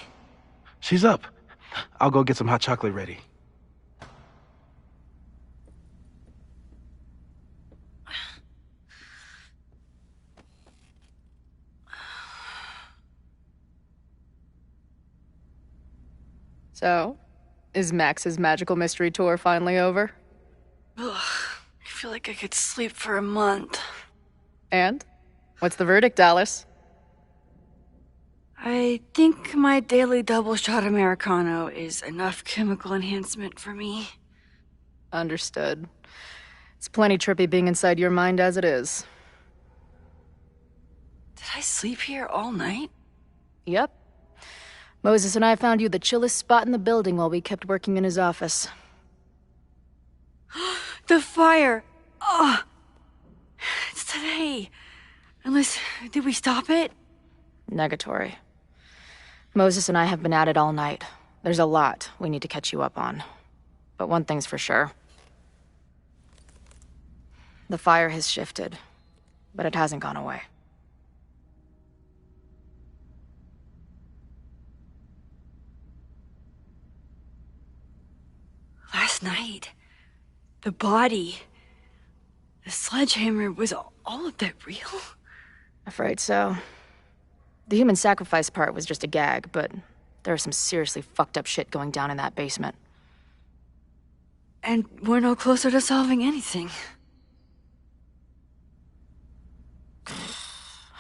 She's up. I'll go get some hot chocolate ready. So, is Max's magical mystery tour finally over? Ugh, I feel like I could sleep for a month. And? What's the verdict, Alice? I think my daily double shot Americano is enough chemical enhancement for me. Understood. It's plenty trippy being inside your mind as it is. Did I sleep here all night? Yep. Moses and I found you the chillest spot in the building while we kept working in his office. The fire! Oh! It's today. Unless, did we stop it? Negatory. Moses and I have been at it all night. There's a lot we need to catch you up on. But one thing's for sure. The fire has shifted, but it hasn't gone away. Last night, the body, the sledgehammer, was all of that real? Afraid so. The human sacrifice part was just a gag, but there's some seriously fucked up shit going down in that basement. And we're no closer to solving anything.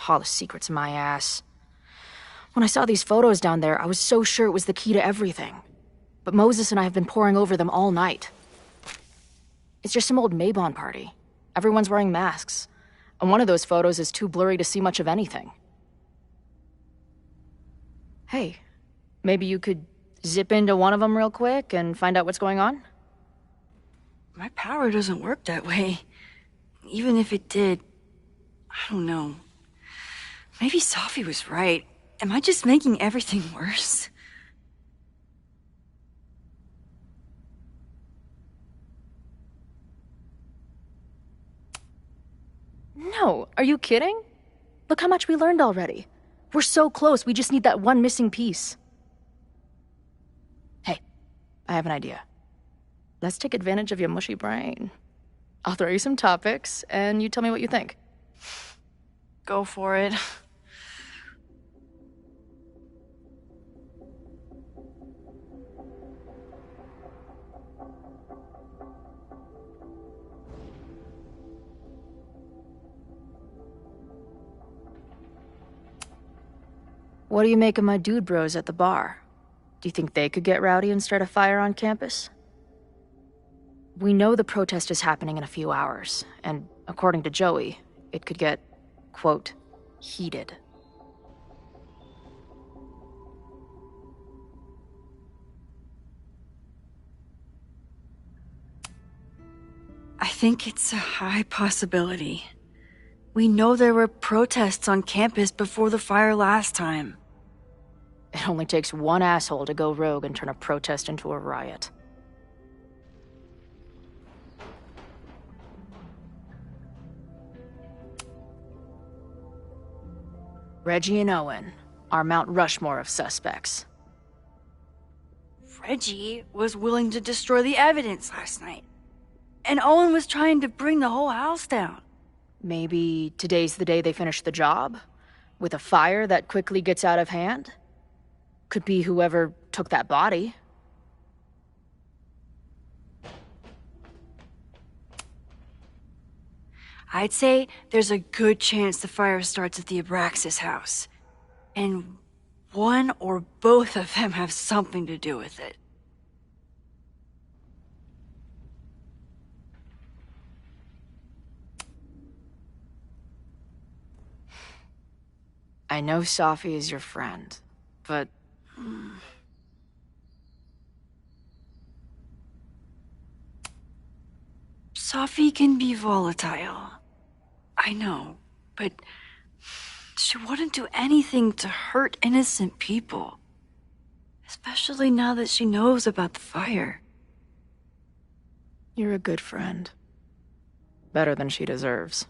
All the secrets in my ass. When I saw these photos down there, I was so sure it was the key to everything. But Moses and I have been poring over them all night. It's just some old Mabon party. Everyone's wearing masks. And one of those photos is too blurry to see much of anything. Hey, maybe you could zip into one of them real quick and find out what's going on? My power doesn't work that way. Even if it did, I don't know. Maybe Sophie was right. Am I just making everything worse? No, are you kidding? Look how much we learned already. We're so close, we just need that one missing piece. Hey, I have an idea. Let's take advantage of your mushy brain. I'll throw you some topics, and you tell me what you think. Go for it. What do you make of my dude bros at the bar? Do you think they could get rowdy and start a fire on campus? We know the protest is happening in a few hours, and according to Joey, it could get, quote, heated. I think it's a high possibility. We know there were protests on campus before the fire last time. It only takes one asshole to go rogue and turn a protest into a riot. Reggie and Owen are Mount Rushmore of suspects. Reggie was willing to destroy the evidence last night. And Owen was trying to bring the whole house down. Maybe today's the day they finish the job? With a fire that quickly gets out of hand? Could be whoever took that body. I'd say there's a good chance the fire starts at the Abraxas house. And one or both of them have something to do with it. I know Sophie is your friend, but... Sophie can be volatile. I know, but she wouldn't do anything to hurt innocent people. Especially now that she knows about the fire. You're a good friend. Better than she deserves.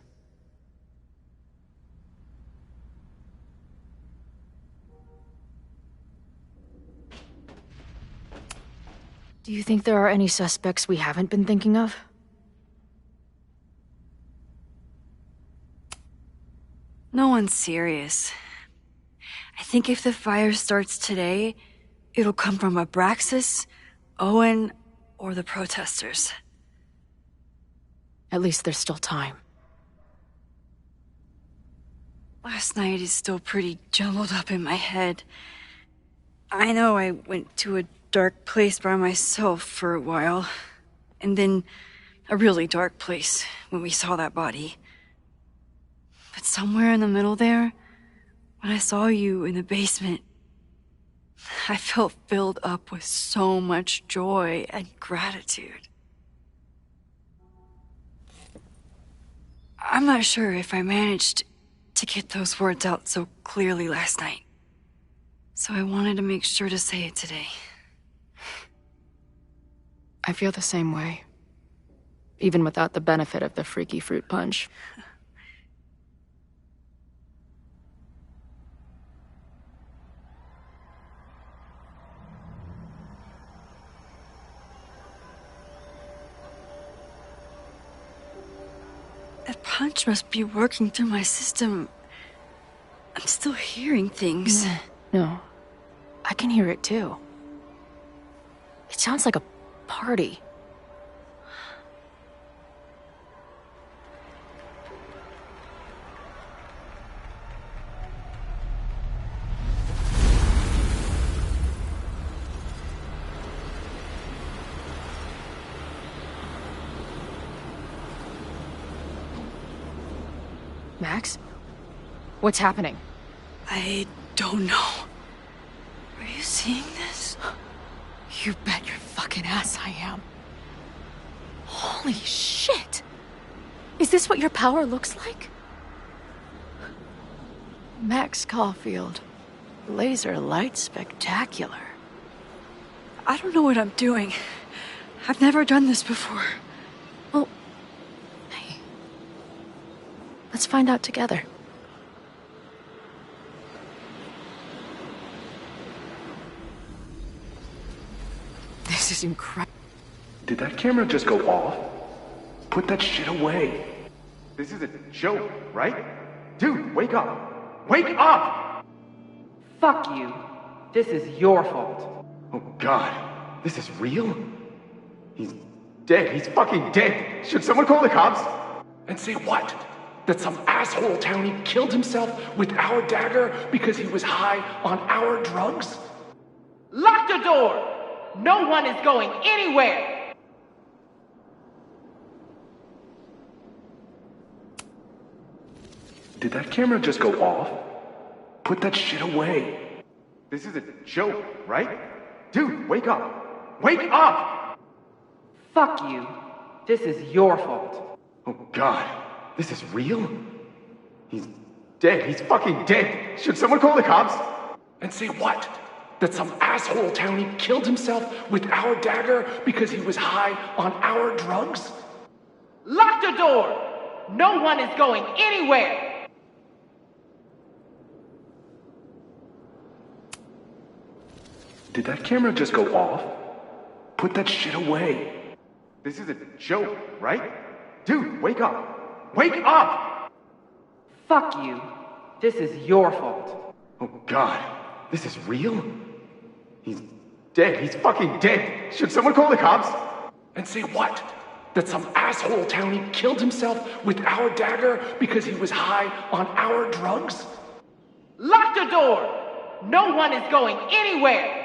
Do you think there are any suspects we haven't been thinking of? No one's serious. I think if the fire starts today, it'll come from Abraxas, Owen, or the protesters. At least there's still time. Last night is still pretty jumbled up in my head. I know I went to a dark place by myself for a while, and then a really dark place when we saw that body. But somewhere in the middle there, when I saw you in the basement, I felt filled up with so much joy and gratitude. I'm not sure if I managed to get those words out so clearly last night. So I wanted to make sure to say it today. I feel the same way. Even without the benefit of the freaky fruit punch. That punch must be working through my system. I'm still hearing things. No. I can hear it too. It sounds like a party. Max? What's happening? I don't know. Are you seeing this? You bet your fucking ass I am. Holy shit! Is this what your power looks like? Max Caulfield. Laser light spectacular. I don't know what I'm doing. I've never done this before. Well, hey. Let's find out together. This is incredible. Did that camera just go off? Put that shit away. This is a joke, right? Dude, wake up! Wake up! Fuck you. This is your fault. Oh god, this is real? He's dead. He's fucking dead. Should someone call the cops? And say what? That some asshole townie killed himself with our dagger because he was high on our drugs? Lock the door! No one is going anywhere! Did that camera just go off? Put that shit away. This is a joke, right? Dude, wake up! Wake up! Fuck you. This is your fault. Oh god, this is real? He's dead. He's fucking dead. Should someone call the cops? And say what? That some asshole townie killed himself with our dagger because he was high on our drugs? Lock the door! No one is going anywhere! Did that camera just go off? Put that shit away. This is a joke, right? Dude, wake up! Wake up! Fuck you. This is your fault. Oh god, this is real? He's dead. He's fucking dead. Should someone call the cops? And say what? That some asshole townie killed himself with our dagger because he was high on our drugs? Lock the door! No one is going anywhere!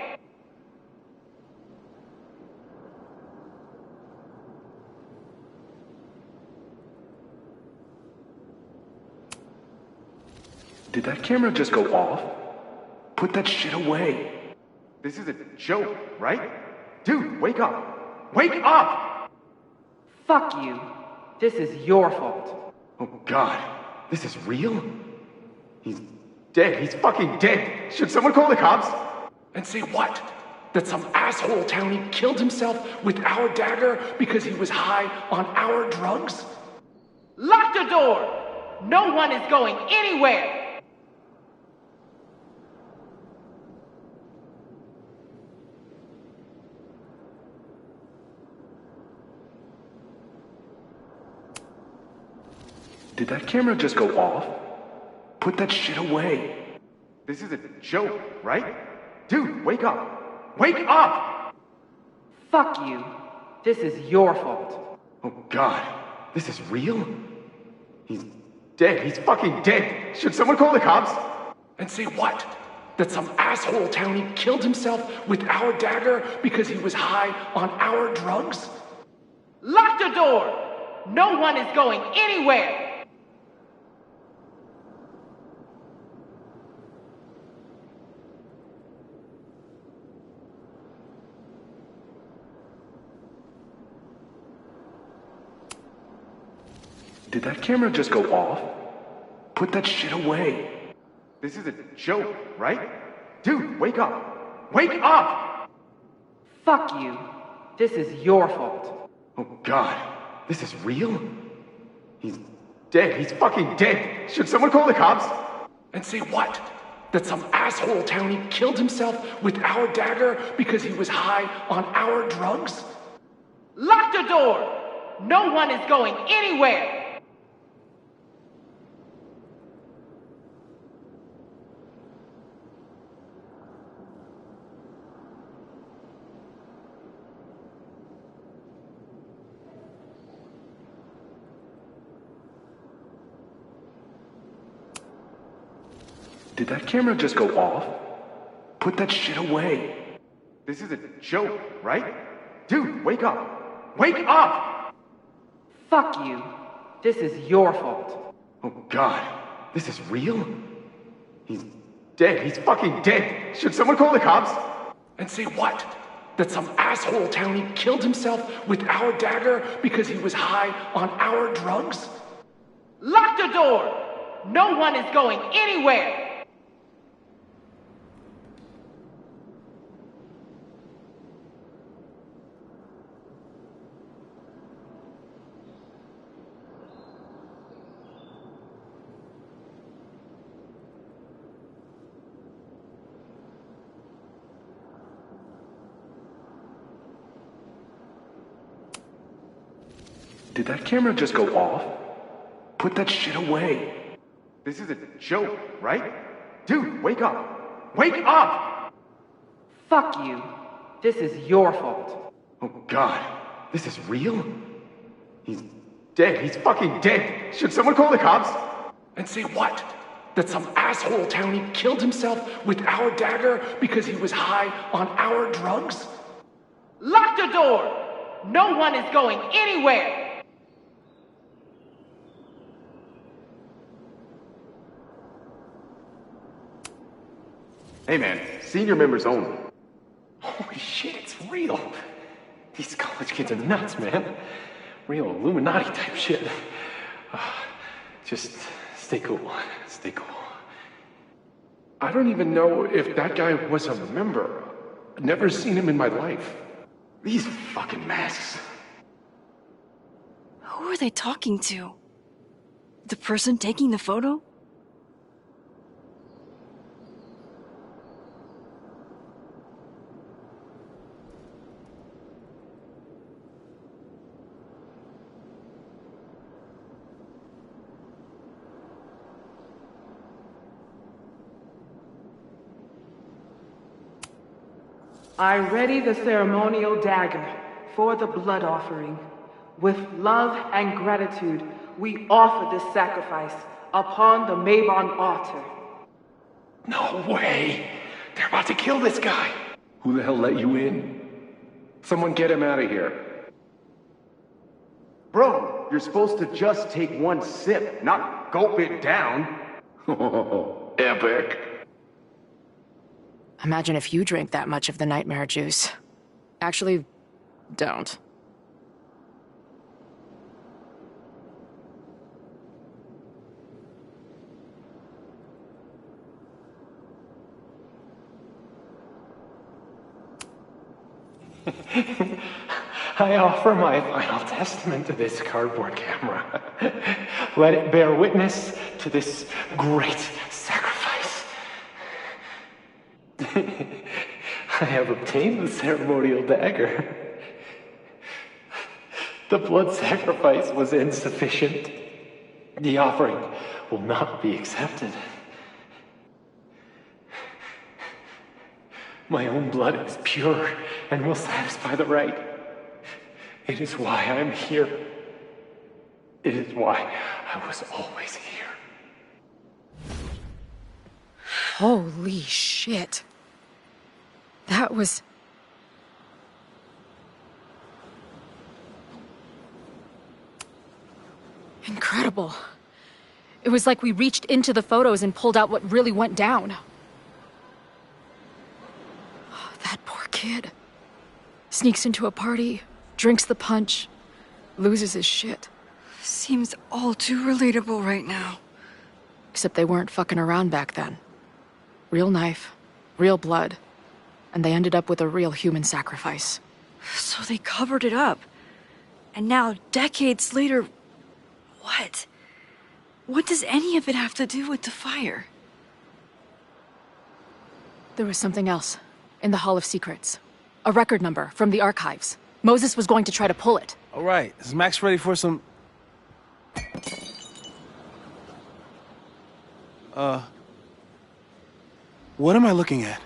Did that camera just go off? Put that shit away. This is a joke, right? Dude, wake up! Wake up! Fuck you. This is your fault. Oh god, this is real? He's dead. He's fucking dead. Should someone call the cops? And say what? That some asshole townie killed himself with our dagger because he was high on our drugs? Lock the door! No one is going anywhere! Did that camera just go off? Put that shit away. This is a joke, right? Dude, wake up! Wake up! Fuck you. This is your fault. Oh god, this is real? He's dead. He's fucking dead. Should someone call the cops? And say what? That some asshole townie killed himself with our dagger because he was high on our drugs? Lock the door! No one is going anywhere! Did that camera just go off? Put Put that shit away. This is a joke, right? Dude, wake up. Wake up! Fuck you. This is your fault. Oh God, this is real? He's dead. He's fucking dead. Should someone call the cops? And say what? That some asshole townie killed himself with our dagger because he was high on our drugs? Lock the door! No one is going anywhere! Did that camera just go off? Put that shit away. This is a joke, right? Dude, wake up. Wake up! Fuck you. This is your fault. Oh God, this is real? He's dead. He's fucking dead. Should someone call the cops? And say what? That some asshole townie killed himself with our dagger because he was high on our drugs? Lock the door! No one is going anywhere! Did that camera just go off? Put that shit away. This is a joke, right? Dude, wake up. Wake up! Fuck you. This is your fault. Oh God, this is real? He's dead. He's fucking dead. Should someone call the cops? And say what? That some asshole townie killed himself with our dagger because he was high on our drugs? Lock the door! No one is going anywhere! Hey man, senior members only. Holy shit, it's real. These college kids are nuts, man. Real Illuminati type shit. Just stay cool. Stay cool. I don't even know if that guy was a member. I've never seen him in my life. These fucking masks. Who are they talking to? The person taking the photo? I ready the ceremonial dagger for the blood offering. With love and gratitude, we offer this sacrifice upon the Mabon altar. No way! They're about to kill this guy! Who the hell let you in? Someone get him out of here. Bro, you're supposed to just take one sip, not gulp it down. Oh, epic. Imagine if you drank that much of the nightmare juice. Actually, don't. I offer my final testament to this cardboard camera. Let it bear witness to this great sacrifice. I have obtained the ceremonial dagger. The blood sacrifice was insufficient. The offering will not be accepted. My own blood is pure and will satisfy the rite. It is why I'm here. It is why I was always here. Holy shit. That was... incredible. It was like we reached into the photos and pulled out what really went down. That poor kid. Sneaks into a party, drinks the punch, loses his shit. Seems all too relatable right now. Except they weren't fucking around back then. Real knife, real blood, and they ended up with a real human sacrifice. So they covered it up. And now, decades later, what? What does any of it have to do with the fire? There was something else. In the Hall of Secrets. A record number from the archives. Moses was going to try to pull it. All right, is Max ready for some... What am I looking at?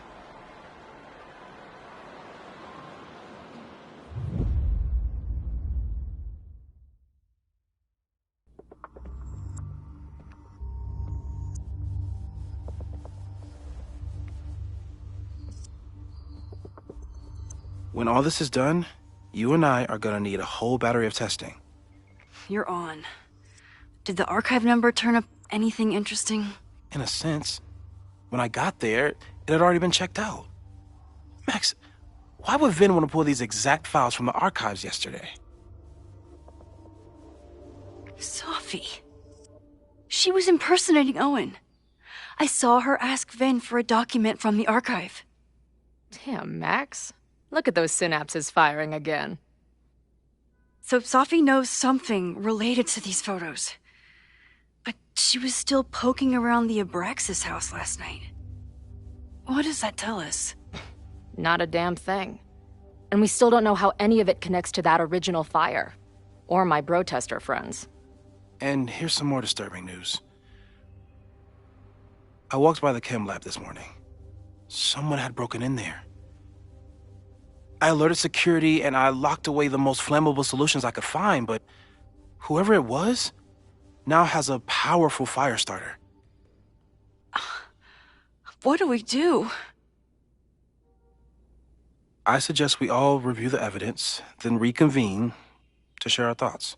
When all this is done, you and I are gonna need a whole battery of testing. You're on. Did the archive number turn up anything interesting? In a sense. When I got there, it had already been checked out. Max, why would Vin want to pull these exact files from the archives yesterday? Sophie. She was impersonating Owen. I saw her ask Vin for a document from the archive. Damn, Max. Look at those synapses firing again. So Sophie knows something related to these photos. But she was still poking around the Abraxas house last night. What does that tell us? Not a damn thing. And we still don't know how any of it connects to that original fire. Or my bro-tester friends. And here's some more disturbing news. I walked by the chem lab this morning. Someone had broken in there. I alerted security and I locked away the most flammable solutions I could find, but whoever it was now has a powerful fire starter. What do we do? I suggest we all review the evidence, then reconvene to share our thoughts.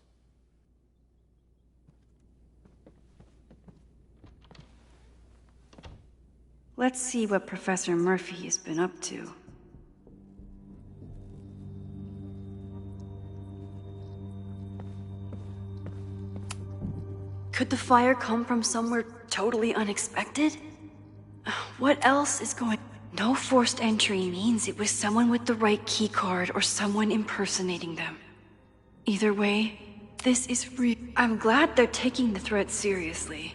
Let's see what Professor Murphy has been up to. Could the fire come from somewhere totally unexpected? What else is going... No forced entry means it was someone with the right keycard or someone impersonating them. Either way, this is real. I'm glad they're taking the threat seriously.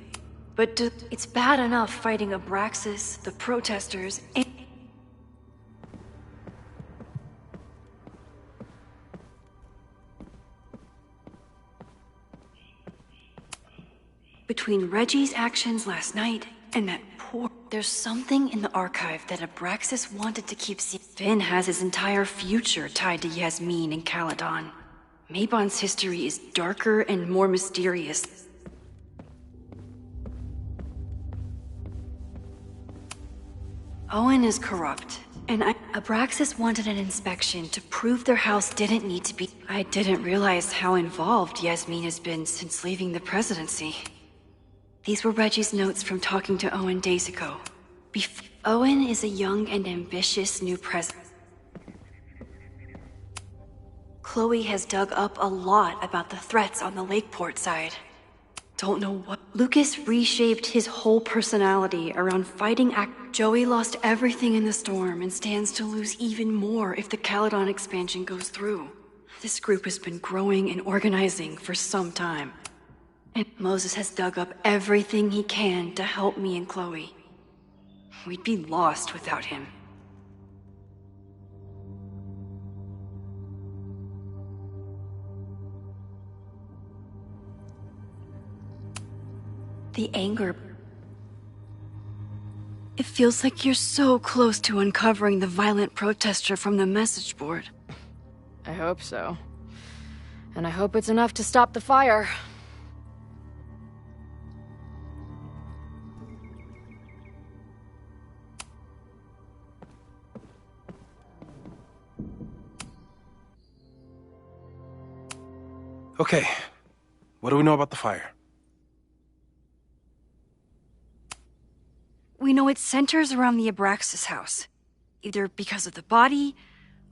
But it's bad enough fighting Abraxas, the protesters, and... Between Reggie's actions last night and that poor... There's something in the archive that Abraxas wanted to keep... Finn has his entire future tied to Yasmin and Caledon. Mabon's history is darker and more mysterious. Owen is corrupt, and Abraxas wanted an inspection to prove their house didn't need to be... I didn't realize how involved Yasmin has been since leaving the presidency. These were Reggie's notes from talking to Owen days ago. Owen is a young and ambitious new president. Chloe has dug up a lot about the threats on the Lakeport side. Don't know what... Lucas reshaped his whole personality around fighting Joey lost everything in the storm and stands to lose even more if the Caledon expansion goes through. This group has been growing and organizing for some time. And Moses has dug up everything he can to help me and Chloe. We'd be lost without him. The anger... It feels like you're so close to uncovering the violent protester from the message board. I hope so. And I hope it's enough to stop the fire. Okay, what do we know about the fire? We know it centers around the Abraxas house. Either because of the body,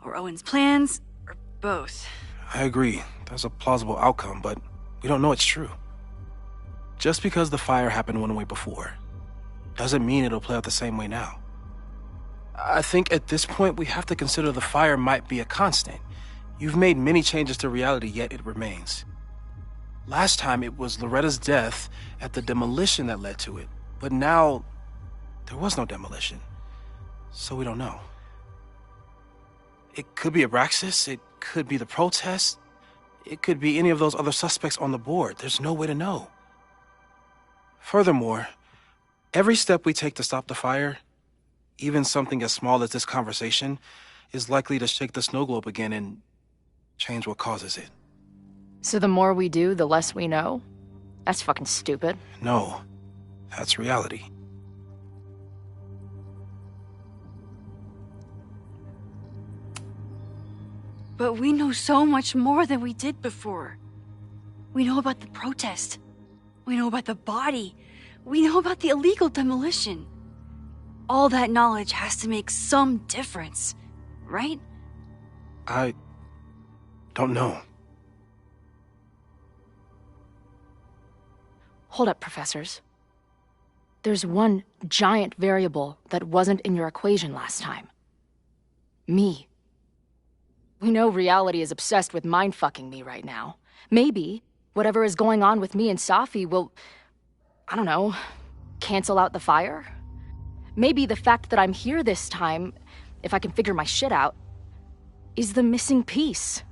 or Owen's plans, or both. I agree. That's a plausible outcome, but we don't know it's true. Just because the fire happened one way before, doesn't mean it'll play out the same way now. I think at this point we have to consider the fire might be a constant. You've made many changes to reality, yet it remains. Last time it was Loretta's death at the demolition that led to it, but now there was no demolition, so we don't know. It could be Abraxas, it could be the protest, it could be any of those other suspects on the board. There's no way to know. Furthermore, every step we take to stop the fire, even something as small as this conversation, is likely to shake the snow globe again and change what causes it. So the more we do, the less we know? That's fucking stupid. No, that's reality. But we know so much more than we did before. We know about the protest. We know about the body. We know about the illegal demolition. All that knowledge has to make some difference, right? I don't know. Hold up, professors. There's one giant variable that wasn't in your equation last time. Me. We know reality is obsessed with mind-fucking me right now. Maybe whatever is going on with me and Safi will, I don't know, cancel out the fire? Maybe the fact that I'm here this time, if I can figure my shit out, is the missing piece.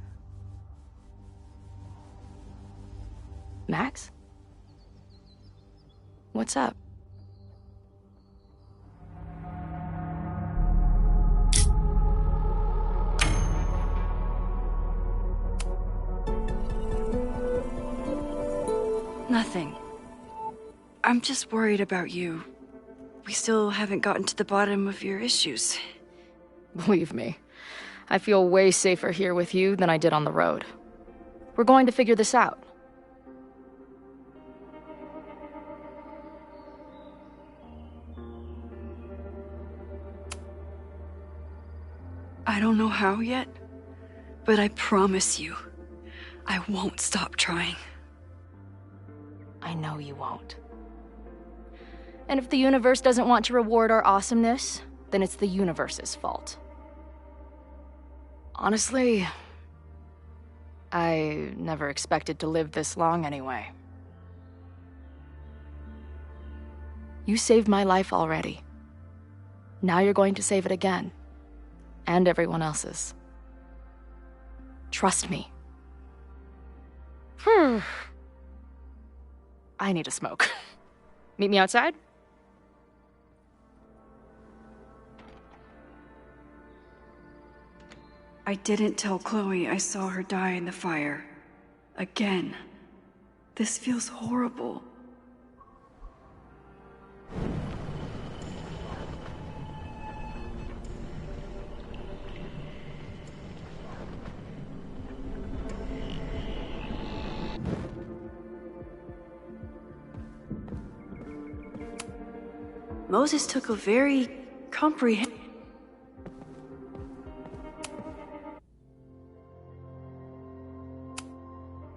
Max? What's up? Nothing. I'm just worried about you. We still haven't gotten to the bottom of your issues. Believe me, I feel way safer here with you than I did on the road. We're going to figure this out. I don't know how yet, but I promise you, I won't stop trying. I know you won't. And if the universe doesn't want to reward our awesomeness, then it's the universe's fault. Honestly, I never expected to live this long anyway. You saved my life already. Now you're going to save it again. And everyone else's. Trust me. I need a smoke. Meet me outside? I didn't tell Chloe I saw her die in the fire. Again. This feels horrible. Moses took a very comprehensive...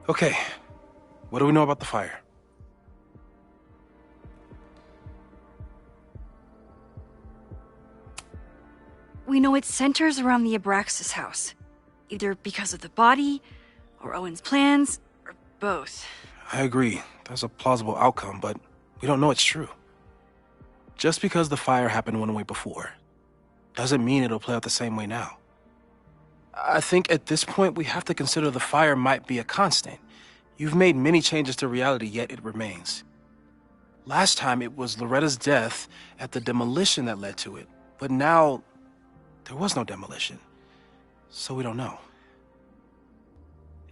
Okay, what do we know about the fire? We know it centers around the Abraxas house. Either because of the body, or Owen's plans, or both. I agree. That's a plausible outcome, but we don't know it's true. Just because the fire happened one way before, doesn't mean it'll play out the same way now. I think at this point we have to consider the fire might be a constant. You've made many changes to reality, yet it remains. Last time it was Loretta's death at the demolition that led to it, but now there was no demolition, so we don't know.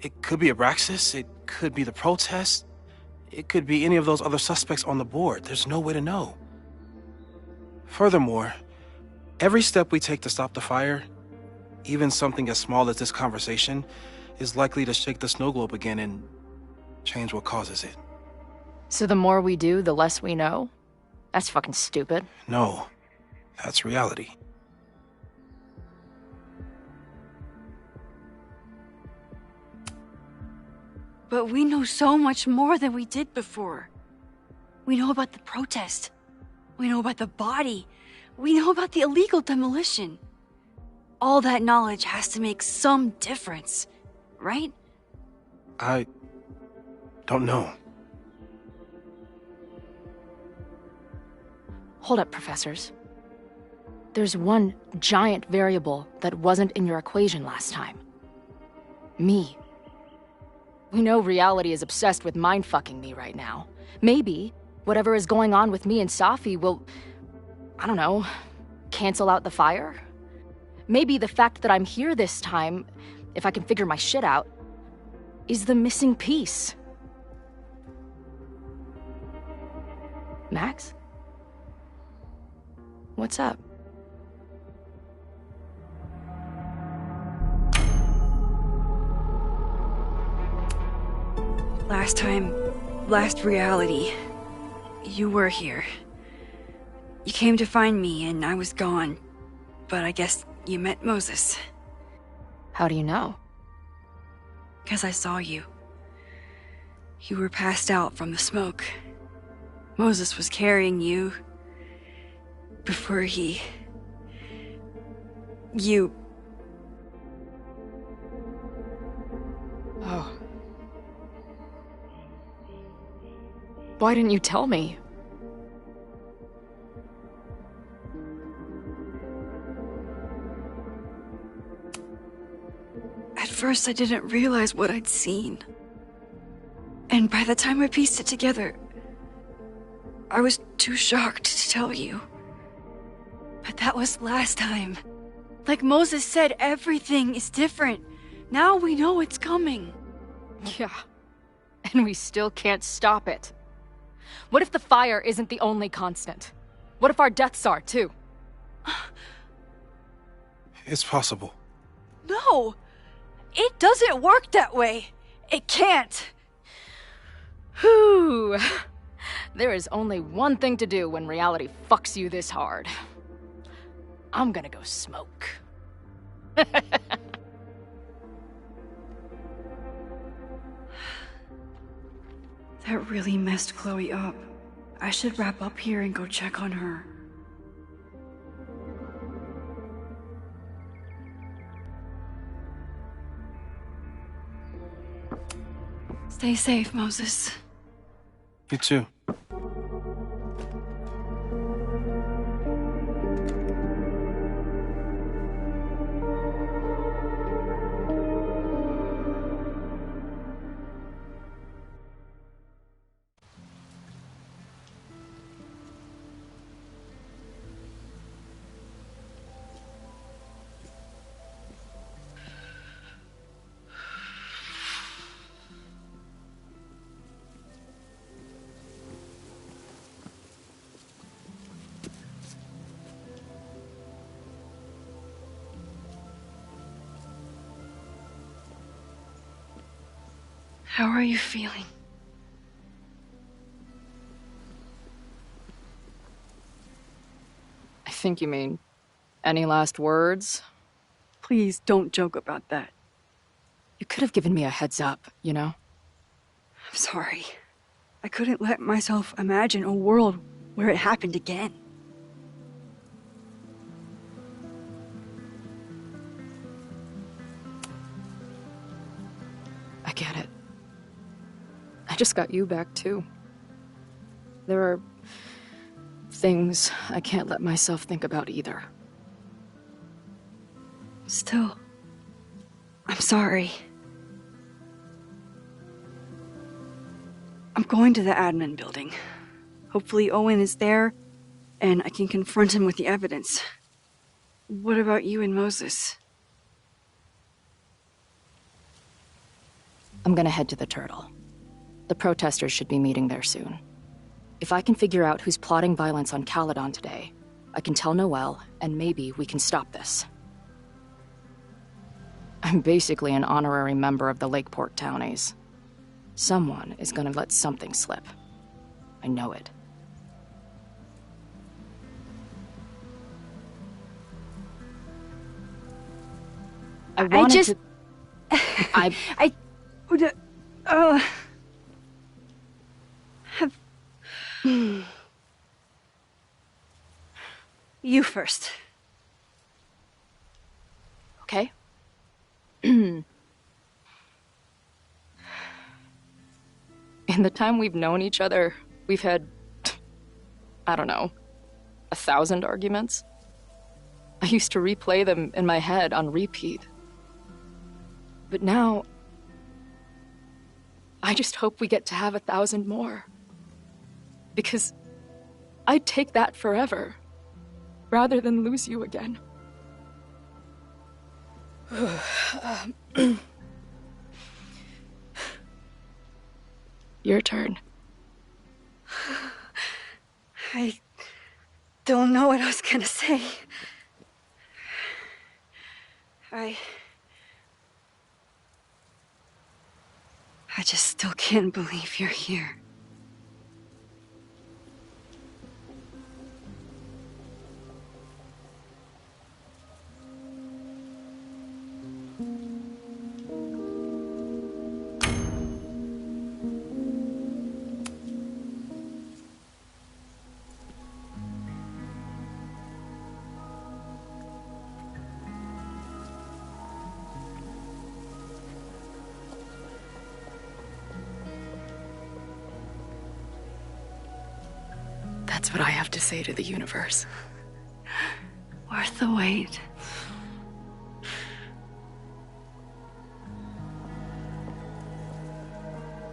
It could be Abraxas, it could be the protest, it could be any of those other suspects on the board. There's no way to know. Furthermore, every step we take to stop the fire, even something as small as this conversation, is likely to shake the snow globe again and change what causes it. So the more we do, the less we know? That's fucking stupid. No, that's reality. But we know so much more than we did before. We know about the protest. We know about the body. We know about the illegal demolition. All that knowledge has to make some difference, right? I don't know. Hold up, professors. There's one giant variable that wasn't in your equation last time. Me. We know reality is obsessed with mind-fucking me right now. Maybe whatever is going on with me and Safi will, I don't know, cancel out the fire? Maybe the fact that I'm here this time, if I can figure my shit out, is the missing piece. Max? What's up? Last reality, you were here. You came to find me and I was gone, but I guess you met Moses. How do you know? 'Cause I saw you. You were passed out from the smoke. Moses was carrying you before you... Oh. Why didn't you tell me? At first, I didn't realize what I'd seen. And by the time I pieced it together, I was too shocked to tell you. But that was last time. Like Moses said, everything is different. Now we know it's coming. Yeah. And we still can't stop it. What if the fire isn't the only constant? What if our deaths are, too? It's possible. No! It doesn't work that way. It can't. Whew. There is only one thing to do when reality fucks you this hard. I'm gonna go smoke. That really messed Chloe up. I should wrap up here and go check on her. Stay safe, Moses. You too. How are you feeling? I think you mean, any last words? Please don't joke about that. You could have given me a heads up, you know? I'm sorry. I couldn't let myself imagine a world where it happened again. I get it. I just got you back, too. There are things I can't let myself think about either. Still, I'm sorry. I'm going to the admin building. Hopefully Owen is there, and I can confront him with the evidence. What about you and Moses? I'm gonna head to the Turtle. The protesters should be meeting there soon. If I can figure out who's plotting violence on Caledon today, I can tell Noelle, and maybe we can stop this. I'm basically an honorary member of the Lakeport Townies. Someone is gonna let something slip. I know it. You first. Okay? In the time we've known each other, we've had, I don't know, 1,000 arguments. I used to replay them in my head on repeat. But now, I just hope we get to have 1,000 more. Because I'd take that forever, rather than lose you again. Your turn. I don't know what I was gonna say. I just still can't believe you're here. That's what I have to say to the universe. Worth the wait.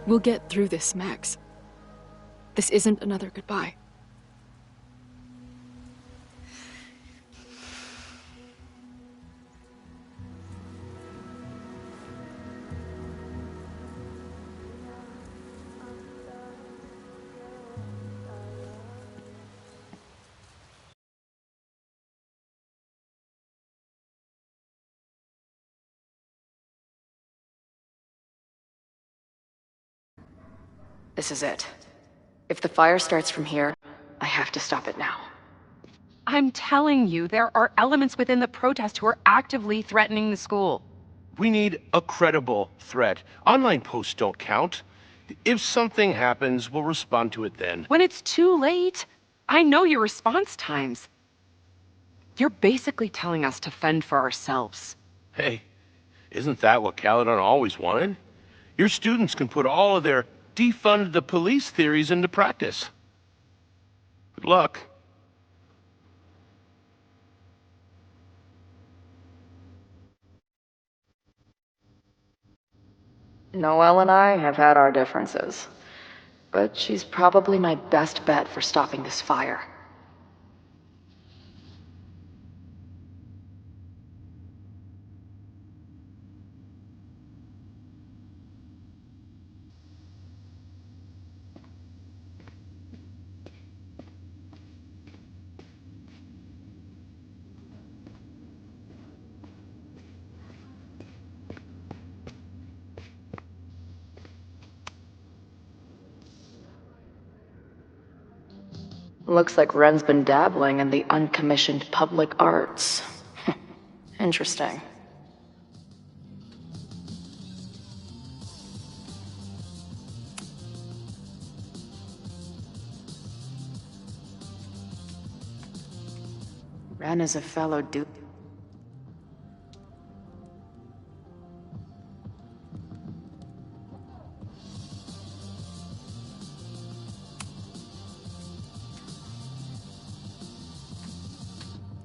We'll get through this, Max. This isn't another goodbye. This is it. If the fire starts from here, I have to stop it now. I'm telling you, there are elements within the protest who are actively threatening the school. We need a credible threat. Online posts don't count. If something happens, we'll respond to it then. When it's too late, I know your response times. You're basically telling us to fend for ourselves. Hey, isn't that what Caledon always wanted? Your students can put all of their defund the police theories into practice. Good luck. Noelle and I have had our differences, but she's probably my best bet for stopping this fire. Looks like Ren's been dabbling in the uncommissioned public arts. Interesting. Ren is a fellow dude.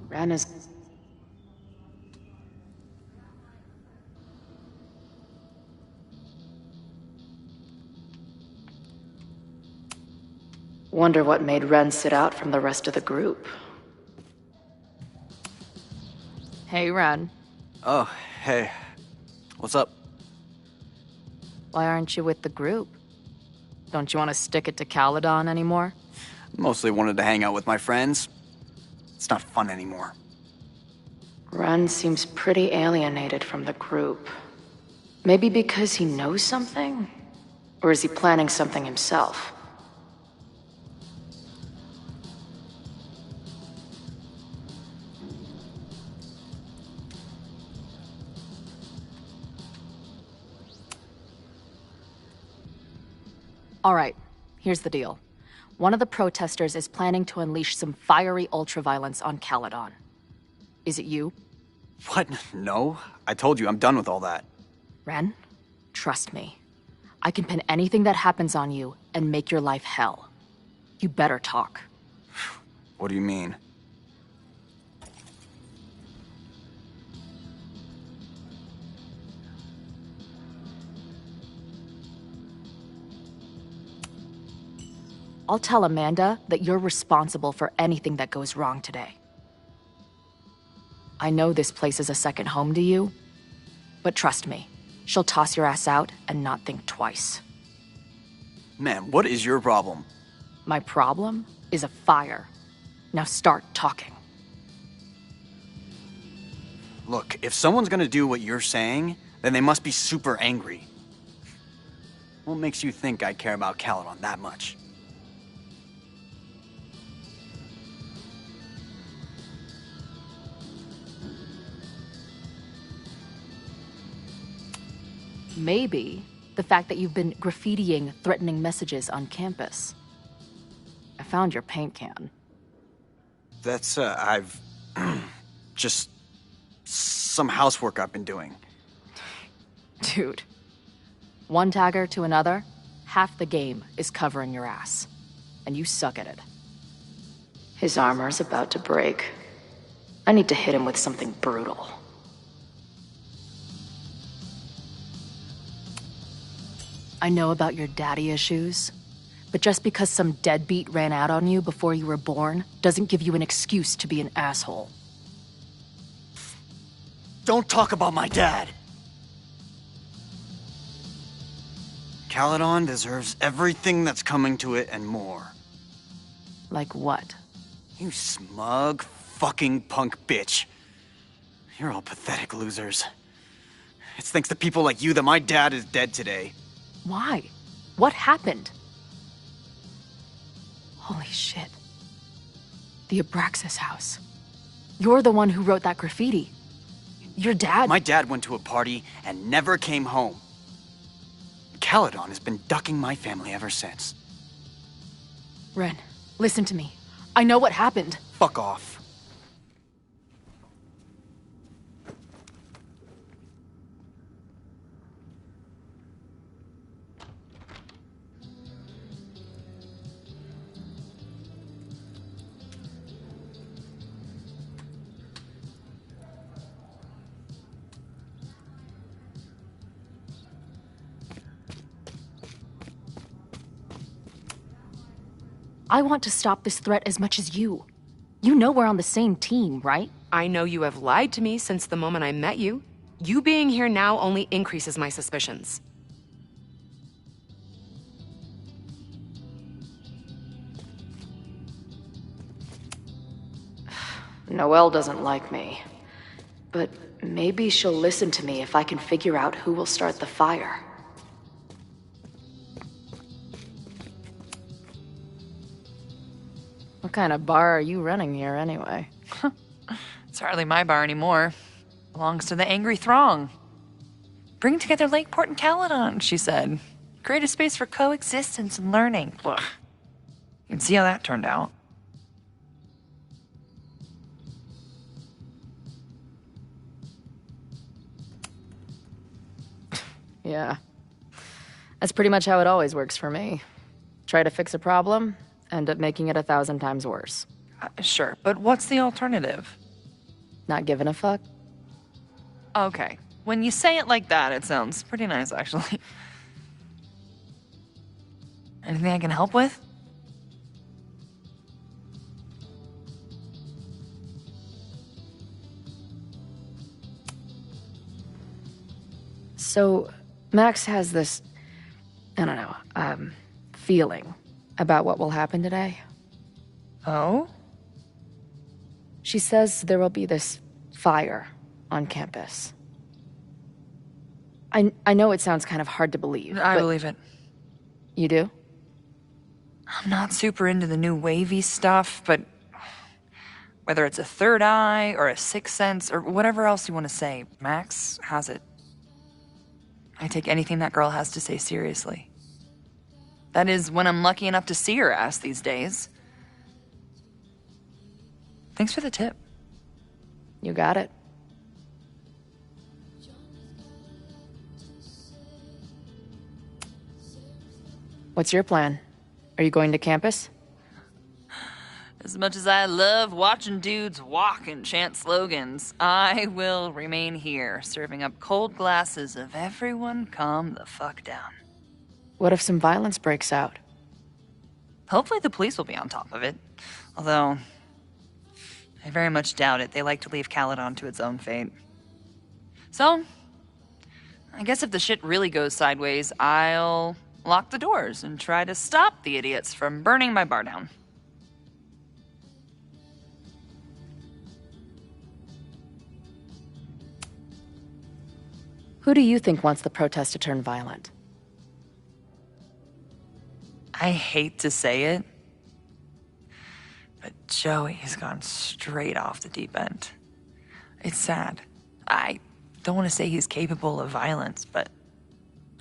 Ren is... Wonder what made Ren sit out from the rest of the group. Hey, Ren. Oh, hey. What's up? Why aren't you with the group? Don't you want to stick it to Caledon anymore? Mostly wanted to hang out with my friends. It's not fun anymore. Ren seems pretty alienated from the group. Maybe because he knows something? Or is he planning something himself? All right, here's the deal. one of the protesters is planning to unleash some fiery ultraviolence on Caledon. Is it you? What? No. I told you, I'm done with all that. Ren, trust me. I can pin anything that happens on you and make your life hell. You better talk. What do you mean? I'll tell Amanda that you're responsible for anything that goes wrong today. I know this place is a second home to you, but trust me, she'll toss your ass out and not think twice. Man, what is your problem? My problem is a fire. Now start talking. Look, if someone's gonna do what you're saying, then they must be super angry. What makes you think I care about Caledon that much? Maybe the fact that you've been graffitiing threatening messages on campus. I found your paint can. That's, I've... just... some housework I've been doing. Dude. One tagger to another, half the game is covering your ass. And you suck at it. His armor's about to break. I need to hit him with something brutal. I know about your daddy issues, but just because some deadbeat ran out on you before you were born doesn't give you an excuse to be an asshole. Don't talk about my dad! Caledon deserves everything that's coming to it and more. Like what? You smug, fucking punk bitch. You're all pathetic losers. It's thanks to people like you that my dad is dead today. Why? What happened? Holy shit. The Abraxas house. You're the one who wrote that graffiti. Your dad— My dad went to a party and never came home. Caledon has been ducking my family ever since. Ren, listen to me. I know what happened. Fuck off. I want to stop this threat as much as you. You know we're on the same team, right? I know you have lied to me since the moment I met you. You being here now only increases my suspicions. Noelle doesn't like me. But maybe she'll listen to me if I can figure out who will start the fire. What kind of bar are you running here, anyway? It's hardly my bar anymore. Belongs to the angry throng. Bring together Lakeport and Caledon, she said. Create a space for coexistence and learning. Ugh. You can see how that turned out. Yeah. That's pretty much how it always works for me. Try to fix a problem, end up making it 1,000 times worse. Sure, but what's the alternative? Not giving a fuck? Okay. When you say it like that, it sounds pretty nice, actually. Anything I can help with? So, Max has this, I don't know, feeling about what will happen today. Oh? She says there will be this fire on campus. I know it sounds kind of hard to believe. I believe it. You do? I'm not super into the new wavy stuff, but whether it's a third eye or a sixth sense or whatever else you want to say, Max has it. I take anything that girl has to say seriously. That is, when I'm lucky enough to see her ass these days. Thanks for the tip. You got it. What's your plan? Are you going to campus? As much as I love watching dudes walk and chant slogans, I will remain here, serving up cold glasses of everyone calm the fuck down. What if some violence breaks out? Hopefully the police will be on top of it. Although, I very much doubt it. They like to leave Caledon to its own fate. So, I guess if the shit really goes sideways, I'll lock the doors and try to stop the idiots from burning my bar down. Who do you think wants the protest to turn violent? I hate to say it, but Joey's gone straight off the deep end. It's sad. I don't want to say he's capable of violence, but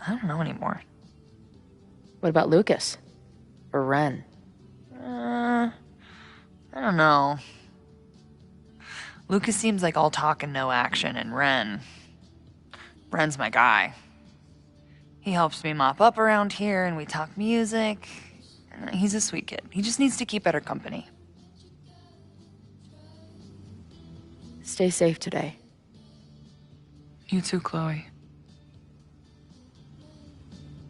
I don't know anymore. What about Lucas? Or Ren? I don't know. Lucas seems like all talk and no action, and Ren's my guy. He helps me mop up around here, and we talk music. He's a sweet kid. He just needs to keep better company. Stay safe today. You too, Chloe.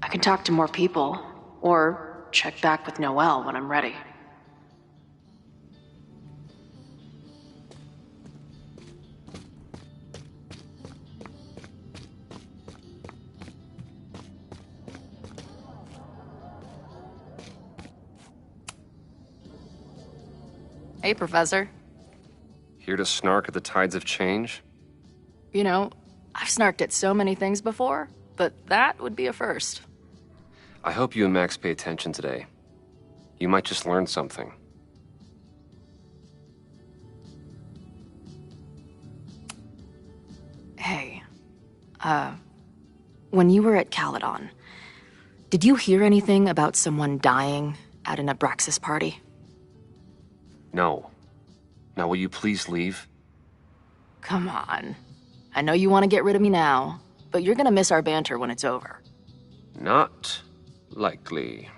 I can talk to more people, or check back with Noelle when I'm ready. Hey, Professor. Here to snark at the tides of change? You know, I've snarked at so many things before, but that would be a first. I hope you and Max pay attention today. You might just learn something. Hey, when you were at Caledon, did you hear anything about someone dying at an Abraxas party? No. Now will you please leave? Come on. I know you want to get rid of me now, but you're gonna miss our banter when it's over. Not likely.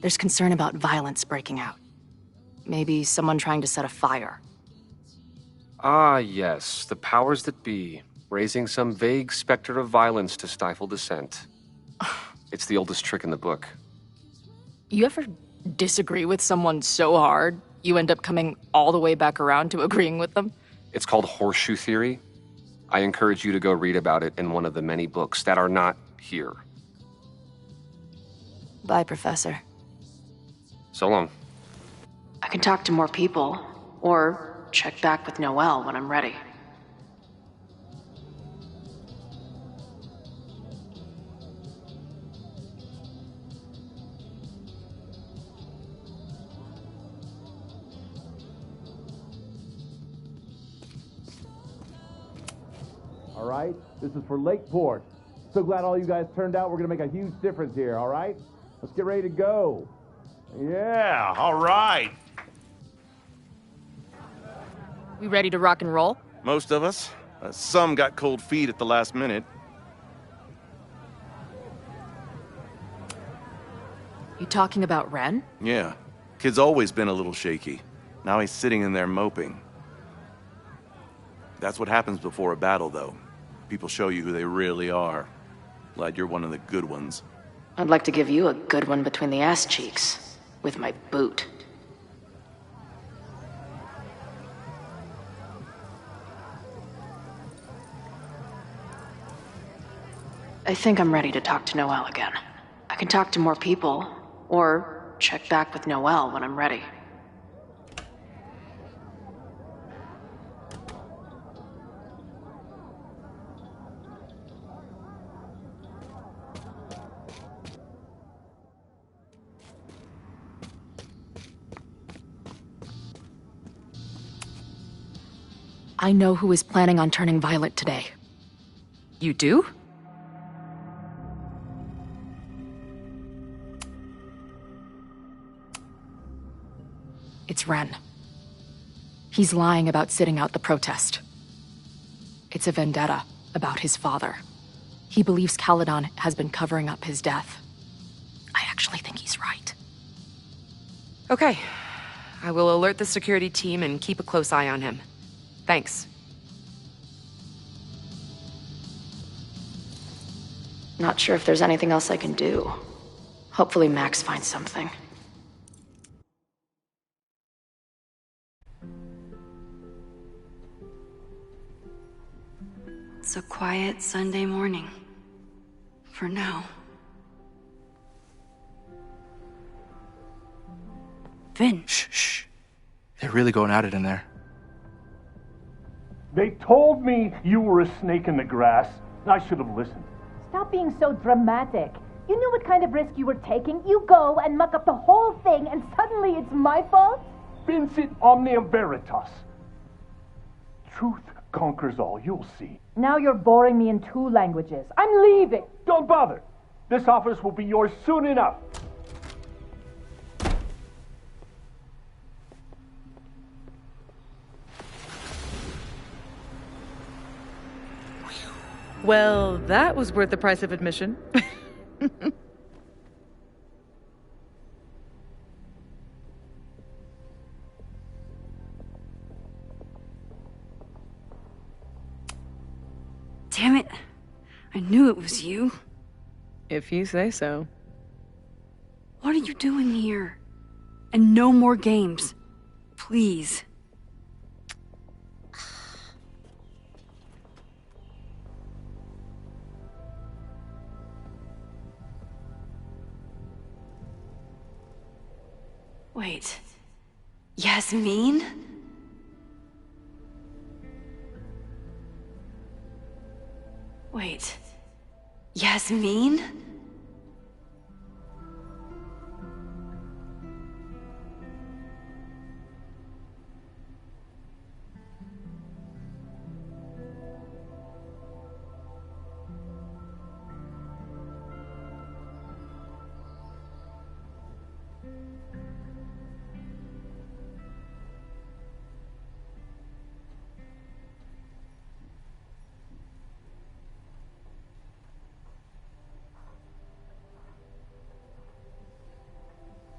There's concern about violence breaking out. Maybe someone trying to set a fire. Ah, yes, the powers that be, raising some vague specter of violence to stifle dissent. It's the oldest trick in the book. You ever disagree with someone so hard, you end up coming all the way back around to agreeing with them? It's called horseshoe theory. I encourage you to go read about it in one of the many books that are not here. Bye, Professor. So long. I can talk to more people, or check back with Noelle when I'm ready. All right? This is for Lakeport. So glad all you guys turned out. We're going to make a huge difference here, all right? Let's get ready to go. Yeah, all right. We ready to rock and roll? Most of us. Some got cold feet at the last minute. You talking about Ren? Yeah. Kid's always been a little shaky. Now he's sitting in there moping. That's what happens before a battle, though. People show you who they really are. Glad you're one of the good ones. I'd like to give you a good one between the ass cheeks. With my boot. I think I'm ready to talk to Noelle again. I can talk to more people, or check back with Noelle when I'm ready. I know who is planning on turning violent today. You do? It's Ren. He's lying about sitting out the protest. It's a vendetta about his father. He believes Caledon has been covering up his death. I actually think he's right. Okay. I will alert the security team and keep a close eye on him. Thanks. Not sure if there's anything else I can do. Hopefully Max finds something. It's a quiet Sunday morning. For now. Vin. Shh. They're really going at it in there. They told me you were a snake in the grass. I should have listened. Stop being so dramatic. You knew what kind of risk you were taking. You go and muck up the whole thing, and suddenly it's my fault? Vincit omnia veritas. Truth conquers all, you'll see. Now you're boring me in 2 languages. I'm leaving. Don't bother. This office will be yours soon enough. Well, that was worth the price of admission. Damn it. I knew it was you. If you say so. What are you doing here? And no more games. Please. Wait. Yasmin? Wait. Yasmin?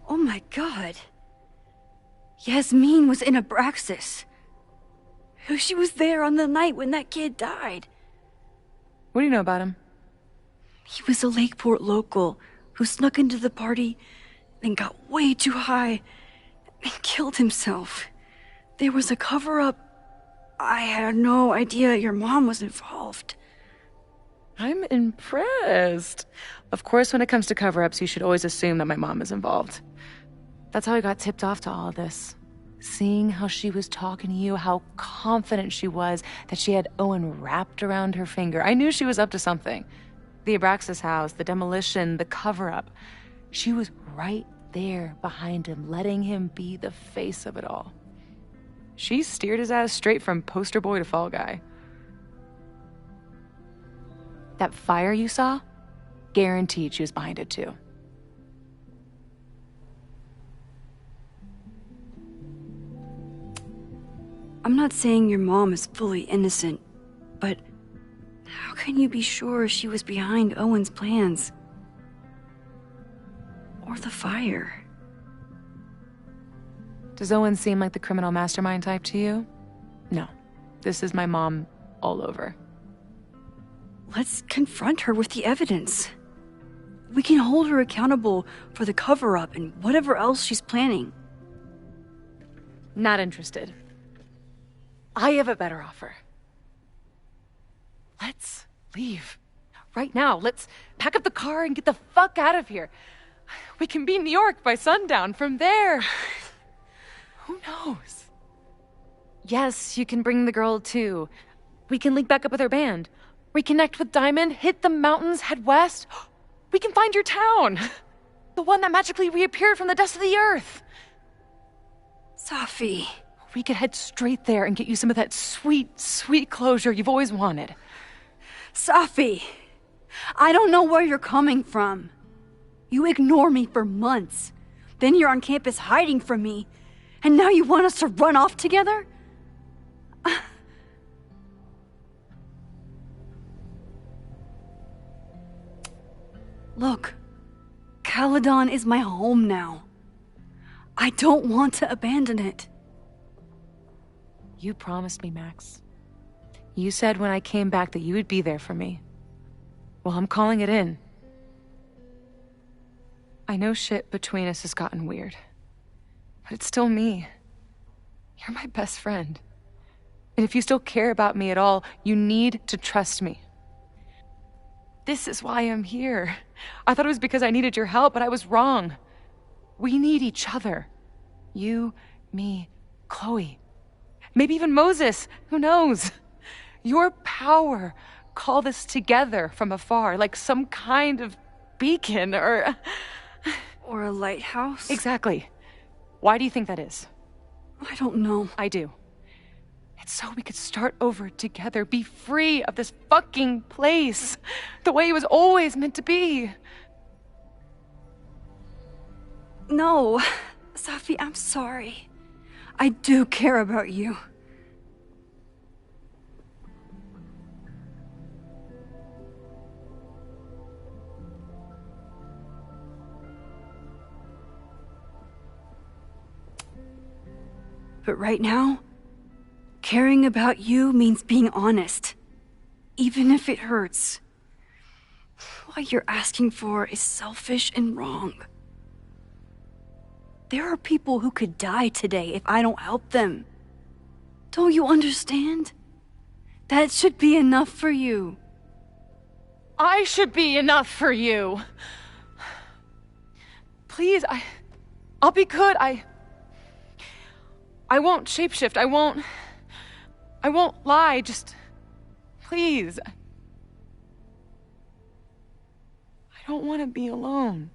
Oh my god. Yasmin was in Abraxas. She was there on the night when that kid died. What do you know about him? He was a Lakeport local who snuck into the party and got way too high and killed himself. There was a cover-up. I had no idea your mom was involved. I'm impressed. Of course, when it comes to cover-ups, you should always assume that my mom is involved. That's how I got tipped off to all of this. Seeing how she was talking to you, how confident she was that she had Owen wrapped around her finger. I knew she was up to something. The Abraxas house, the demolition, the cover-up. She was right there behind him, letting him be the face of it all. She steered his ass straight from poster boy to fall guy. That fire you saw? Guaranteed she was behind it too. I'm not saying your mom is fully innocent, but how can you be sure she was behind Owen's plans? Or the fire? Does Owen seem like the criminal mastermind type to you? No. This is my mom all over. Let's confront her with the evidence. We can hold her accountable for the cover-up and whatever else she's planning. Not interested. I have a better offer. Let's leave. Right now, let's pack up the car and get the fuck out of here. We can be in New York by sundown. From there, who knows? Yes, you can bring the girl too. We can link back up with our band. Reconnect with Diamond, hit the mountains, head west. We can find your town. The one that magically reappeared from the dust of the earth. Safi. We could head straight there and get you some of that sweet, sweet closure you've always wanted. Safi, I don't know where you're coming from. You ignore me for months. Then you're on campus hiding from me. And now you want us to run off together? Look, Caledon is my home now. I don't want to abandon it. You promised me, Max. You said when I came back that you would be there for me. Well, I'm calling it in. I know shit between us has gotten weird. But it's still me. You're my best friend. And if you still care about me at all, you need to trust me. This is why I'm here. I thought it was because I needed your help, but I was wrong. We need each other. You, me, Chloe. Maybe even Moses. Who knows? Your power called us together from afar, like some kind of beacon or a lighthouse? Exactly. Why do you think that is? I don't know. I do. It's so we could start over together, be free of this fucking place, the way it was always meant to be. No, Safi, I'm sorry. I do care about you. But right now, caring about you means being honest, even if it hurts. What you're asking for is selfish and wrong. There are people who could die today if I don't help them. Don't you understand? That should be enough for you. I should be enough for you. Please, I'll be good. I won't shapeshift. I won't lie. Just, please. I don't want to be alone.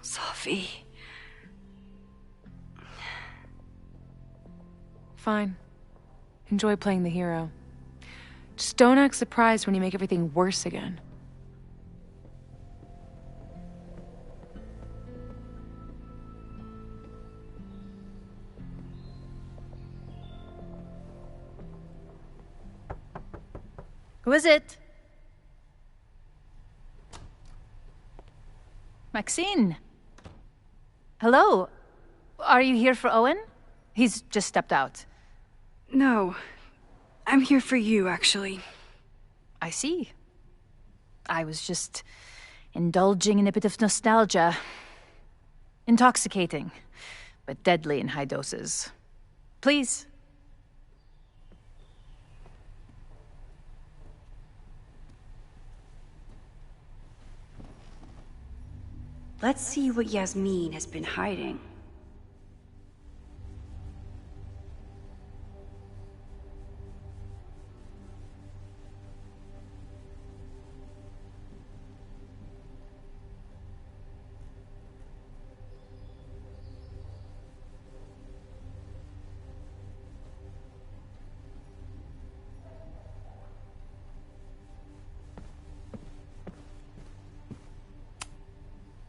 Safi. Fine. Enjoy playing the hero. Just don't act surprised when you make everything worse again. Who is it? Maxine. Hello. Are you here for Owen? He's just stepped out. No. I'm here for you, actually. I see. I was just indulging in a bit of nostalgia. Intoxicating, but deadly in high doses. Please. Let's see what Yasmin has been hiding.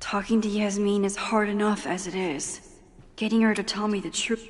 Talking to Yasmin is hard enough as it is. Getting her to tell me the truth.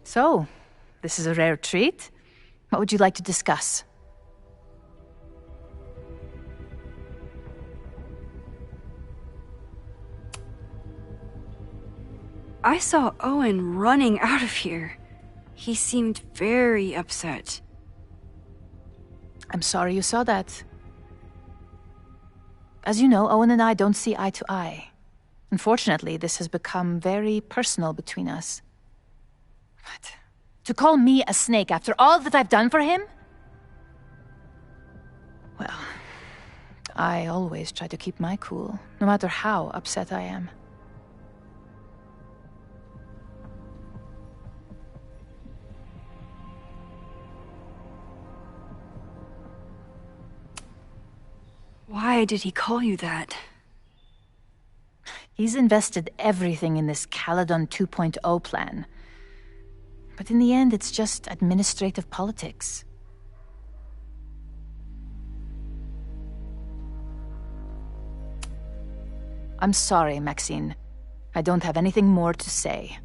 So, this is a rare treat. What would you like to discuss? I saw Owen running out of here. He seemed very upset. I'm sorry you saw that. As you know, Owen and I don't see eye to eye. Unfortunately, this has become very personal between us. But to call me a snake after all that I've done for him? Well, I always try to keep my cool, no matter how upset I am. Why did he call you that? He's invested everything in this Caledon 2.0 plan. But in the end, it's just administrative politics. I'm sorry, Maxine. I don't have anything more to say.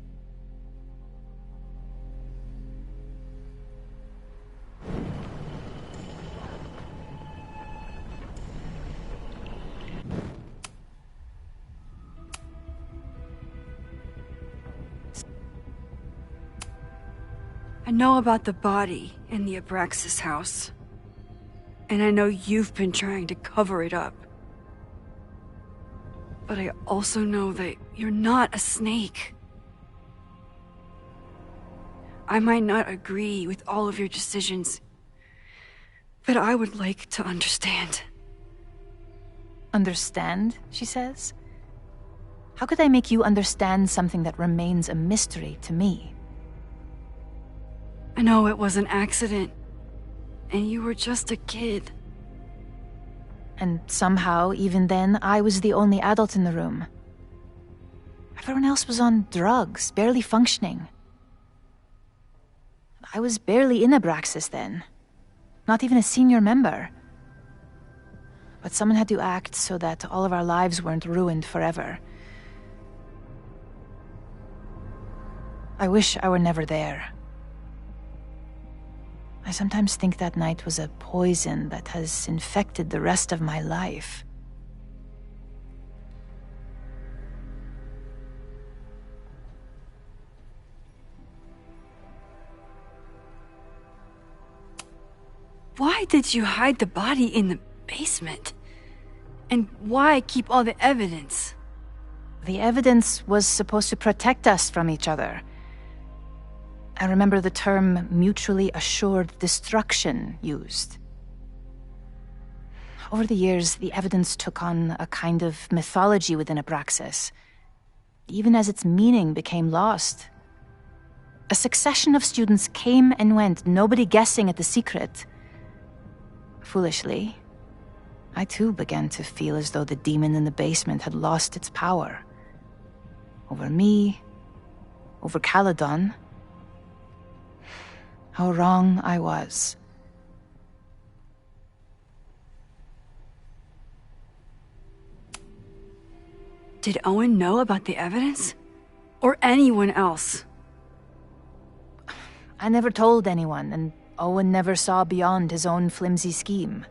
I know about the body in the Abraxas house. And I know you've been trying to cover it up. But I also know that you're not a snake. I might not agree with all of your decisions, but I would like to understand. Understand, she says? How could I make you understand something that remains a mystery to me? I know it was an accident, and you were just a kid. And somehow, even then, I was the only adult in the room. Everyone else was on drugs, barely functioning. I was barely in Abraxas then. Not even a senior member. But someone had to act so that all of our lives weren't ruined forever. I wish I were never there. I sometimes think that night was a poison that has infected the rest of my life. Why did you hide the body in the basement? And why keep all the evidence? The evidence was supposed to protect us from each other. I remember the term mutually assured destruction used. Over the years, the evidence took on a kind of mythology within Abraxas, even as its meaning became lost. A succession of students came and went, nobody guessing at the secret. Foolishly, I too began to feel as though the demon in the basement had lost its power. Over me, over Caledon. How wrong I was. Did Owen know about the evidence? Or anyone else? I never told anyone, and Owen never saw beyond his own flimsy scheme.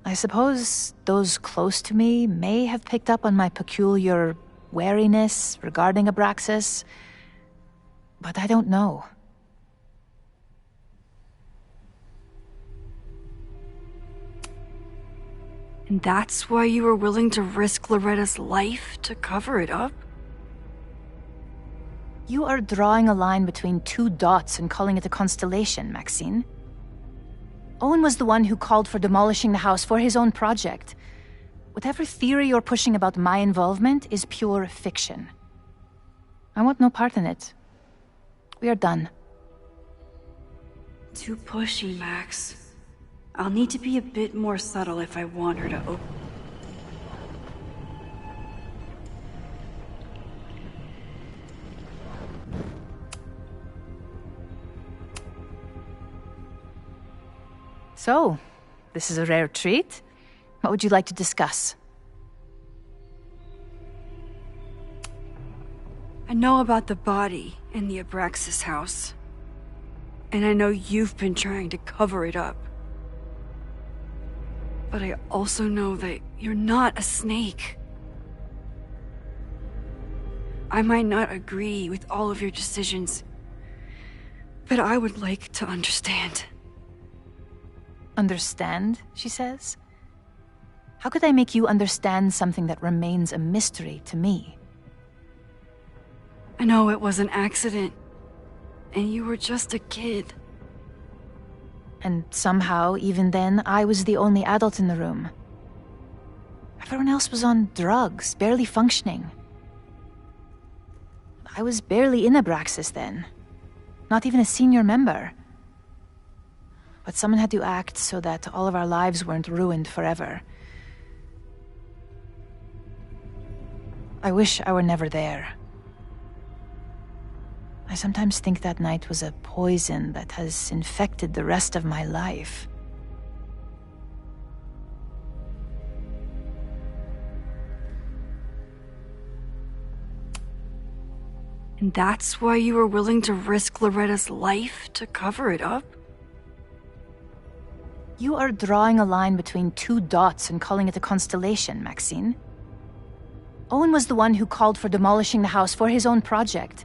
I suppose those close to me may have picked up on my peculiar wariness regarding Abraxas, but I don't know. And that's why you were willing to risk Loretta's life to cover it up? You are drawing a line between two dots and calling it a constellation, Maxine. Owen was the one who called for demolishing the house for his own project. Whatever theory you're pushing about my involvement is pure fiction. I want no part in it. We are done. Too pushy, Max. I'll need to be a bit more subtle if I want her to open. So, this is a rare treat. What would you like to discuss? I know about the body in the Abraxas house. And I know you've been trying to cover it up. But I also know that you're not a snake. I might not agree with all of your decisions, but I would like to understand. Understand, she says? How could I make you understand something that remains a mystery to me? I know it was an accident, and you were just a kid. And somehow, even then, I was the only adult in the room. Everyone else was on drugs, barely functioning. I was barely in Abraxas then. Not even a senior member. But someone had to act so that all of our lives weren't ruined forever. I wish I were never there. I sometimes think that night was a poison that has infected the rest of my life. And that's why you were willing to risk Loretta's life to cover it up? You are drawing a line between two dots and calling it a constellation, Maxine. Owen was the one who called for demolishing the house for his own project.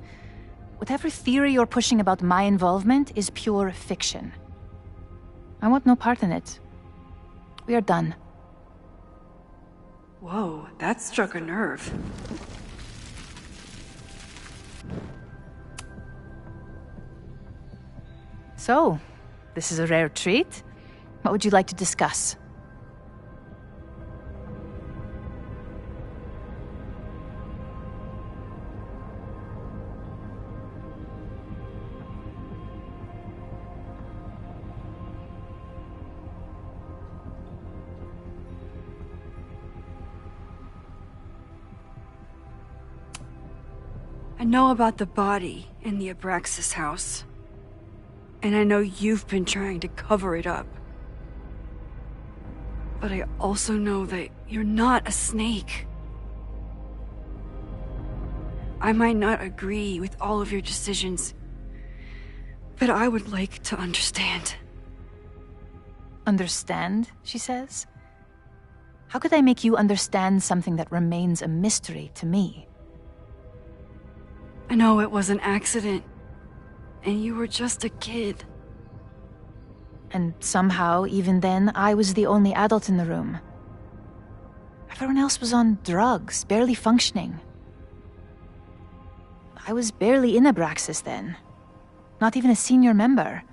Whatever theory you're pushing about my involvement is pure fiction. I want no part in it. We are done. Whoa, that struck a nerve. So, this is a rare treat. What would you like to discuss? I know about the body in the Abraxas house. And I know you've been trying to cover it up. But I also know that you're not a snake. I might not agree with all of your decisions, but I would like to understand. Understand, she says? How could I make you understand something that remains a mystery to me? I know it was an accident, and you were just a kid. And somehow, even then, I was the only adult in the room. Everyone else was on drugs, barely functioning. I was barely in Abraxas then. Not even a senior member.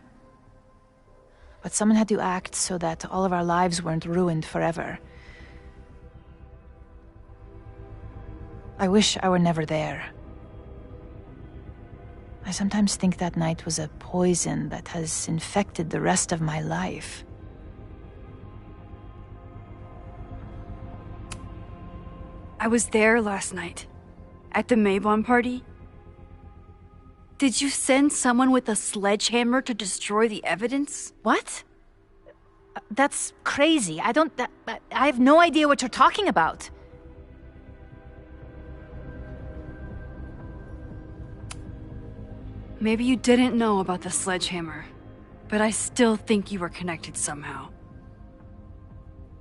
But someone had to act so that all of our lives weren't ruined forever. I wish I were never there. I sometimes think that night was a poison that has infected the rest of my life. I was there last night, at the Maybon party. Did you send someone with a sledgehammer to destroy the evidence? What? That's crazy. I have no idea what you're talking about. Maybe you didn't know about the sledgehammer, but I still think you were connected somehow.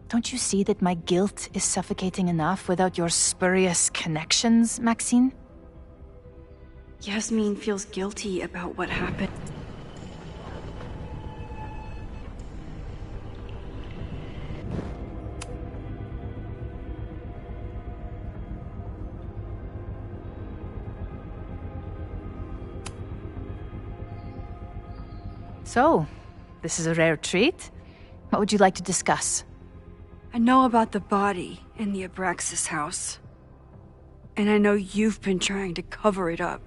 Don't you see that my guilt is suffocating enough without your spurious connections, Maxine? Yasmin feels guilty about what happened. So, this is a rare treat. What would you like to discuss? I know about the body in the Abraxas house. And I know you've been trying to cover it up.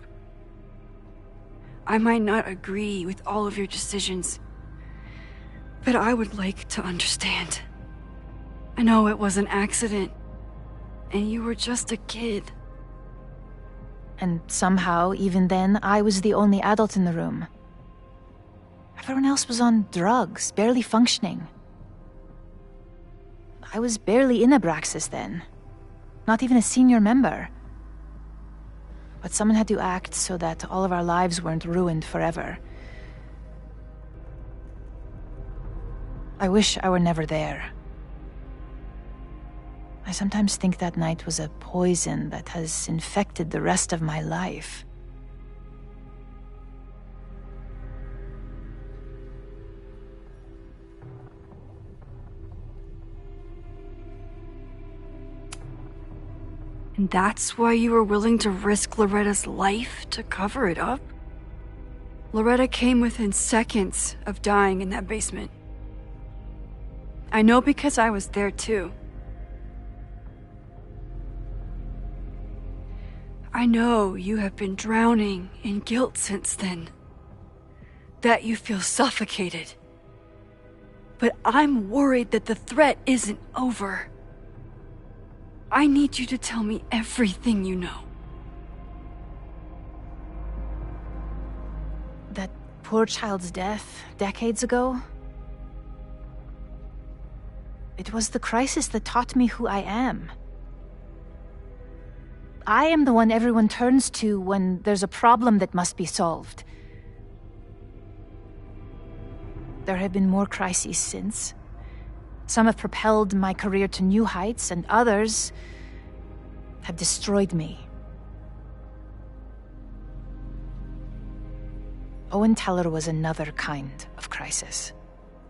I might not agree with all of your decisions, but I would like to understand. I know it was an accident, and you were just a kid. And somehow, even then, I was the only adult in the room. Everyone else was on drugs, barely functioning. I was barely in Abraxas then. Not even a senior member. But someone had to act so that all of our lives weren't ruined forever. I wish I were never there. I sometimes think that night was a poison that has infected the rest of my life. And that's why you were willing to risk Loretta's life to cover it up? Loretta came within seconds of dying in that basement. I know because I was there too. I know you have been drowning in guilt since then. That you feel suffocated. But I'm worried that the threat isn't over. I need you to tell me everything you know. That poor child's death decades ago? It was the crisis that taught me who I am. I am the one everyone turns to when there's a problem that must be solved. There have been more crises since. Some have propelled my career to new heights, and others have destroyed me. Owen Teller was another kind of crisis.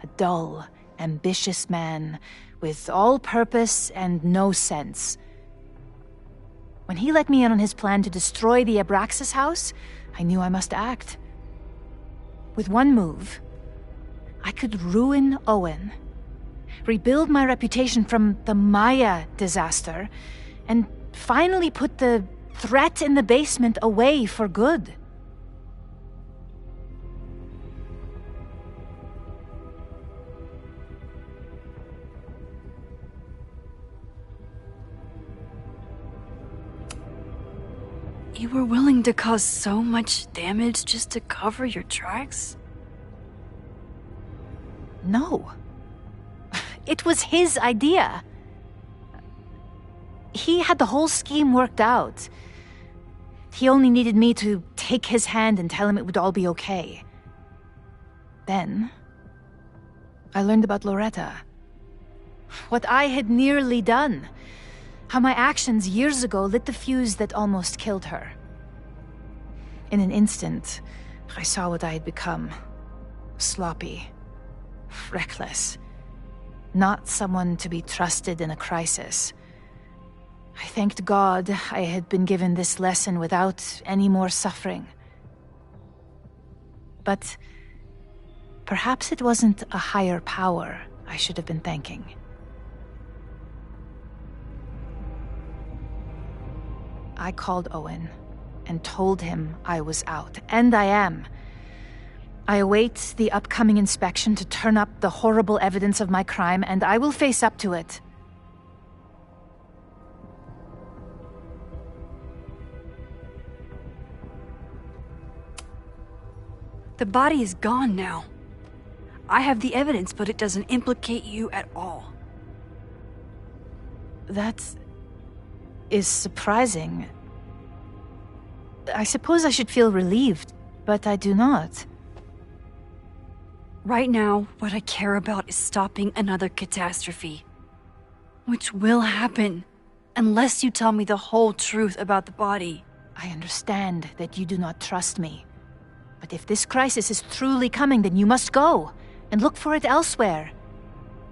A dull, ambitious man with all purpose and no sense. When he let me in on his plan to destroy the Abraxas house, I knew I must act. With one move, I could ruin Owen, rebuild my reputation from the Maya disaster, and finally put the threat in the basement away for good. You were willing to cause so much damage just to cover your tracks? No. It was his idea. He had the whole scheme worked out. He only needed me to take his hand and tell him it would all be okay. Then, I learned about Loretta. What I had nearly done. How my actions years ago lit the fuse that almost killed her. In an instant, I saw what I had become. Sloppy. Reckless. Not someone to be trusted in a crisis. I thanked God I had been given this lesson without any more suffering. But perhaps it wasn't a higher power I should have been thanking. I called Owen and told him I was out, and I am. I await the upcoming inspection to turn up the horrible evidence of my crime, and I will face up to it. The body is gone now. I have the evidence, but it doesn't implicate you at all. That is surprising. I suppose I should feel relieved, but I do not. Right now, what I care about is stopping another catastrophe. Which will happen, unless you tell me the whole truth about the body. I understand that you do not trust me. But if this crisis is truly coming, then you must go, and look for it elsewhere.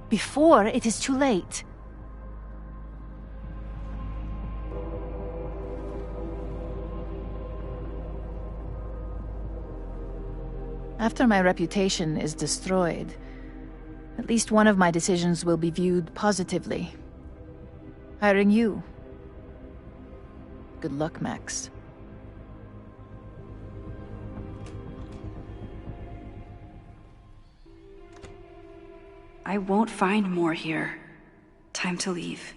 Before it is too late. After my reputation is destroyed, at least one of my decisions will be viewed positively. Hiring you. Good luck, Max. I won't find more here. Time to leave.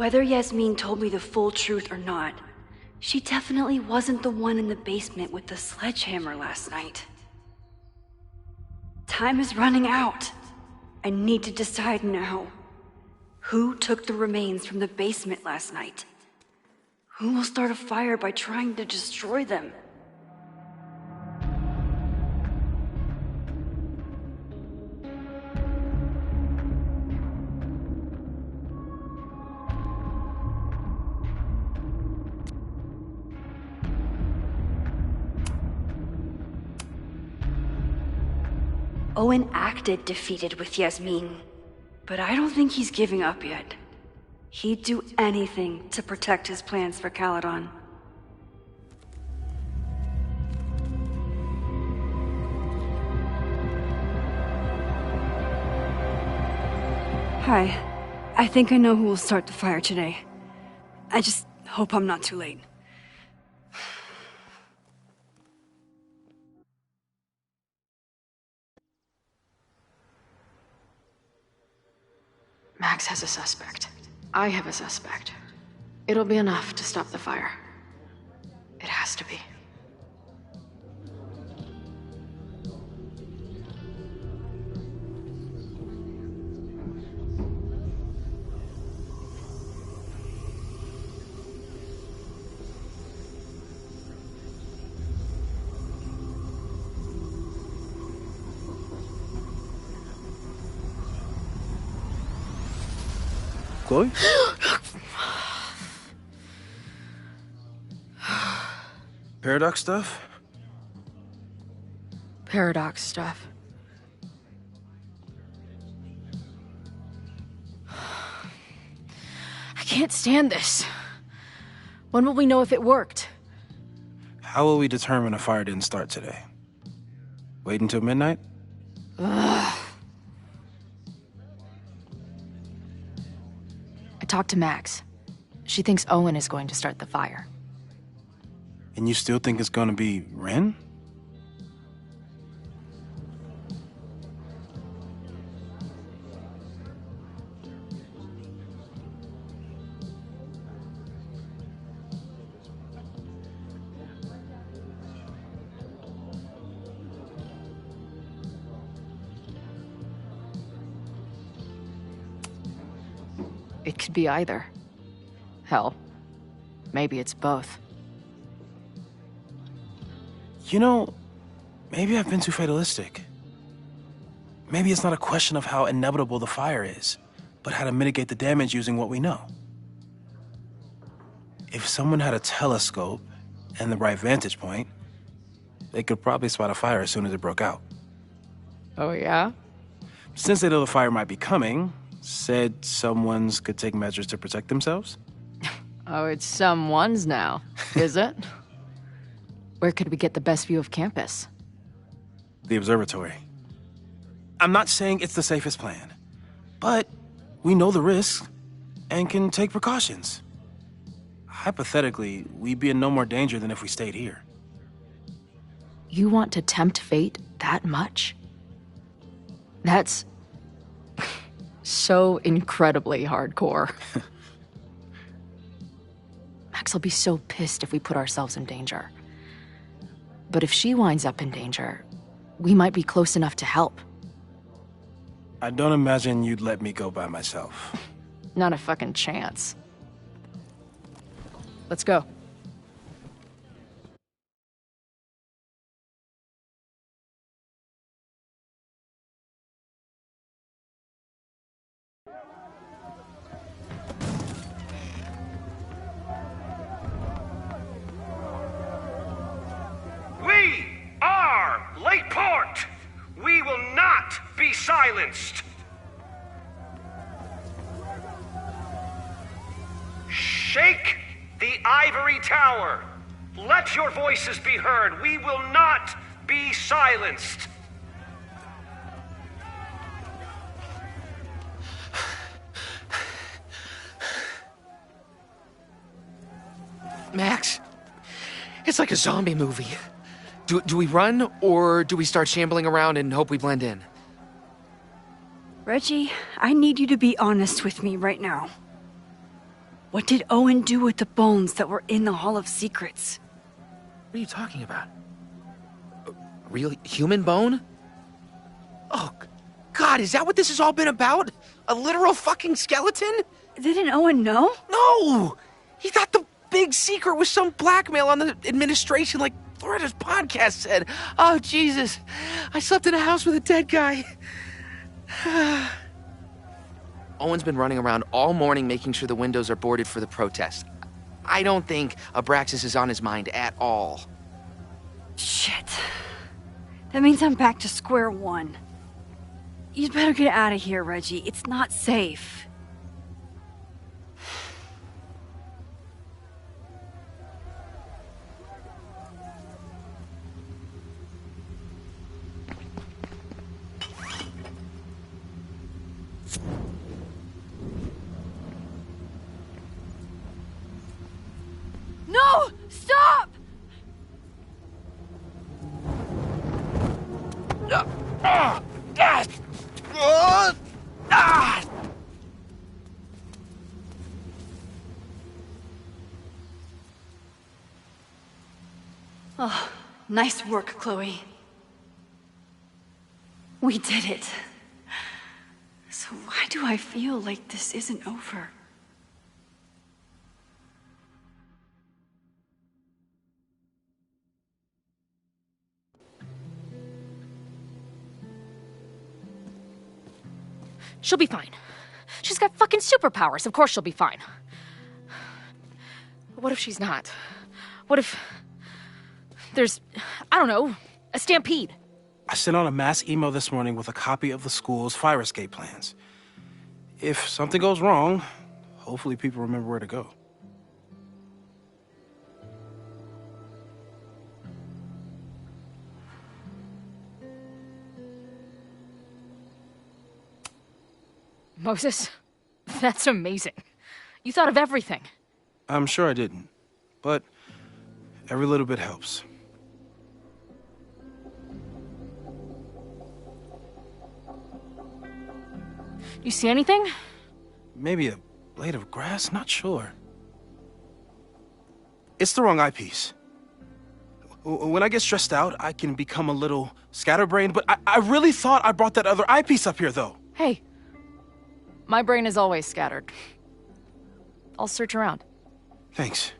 Whether Yasmin told me the full truth or not, she definitely wasn't the one in the basement with the sledgehammer last night. Time is running out. I need to decide now. Who took the remains from the basement last night? Who will start a fire by trying to destroy them? Owen acted defeated with Yasmin, but I don't think he's giving up yet. He'd do anything to protect his plans for Caledon. Hi. I think I know who will start the fire today. I just hope I'm not too late. Max has a suspect. I have a suspect. It'll be enough to stop the fire. It has to be. Chloe? Paradox stuff? Paradox stuff. I can't stand this. When will we know if it worked? How will we determine a fire didn't start today? Wait until midnight? Ugh. I talked to Max. She thinks Owen is going to start the fire. And you still think it's gonna be Ren? It could be either. Hell, maybe it's both. You know, maybe I've been too fatalistic. Maybe it's not a question of how inevitable the fire is, but how to mitigate the damage using what we know. If someone had a telescope and the right vantage point, they could probably spot a fire as soon as it broke out. Oh, yeah? Since they know the fire might be coming, said someone's could take measures to protect themselves? Oh, it's someone's now, is it? Where could we get the best view of campus? The observatory. I'm not saying it's the safest plan, but we know the risks and can take precautions. Hypothetically, we'd be in no more danger than if we stayed here. You want to tempt fate that much? That's so incredibly hardcore. Max will be so pissed if we put ourselves in danger. But if she winds up in danger, we might be close enough to help. I don't imagine you'd let me go by myself. Not a fucking chance. Let's go. We are Lakeport! We will not be silenced! Shake the ivory tower! Let your voices be heard! We will not be silenced! Max, it's like a zombie movie. Do we run, or do we start shambling around and hope we blend in? Reggie, I need you to be honest with me right now. What did Owen do with the bones that were in the Hall of Secrets? What are you talking about? A real human bone? Oh, God, is that what this has all been about? A literal fucking skeleton? Didn't Owen know? No! He thought the big secret was some blackmail on the administration, like Loretta's podcast said. Oh, Jesus. I slept in a house with a dead guy. Owen's been running around all morning making sure the windows are boarded for the protest. I don't think Abraxas is on his mind at all. Shit. That means I'm back to square one. You'd better get out of here, Reggie. It's not safe. No! Stop! Oh, nice work, Chloe. We did it. So why do I feel like this isn't over? She'll be fine. She's got fucking superpowers. Of course she'll be fine. What if she's not? What if there's, I don't know, a stampede? I sent out a mass email this morning with a copy of the school's fire escape plans. If something goes wrong, hopefully people remember where to go. Moses, that's amazing. You thought of everything. I'm sure I didn't, but every little bit helps. You see anything? Maybe a blade of grass, not sure. It's the wrong eyepiece. When I get stressed out, I can become a little scatterbrained, but I really thought I brought that other eyepiece up here, though. Hey, my brain is always scattered. I'll search around. Thanks.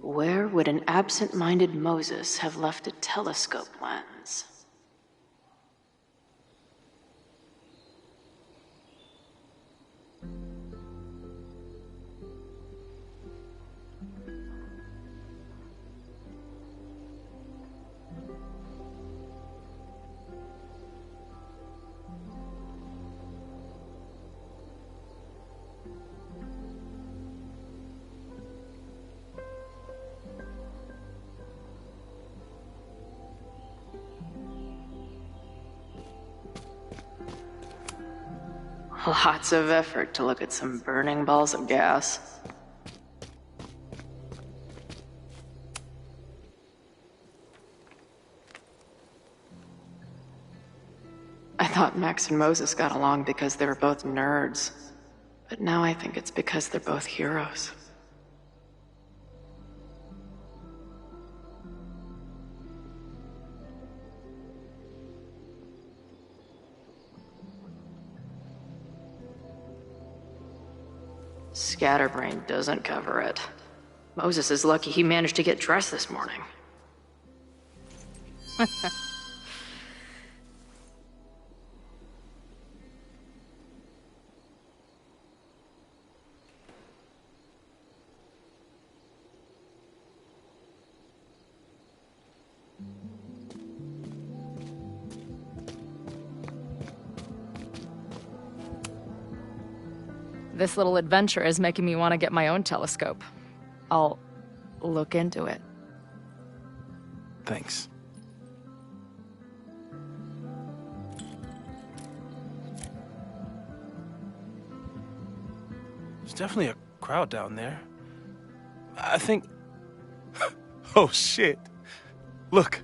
Where would an absent-minded Moses have left a telescope lens? Lots of effort to look at some burning balls of gas. I thought Max and Moses got along because they were both nerds, but now I think it's because they're both heroes. Scatterbrain doesn't cover it. Moses is lucky he managed to get dressed this morning. This little adventure is making me want to get my own telescope. I'll look into it. Thanks. There's definitely a crowd down there. I think... Oh, shit. Look.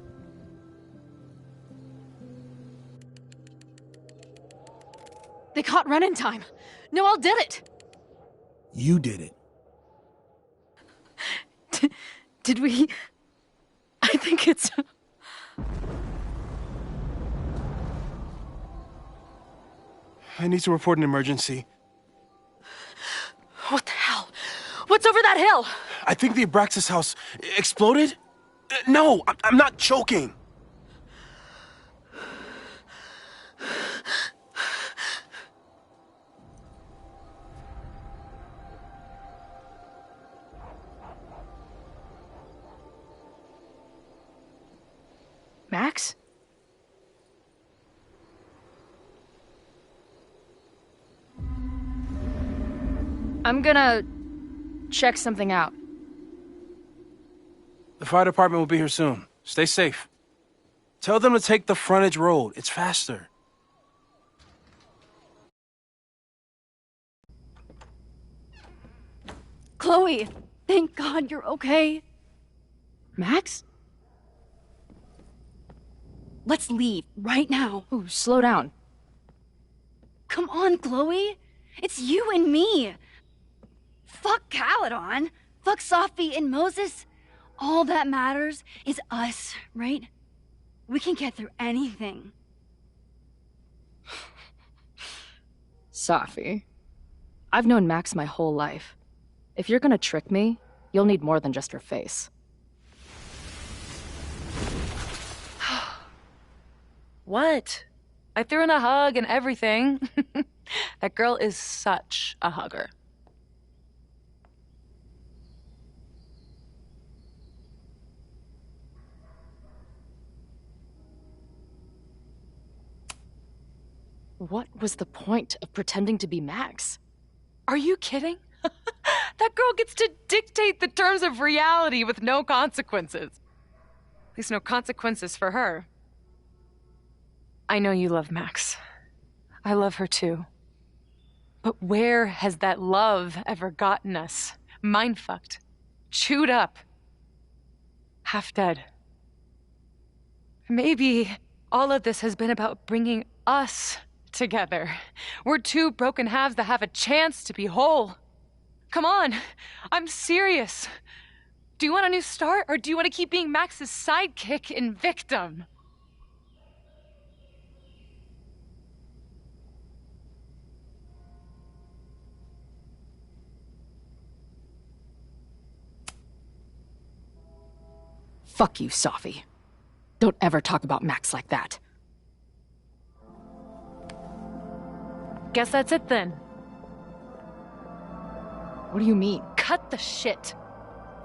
They caught Ren in time. Noel did it. You did it. Did we... I think it's... I need to report an emergency. What the hell? What's over that hill? I think the Abraxas house exploded? No, I'm not joking. Max? I'm gonna check something out. The fire department will be here soon. Stay safe. Tell them to take the frontage road. It's faster. Chloe, thank God you're okay. Max? Let's leave right now. Ooh, slow down. Come on, Chloe. It's you and me. Fuck Caledon. Fuck Sophie and Moses. All that matters is us, right? We can get through anything. Sophie, I've known Max my whole life. If you're gonna trick me, you'll need more than just her face. What? I threw in a hug and everything. That girl is such a hugger. What was the point of pretending to be Max? Are you kidding? That girl gets to dictate the terms of reality with no consequences. At least no consequences for her. I know you love Max. I love her too. But where has that love ever gotten us? Mind-fucked. Chewed up. Half dead. Maybe all of this has been about bringing us together. We're two broken halves that have a chance to be whole. Come on, I'm serious. Do you want a new start, or do you want to keep being Max's sidekick and victim? Fuck you, Sophie. Don't ever talk about Max like that. Guess that's it then. What do you mean? Cut the shit.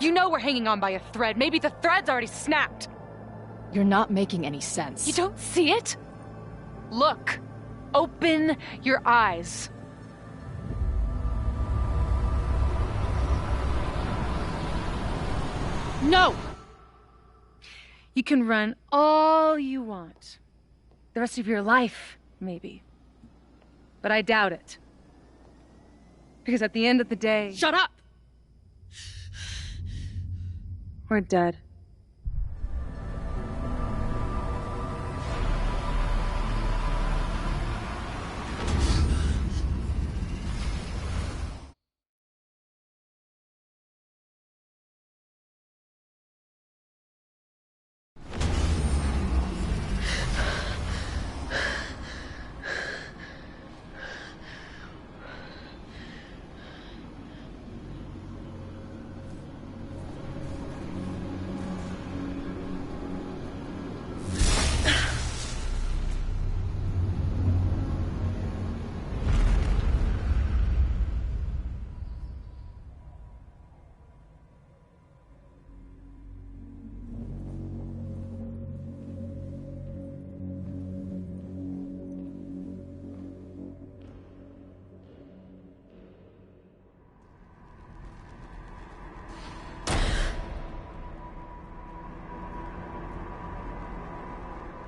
You know we're hanging on by a thread. Maybe the thread's already snapped. You're not making any sense. You don't see it? Look. Open your eyes. No! You can run all you want. The rest of your life, maybe. But I doubt it. Because at the end of the day... Shut up! We're dead.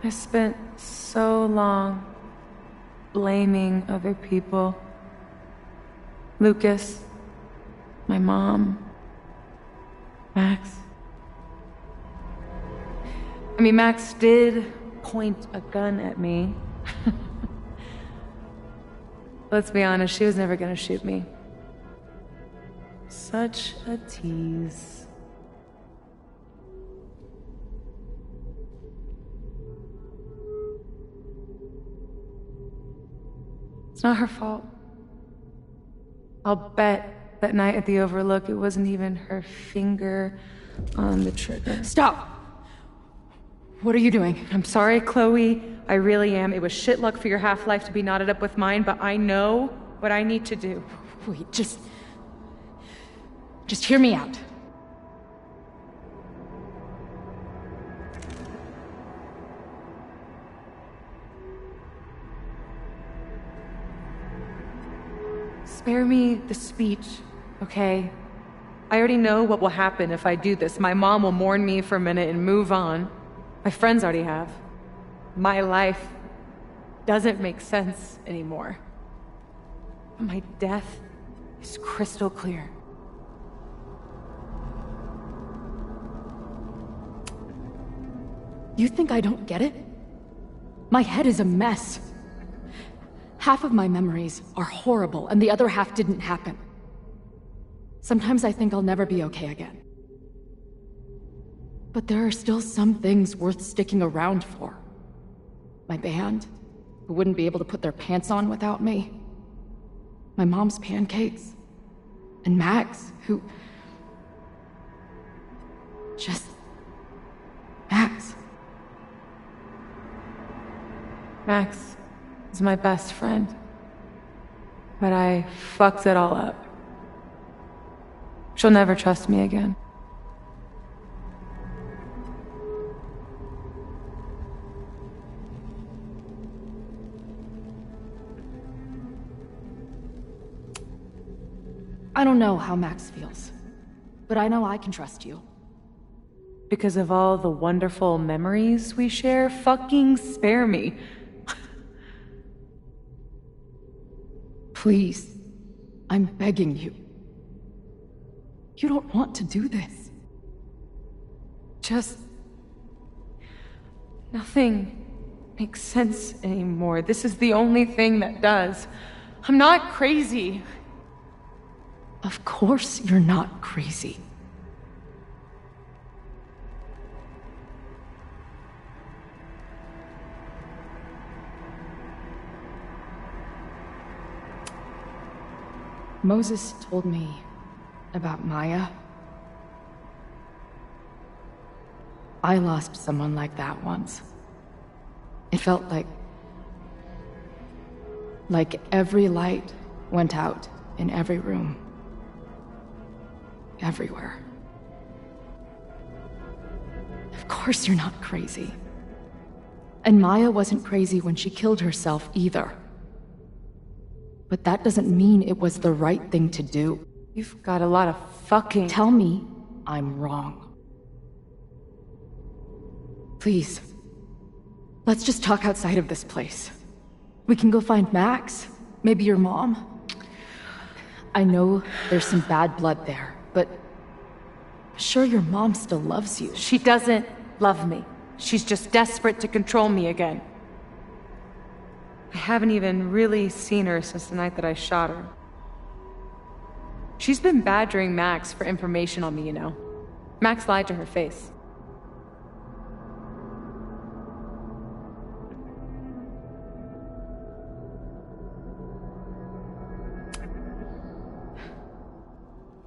I spent so long blaming other people. Lucas, my mom, Max. I mean, Max did point a gun at me. Let's be honest, she was never gonna shoot me. Such a tease. It's not her fault. I'll bet that night at the Overlook it wasn't even her finger on the trigger. Stop! What are you doing? I'm sorry, Chloe. I really am. It was shit luck for your half-life to be knotted up with mine, but I know what I need to do. Wait, just hear me out. Spare me the speech, okay? I already know what will happen if I do this. My mom will mourn me for a minute and move on. My friends already have. My life doesn't make sense anymore. But my death is crystal clear. You think I don't get it? My head is a mess. Half of my memories are horrible, and the other half didn't happen. Sometimes I think I'll never be okay again. But there are still some things worth sticking around for. My band, who wouldn't be able to put their pants on without me. My mom's pancakes. And Max, who... just... Max. Max is my best friend. But I fucked it all up. She'll never trust me again. I don't know how Max feels, but I know I can trust you. Because of all the wonderful memories we share, fucking spare me. Please, I'm begging you. You don't want to do this. Just... nothing makes sense anymore. This is the only thing that does. I'm not crazy. Of course you're not crazy. Moses told me about Maya. I lost someone like that once. It felt like every light went out in every room. Everywhere. Of course you're not crazy. And Maya wasn't crazy when she killed herself either. But that doesn't mean it was the right thing to do. You've got a lot of fucking... Tell me I'm wrong. Please. Let's just talk outside of this place. We can go find Max. Maybe your mom. I know there's some bad blood there, but... I'm sure your mom still loves you. She doesn't love me. She's just desperate to control me again. I haven't even really seen her since the night that I shot her. She's been badgering Max for information on me, you know. Max lied to her face.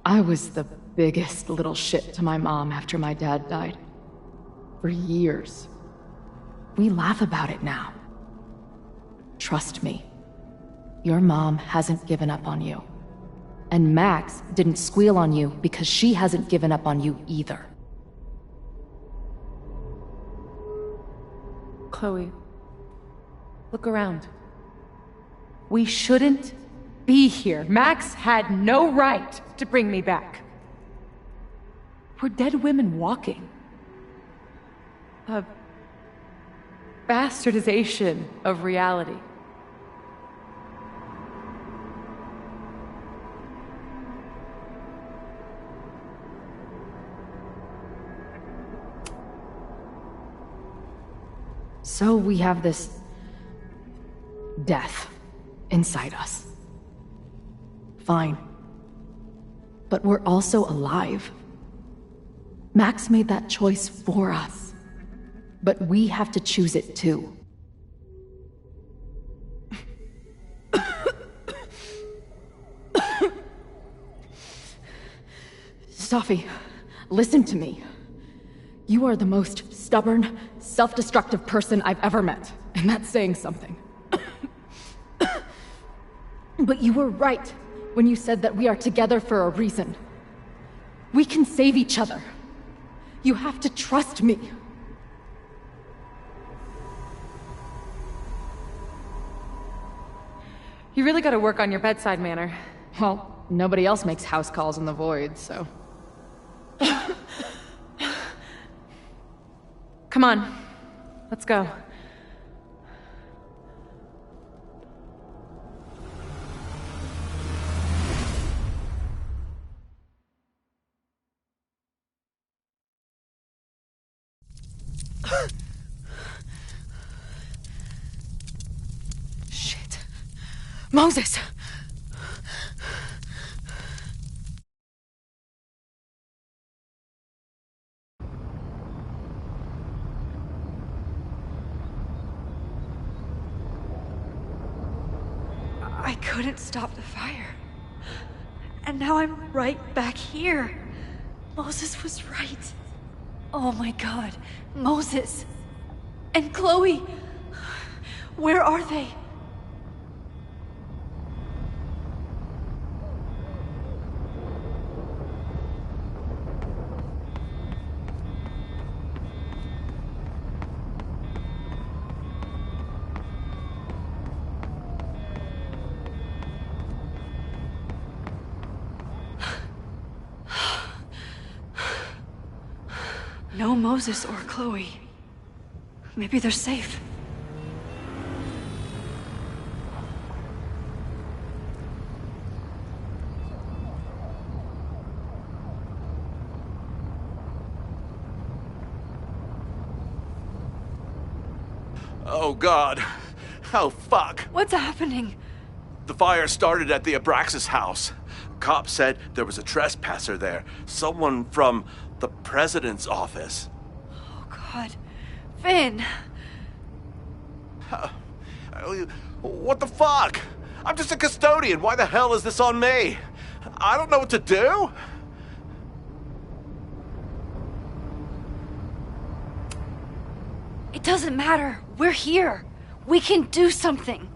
I was the biggest little shit to my mom after my dad died. For years. We laugh about it now. Trust me. Your mom hasn't given up on you. And Max didn't squeal on you because she hasn't given up on you either. Chloe, look around. We shouldn't be here. Max had no right to bring me back. We're dead women walking. A bastardization of reality. So we have this death inside us. Fine. But we're also alive. Max made that choice for us. But we have to choose it too. Safi, listen to me. You are the most stubborn, self-destructive person I've ever met. And that's saying something. But you were right when you said that we are together for a reason. We can save each other. You have to trust me. You really gotta work on your bedside manner. Well, nobody else makes house calls in the void, so... Come on. Let's go. Shit. Moses! I couldn't stop the fire. And now I'm right back here. Moses was right. Oh my god. Moses. And Chloe. Where are they? No Moses or Chloe. Maybe they're safe. Oh, God. Oh, fuck. What's happening? The fire started at the Abraxas house. Cops said there was a trespasser there. Someone from the president's office. Oh, God. Finn. What the fuck? I'm just a custodian. Why the hell is this on me? I don't know what to do. It doesn't matter. We're here. We can do something.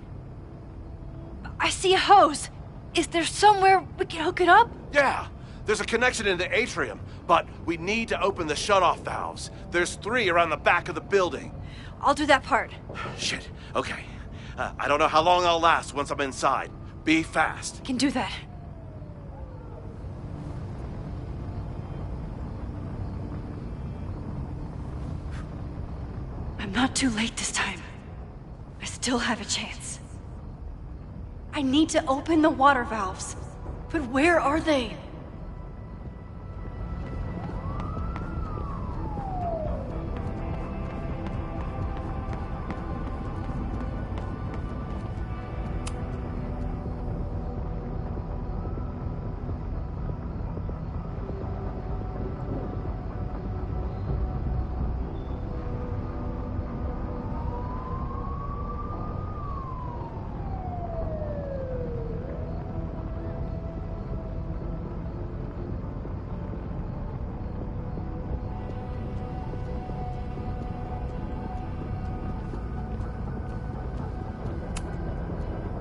I see a hose. Is there somewhere we can hook it up? Yeah. There's a connection in the atrium, but we need to open the shutoff valves. There's 3 around the back of the building. I'll do that part. Shit. Okay. I don't know how long I'll last once I'm inside. Be fast. Can do that. I'm not too late this time. I still have a chance. I need to open the water valves. But where are they?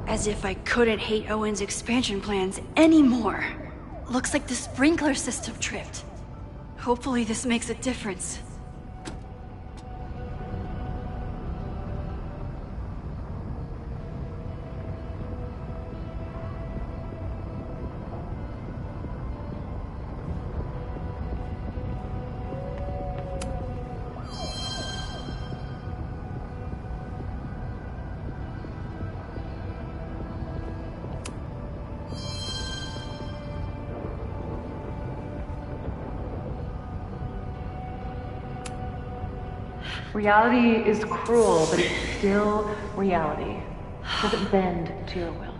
As if I couldn't hate Owen's expansion plans anymore. Looks like the sprinkler system tripped. Hopefully this makes a difference. Reality is cruel, but it's still reality. It doesn't bend to your will.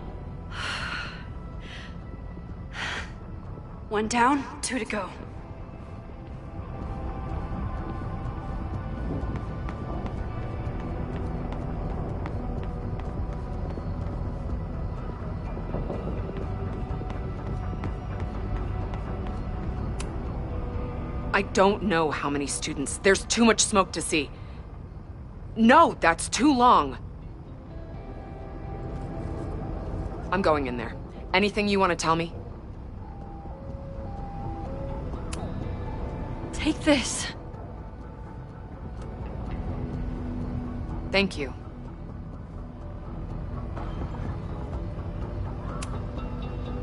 1 down, 2 to go. I don't know how many students. There's too much smoke to see. No, that's too long. I'm going in there. Anything you want to tell me? Take this. Thank you.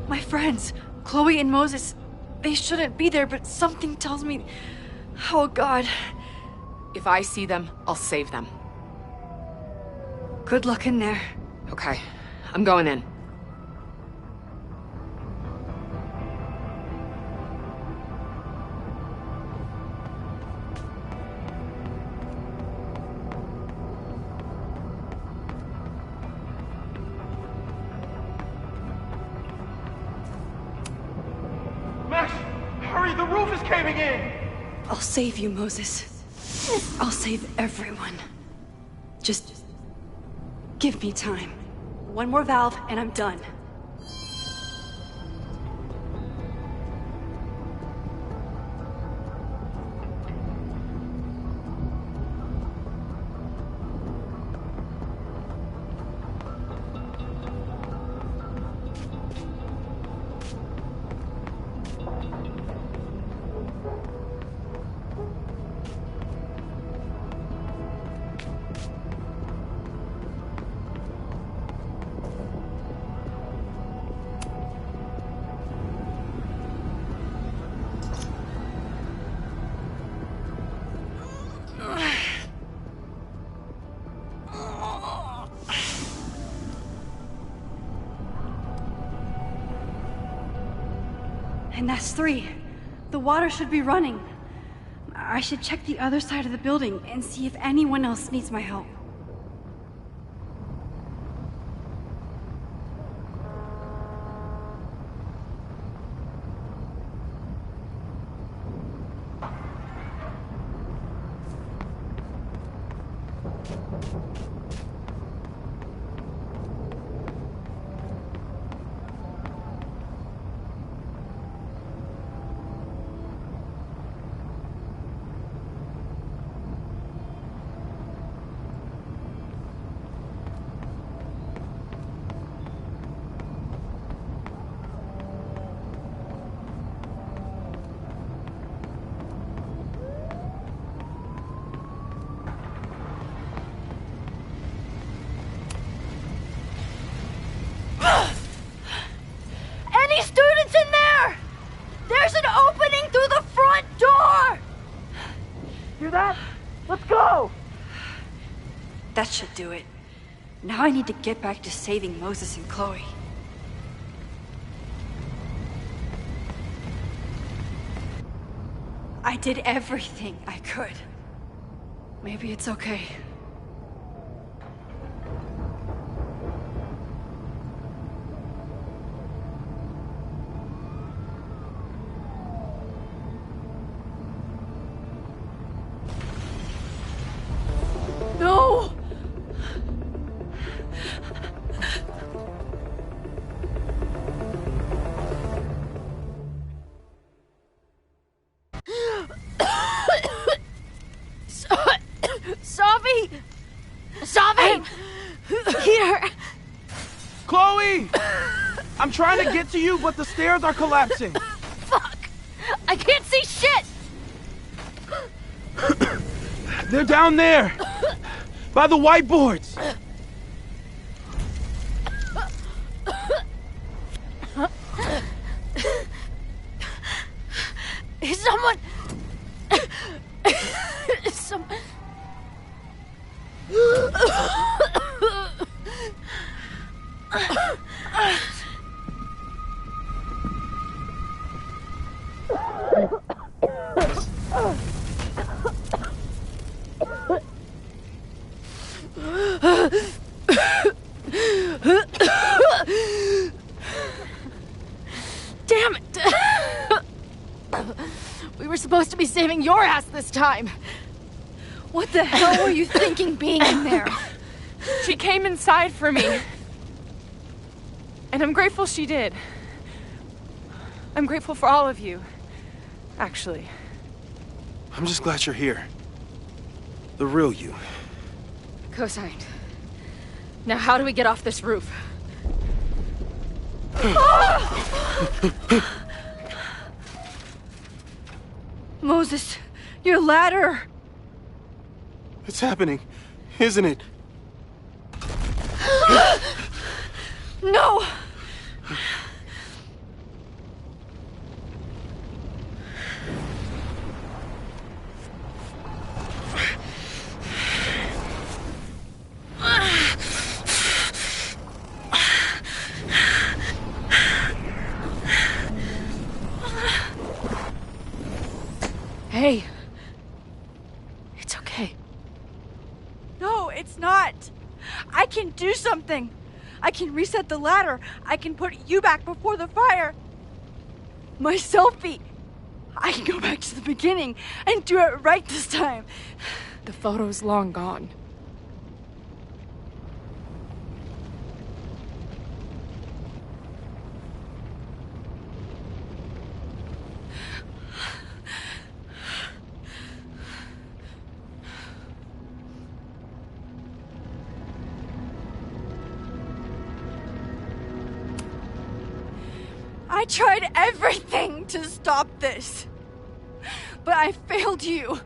My friends, Chloe and Moses, they shouldn't be there, but something tells me... Oh, God. If I see them, I'll save them. Good luck in there. Okay, I'm going in. Max, hurry, the roof is caving in! I'll save you, Moses. I'll save everyone. Just give me time. One more valve and I'm done. And that's 3. The water should be running. I should check the other side of the building and see if anyone else needs my help. Any students in there? There's an opening through the front door! Hear that? Let's go! That should do it. Now I need to get back to saving Moses and Chloe. I did everything I could. Maybe it's okay. No! Savi! Savi! Here! Chloe! I'm trying to get to you, but the stairs are collapsing. Fuck! I can't see shit! They're down there! By the whiteboards! Is someone... Damn it! We were supposed to be saving your ass this time. What the hell were you thinking being in there? She came inside for me. And I'm grateful she did. I'm grateful for all of you, actually. I'm just glad you're here. The real you. Co-signed. Now how do we get off this roof? Moses, your ladder! It's happening, isn't it? No! Hey. It's okay. No, it's not. I can do something. I can reset the ladder. I can put you back before the fire. My selfie. I can go back to the beginning and do it right this time. The photo's long gone. I tried everything to stop this. But I failed you.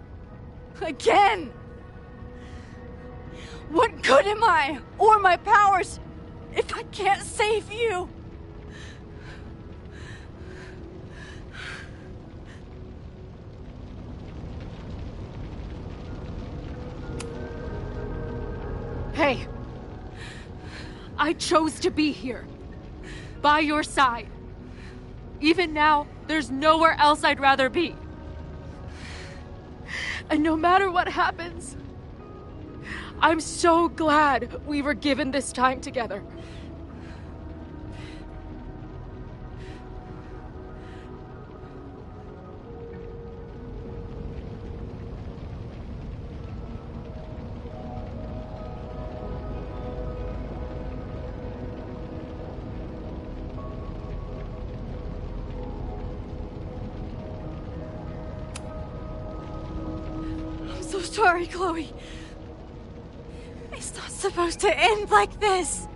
Again. What good am I, or my powers, if I can't save you? Hey. I chose to be here. By your side. Even now, there's nowhere else I'd rather be. And no matter what happens, I'm so glad we were given this time together. I'm so sorry, Chloe. It's not supposed to end like this.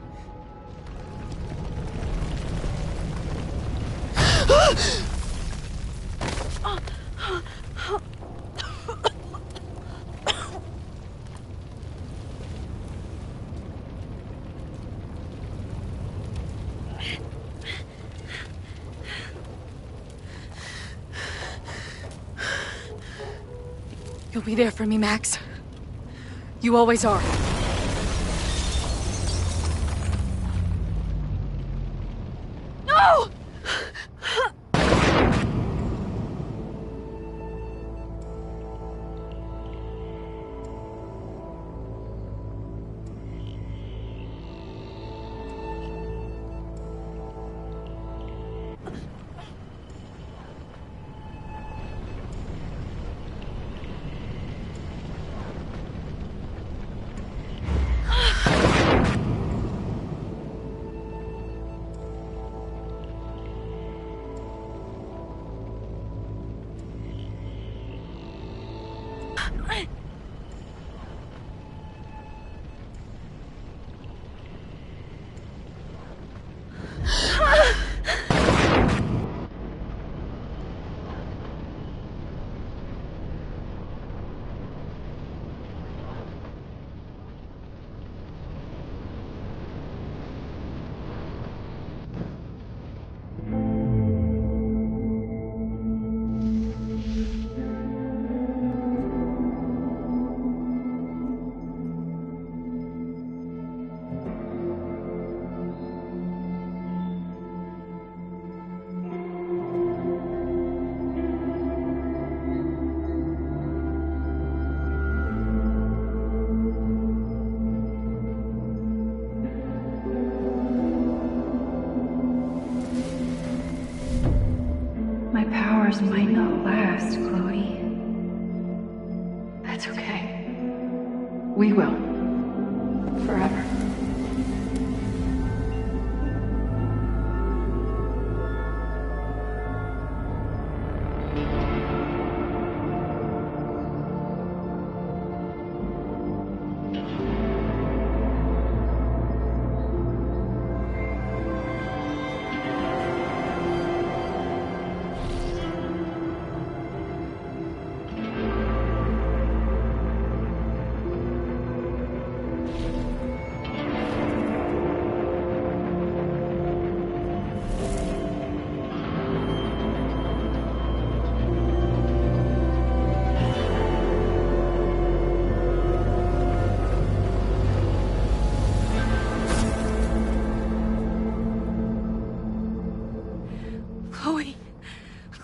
You'll be there for me, Max. You always are. No! My powers might not last, Chloe. That's okay. We will. Forever.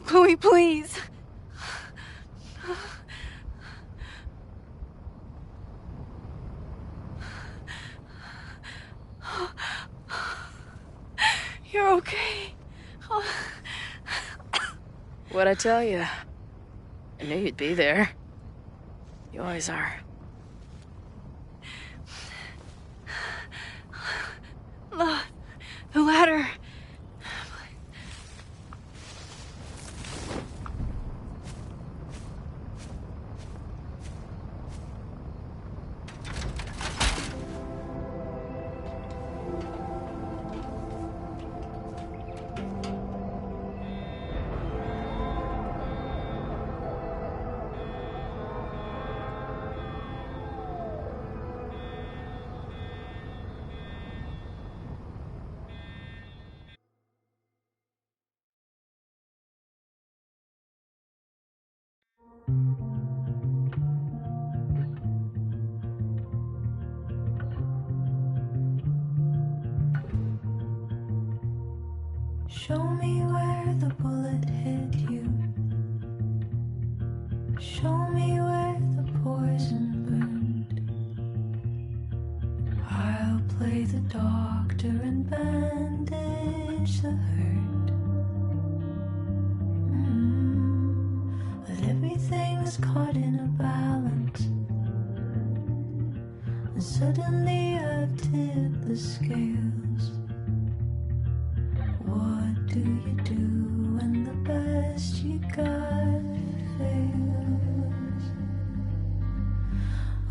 Chloe, please. What'd I tell you? I knew you'd be there. You always are. The ladder. Show me where the bullet hit you. Show me where the poison burned. I'll play the doctor and bandage the hurt. But everything was caught in a balance, and suddenly I've tipped the scales. What do you do when the best you got fails?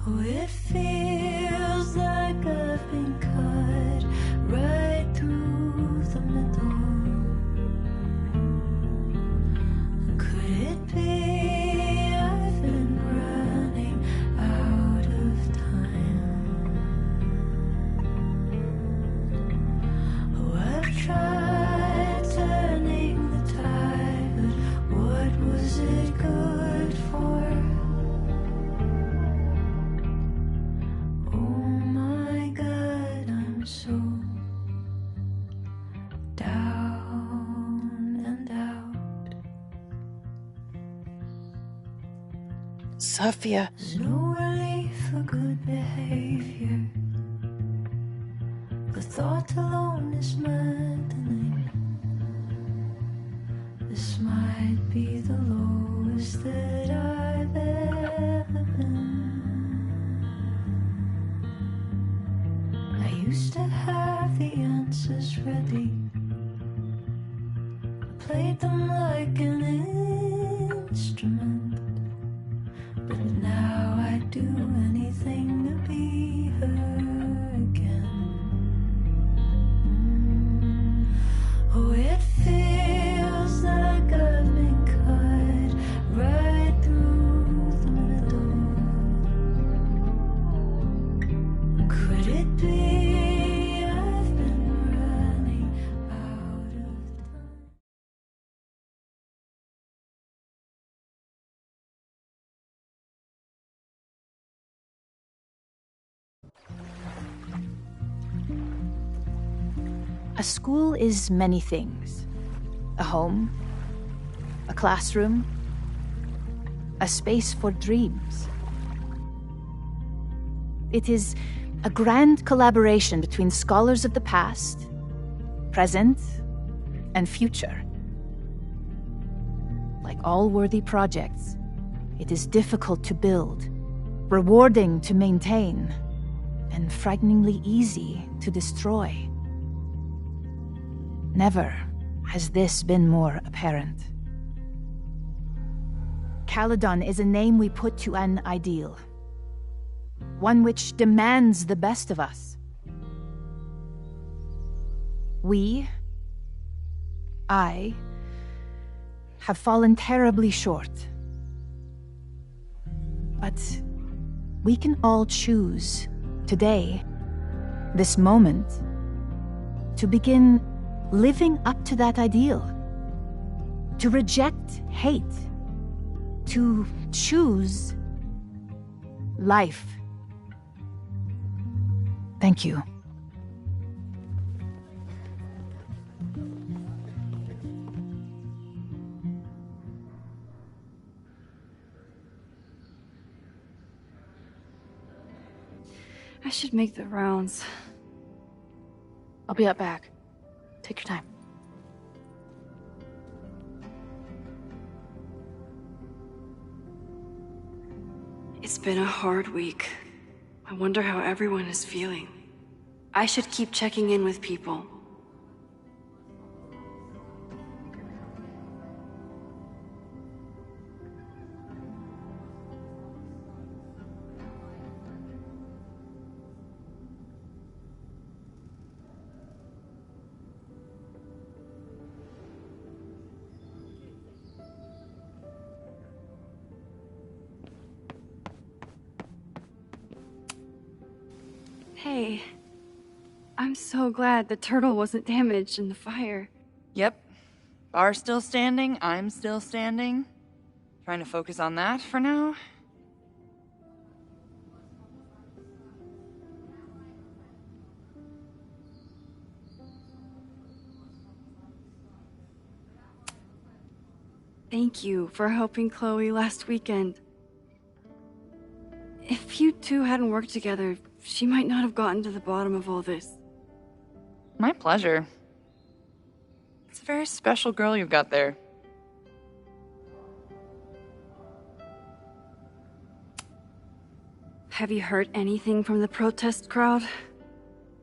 Oh, it feels like I've been cut right through the middle. Could it be I've been running out of time? Oh, I've tried turning the tide, but what was it good for? Oh my God, I'm so down and out. Sophia. There's no relief for good behavior. The thought alone is maddening. This might be the lowest that I've ever been. I used to have the answers ready. I played them like an instrument. But now I'd do anything to be her again. Oh, it feels like I've been cut right through the middle. Could it be I've been running out of time? A school is many things. A home, a classroom, a space for dreams. It is a grand collaboration between scholars of the past, present, and future. Like all worthy projects, it is difficult to build, rewarding to maintain, and frighteningly easy to destroy. Never has this been more apparent. Caledon is a name we put to an ideal, one which demands the best of us. I, have fallen terribly short. But we can all choose today, this moment, to begin living up to that ideal, to reject hate, to choose life. Thank you. I should make the rounds. I'll be up back. Take your time. It's been a hard week. I wonder how everyone is feeling. I should keep checking in with people. Hey, I'm so glad the turtle wasn't damaged in the fire. Yep. Bar's still standing, I'm still standing. Trying to focus on that for now. Thank you for helping Chloe last weekend. If you two hadn't worked together, she might not have gotten to the bottom of all this. My pleasure. It's a very special girl you've got there. Have you heard anything from the protest crowd?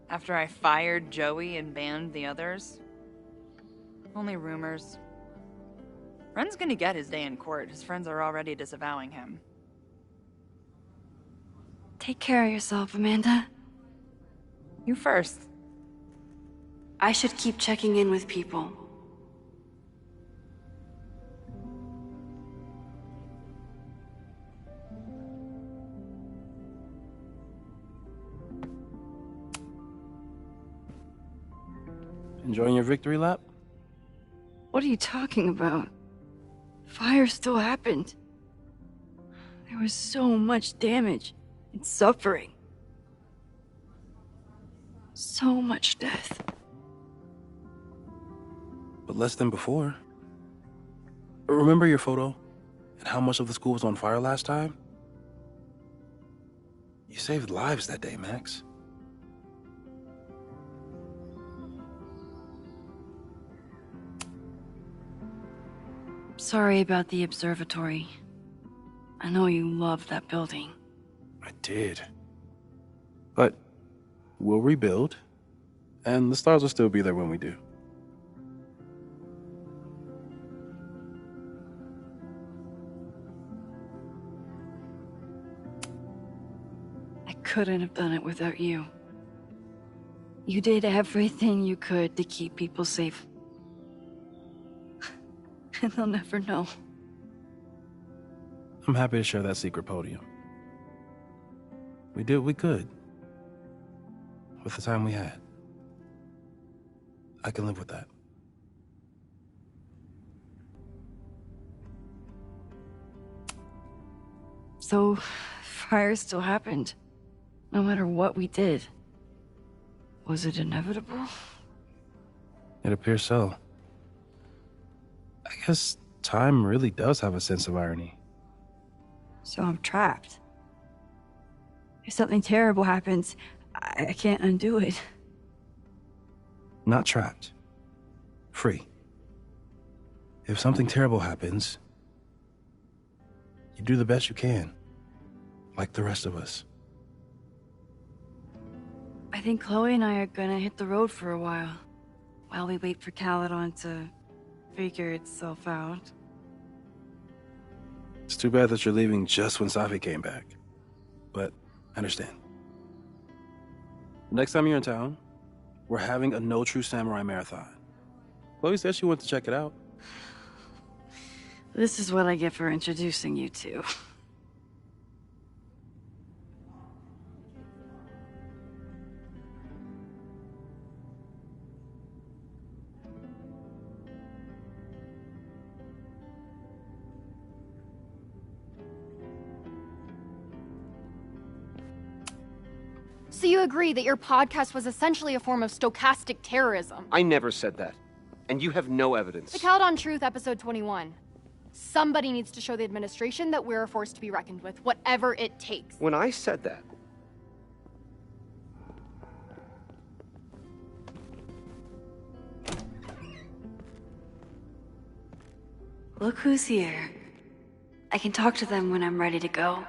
After I fired Joey and banned the others? Only rumors. Ren's gonna get his day in court. His friends are already disavowing him. Take care of yourself, Amanda. You first. I should keep checking in with people. Enjoying your victory lap? What are you talking about? Fire still happened. There was so much damage and suffering. So much death. But less than before. Remember your photo? And how much of the school was on fire last time? You saved lives that day, Max. Sorry about the observatory. I know you loved that building. I did. But we'll rebuild, and the stars will still be there when we do. I couldn't have done it without you. You did everything you could to keep people safe. And they'll never know. I'm happy to share that secret podium. We did what we could. With the time we had. I can live with that. So, fire still happened. No matter what we did. Was it inevitable? It appears so. I guess time really does have a sense of irony. So I'm trapped. If something terrible happens, I can't undo it. Not trapped. Free. If something terrible happens, you do the best you can. Like the rest of us. I think Chloe and I are gonna hit the road for a while we wait for Caledon to figure itself out. It's too bad that you're leaving just when Safi came back. But I understand. Next time you're in town, we're having a No True Samurai marathon. Chloe said she wanted to check it out. This is what I get for introducing you two. So you agree that your podcast was essentially a form of stochastic terrorism? I never said that. And you have no evidence. The Caledon Truth, episode 21. Somebody needs to show the administration that we're a force to be reckoned with, whatever it takes. When I said that, Look who's here. I can talk to them when I'm ready to go.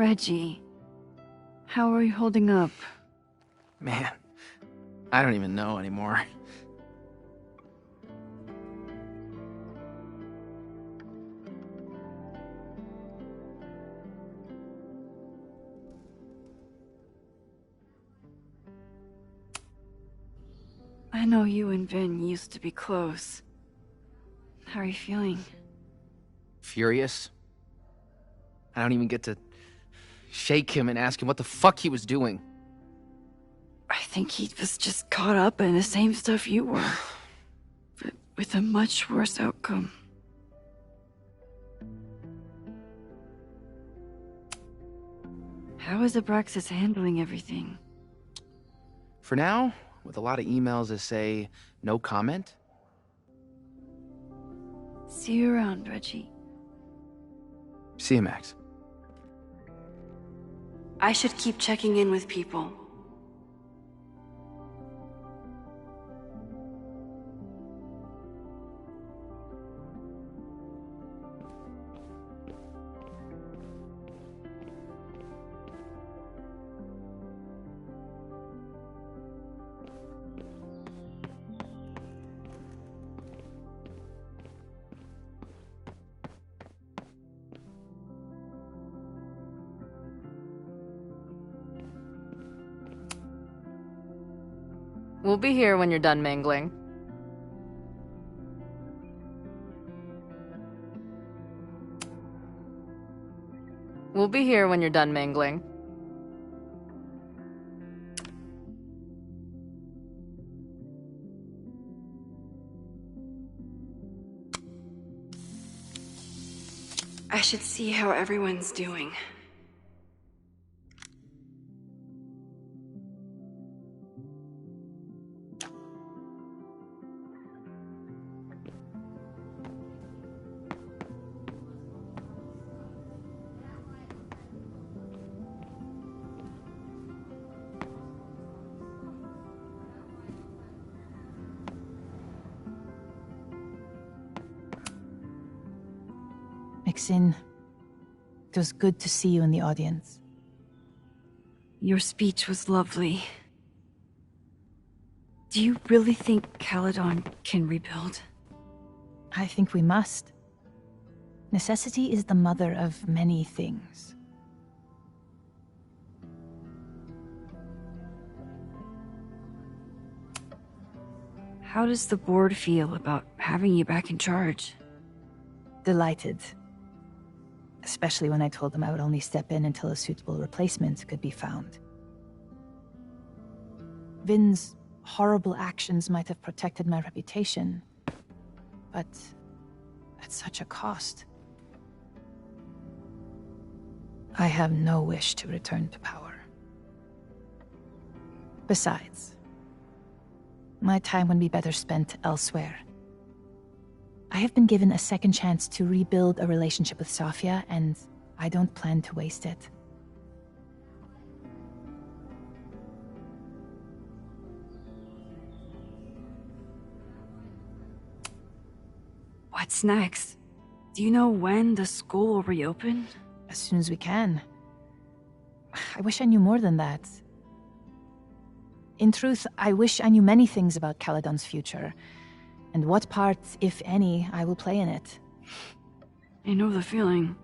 Reggie, how are you holding up? Man, I don't even know anymore. I know you and Vin used to be close. How are you feeling? Furious. I don't even get to shake him and ask him what the fuck he was doing. I think he was just caught up in the same stuff you were, but with a much worse outcome. How is Abraxas handling everything? For now, with a lot of emails that say no comment. See you around, Reggie. See you, Max. I should keep checking in with people. We'll be here when you're done mingling. We'll be here when you're done mingling. I should see how everyone's doing. Maxine, it was good to see you in the audience. Your speech was lovely. Do you really think Caledon can rebuild? I think we must. Necessity is the mother of many things. How does the board feel about having you back in charge? Delighted. Especially when I told them I would only step in until a suitable replacement could be found. Vin's horrible actions might have protected my reputation, but at such a cost. I have no wish to return to power. Besides, my time would be better spent elsewhere. I have been given a second chance to rebuild a relationship with Safia, and I don't plan to waste it. What's next? Do you know when the school will reopen? As soon as we can. I wish I knew more than that. In truth, I wish I knew many things about Caledon's future, and what part, if any, I will play in it. I know the feeling.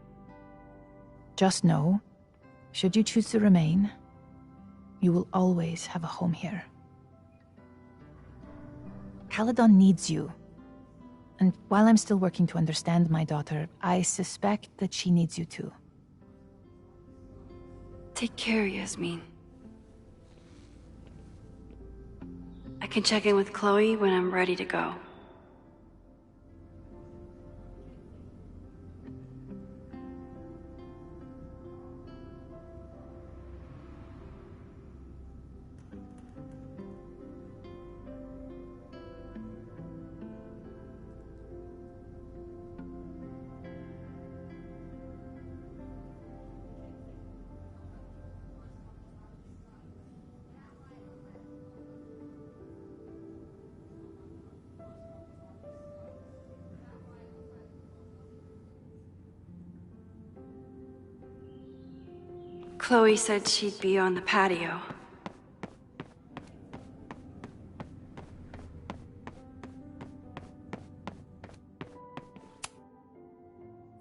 Just know, should you choose to remain, you will always have a home here. Caledon needs you. And while I'm still working to understand my daughter, I suspect that she needs you too. Take care, Yasmin. I can check in with Chloe when I'm ready to go. Chloe said she'd be on the patio.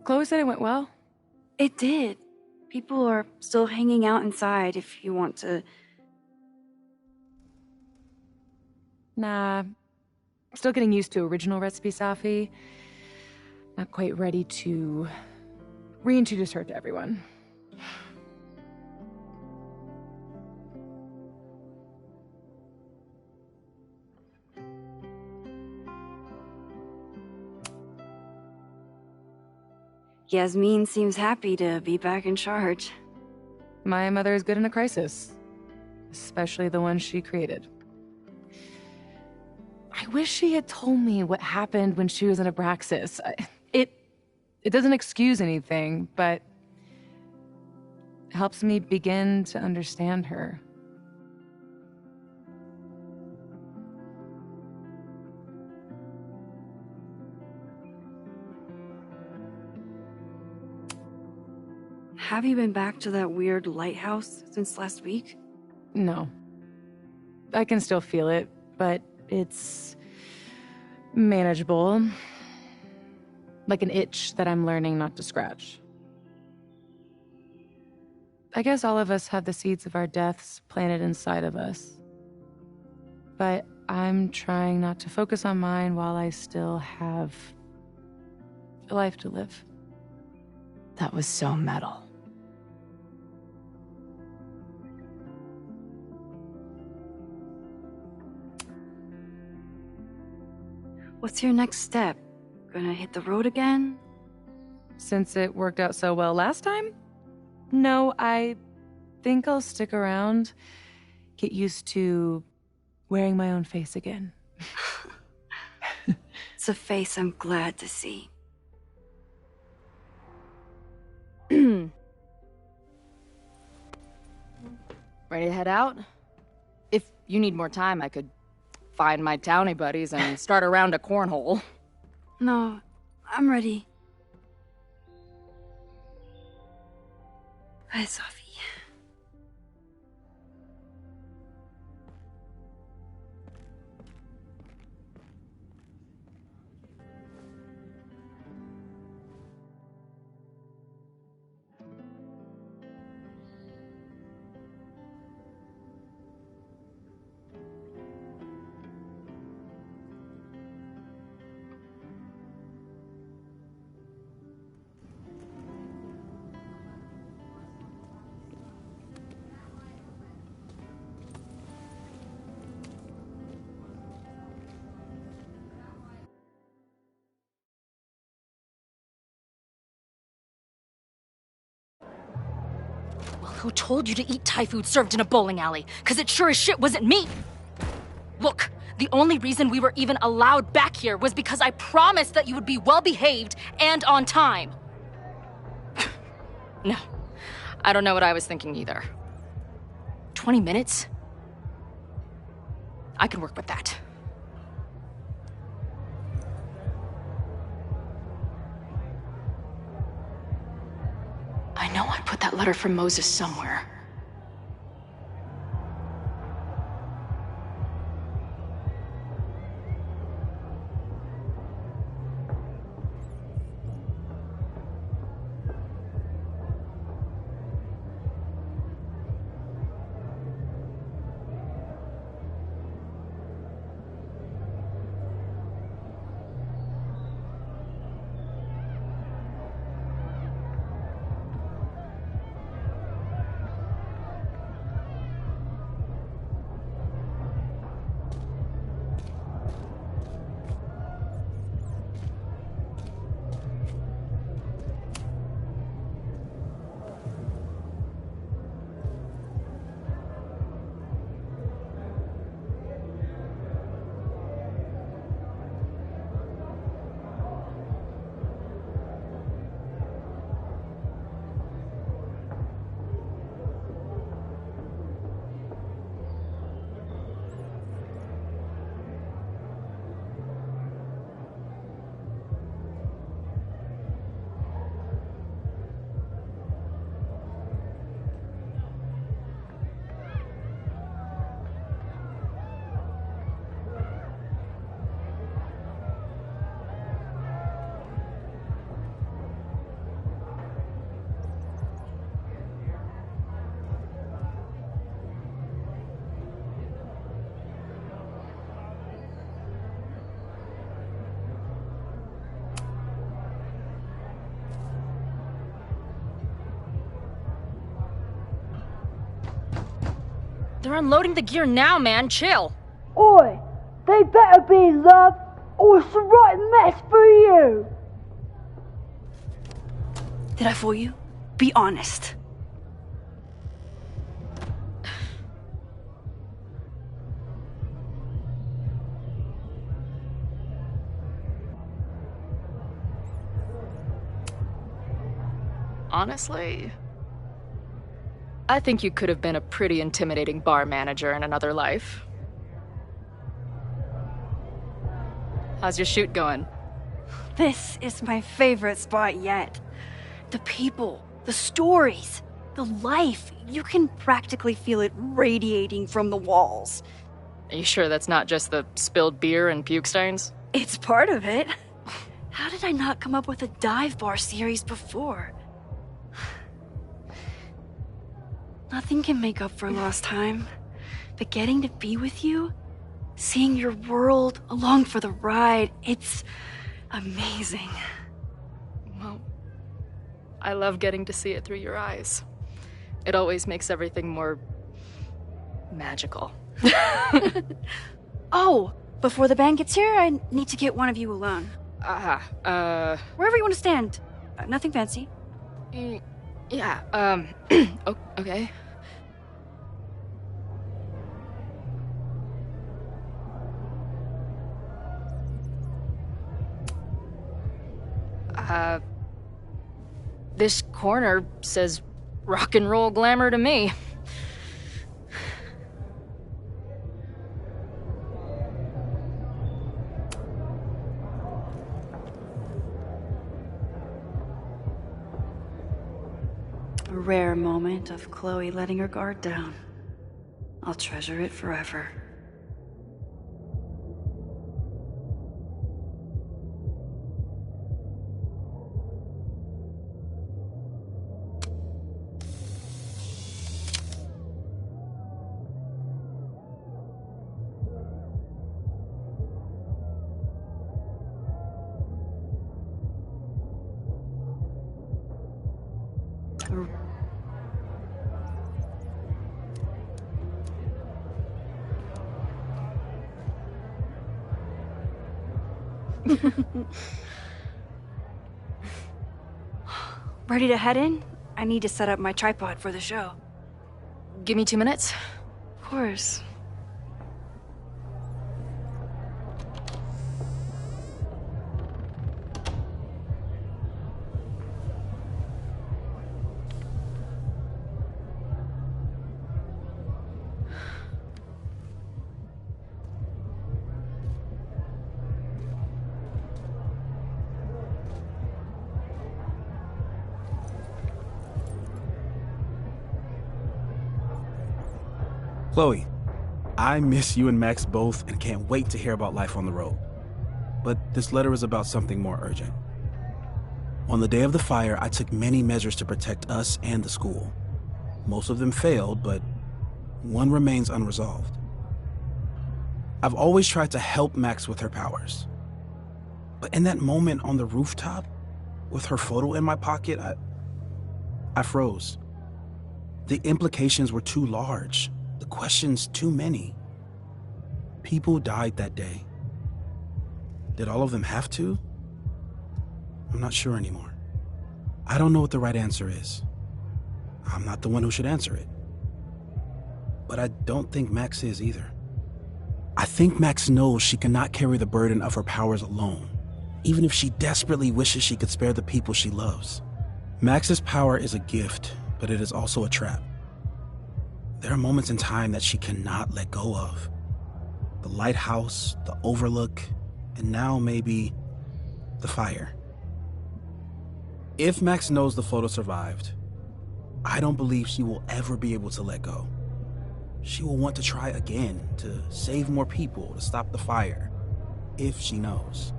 Chloe said it went well. It did. People are still hanging out inside if you want to. Nah. Still getting used to original recipe Safi. Not quite ready to reintroduce her to everyone. Yasmin seems happy to be back in charge. My mother is good in a crisis, especially the one she created. I wish she had told me what happened when she was in Abraxas. It doesn't excuse anything, but helps me begin to understand her. Have you been back to that weird lighthouse since last week? No. I can still feel it, but it's manageable. Like an itch that I'm learning not to scratch. I guess all of us have the seeds of our deaths planted inside of us. But I'm trying not to focus on mine while I still have a life to live. That was so metal. What's your next step? Gonna hit the road again? Since it worked out so well last time? No, I think I'll stick around, get used to wearing my own face again. It's a face I'm glad to see. Ready to head out? If you need more time, I could find my townie buddies and start a round of cornhole. No, I'm ready. Hi, Sophie. Who told you to eat Thai food served in a bowling alley? Because it sure as shit wasn't me! Look, the only reason we were even allowed back here was because I promised that you would be well-behaved and on time. No, I don't know what I was thinking either. 20 minutes? I can work with that. I know I put that letter from Moses somewhere. They're unloading the gear now, man. Chill. Oi! They better be love, or it's the right mess for you! Did I fool you? Be honest. Honestly, I think you could have been a pretty intimidating bar manager in another life. How's your shoot going? This is my favorite spot yet. The people, the stories, the life. You can practically feel it radiating from the walls. Are you sure that's not just the spilled beer and puke stains? It's part of it. How did I not come up with a dive bar series before? Nothing can make up for lost time, but getting to be with you, seeing your world along for the ride, it's amazing. Well, I love getting to see it through your eyes. It always makes everything more magical. Oh, before the band gets here, I need to get one of you alone. Wherever you want to stand. Nothing fancy. Yeah, okay. This corner says rock and roll glamour to me. A rare moment of Chloe letting her guard down. I'll treasure it forever. Ready to head in? I need to set up my tripod for the show. Give me 2 minutes. Of course. Chloe, I miss you and Max both and can't wait to hear about life on the road. But this letter is about something more urgent. On the day of the fire, I took many measures to protect us and the school. Most of them failed, but one remains unresolved. I've always tried to help Max with her powers. But in that moment on the rooftop, with her photo in my pocket, I froze. The implications were too large. The questions too many. People died that day. Did all of them have to? I'm not sure anymore. I don't know what the right answer is. I'm not the one who should answer it. But I don't think Max is either. I think Max knows she cannot carry the burden of her powers alone, even if she desperately wishes she could spare the people she loves. Max's power is a gift, but it is also a trap. There are moments in time that she cannot let go of. The lighthouse, the overlook, and now maybe the fire. If Max knows the photo survived, I don't believe she will ever be able to let go. She will want to try again, to save more people, to stop the fire, if she knows.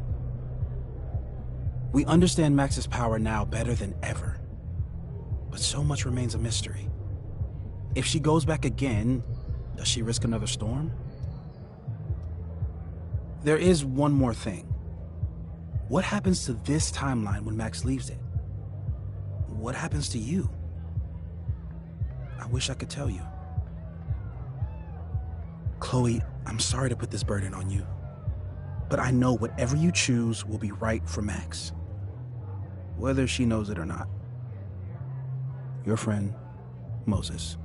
We understand Max's power now better than ever, but so much remains a mystery. If she goes back again, does she risk another storm? There is one more thing. What happens to this timeline when Max leaves it? What happens to you? I wish I could tell you. Chloe, I'm sorry to put this burden on you, but I know whatever you choose will be right for Max, whether she knows it or not. Your friend, Moses.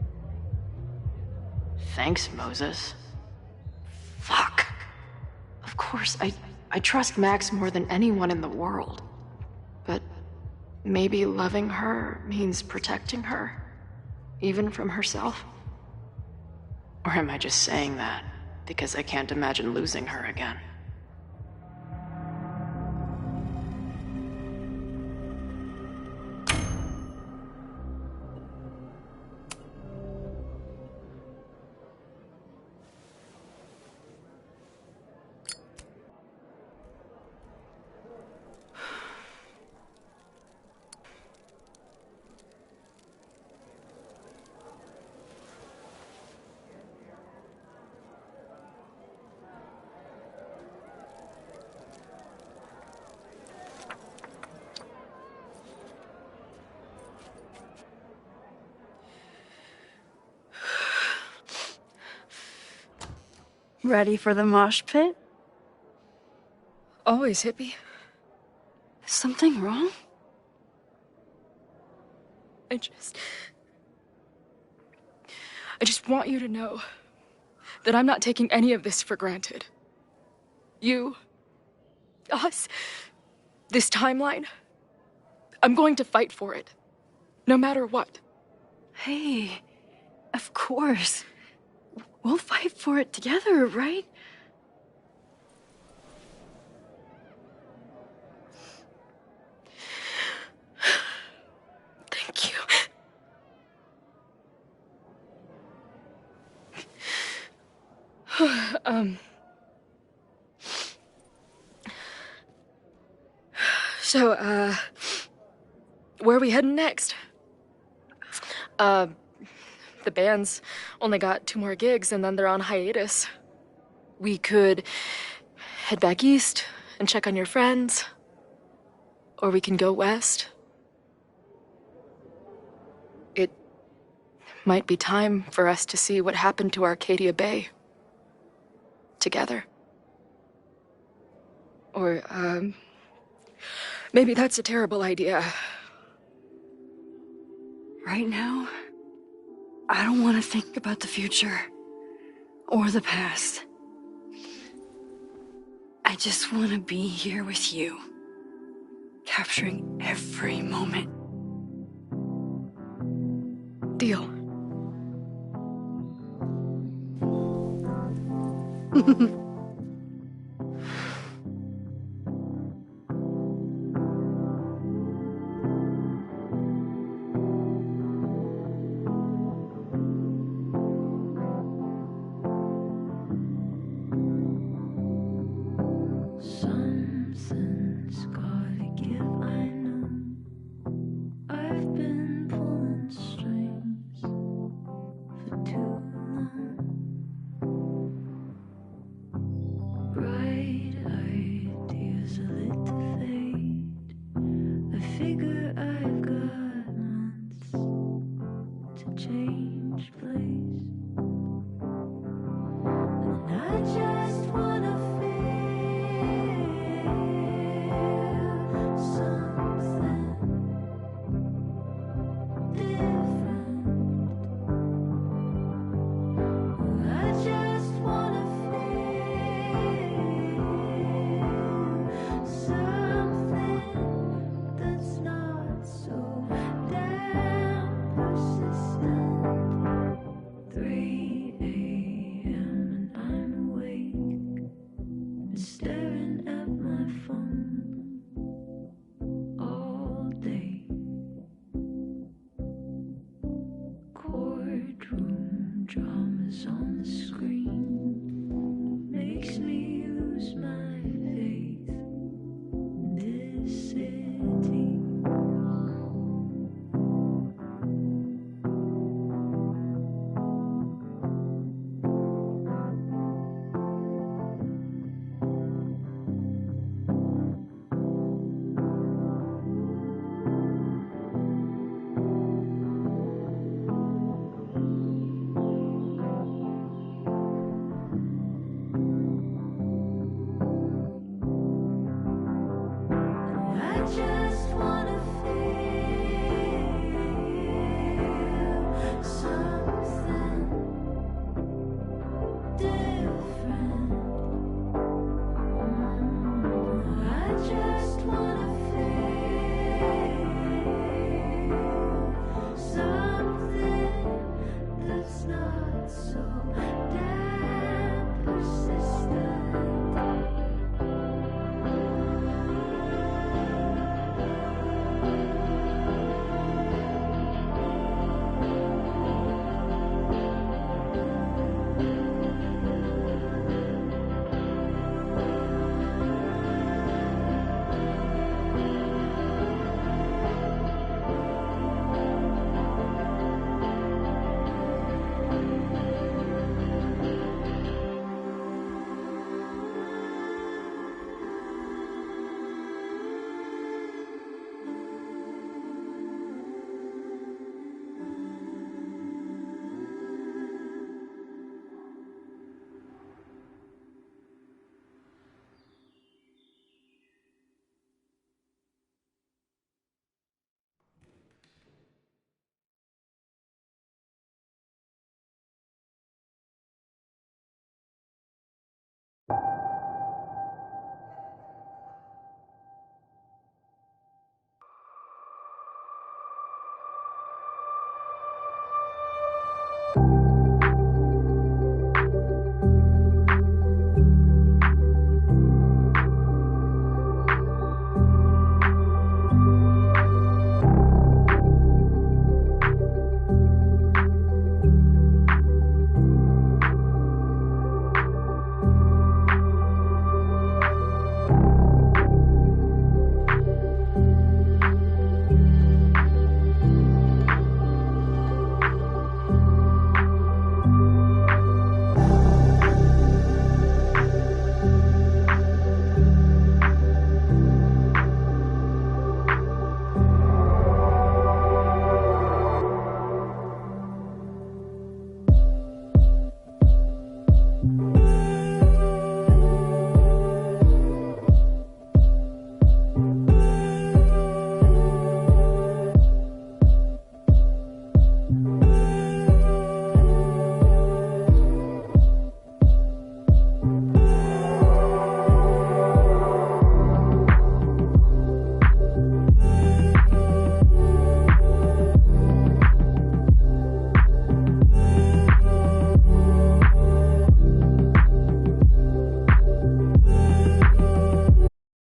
Thanks, Moses. Fuck. Of course, I trust Max more than anyone in the world. But maybe loving her means protecting her, even from herself? Or am I just saying that because I can't imagine losing her again? Ready for the mosh pit? Always, hippie. Is something wrong? I just want you to know that I'm not taking any of this for granted. You, us, this timeline, I'm going to fight for it, no matter what. Hey, of course. We'll fight for it together, right? Thank you. So, where are we heading next? The band's only got 2 more gigs and then they're on hiatus. We could head back east and check on your friends. Or we can go west. It might be time for us to see what happened to Arcadia Bay. Together. Or, maybe that's a terrible idea. Right now, I don't want to think about the future or the past. I just want to be here with you, capturing every moment. Deal. Something's gotta give, I know. I've been pulling strings for too long. Bright ideas are lit to fade. I figure I've got months to change place. And I just wanna staring at my phone all day. Courtroom dramas on the screen.